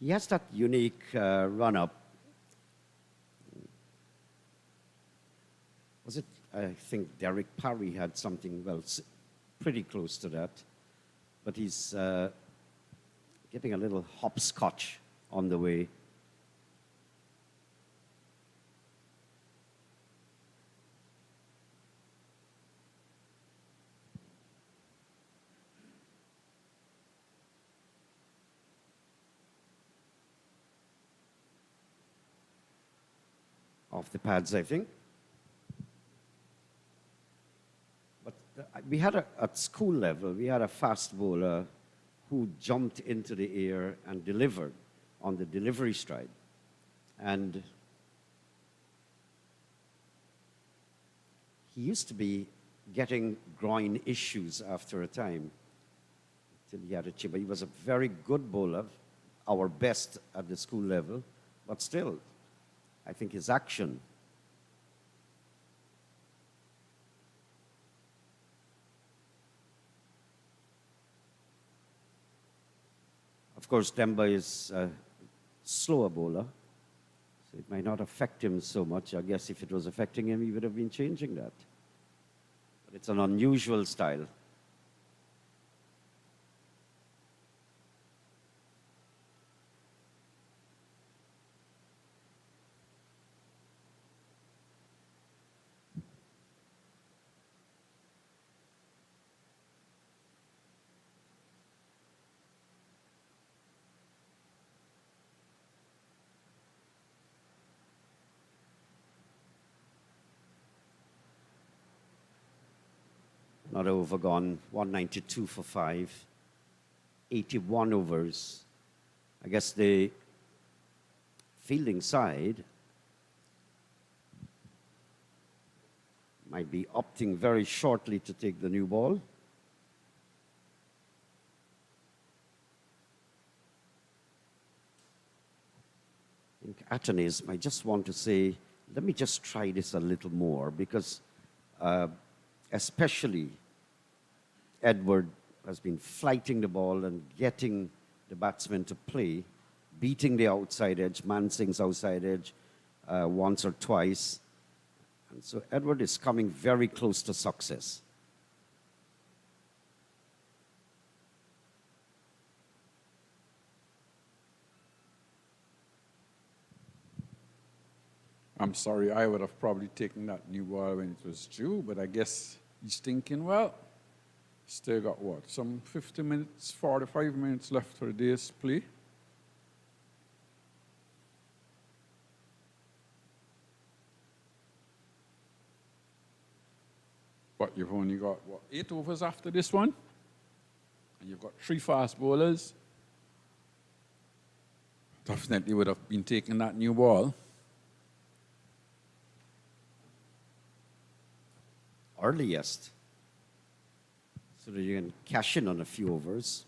He has that unique run-up. Was it, I think Derek Parry had something, well, pretty close to that. But he's getting a little hopscotch on the way. Off the pads, I think. But we had at school level, we had a fast bowler who jumped into the air and delivered on the delivery stride. And he used to be getting groin issues after a time till he had a chip. He was a very good bowler, our best at the school level, but still, I think his action of course, Demba is a slower bowler, so it might not affect him so much. I guess if it was affecting him, he would have been changing that. But it's an unusual style. Not overgone, 192 for 5, 81 overs. I guess the fielding side might be opting very shortly to take the new ball. I think Attanis might just want to say, let me just try this a little more, because especially Edward has been flighting the ball and getting the batsman to play, beating the outside edge, Mansing's outside edge once or twice. And so Edward is coming very close to success. I'm sorry, I would have probably taken that new ball when it was due, but I guess he's thinking, well, still got what, some 50 minutes, 45 minutes left for the day's play. But you've only got, what, 8 overs after this one? And you've got 3 fast bowlers. Definitely would have been taking that new ball. Earliest, so that you can cash in on a few overs.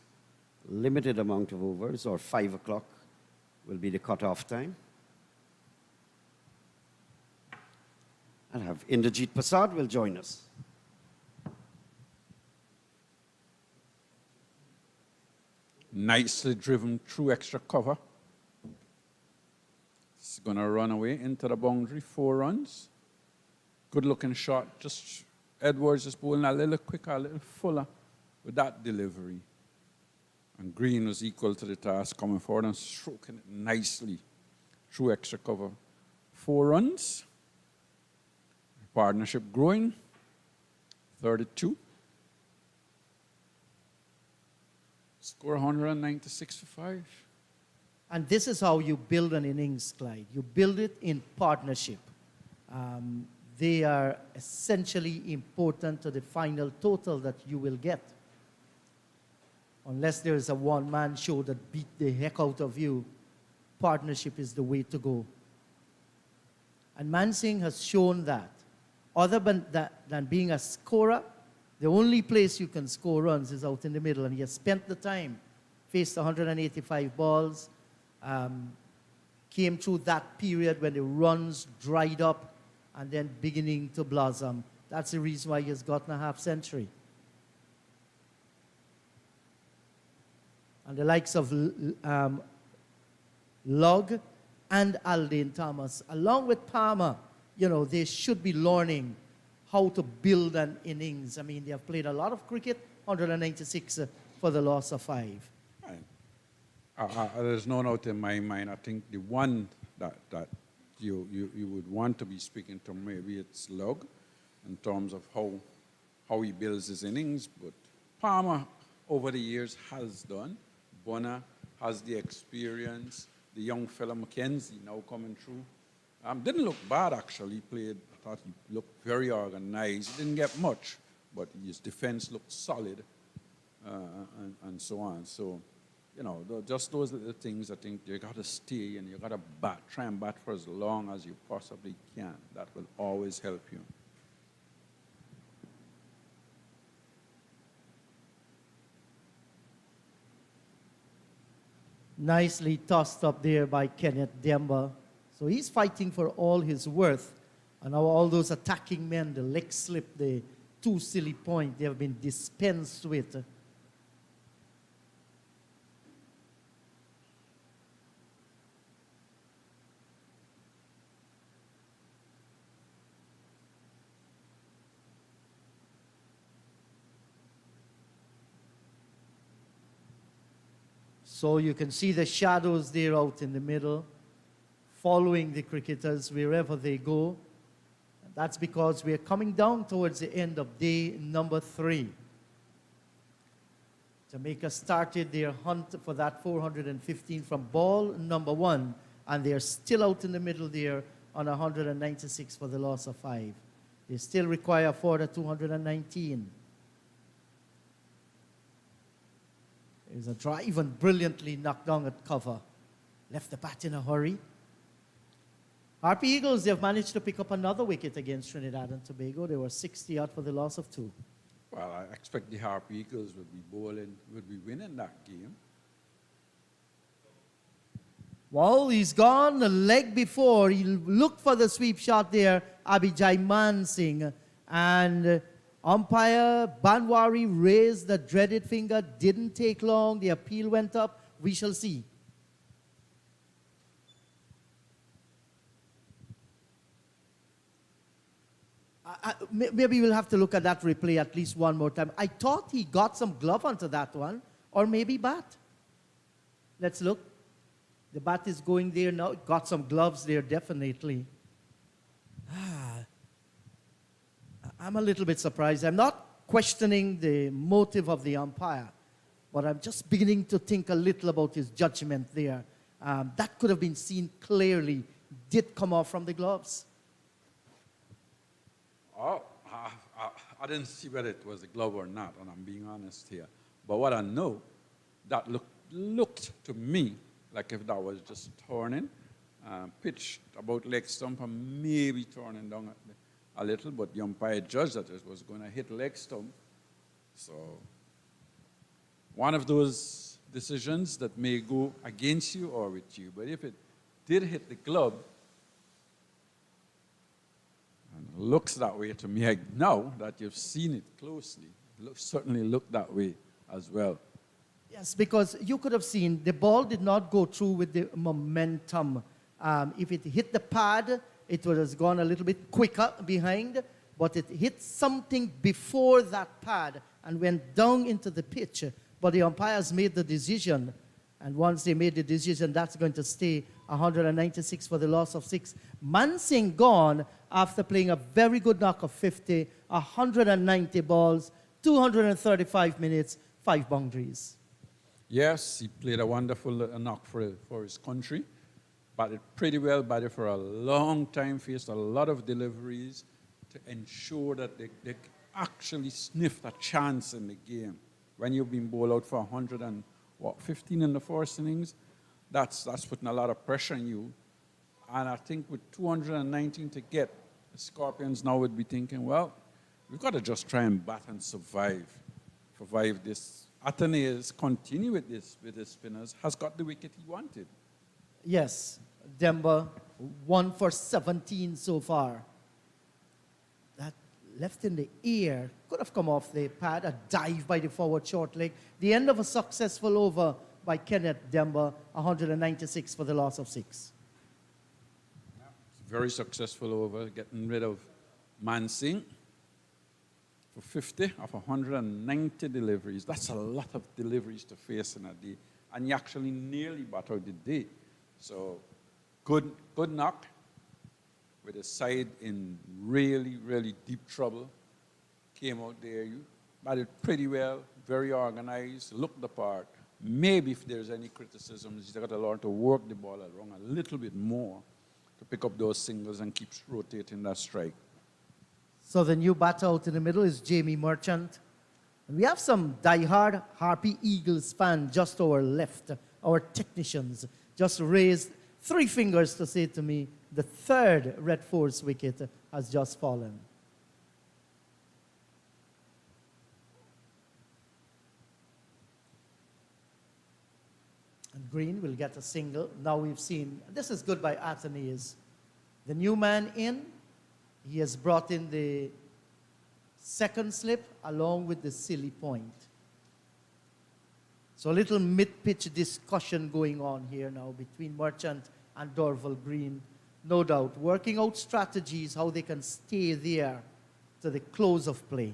Limited amount of overs, or 5 o'clock will be the cutoff time. And have Indrajit Prasad will join us. Nicely driven through extra cover. It's going to run away into the boundary, 4 runs. Good looking shot. Just Edwards just bowling a little quicker, a little fuller with that delivery. And Green was equal to the task, coming forward and stroking it nicely through extra cover. 4 runs. Partnership growing. 32. Score 196 for 5. And this is how you build an innings, Clyde. You build it in partnership. They are essentially important to the final total that you will get. Unless there is a one-man show that beat the heck out of you, partnership is the way to go. And Mansingh has shown that. Other than being a scorer, the only place you can score runs is out in the middle, and he has spent the time, faced 185 balls, came through that period when the runs dried up and then beginning to blossom. That's the reason why he has gotten a half-century. And the likes of Log and Aldane Thomas, along with Palmer, they should be learning how to build an innings. I mean, they have played a lot of cricket, 196 for the loss of 5. There's no doubt in my mind. I think the one that you would want to be speaking to, maybe it's Log, in terms of how he builds his innings. But Palmer, over the years, has done. Bonner has the experience. The young fella McKenzie now coming through. Didn't look bad, actually. He played, I thought he looked very organized. He didn't get much, but his defense looked solid, and so on. So, just those little things, I think you got to stay and you got to try and bat for as long as you possibly can. That will always help you. Nicely tossed up there by Kenneth Demba. So he's fighting for all his worth. And now all those attacking men, the leg slip, the 2 silly point, they have been dispensed with. So you can see the shadows there out in the middle, following the cricketers wherever they go. That's because we're coming down towards the end of day number 3. Jamaica started their hunt for that 415 from ball number 1, and they're still out in the middle there on 196 for the loss of 5. They still require for the 219. There's a drive and brilliantly knocked down at cover. Left the bat in a hurry. Harpy Eagles, they've managed to pick up another wicket against Trinidad and Tobago. They were 60 out for the loss of 2. Well, I expect the Harpy Eagles would be winning that game. Well, he's gone the leg before. He looked for the sweep shot there, Abhijay Mansingh. And umpire Banwari raised the dreaded finger. Didn't take long. The appeal went up. We shall see. Maybe we'll have to look at that replay at least one more time. I thought he got some glove onto that one, or maybe bat. Let's look. The bat is going there now. Got some gloves there, definitely. I'm a little bit surprised. I'm not questioning the motive of the umpire, but I'm just beginning to think a little about his judgment there. That could have been seen clearly, did come off from the gloves. Oh, I didn't see whether it was a glove or not, and I'm being honest here. But what I know, that looked to me like if that was just turning, pitched about leg stump and maybe turning down a little, but the umpire judged that it was going to hit leg stump. So one of those decisions that may go against you or with you. But if it did hit the glove, and it looks that way to me now that you've seen it closely, it certainly looked that way as well. Yes, because you could have seen the ball did not go through with the momentum. If it hit the pad, it would have gone a little bit quicker behind, but it hit something before that pad and went down into the pitch. But the umpires made the decision, and once they made the decision, that's going to stay 196 for the loss of 6. Mansingh gone after playing a very good knock of 50, 190 balls, 235 minutes, 5 boundaries. Yes, he played a wonderful knock for his country. Batted pretty well, batted for a long time, faced a lot of deliveries to ensure that they actually sniffed a chance in the game. When you've been bowled out for 115 in the first innings, that's putting a lot of pressure on you. And I think with 219 to get, the Scorpions now would be thinking, well, we've got to just try and bat and survive this. Athenaeus continue with his spinners, has got the wicket he wanted. Yes, Demba 1 for 17 so far. That left in the air could have come off the pad, a dive by the forward short leg. The end of a successful over by Kenneth Demba, 196 for the loss of 6. Very successful over, getting rid of Mansingh for 50 of 190 deliveries. That's a lot of deliveries to face in a day. And he actually nearly bat out the day. So good knock with a side in really, really deep trouble. Came out there, you batted pretty well, very organized, looked the part. Maybe if there's any criticisms, he's got to learn to work the ball along a little bit more to pick up those singles and keep rotating that strike. So the new batter out in the middle is Jamie Merchant. And we have some die-hard Harpy Eagles fans just to our left. Our technicians just raised 3 fingers to say to me, the 3rd Red Force wicket has just fallen. And Green will get a single. Now we've seen, this is good by Athenaeus. The new man in, he has brought in the 2nd slip along with the silly point. So a little mid-pitch discussion going on here now between Merchant and Dorval Green. No doubt, working out strategies, how they can stay there to the close of play.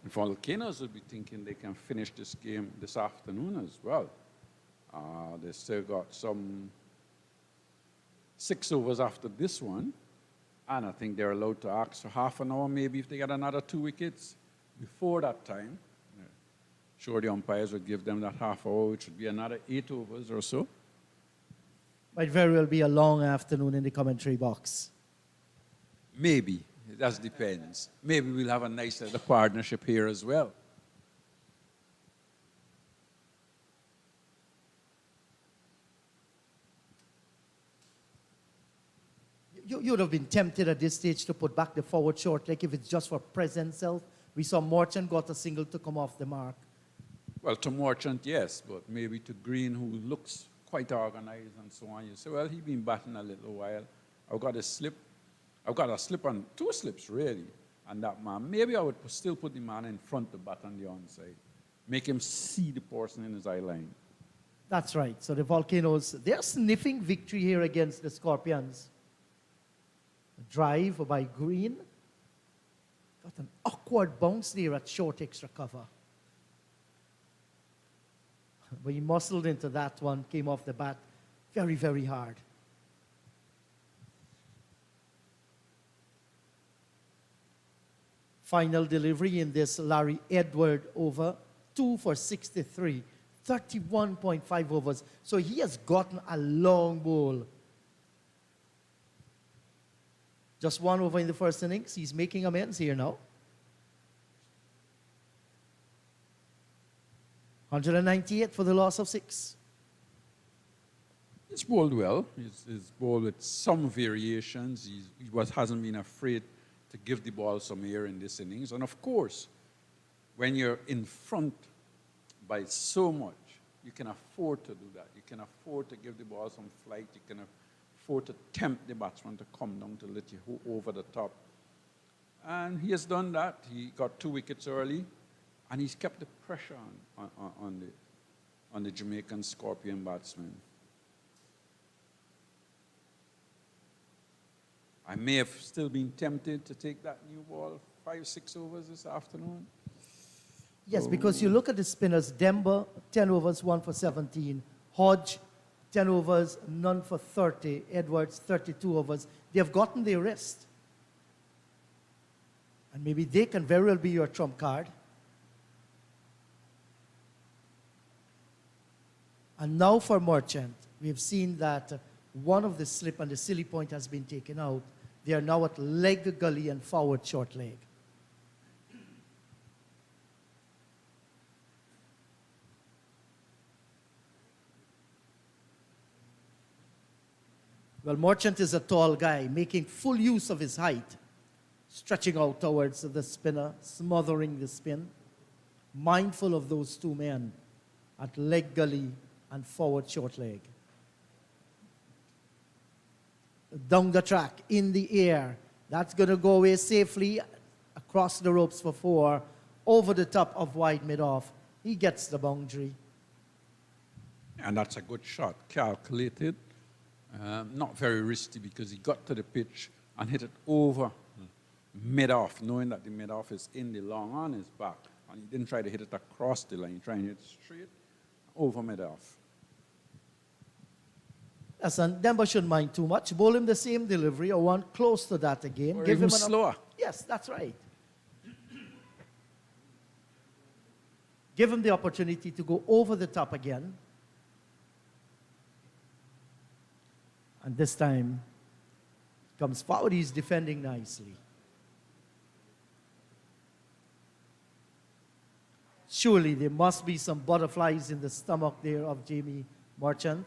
Volcanoes will be thinking they can finish this game this afternoon as well. They still got some 6 overs after this one, and I think they're allowed to ask for half an hour maybe if they get another 2 wickets before that time. Sure, the umpires would give them that half hour, which would be another 8 overs or so. Might very well be a long afternoon in the commentary box. Maybe. It just depends. Maybe we'll have a nice little partnership here as well. You would have been tempted at this stage to put back the forward short leg if it's just for present self. We saw Morton got a single to come off the mark. Well, to Merchant, yes, but maybe to Green, who looks quite organized and so on, you say, well, he's been batting a little while. I've got a slip. I've got a slip on, two slips, really. And that man, maybe I would still put the man in front to bat on the onside. Make him see the person in his eye line. That's right. So the Volcanoes, they're sniffing victory here against the Scorpions. A drive by Green. Got an awkward bounce there at short extra cover. But he muscled into that one, came off the bat very, very hard. Final delivery in this Larry Edward over, 2 for 63, 31.5 overs. So he has gotten a long ball. Just 1 over in the first innings. He's making amends here now. 198 for the loss of 6. He's bowled well. He's bowled with some variations. Hasn't been afraid to give the ball some air in this innings. And of course, when you're in front by so much, you can afford to do that. You can afford to give the ball some flight. You can afford to tempt the batsman to come down to let you over the top. And he has done that. He got 2 wickets early, and he's kept the pressure on the Jamaican Scorpion batsman. I may have still been tempted to take that new ball 5, 6 overs this afternoon. Yes, because you look at the spinners, Demba, 10 overs, 1 for 17. Hodge, 10 overs, none for 30. Edwards, 32 overs. They have gotten their rest. And maybe they can very well be your trump card. And now for Merchant, we have seen that one of the slip and the silly point has been taken out. They are now at leg gully and forward short leg. Well, Merchant is a tall guy, making full use of his height, stretching out towards the spinner, smothering the spin, mindful of those 2 men at leg gully and forward short leg. Down the track, in the air. That's going to go away safely across the ropes for 4, over the top of wide mid-off. He gets the boundary. And that's a good shot, calculated. Not very risky because he got to the pitch and hit it over mid-off, knowing that the mid-off is in the long on his back. And he didn't try to hit it across the line, trying to hit it straight over mid-off. Yes, and Demba shouldn't mind too much. Bowl him the same delivery or one close to that again. Or Give even him slower. Yes, that's right. Give him the opportunity to go over the top again. And this time, comes forward. He's defending nicely. Surely there must be some butterflies in the stomach there of Jamie Merchant.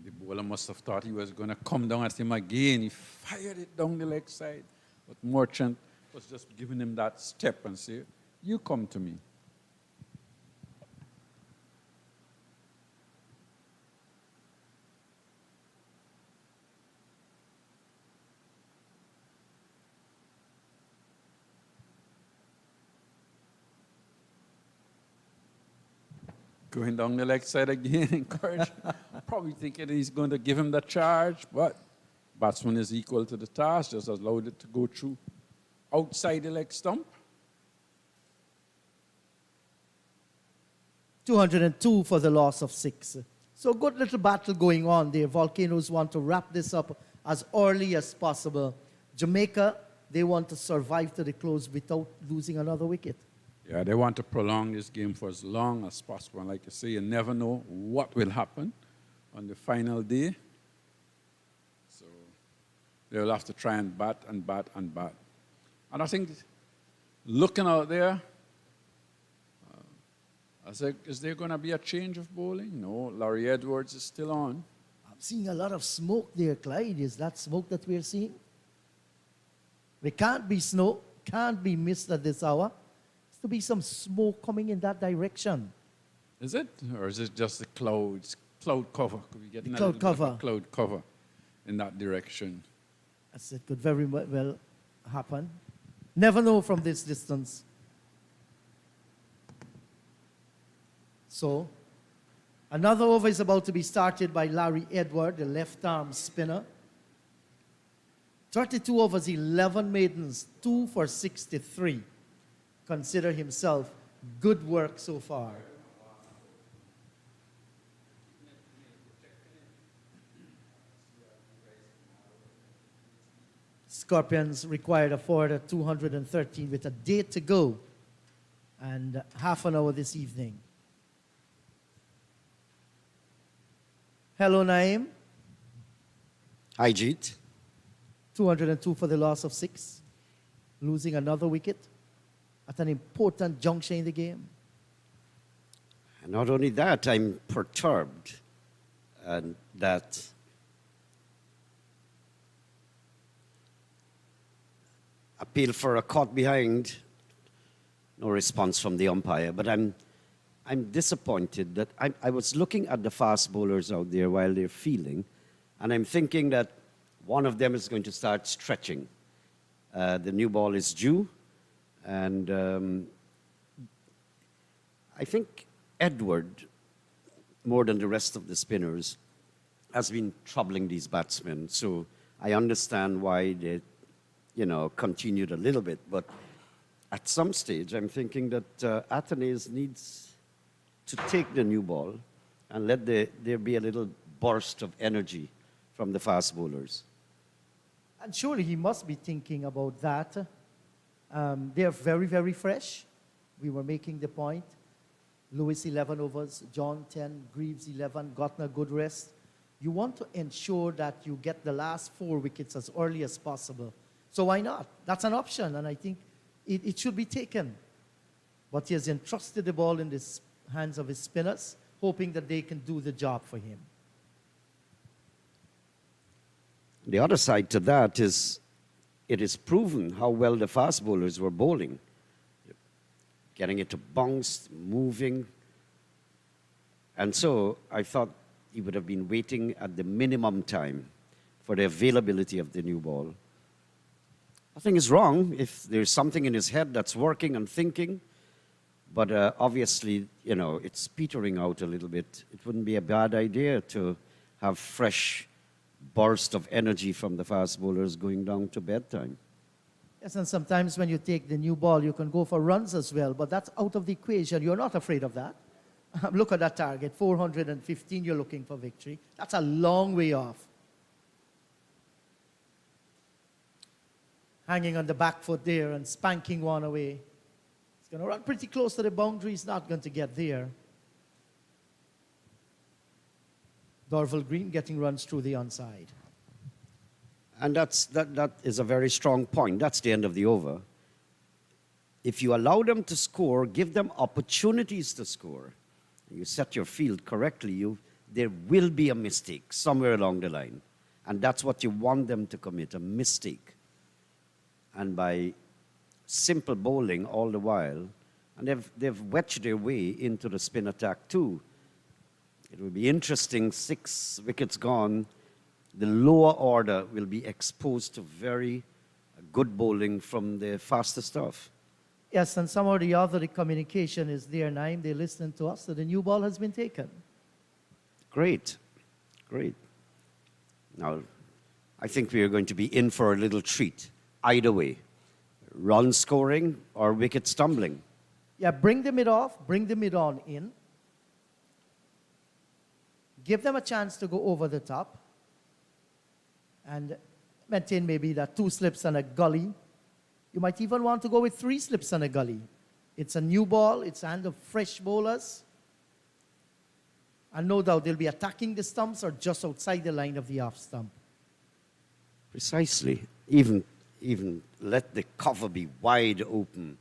The bowler must have thought he was going to come down at him again. He fired it down the leg side. But Merchant was just giving him that step and say, you come to me. Going down the leg side again, encourage. Probably thinking he's going to give him the charge, but batsman is equal to the task, just allowed it to go through outside the leg stump. 202 for the loss of 6. So good little battle going on there. Volcanoes want to wrap this up as early as possible. Jamaica, they want to survive to the close without losing another wicket. Yeah, they want to prolong this game for as long as possible. And like you say, you never know what will happen on the final day. So they'll have to try and bat and bat and bat. And I think looking out there, is there going to be a change of bowling? No, Larry Edwards is still on. I'm seeing a lot of smoke there, Clyde. Is that smoke that we're seeing? There can't be snow, can't be mist at this hour. There's to be some smoke coming in that direction. Is it? Or is it just the clouds? Cloud cover. Could we get a Cloud little bit of cover. a cloud cover in that direction? As it could very well happen. Never know from this distance. So, another over is about to be started by Larry Edward, the left-arm spinner. 32 overs, 11 maidens, 2 for 63. Consider himself good work so far. Scorpions required a forward at 213 with a day to go and half an hour this evening. Hello, Naeem. Hi, Jeet. 202 for the loss of 6. Losing another wicket at an important juncture in the game. And not only that, I'm perturbed and that appeal for a caught behind, no response from the umpire. But I'm disappointed that I was looking at the fast bowlers out there while they're fielding, and I'm thinking that one of them is going to start stretching. The new ball is due, and I think Edward, more than the rest of the spinners, has been troubling these batsmen. So I understand why they, continued a little bit. But at some stage, I'm thinking that Athens needs to take the new ball and let there be a little burst of energy from the fast bowlers. And surely he must be thinking about that. They're very, very fresh. We were making the point. Lewis 11 overs, John 10, Greaves 11, gotten a good rest. You want to ensure that you get the last 4 wickets as early as possible. So why not? That's an option, and I think it should be taken. But he has entrusted the ball in the hands of his spinners, hoping that they can do the job for him. The other side to that is it is proven how well the fast bowlers were bowling. Getting it to bounce, moving. And so I thought he would have been waiting at the minimum time for the availability of the new ball. Nothing is wrong if there's something in his head that's working and thinking, but obviously, it's petering out a little bit. It wouldn't be a bad idea to have fresh burst of energy from the fast bowlers going down to bedtime. Yes, and sometimes when you take the new ball, you can go for runs as well, but that's out of the equation. You're not afraid of that. Look at that target, 415, you're looking for victory. That's a long way off. Hanging on the back foot there and spanking one away. It's going to run pretty close to the boundary. He's not going to get there. Dorval Green getting runs through the onside. And that is a very strong point. That's the end of the over. If you allow them to score, give them opportunities to score. You set your field correctly, there will be a mistake somewhere along the line. And that's what you want them to commit, a mistake. And by simple bowling all the while, and they've wedged their way into the spin attack too. It will be interesting, 6 wickets gone. The lower order will be exposed to very good bowling from the fastest off. Yes, and some of the other communication is there, Naim. They listen to us, so the new ball has been taken. Great, great. Now, I think we are going to be in for a little treat. Either way, run scoring or wicket stumbling. Yeah, bring the mid off, bring the mid on in. Give them a chance to go over the top. And maintain maybe that 2 slips and a gully. You might even want to go with 3 slips and a gully. It's a new ball. It's a hand of fresh bowlers. And no doubt they'll be attacking the stumps or just outside the line of the off stump. Precisely. Even let the cover be wide open,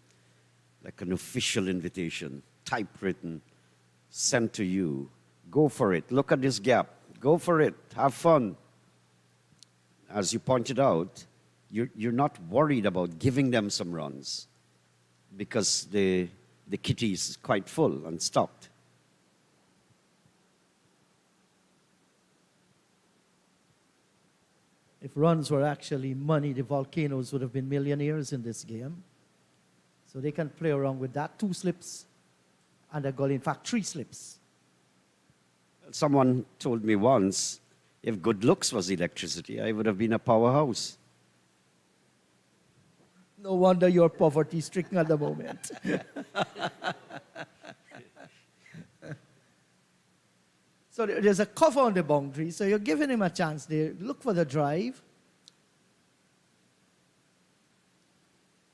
like an official invitation, typewritten, sent to you. Go for it. Look at this gap. Go for it. Have fun. As you pointed out, you're not worried about giving them some runs because the kitty is quite full and stocked. If runs were actually money, the Volcanoes would have been millionaires in this game. So they can play around with that. 2 slips and a goal. In fact, 3 slips. Someone told me once, if good looks was electricity, I would have been a powerhouse. No wonder you're poverty-stricken at the moment. So there's a cover on the boundary, so you're giving him a chance there. Look for the drive.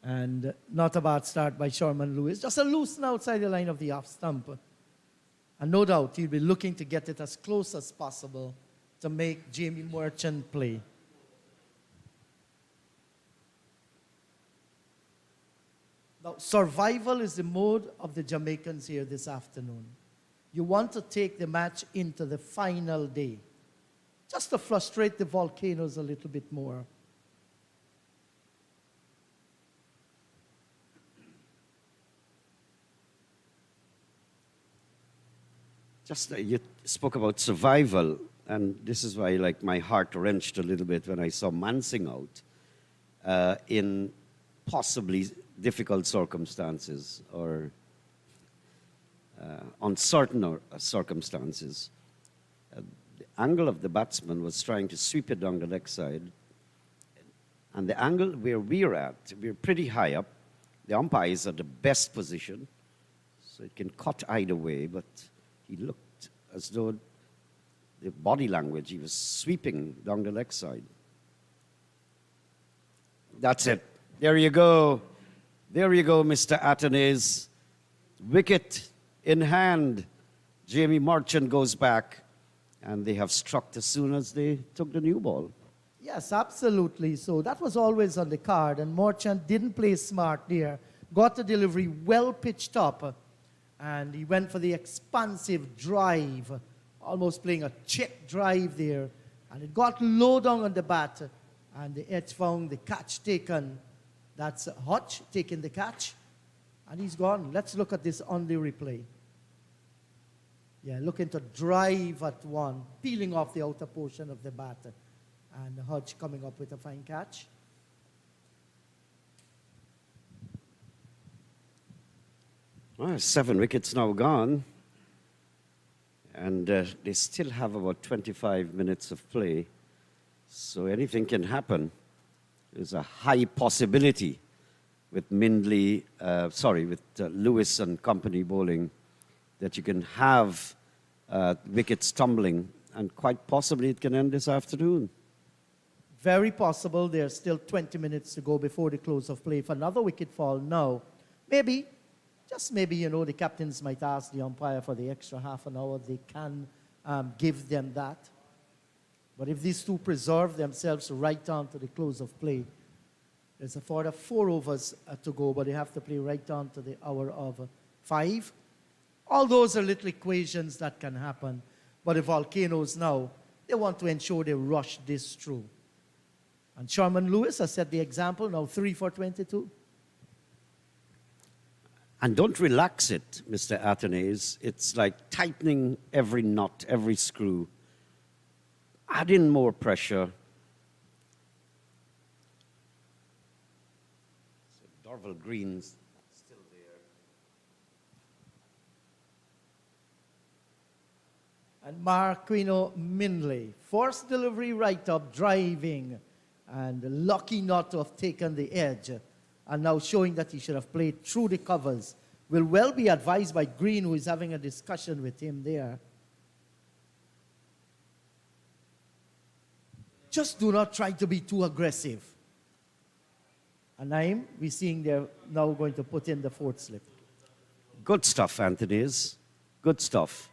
And not a bad start by Sherman Lewis. Just a loosen outside the line of the off stump. And no doubt he'll be looking to get it as close as possible to make Jamie Merchant play. Now, survival is the mode of the Jamaicans here this afternoon. You want to take the match into the final day, just to frustrate the Volcanoes a little bit more. Just you spoke about survival, and this is why like my heart wrenched a little bit when I saw Mansing out in possibly difficult circumstances or uncertain circumstances. The angle of the batsman was trying to sweep it down the leg side, and the angle where we're at, we're pretty high up. The umpire is at the best position, so it can cut either way, but he looked as though the body language, he was sweeping down the leg side. That's it. There you go. There you go, Mr. Atenes. Wicket in hand. Jamie Merchant goes back, and they have struck as soon as they took the new ball. Yes, absolutely. So that was always on the card, and Merchant didn't play smart there. Got the delivery well pitched up, and he went for the expansive drive, almost playing a check drive there, and it got low down on the bat, and the edge found the catch taken. That's Hodge taking the catch, and he's gone. Let's look at this on the replay. Yeah, looking to drive at one, peeling off the outer portion of the bat, and Hodge coming up with a fine catch. Well, 7 wickets now gone, and they still have about 25 minutes of play, so anything can happen. There's a high possibility with Lewis and company bowling that you can have wickets tumbling, and quite possibly it can end this afternoon. Very possible. There's still 20 minutes to go before the close of play. If another wicket fall now, maybe, just maybe, the captains might ask the umpire for the extra half an hour. They can give them that. But if these two preserve themselves right down to the close of play, there's a further 4 overs to go, but they have to play right down to the hour of 5. All those are little equations that can happen. But the Volcanoes now, they want to ensure they rush this through. And Sherman Lewis has set the example, now 3 for 22. And don't relax it, Mr. Atenes. It's like tightening every knot, every screw. Add in more pressure. So Dorval Green's still there. And Marquino Minley, forced delivery right up, driving, and lucky not to have taken the edge, and now showing that he should have played through the covers. Will well be advised by Green, who is having a discussion with him there. Just do not try to be too aggressive. And Naim, we're seeing they're now going to put in the 4th slip. Good stuff, Anthony's. Good stuff.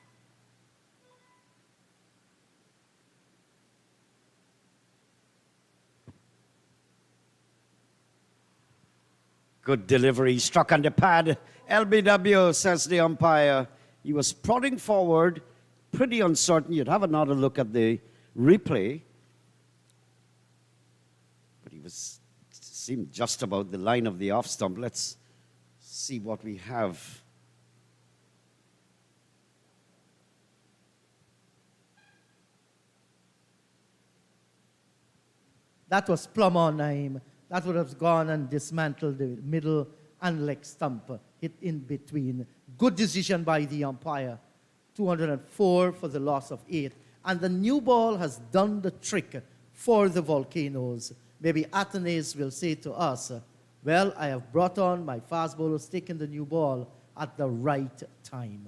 Good delivery, struck on the pad. LBW, says the umpire. He was prodding forward, pretty uncertain. You'd have another look at the replay. But he was seemed just about the line of the off stump. Let's see what we have. That was plumb on Naim. That would have gone and dismantled the middle and leg stump, hit in between. Good decision by the umpire. 204 for the loss of 8. And the new ball has done the trick for the Volcanoes. Maybe Athenaeus will say to us, well, I have brought on my fast bowlers, taken the new ball at the right time.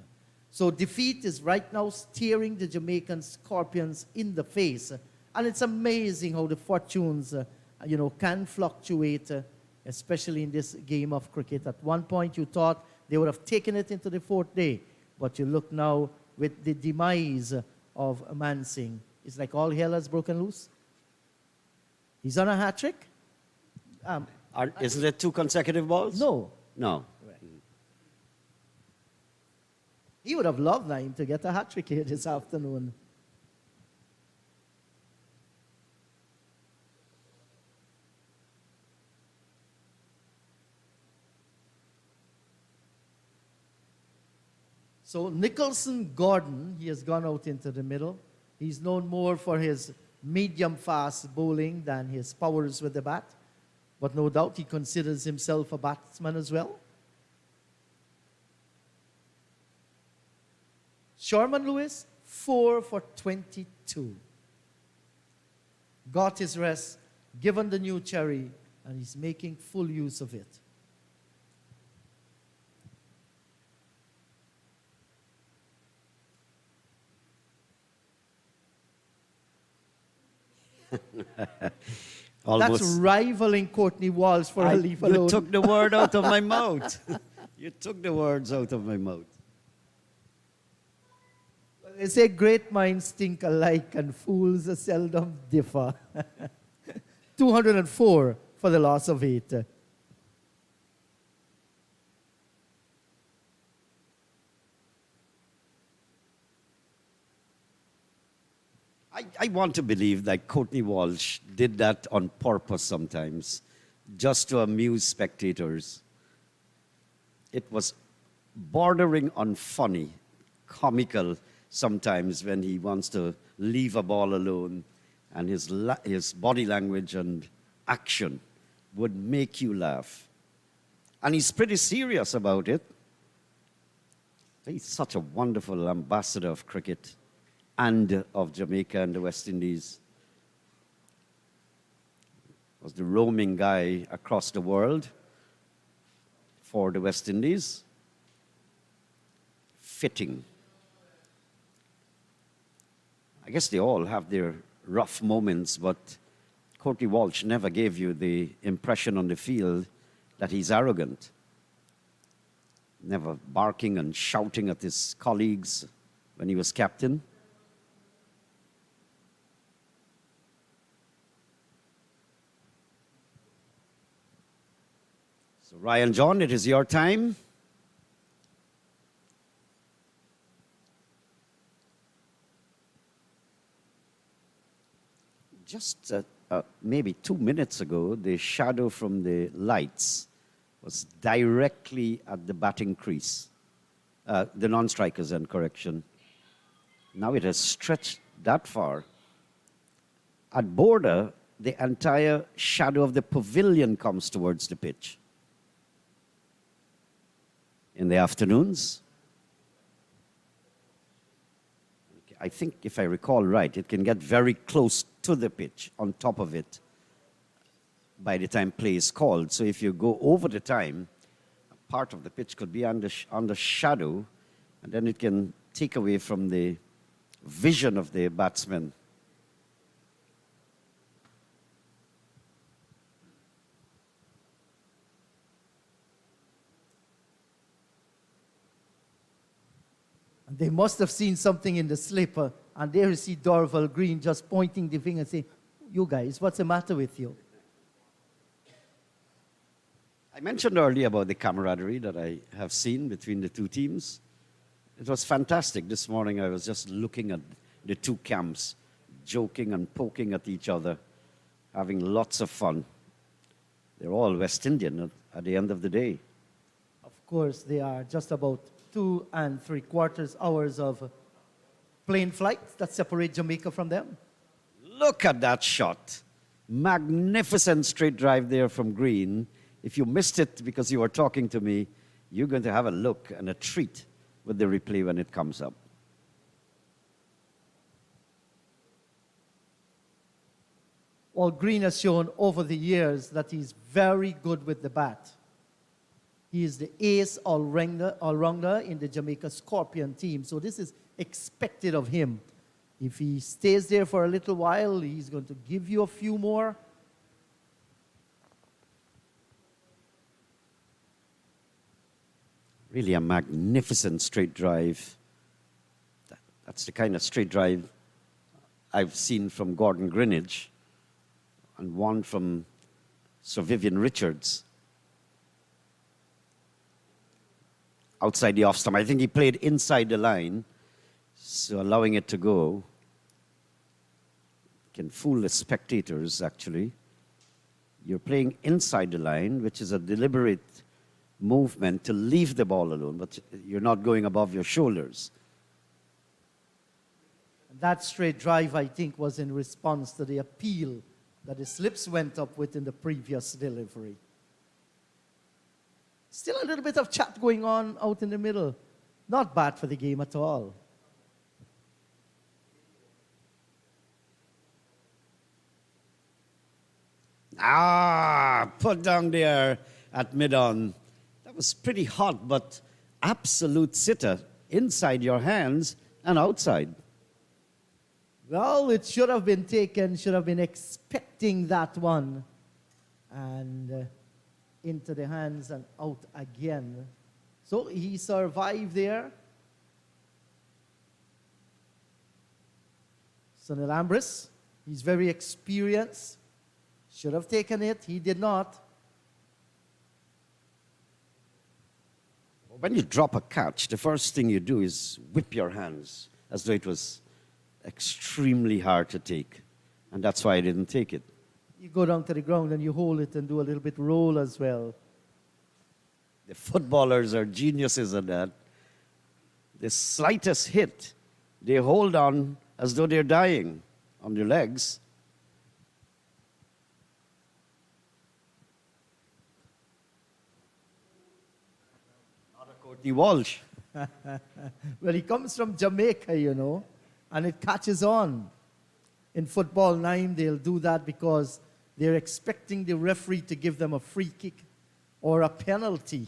So defeat is right now staring the Jamaican Scorpions in the face. And it's amazing how the fortunes, can fluctuate, especially in this game of cricket. At one point, you thought they would have taken it into the 4th day. But you look now with the demise of Mansingh. It's like all hell has broken loose. He's on a hat-trick. Isn't it 2 consecutive balls? No. No. Right. He would have loved Naim to get a hat-trick here this afternoon. So Nicholson Gordon, he has gone out into the middle. He's known more for his medium-fast bowling than his powers with the bat. But no doubt he considers himself a batsman as well. Sherman Lewis, 4 for 22. Got his rest, given the new cherry, and he's making full use of it. That's rivaling Courtney Walsh for a leave alone. You took the word out of my mouth. You took the words out of my mouth. They say great minds think alike and fools seldom differ. 204 for the loss of 8. I want to believe that Courtney Walsh did that on purpose sometimes, just to amuse spectators. It was bordering on funny, comical sometimes when he wants to leave a ball alone, and his body language and action would make you laugh. And he's pretty serious about it. He's such a wonderful ambassador of cricket and of Jamaica and the West Indies. Was the roaming guy across the world for the West Indies. Fitting. I guess they all have their rough moments, but Courtney Walsh never gave you the impression on the field that he's arrogant. Never barking and shouting at his colleagues when he was captain. So Ryan John, it is your time. Just maybe 2 minutes ago, the shadow from the lights was directly at the batting crease. The non-strikers end, correction. Now it has stretched that far. At border, the entire shadow of the pavilion comes towards the pitch. In the afternoons, I think if I recall right, it can get very close to the pitch, on top of it, by the time play is called. So if you go over the time, part of the pitch could be under shadow, and then it can take away from the vision of the batsman. They must have seen something in the slipper, and there you see Dorval Green just pointing the finger and saying, "You guys, what's the matter with you?" I mentioned earlier about the camaraderie that I have seen between the two teams. It was fantastic. This morning I was just looking at the two camps, joking and poking at each other, having lots of fun. They're all West Indian at the end of the day. Of course, they are just about 2.75 hours of plane flight that separate Jamaica from them. Look at that shot. Magnificent straight drive there from green. If you missed it because you were talking to me, you're going to have a look and a treat with the replay when it comes up. Well, Green has shown over the years that he's very good with the bat. He is the ace all-rounder in the Jamaica Scorpion team, so this is expected of him. If he stays there for a little while, he's going to give you a few more. Really a magnificent straight drive. That's the kind of straight drive I've seen from Gordon Greenidge and one from Sir Vivian Richards. Outside the off stump. I think he played inside the line, so allowing it to go can fool the spectators, actually. You're playing inside the line, which is a deliberate movement to leave the ball alone, but you're not going above your shoulders. That straight drive, I think, was in response to the appeal that the slips went up with in the previous delivery. Still a little bit of chat going on out in the middle. Not bad for the game at all. Put down there at mid-on. That was pretty hot, but absolute sitter. Inside your hands and outside. Well, it should have been taken, should have been expecting that one. And into the hands and out again. So he survived there. Sonny Lambris, he's very experienced. Should have taken it, he did not. When you drop a catch, the first thing you do is whip your hands as though it was extremely hard to take. And that's why I didn't take it. You go down to the ground and you hold it and do a little bit roll as well. The footballers are geniuses at that. The slightest hit, they hold on as though they're dying on their legs. Courtney Walsh. Well, he comes from Jamaica, you know, and it catches on. In football 9, they'll do that because they're expecting the referee to give them a free kick or a penalty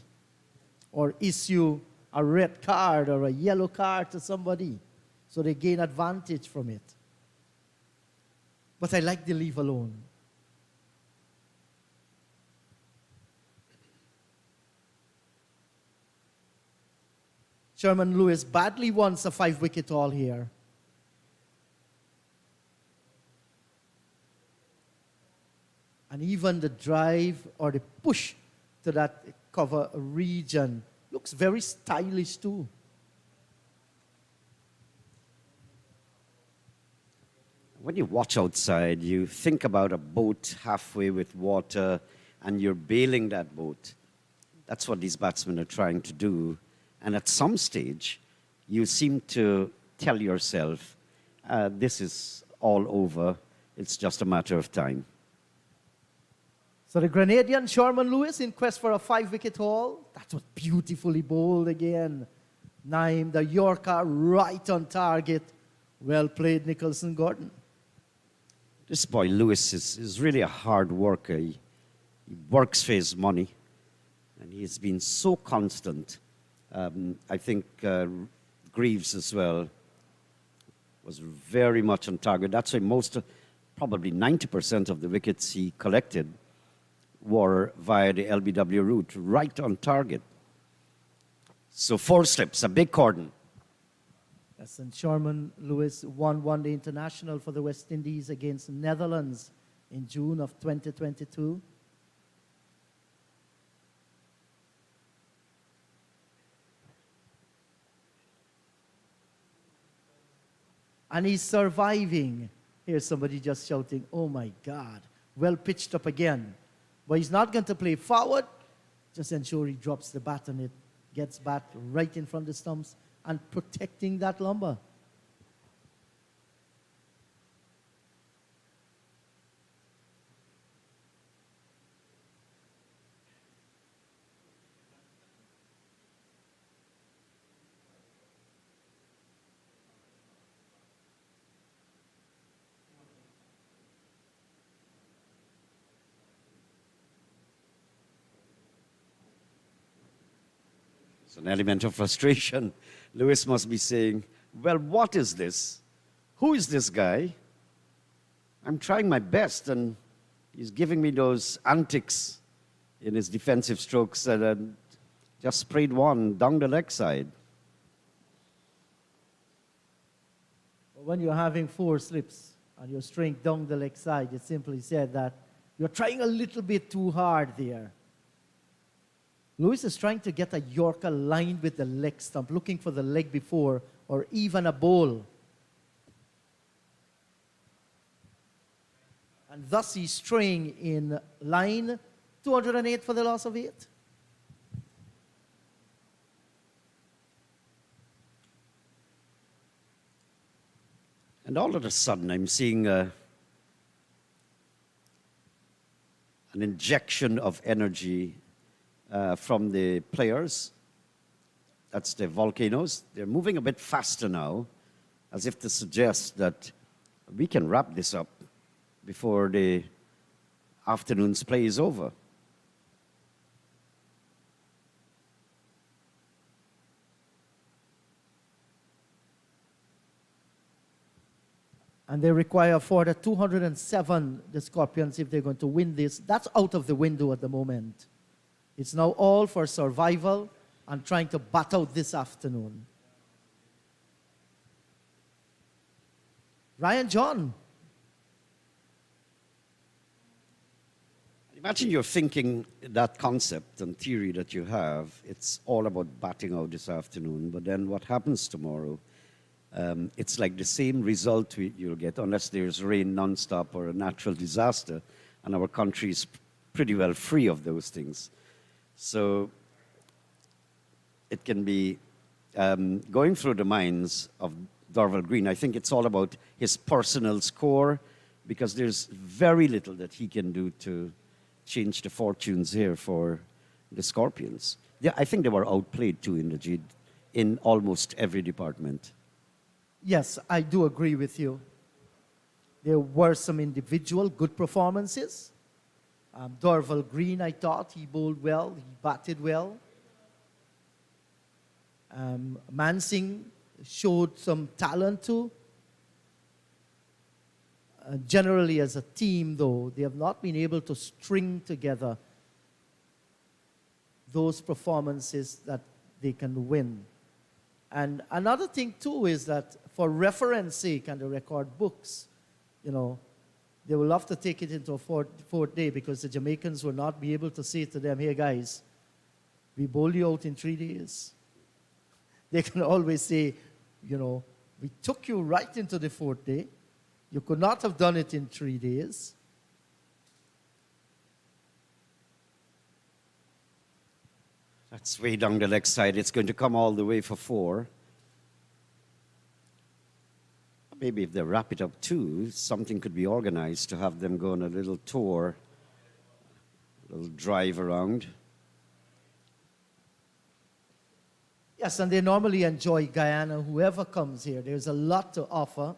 or issue a red card or a yellow card to somebody. So they gain advantage from it. But I like the leave alone. Sherman Lewis badly wants a 5-wicket haul here. And even the drive or the push to that cover region looks very stylish too. When you watch outside, you think about a boat halfway with water and you're bailing that boat. That's what these batsmen are trying to do. And at some stage, you seem to tell yourself, this is all over. It's just a matter of time. So the Grenadian Sherman Lewis in quest for a 5-wicket haul. That was beautifully bowled again. Naim, the Yorker, right on target. Well played, Nicholson Gordon. This boy Lewis is really a hard worker. He works for his money. And he's been so constant. I think Greaves as well was very much on target. That's why probably 90% of the wickets he collected were via the LBW route, right on target. So 4 slips, a big cordon. Yes, and Sherman Lewis won one-day international for the West Indies against Netherlands in June of 2022. And he's surviving. Here's somebody just shouting, oh my God. Well pitched up again. But he's not going to play forward. Just ensure he drops the bat and it gets bat right in front of the stumps and protecting that lumber. It's an element of frustration. Lewis must be saying, well, what is this? Who is this guy? I'm trying my best, and he's giving me those antics in his defensive strokes and just sprayed one down the leg side. When you're having 4 slips and you're straying down the leg side, it simply said that you're trying a little bit too hard there. Lewis is trying to get a Yorker lined with the leg stump, looking for the leg before or even a bowl. And thus he's straying in line 208 for the loss of 8. And all of a sudden, I'm seeing an injection of energy from the players. That's the volcanoes. They're moving a bit faster now, as if to suggest that we can wrap this up before the afternoon's play is over. And they require for the 207, the Scorpions, if they're going to win this. That's out of the window at the moment. It's now all for survival and trying to bat out this afternoon. Ryan John. Imagine you're thinking that concept and theory that you have, it's all about batting out this afternoon, but then what happens tomorrow? It's like the same result you'll get unless there's rain nonstop or a natural disaster, and our country is pretty well free of those things. So it can be going through the minds of Dorval Green. I think it's all about his personal score, because there's very little that he can do to change the fortunes here for the Scorpions. Yeah, I think they were outplayed too in almost every department. Yes, I do agree with you. There were some individual good performances. Dorval Green, I thought, he bowled well, he batted well. Mansingh showed some talent too. Generally, as a team, though, they have not been able to string together those performances that they can win. And another thing, too, is that for reference sake and the record books, you know, they will love to take it into a fourth day, because the Jamaicans will not be able to say to them, hey, guys, we bowled you out in 3 days. They can always say, you know, we took you right into the 4th day. You could not have done it in 3 days. That's way down the leg side. It's going to come all the way for 4. Maybe if they wrap it up too, something could be organized to have them go on a little tour, a little drive around. Yes, and they normally enjoy Guyana, whoever comes here. There's a lot to offer.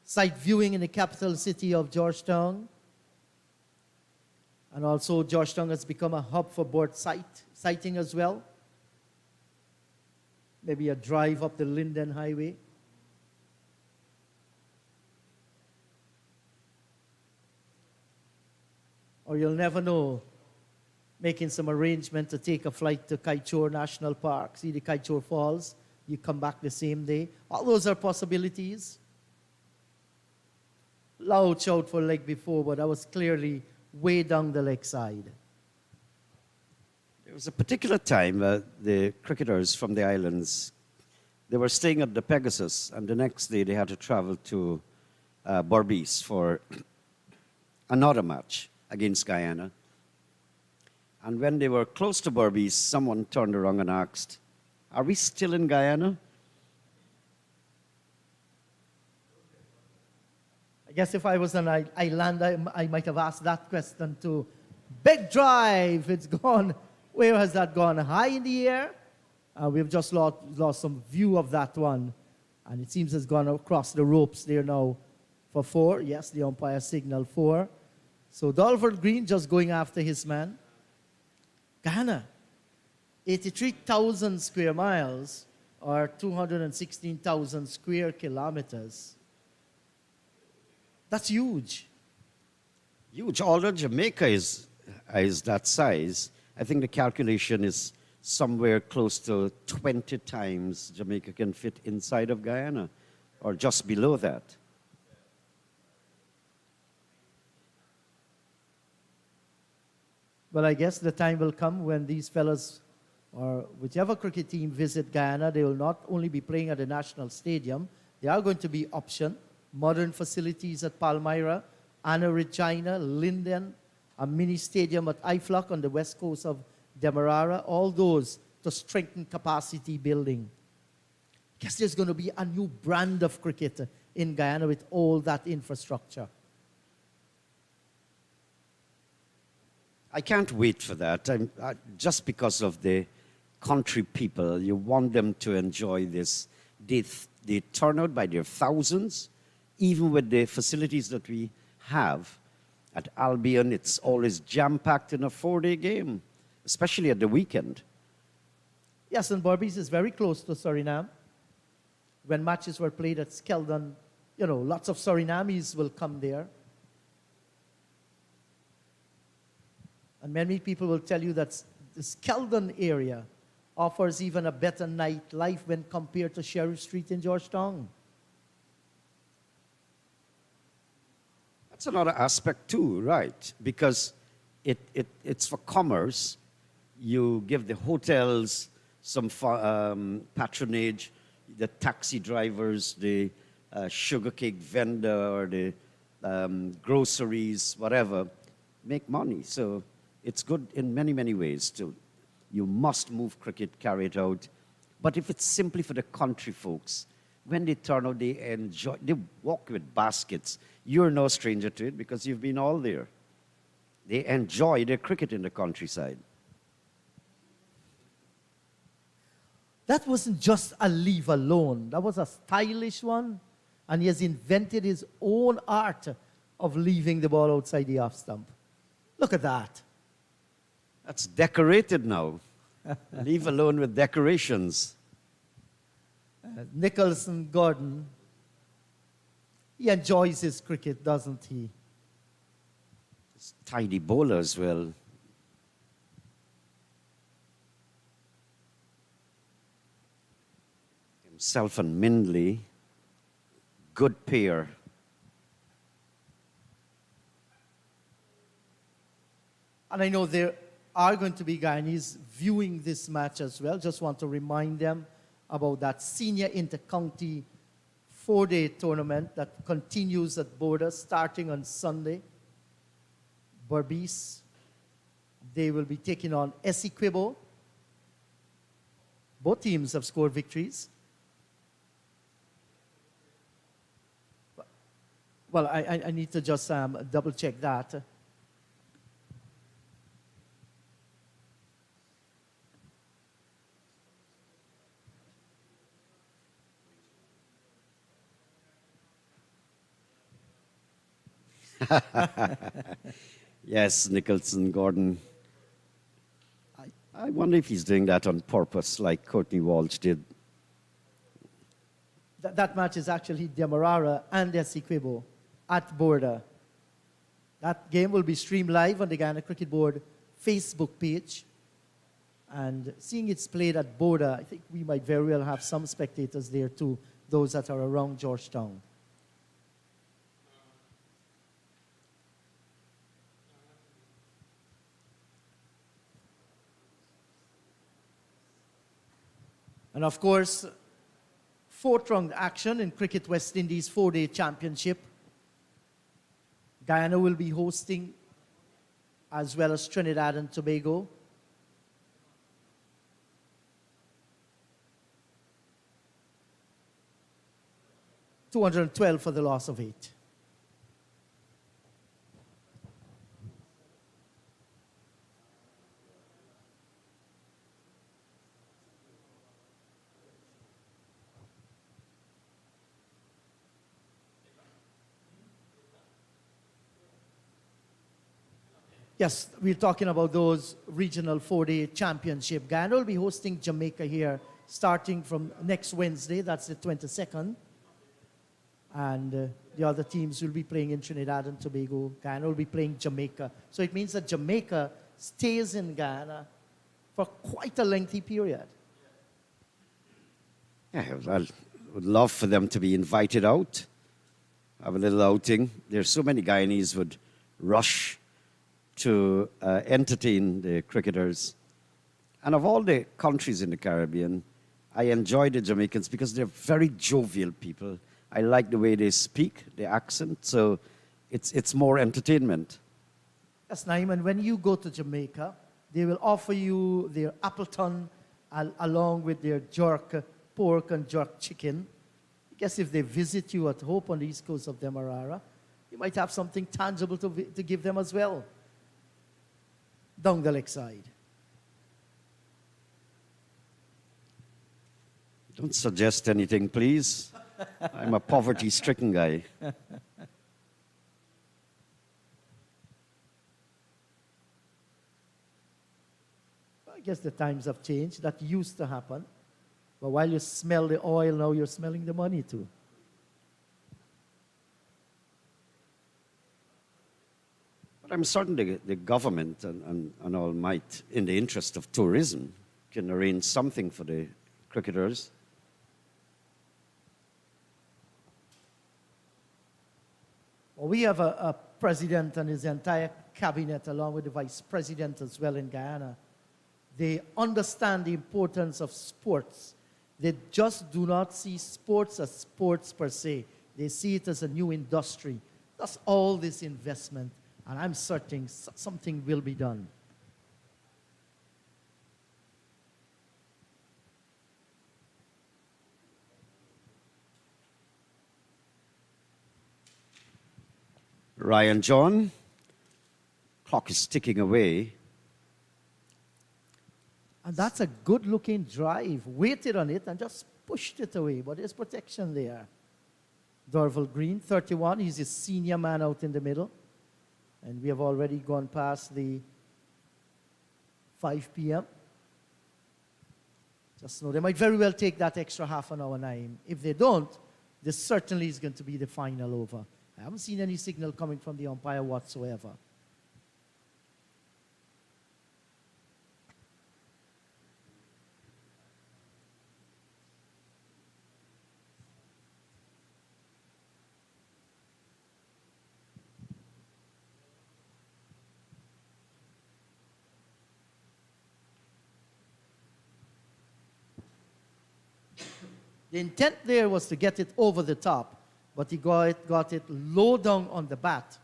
Sight viewing in the capital city of Georgetown. And also Georgetown has become a hub for bird sighting as well. Maybe a drive up the Linden Highway. Or you'll never know, making some arrangement to take a flight to Kaieteur National Park, see the Kaieteur Falls, you come back the same day. All those are possibilities. Loud shout for leg before, but that was clearly way down the leg side. There was a particular time the cricketers from the islands, they were staying at the Pegasus, and the next day they had to travel to Berbice for another match against Guyana. And when they were close to Berbice, someone turned around and asked, "Are we still in Guyana?" I guess if I was an islander, I might have asked that question too. Big drive, it's gone. Where has that gone? High in the air? We've just lost some view of that one. And it seems it's gone across the ropes there now for 4. Yes, the umpire signaled 4. So Dolford Green just going after his man. Guyana, 83,000 square miles or 216,000 square kilometers. That's huge. Huge. Although Jamaica is that size, I think the calculation is somewhere close to 20 times Jamaica can fit inside of Guyana, or just below that. Well, I guess the time will come when these fellas or whichever cricket team visit Guyana, they will not only be playing at the National Stadium, they are going to be optioned. Modern facilities at Palmyra, Anna Regina, Linden, a mini stadium at Iflock on the west coast of Demerara, all those to strengthen capacity building. Guess there's going to be a new brand of cricket in Guyana with all that infrastructure. I can't wait for that. Just because of the country people, you want them to enjoy this. They turn out by their thousands, even with the facilities that we have. At Albion, it's always jam-packed in a 4-day game, especially at the weekend. Yes, and Berbice is very close to Suriname. When matches were played at Skeldon, lots of Surinamese will come there. And many people will tell you that the Skeldon area offers even a better nightlife when compared to Sheriff Street in Georgetown. That's another aspect too, right? Because it's for commerce. You give the hotels some patronage, the taxi drivers, the sugarcake vendor, or the groceries, whatever, make money. So it's good in many, many ways. You must move cricket, carry it out. But if it's simply for the country folks, when they turn out, they enjoy, they walk with baskets. You're no stranger to it because you've been all there. They enjoy their cricket in the countryside. That wasn't just a leave alone. That was a stylish one. And he has invented his own art of leaving the ball outside the off stump. Look at that. That's decorated now. Leave alone with decorations. Nicholson Gordon, he enjoys his cricket, doesn't he? It's tidy bowler as well. Himself and Mindley, good pair. And I know there are going to be Guyanese viewing this match as well. Just want to remind them about that senior inter-county 4-day tournament that continues at Border starting on Sunday. Berbice, they will be taking on Essequibo. Both teams have scored victories. Well, I need to just double check that. Yes, Nicholson Gordon. I wonder if he's doing that on purpose, like Courtney Walsh did. That match is actually Demerara and Essequibo at Border. That game will be streamed live on the Guyana Cricket Board Facebook page. And seeing it's played at Border, I think we might very well have some spectators there too, those that are around Georgetown. And of course, 4th-round action in Cricket West Indies 4-day championship. Guyana will be hosting, as well as Trinidad and Tobago. 212 for the loss of 8. Yes, we're talking about those regional 4-day championship. Guyana will be hosting Jamaica here starting from next Wednesday, that's the 22nd. And the other teams will be playing in Trinidad and Tobago. Guyana will be playing Jamaica. So it means that Jamaica stays in Guyana for quite a lengthy period. Yeah, I would love for them to be invited out, have a little outing. There's so many Guyanese would rush to entertain the cricketers. And of all the countries in the Caribbean, I enjoy the Jamaicans because they're very jovial people. I like the way they speak, the accent, so it's more entertainment. Yes, Naeem, and when you go to Jamaica, they will offer you their Appleton along with their jerk pork and jerk chicken. I guess if they visit you at Hope on the east coast of Demerara, you might have something tangible to give them as well. Down the lakeside. Don't suggest anything, please. I'm a poverty-stricken guy. I guess the times have changed. That used to happen. But while you smell the oil, now you're smelling the money too. But I'm certain the government and all might, in the interest of tourism, can arrange something for the cricketers. Well, we have a president and his entire cabinet, along with the vice president as well in Guyana. They understand the importance of sports. They just do not see sports as sports per se. They see it as a new industry. That's all this investment. And I'm certain something will be done. Ryan John, clock is ticking away. And that's a good-looking drive. Waited on it and just pushed it away. But there's protection there. Dorval Green, 31. He's a senior man out in the middle. And we have already gone past the 5 p.m. Just know they might very well take that extra half an hour, Naeem. If they don't, this certainly is going to be the final over. I haven't seen any signal coming from the umpire whatsoever. The intent there was to get it over the top, but he got it low down on the bat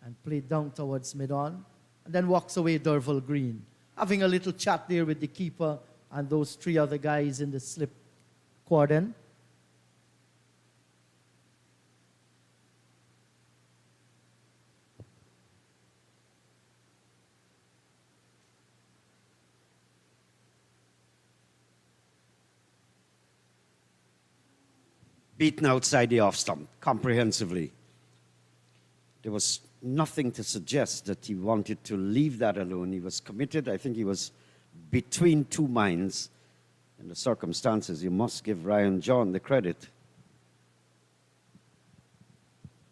and played down towards mid-on, and then walks away Dorval Green, having a little chat there with the keeper and those 3 other guys in the slip cordon. Beaten outside the off stump comprehensively. There was nothing to suggest that he wanted to leave that alone. He was committed. I think he was between two minds. In the circumstances, you must give Ryan John the credit.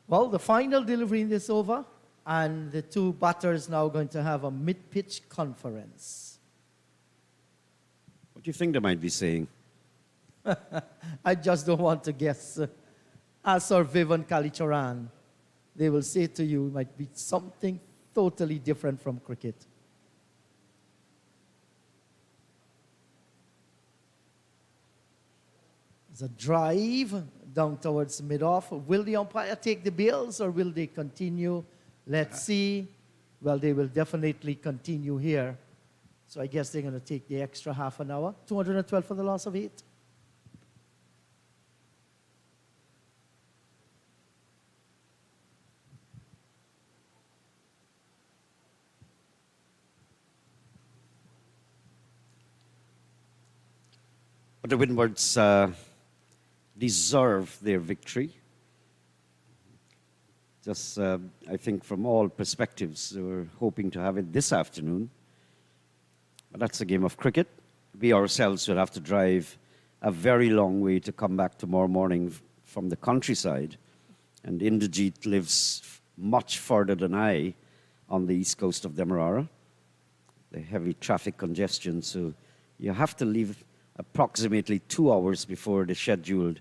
Well, the final delivery in this over, and the 2 batters now going to have a mid-pitch conference. What do you think they might be saying? I just don't want to guess. As Sir Vivian Kalicharan, they will say to you, it might be something totally different from cricket. It's a drive down towards mid-off. Will the umpire take the bails or will they continue? Let's see. Well, they will definitely continue here. So I guess they're going to take the extra half an hour. 212 for the loss of 8. But the Windwards deserve their victory. Just, I think, from all perspectives, they were hoping to have it this afternoon. But that's a game of cricket. We ourselves will have to drive a very long way to come back tomorrow morning from the countryside. And Indrajit lives much further than I on the east coast of Demerara. The heavy traffic congestion, so you have to leave approximately 2 hours before the scheduled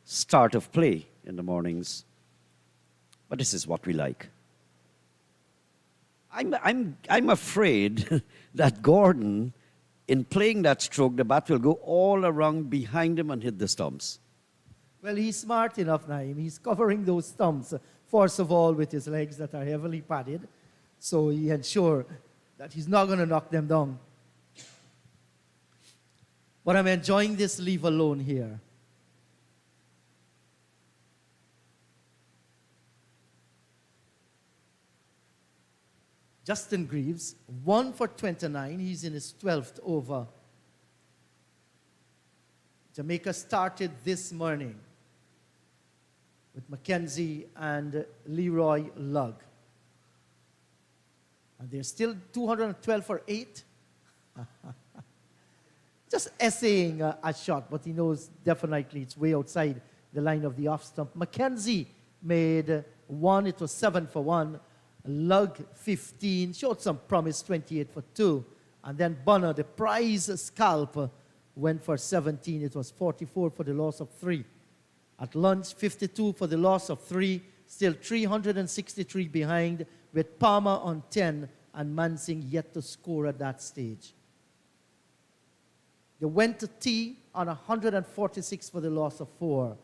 start of play in the mornings. But this is what we like. I'm afraid that Gordon, in playing that stroke, the bat will go all around behind him and hit the stumps. Well, he's smart enough, Naim. He's covering those stumps, first of all, with his legs that are heavily padded, so he ensures that he's not going to knock them down. But I'm enjoying this leave alone here. Justin Greaves, 1 for 29. He's in his 12th over. Jamaica started this morning with Mackenzie and Leroy Lugg. And they're still 212 for 8. Just essaying a shot, but he knows definitely it's way outside the line of the off stump. Mackenzie made 1. It was 7 for 1. Lugg 15, showed some promise, 28 for 2. And then Bonner, the prize scalp, went for 17. It was 44 for the loss of 3. At lunch, 52 for the loss of 3. Still 363 behind, with Palmer on 10 and Mansing yet to score at that stage. They went to tea on 146 for the loss of 4.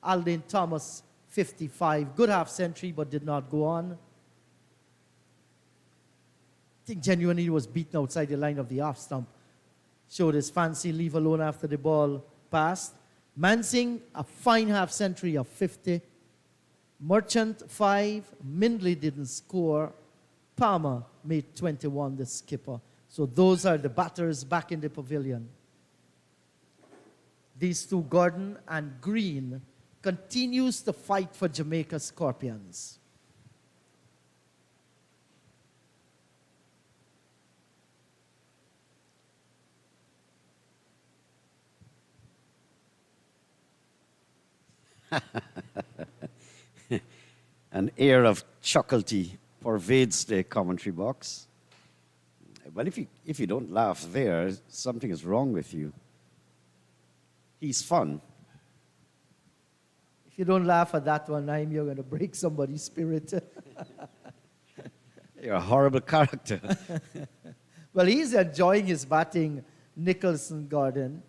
Aldin Thomas, 55. Good half century, but did not go on. I think genuinely he was beaten outside the line of the off stump. Showed his fancy leave alone after the ball passed. Mansing, a fine half century of 50. Merchant, 5. Mindley didn't score. Palmer made 21, the skipper. So those are the batters back in the pavilion. These two, Gordon and Green, continues to fight for Jamaica Scorpions. An air of chucklety pervades the commentary box. Well, if you don't laugh there, something is wrong with you. He's fun. If you don't laugh at that one, Naim, you're going to break somebody's spirit. You're a horrible character. Well, he's enjoying his batting, Nicholson Gordon.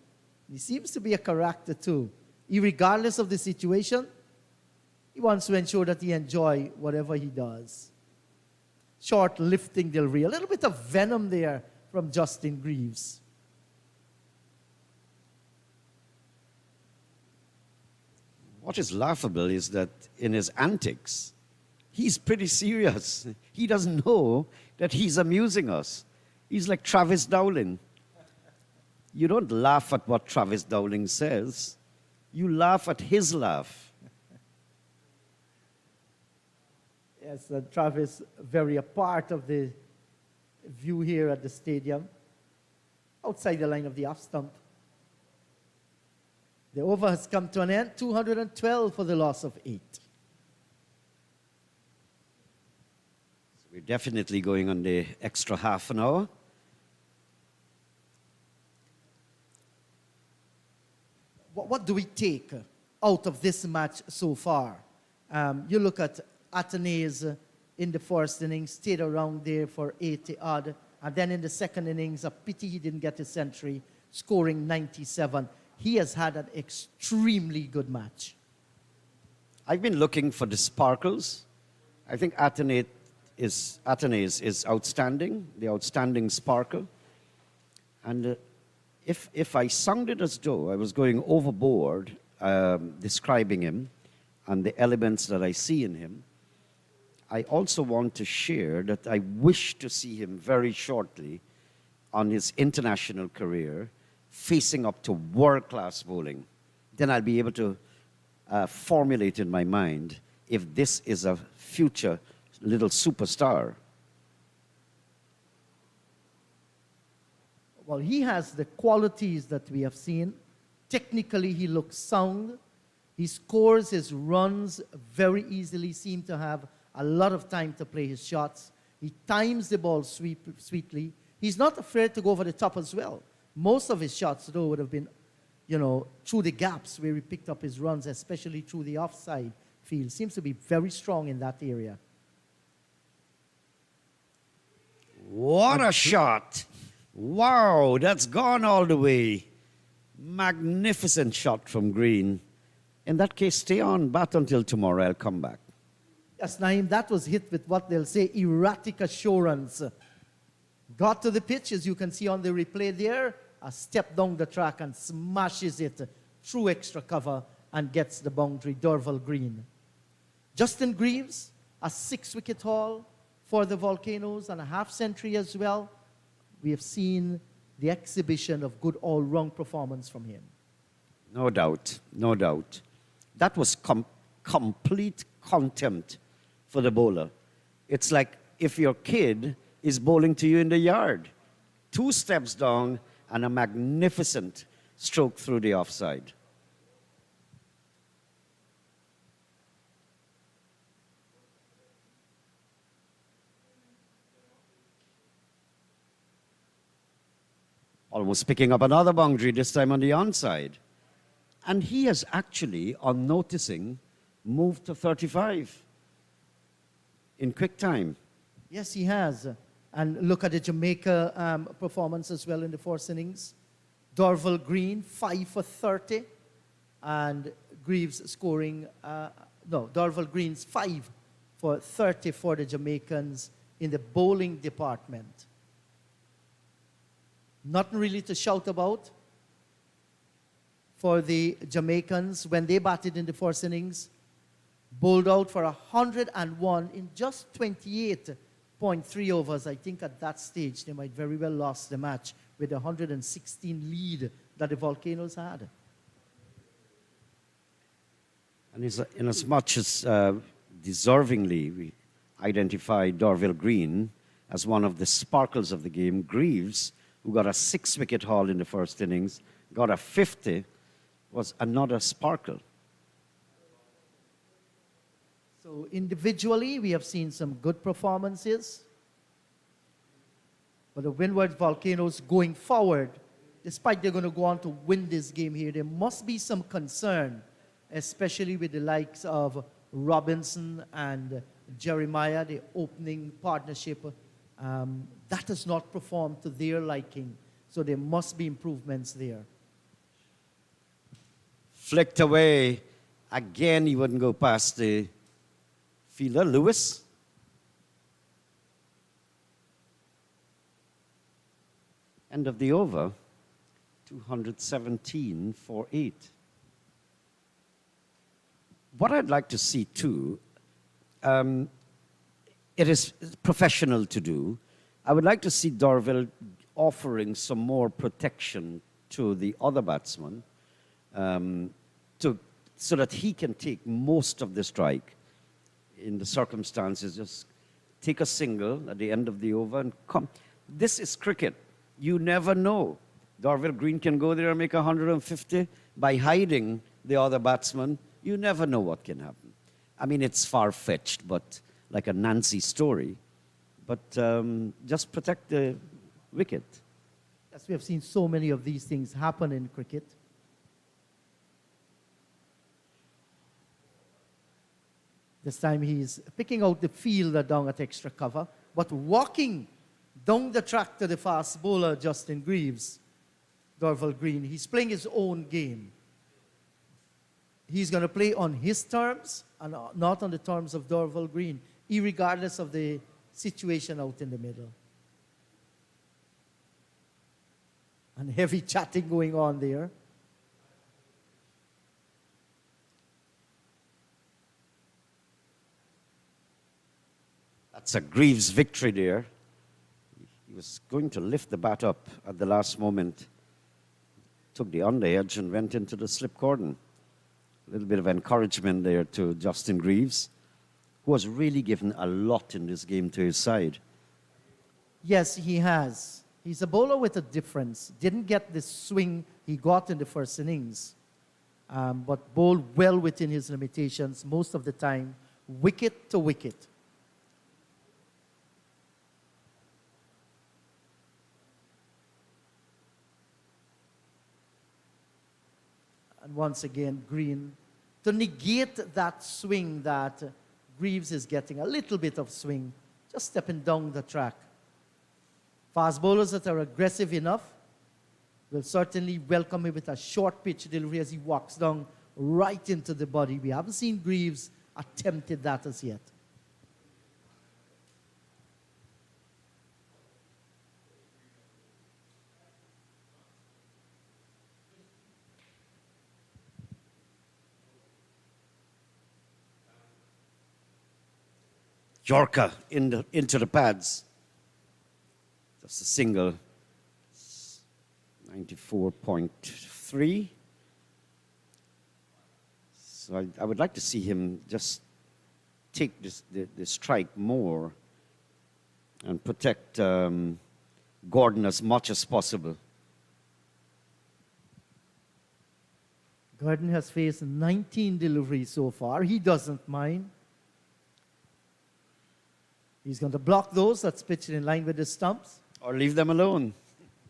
He seems to be a character too. Regardless of the situation, he wants to ensure that he enjoy whatever he does. Short lifting Del Rey. A little bit of venom there from Justin Greaves. What is laughable is that in his antics, he's pretty serious. He doesn't know that he's amusing us. He's like Travis Dowling. You don't laugh at what Travis Dowling says. You laugh at his laugh. Yes, Travis, very a part of the view here at the stadium, outside the line of the off stump. The over has come to an end, 212 for the loss of 8. So we're definitely going on the extra half an hour. What do we take out of this match so far? You look at Athenaeus in the first innings, stayed around there for 80 odd, and then in the second innings, a pity he didn't get a century, scoring 97. He has had an extremely good match. I've been looking for the sparkles. I think Athenaeus is outstanding, the outstanding sparkle. And if I sounded as though I was going overboard describing him and the elements that I see in him, I also want to share that I wish to see him very shortly on his international career facing up to world-class bowling. Then I'll be able to formulate in my mind if this is a future little superstar. Well, he has the qualities that we have seen. Technically, he looks sound. He scores his runs very easily, seems to have a lot of time to play his shots. He times the ball sweetly. He's not afraid to go over the top as well. Most of his shots, though, would have been, through the gaps where he picked up his runs, especially through the offside field. Seems to be very strong in that area. What a shot! Wow, that's gone all the way. Magnificent shot from Green. In that case, stay on, bat until tomorrow. I'll come back. Yes, Naeem, that was hit with what they'll say erratic assurance. Got to the pitch, as you can see on the replay there, a step down the track and smashes it through extra cover and gets the boundary, Dorval Green. Justin Greaves, a 6-wicket haul for the Volcanoes and a half-century as well. We have seen the exhibition of good all-round performance from him. No doubt, no doubt. That was complete contempt for the bowler. It's like if your kid is bowling to you in the yard. 2 steps down and a magnificent stroke through the offside. Almost picking up another boundary, this time on the onside. And he has actually, on noticing, moved to 35 in quick time. Yes, he has. And look at the Jamaica performance as well in the 4th innings. Dorval Green, 5 for 30. And Greaves scoring, Dorval Green's 5 for 30 for the Jamaicans in the bowling department. Nothing really to shout about for the Jamaicans when they batted in the 4th innings. Bowled out for 101 in just 28.3 overs. I think at that stage they might very well lost the match with the 116 lead that the Volcanoes had. And in as much as deservingly we identify Dorval Green as one of the sparkles of the game, Greaves, who got a 6-wicket haul in the 1st innings, got a 50, was another sparkle. So individually, we have seen some good performances. But the Windwards Volcanoes going forward, despite they're going to go on to win this game here, there must be some concern, especially with the likes of Robinson and Jeremiah, the opening partnership. That has not performed to their liking. So there must be improvements there. Flicked away. Again, he wouldn't go past the fielder, Lewis. End of the over, 217 for 8. What I'd like to see too, it is professional to do. I would like to see Dorval offering some more protection to the other batsman so that he can take most of the strike in the circumstances. Just take a single at the end of the over and come. This is cricket. You never know. Dorval Green can go there and make 150 by hiding the other batsman. You never know what can happen. I mean, it's far-fetched, but like a Nancy story. But just protect the wicket. Yes, we have seen so many of these things happen in cricket. This time he's picking out the fielder down at extra cover, but walking down the track to the fast bowler, Justin Greaves, Dorval Green. He's playing his own game. He's going to play on his terms and not on the terms of Dorval Green, irregardless of the situation out in the middle. And heavy chatting going on there. That's a Greaves victory there. He was going to lift the bat up at the last moment. took the under edge and went into the slip cordon. A little bit of encouragement there to Justin Greaves, who has really given a lot in this game to his side. Yes, he has. He's a bowler with a difference. Didn't get the swing he got in the first innings, but bowled well within his limitations most of the time, wicket to wicket. And once again, Green, to negate that swing that Greaves is getting, a little bit of swing, just stepping down the track. Fast bowlers that are aggressive enough will certainly welcome him with a short pitch delivery as he walks down right into the body. We haven't seen Greaves attempted that as yet. Yorker into the pads. Just a single, 94.3. So I would like to see him just take the strike more and protect Gordon as much as possible. Gordon has faced 19 deliveries so far. He doesn't mind. He's going to block those. That's pitched in line with the stumps. Or leave them alone.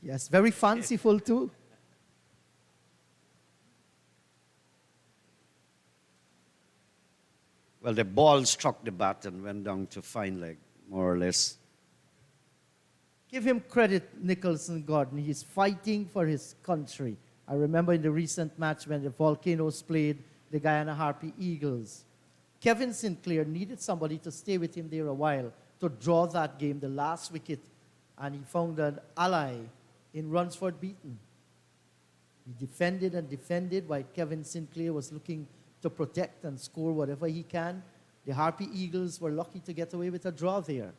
Yes, very fanciful too. Well, the ball struck the bat and went down to fine leg, more or less. Give him credit, Nicholson Gordon. He's fighting for his country. I remember in the recent match when the Volcanoes played the Guyana Harpy Eagles. Kevin Sinclair needed somebody to stay with him there a while to draw that game, the last wicket, and he found an ally in Runsford Beaton. He defended and defended while Kevin Sinclair was looking to protect and score whatever he can. The Harpy Eagles were lucky to get away with a draw there.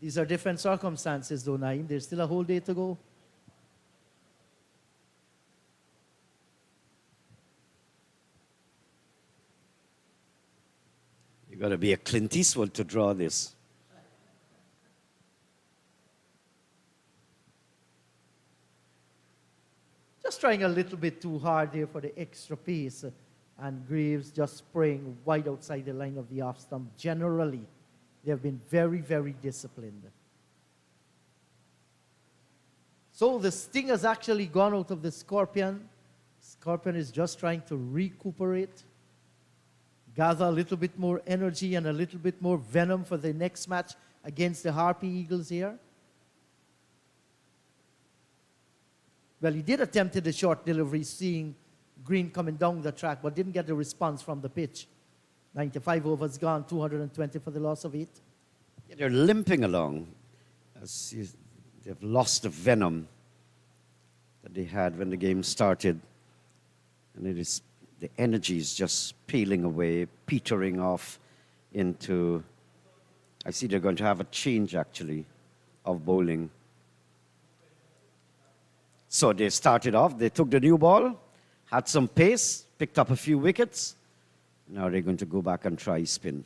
These are different circumstances, though, Naeem. There's still a whole day to go. You've got to be a Clint Eastwood to draw this. Just trying a little bit too hard there for the extra pace. And Greaves just spraying wide outside the line of the off stump. Generally, they have been very, very disciplined. So the sting has actually gone out of the Scorpion. Scorpion is just trying to recuperate, gather a little bit more energy and a little bit more venom for the next match against the Harpy Eagles here. Well, he did attempt the short delivery, seeing Green coming down the track, but didn't get the response from the pitch. 95 overs gone, 220 for the loss of 8. Yeah, they're limping along. They've lost the venom that they had when the game started. And the energy is just peeling away, petering off into... I see they're going to have a change, actually, of bowling. So they started off, they took the new ball, had some pace, picked up a few wickets. Now they're going to go back and try spin.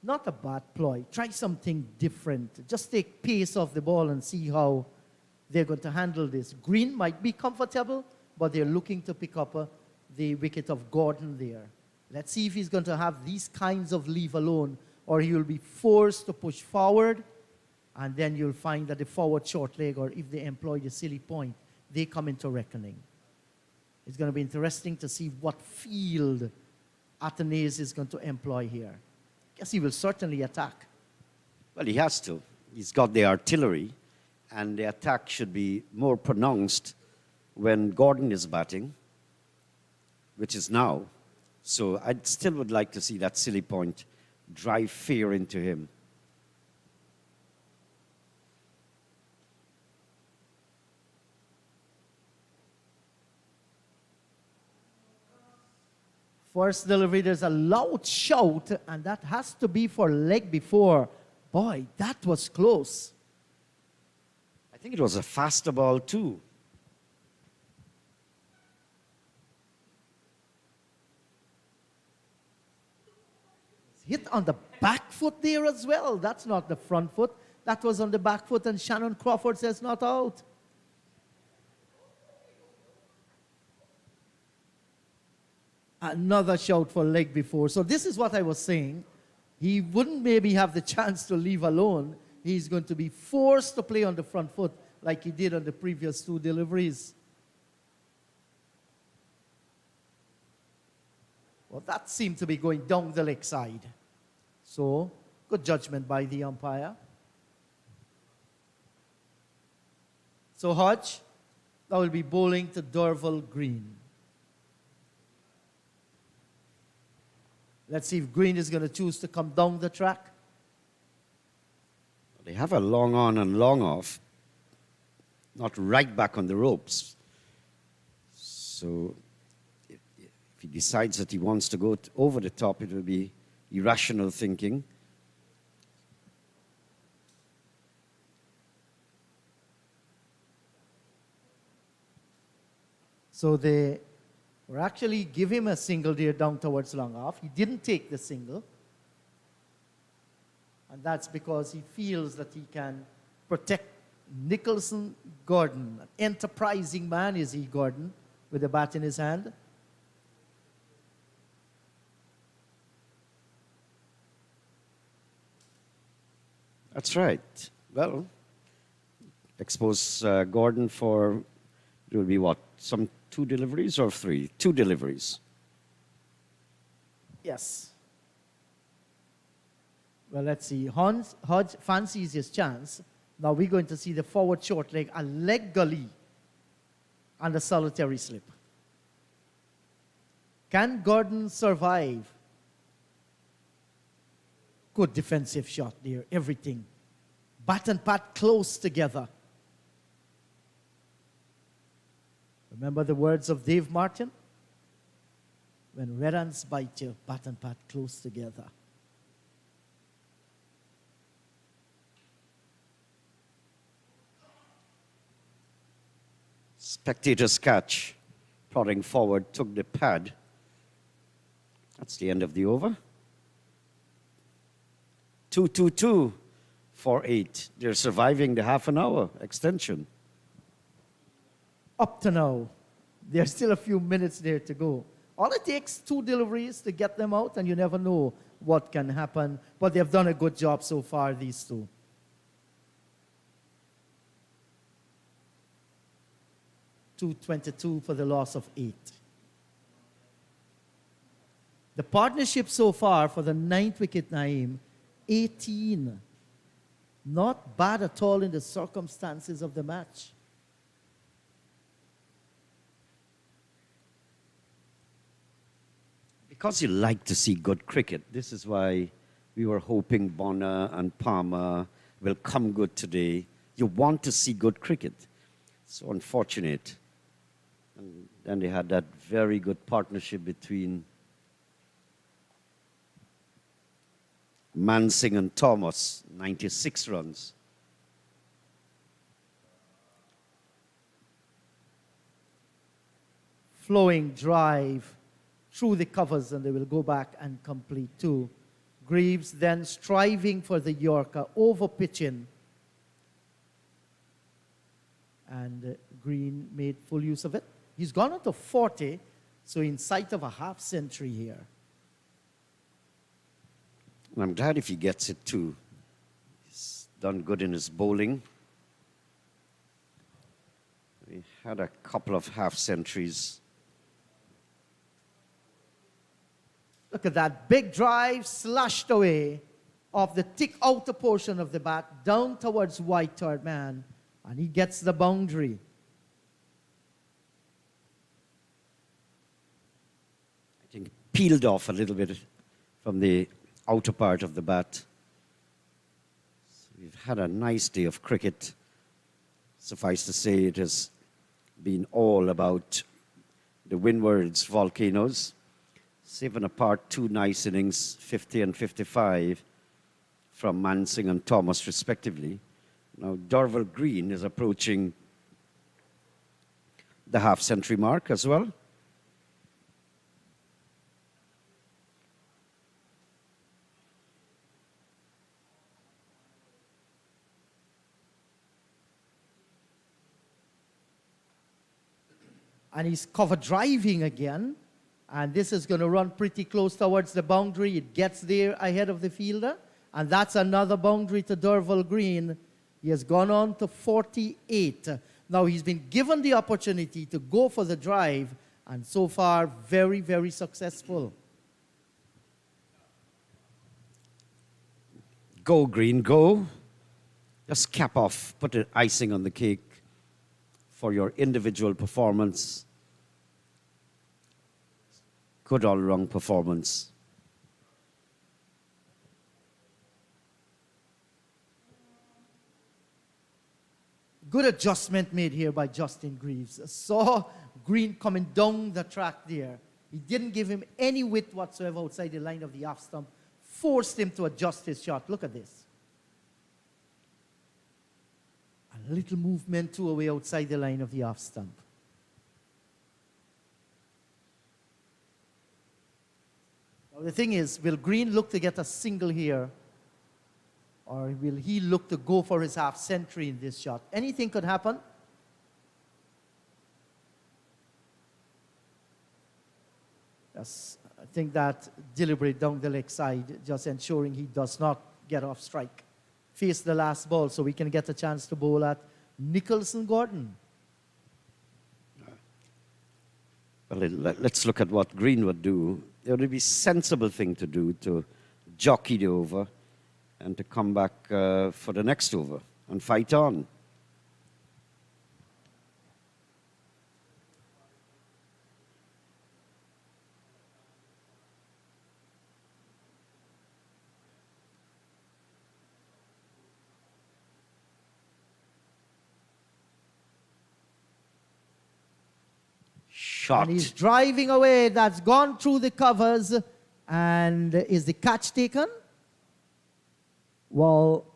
Not a bad ploy. Try something different. Just take pace off the ball and see how they're going to handle this. Green might be comfortable, but they're looking to pick up the wicket of Gordon there. Let's see if he's going to have these kinds of leave alone, or he will be forced to push forward, and then you'll find that the forward short leg, or if they employ the silly point, they come into reckoning. It's going to be interesting to see what field Athanaze is going to employ here. I guess he will certainly attack. Well, he has to. He's got the artillery, and the attack should be more pronounced when Gordon is batting, which is now. So I still would like to see that silly point drive fear into him. First delivery, there's a loud shout, and that has to be for leg before. Boy, that was close. I think it was a faster ball too. Hit on the back foot there as well. That's not the front foot. That was on the back foot, and Shannon Crawford says not out. Another shout for leg before. So this is what I was saying. He wouldn't maybe have the chance to leave alone. He's going to be forced to play on the front foot like he did on the previous two deliveries. Well, that seemed to be going down the leg side. So, good judgment by the umpire. So, Hodge, that will be bowling to Dorval Green. Let's see if Green is going to choose to come down the track. They have a long on and long off, not right back on the ropes. So if he decides that he wants to go over the top, it will be irrational thinking. So they were actually give him a single there down towards long off. He didn't take the single. And that's because he feels that he can protect Nicholson Gordon. An enterprising man is he, Gordon, with a bat in his hand. That's right. Well, expose Gordon for, it will be what, some 2 deliveries or 3? 2 deliveries. Yes. Well, let's see. Hodge fancies his chance. Now we're going to see the forward short leg, a leg gully, and a solitary slip. Can Gordon survive? Good defensive shot there, everything. Bat and pat close together. Remember the words of Dave Martin? When red ants bite you, bat and pat close together. Spectators catch, prodding forward, took the pad. That's the end of the over. 2-2-2 for 8. They're surviving the half an hour extension. Up to now, there's still a few minutes there to go. All it takes 2 deliveries to get them out, and you never know what can happen. But they've done a good job so far, these two. .222 for the loss of 8. The partnership so far for the 9th wicket, Naeem, 18. Not bad at all in the circumstances of the match. Because you like to see good cricket, this is why we were hoping Bonner and Palmer will come good today. You want to see good cricket. So unfortunate. And then they had that very good partnership between Mansing and Thomas, 96 runs. Flowing drive through the covers, and they will go back and complete 2. Greaves then striving for the Yorker, over pitching. And Green made full use of it. He's gone on to 40, so in sight of a half century here. And I'm glad if he gets it too. He's done good in his bowling. He had a couple of half centuries. Look at that big drive slashed away off the thick outer portion of the bat down towards White Third Man, and he gets the boundary. I think it peeled off a little bit from the outer part of the bat. So we've had a nice day of cricket. Suffice to say, it has been all about the Windwards volcanoes. 7 apart, 2 nice innings, 50 and 55 from Mansing and Thomas, respectively. Now, Dorval Green is approaching the half-century mark as well. And he's cover driving again. And this is going to run pretty close towards the boundary. It gets there ahead of the fielder. And that's another boundary to Dorval Green. He has gone on to 48. Now he's been given the opportunity to go for the drive. And so far, very, very successful. Go, Green, go. Just cap off, put the icing on the cake for your individual performance. Good all-round performance. Good adjustment made here by Justin Greaves. Saw Green coming down the track there. He didn't give him any width whatsoever outside the line of the off stump. Forced him to adjust his shot. Look at this. A little movement two away outside the line of the off stump. Now the thing is, will Green look to get a single here? Or will he look to go for his half century in this shot? Anything could happen. Yes, I think that deliberate down the leg side, just ensuring he does not get off strike. Face the last ball so we can get a chance to bowl at Nicholson Gordon. Well, let's look at what Green would do. It would be a sensible thing to do to jockey the over and to come back for the next over and fight on. Shot. And he's driving away. That's gone through the covers. And is the catch taken? Well,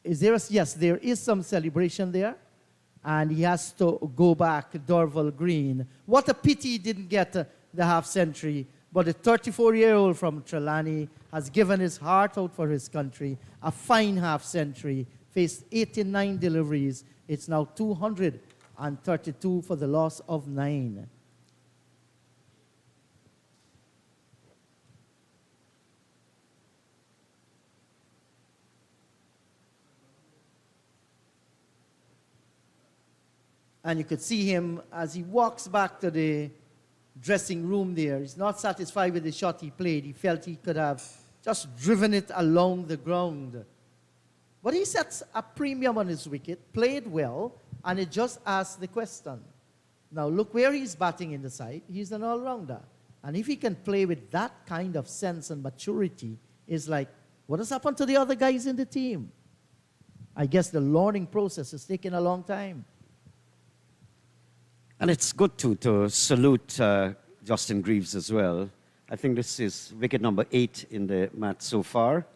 is there yes, there is some celebration there. And he has to go back, Dorval Green. What a pity he didn't get the half century. But the 34-year-old from Trelawney has given his heart out for his country. A fine half century. Faced 89 deliveries. It's now 232 for the loss of 9. And you could see him as he walks back to the dressing room there. He's not satisfied with the shot he played. He felt he could have just driven it along the ground. But he sets a premium on his wicket, played well, and it just asks the question. Now look where he's batting in the side. He's an all-rounder. And if he can play with that kind of sense and maturity, it's like, what has happened to the other guys in the team? I guess the learning process is taking a long time. And it's good to salute Justin Greaves as well. I think this is wicket number 8 in the match so far.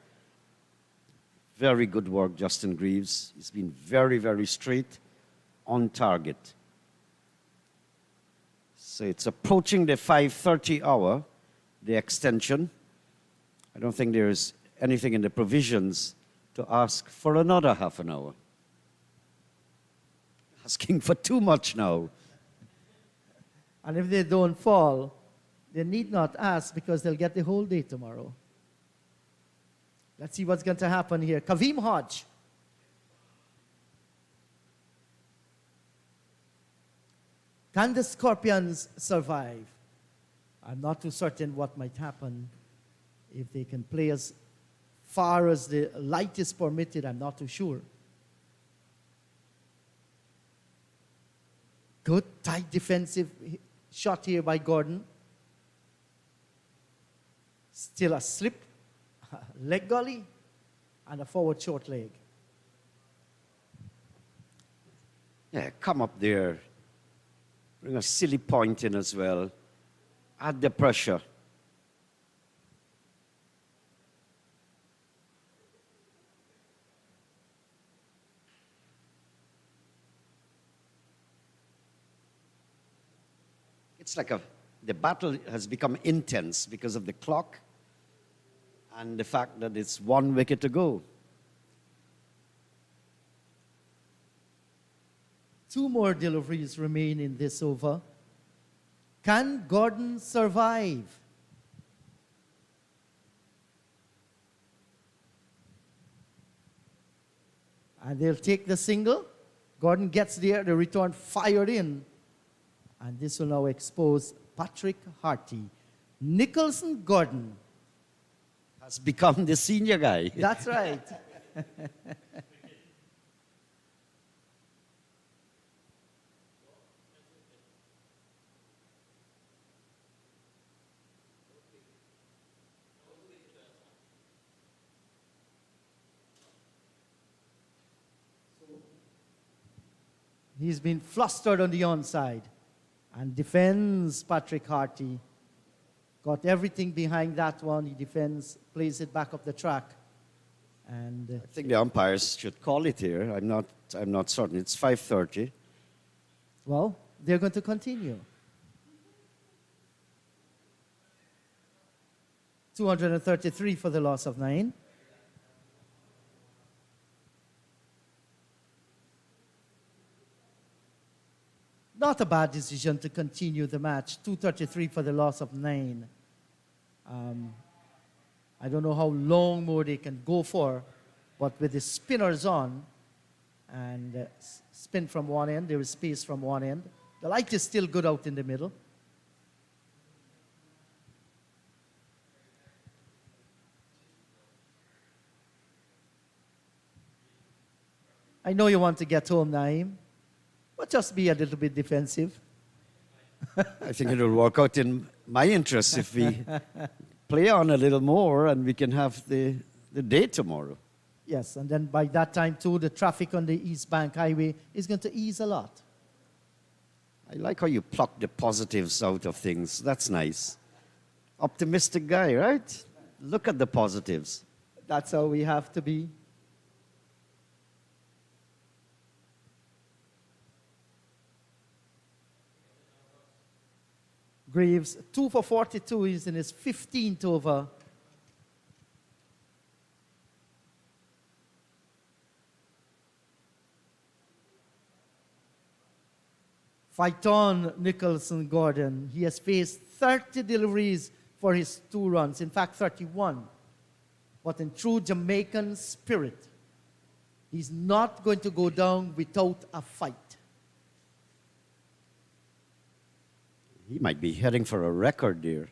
Very good work, Justin Greaves. He's been very, very straight, on target. So it's approaching the 5:30 hour, the extension. I don't think there's anything in the provisions to ask for another half an hour. Asking for too much now. And if they don't fall, they need not ask because they'll get the whole day tomorrow. Let's see what's going to happen here. Kaveem Hodge. Can the Scorpions survive? I'm not too certain what might happen. If they can play as far as the light is permitted, I'm not too sure. Good, tight defensive shot here by Gordon. Still a slip, leg gully, and a forward short leg. Yeah, come up there. Bring a silly point in as well. add the pressure. It's like the battle has become intense because of the clock and the fact that it's 1 wicket to go. 2 more deliveries remain in this over. Can Gordon survive? And they'll take the single. Gordon gets there, the return fired in. And this will now expose Patrick Harty. Nicholson Gordon. Has become the senior guy. That's right. He's been flustered on the onside and defends Patrick Harty. Got everything behind that one. He defends, plays it back up the track. And I think the umpires should call it here. I'm not certain. It's 5:30. well, they're going to continue. 233 for the loss of 9. Not a bad decision to continue the match. 233 for the loss of 9. I don't know how long more they can go for, but with the spinners on and spin from one end, there is space from one end. The light is still good out in the middle. I know you want to get home, Naeem, but just be a little bit defensive. I think it will work out in my interest if we play on a little more and we can have the day tomorrow. Yes, and then by that time, too, the traffic on the East Bank Highway is going to ease a lot. I like how you pluck the positives out of things. That's nice. Optimistic guy, right? Look at the positives. That's how we have to be. Graves, 2 for 42. He's in his 15th over. Fight on, Nicholson Gordon. He has faced 30 deliveries for his 2 runs. In fact, 31. But in true Jamaican spirit, he's not going to go down without a fight. He might be heading for a record there.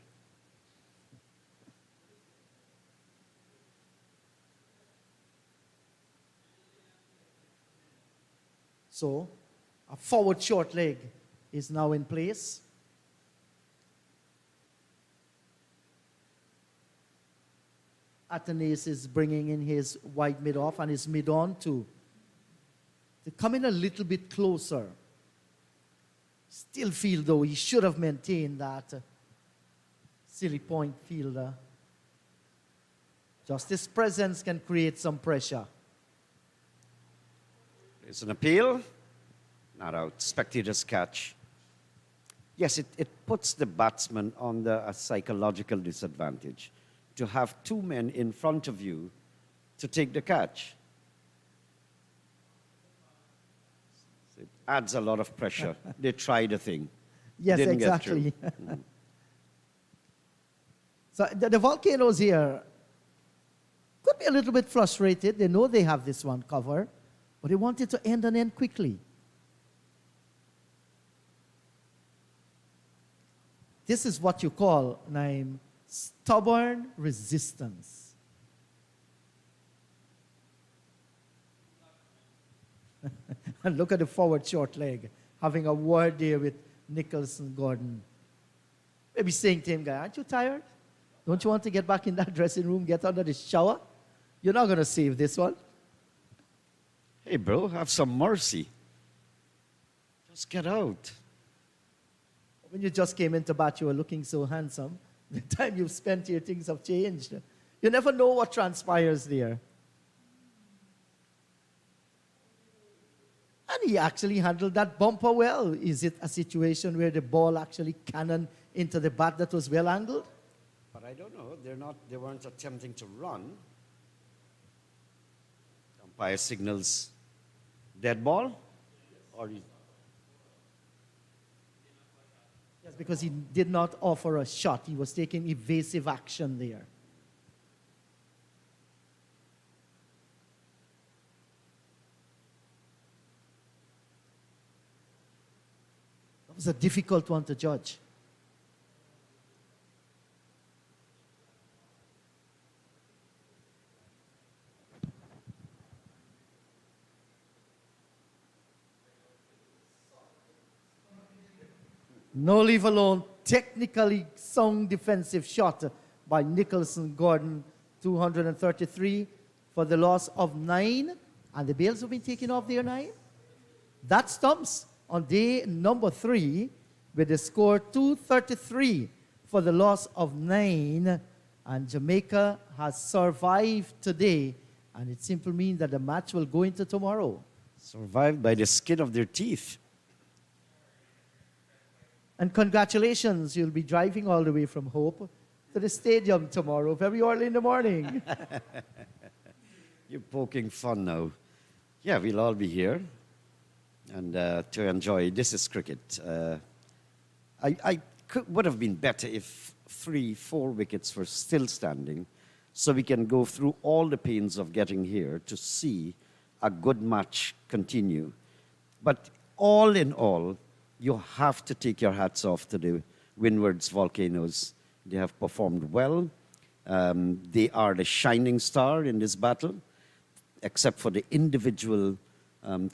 So, a forward short leg is now in place. Athanasis is bringing in his wide mid off and his mid on to come in a little bit closer. Still feel though he should have maintained that silly point fielder. Just his presence can create some pressure. There's an appeal. Not out. Spectators catch. Yes, it puts the batsman under a psychological disadvantage to have 2 men in front of you to take the catch. It adds a lot of pressure. They tried the thing. Yes, Didn't exactly. Get through. So the Volcanoes here could be a little bit frustrated. They know they have this one covered, but they want it to end and end quickly. This is what you call, Naeem, stubborn resistance. And look at the forward short leg, having a word there with Nicholson Gordon. Maybe saying to him, guy, aren't you tired? Don't you want to get back in that dressing room, get under the shower? You're not going to save this one. Hey, bro, have some mercy. Just get out. When you just came into bat, you were looking so handsome. The time you've spent here, things have changed. You never know what transpires there. And he actually handled that bumper well. Is it a situation where the ball actually cannoned into the bat that was well angled? But I don't know. They weren't attempting to run. Umpire signals dead ball? Or Yes, because he did not offer a shot. He was taking evasive action there. That was a difficult one to judge. No leave alone, technically sound defensive shot by Nicholson Gordon, 233 for the loss of 9. And the bails have been taken off there 9. That stumps on day number 3 with the score 233 for the loss of 9. And Jamaica has survived today. And it simply means that the match will go into tomorrow. survived by the skin of their teeth. And congratulations, you'll be driving all the way from Hope to the stadium tomorrow, very early in the morning. You're poking fun now. Yeah, we'll all be here and to enjoy. This is cricket. Would have been better if 3-4 wickets were still standing, so we can go through all the pains of getting here to see a good match continue. But all in all, you have to take your hats off to the Windwards Volcanoes. They have performed well. They are the shining star in this battle, except for the individual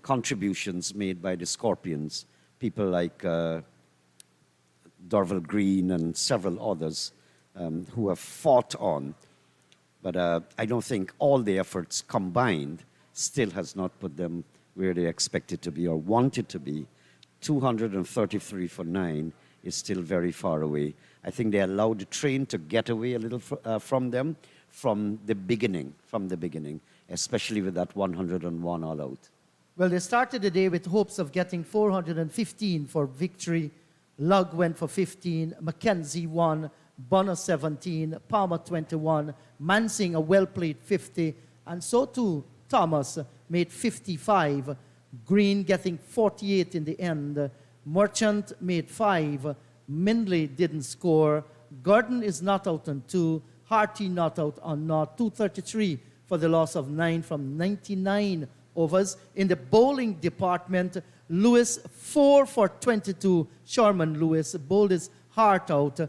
contributions made by the Scorpions. People like Dorval Green and several others who have fought on. But I don't think all the efforts combined still has not put them where they expected to be or wanted to be. 233 for 9 is still very far away. I think they allowed the train to get away a little from them from the beginning, especially with that 101 all out. Well, they started the day with hopes of getting 415 for victory. Lugg went for 15, Mackenzie 1, Bonner 17, Palmer 21, Mansing a well-played 50, and so too Thomas made 55. Green getting 48 in the end. Merchant made 5. Mindley didn't score. Gordon is not out on 2. Harty not out on 233 for the loss of 9 from 99 overs. In the bowling department, Lewis 4 for 22. Sherman Lewis bowled his heart out.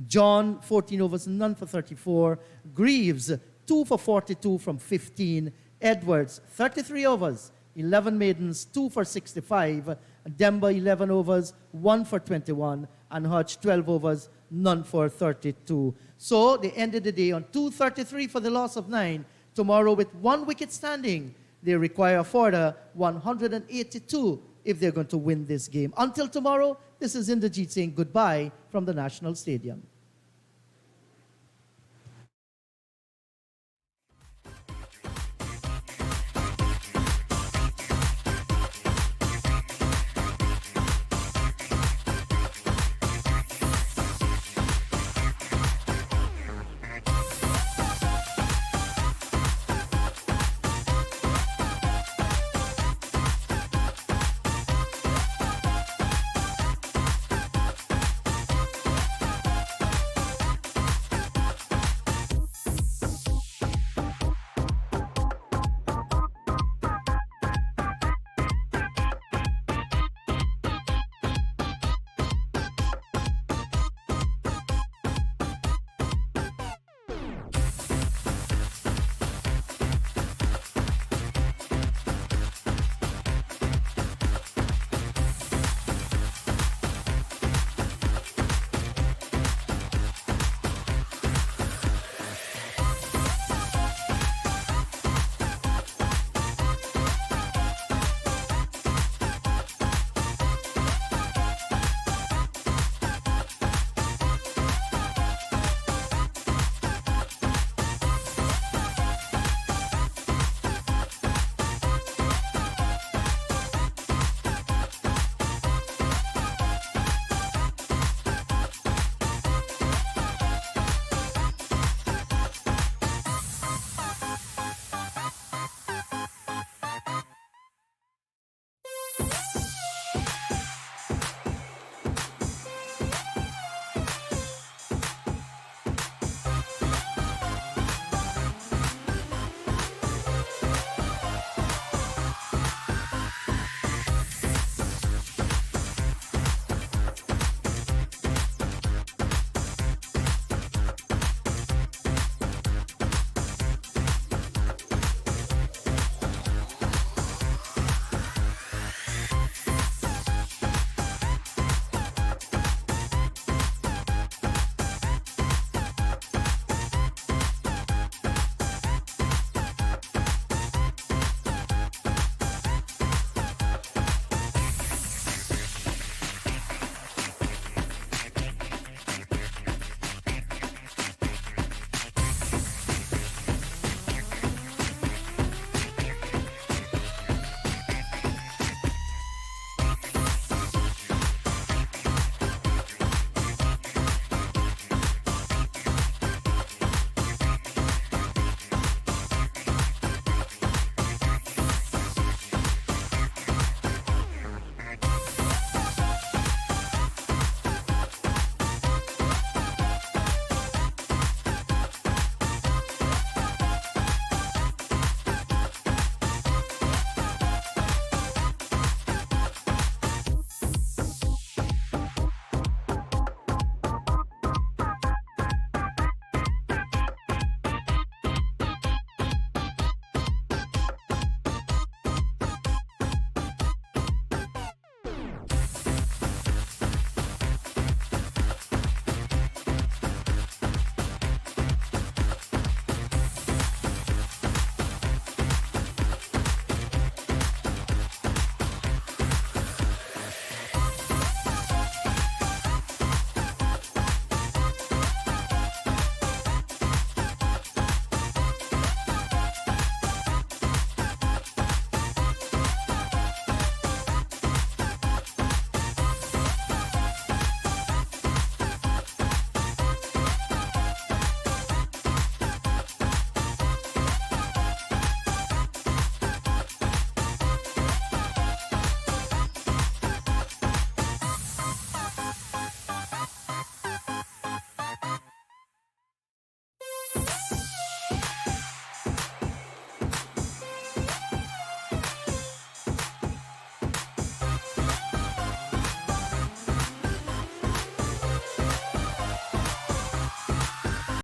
John 14 overs, none for 34. Greaves 2 for 42 from 15. Edwards 33 overs, 11 maidens, 2 for 65. Demba 11 overs, 1 for 21. And Hodge 12 overs, none for 32. So they ended the day on 233 for the loss of 9. Tomorrow with 1 wicket standing, they require a further 182 if they're going to win this game. Until tomorrow, this is Inderjeet saying goodbye from the National Stadium.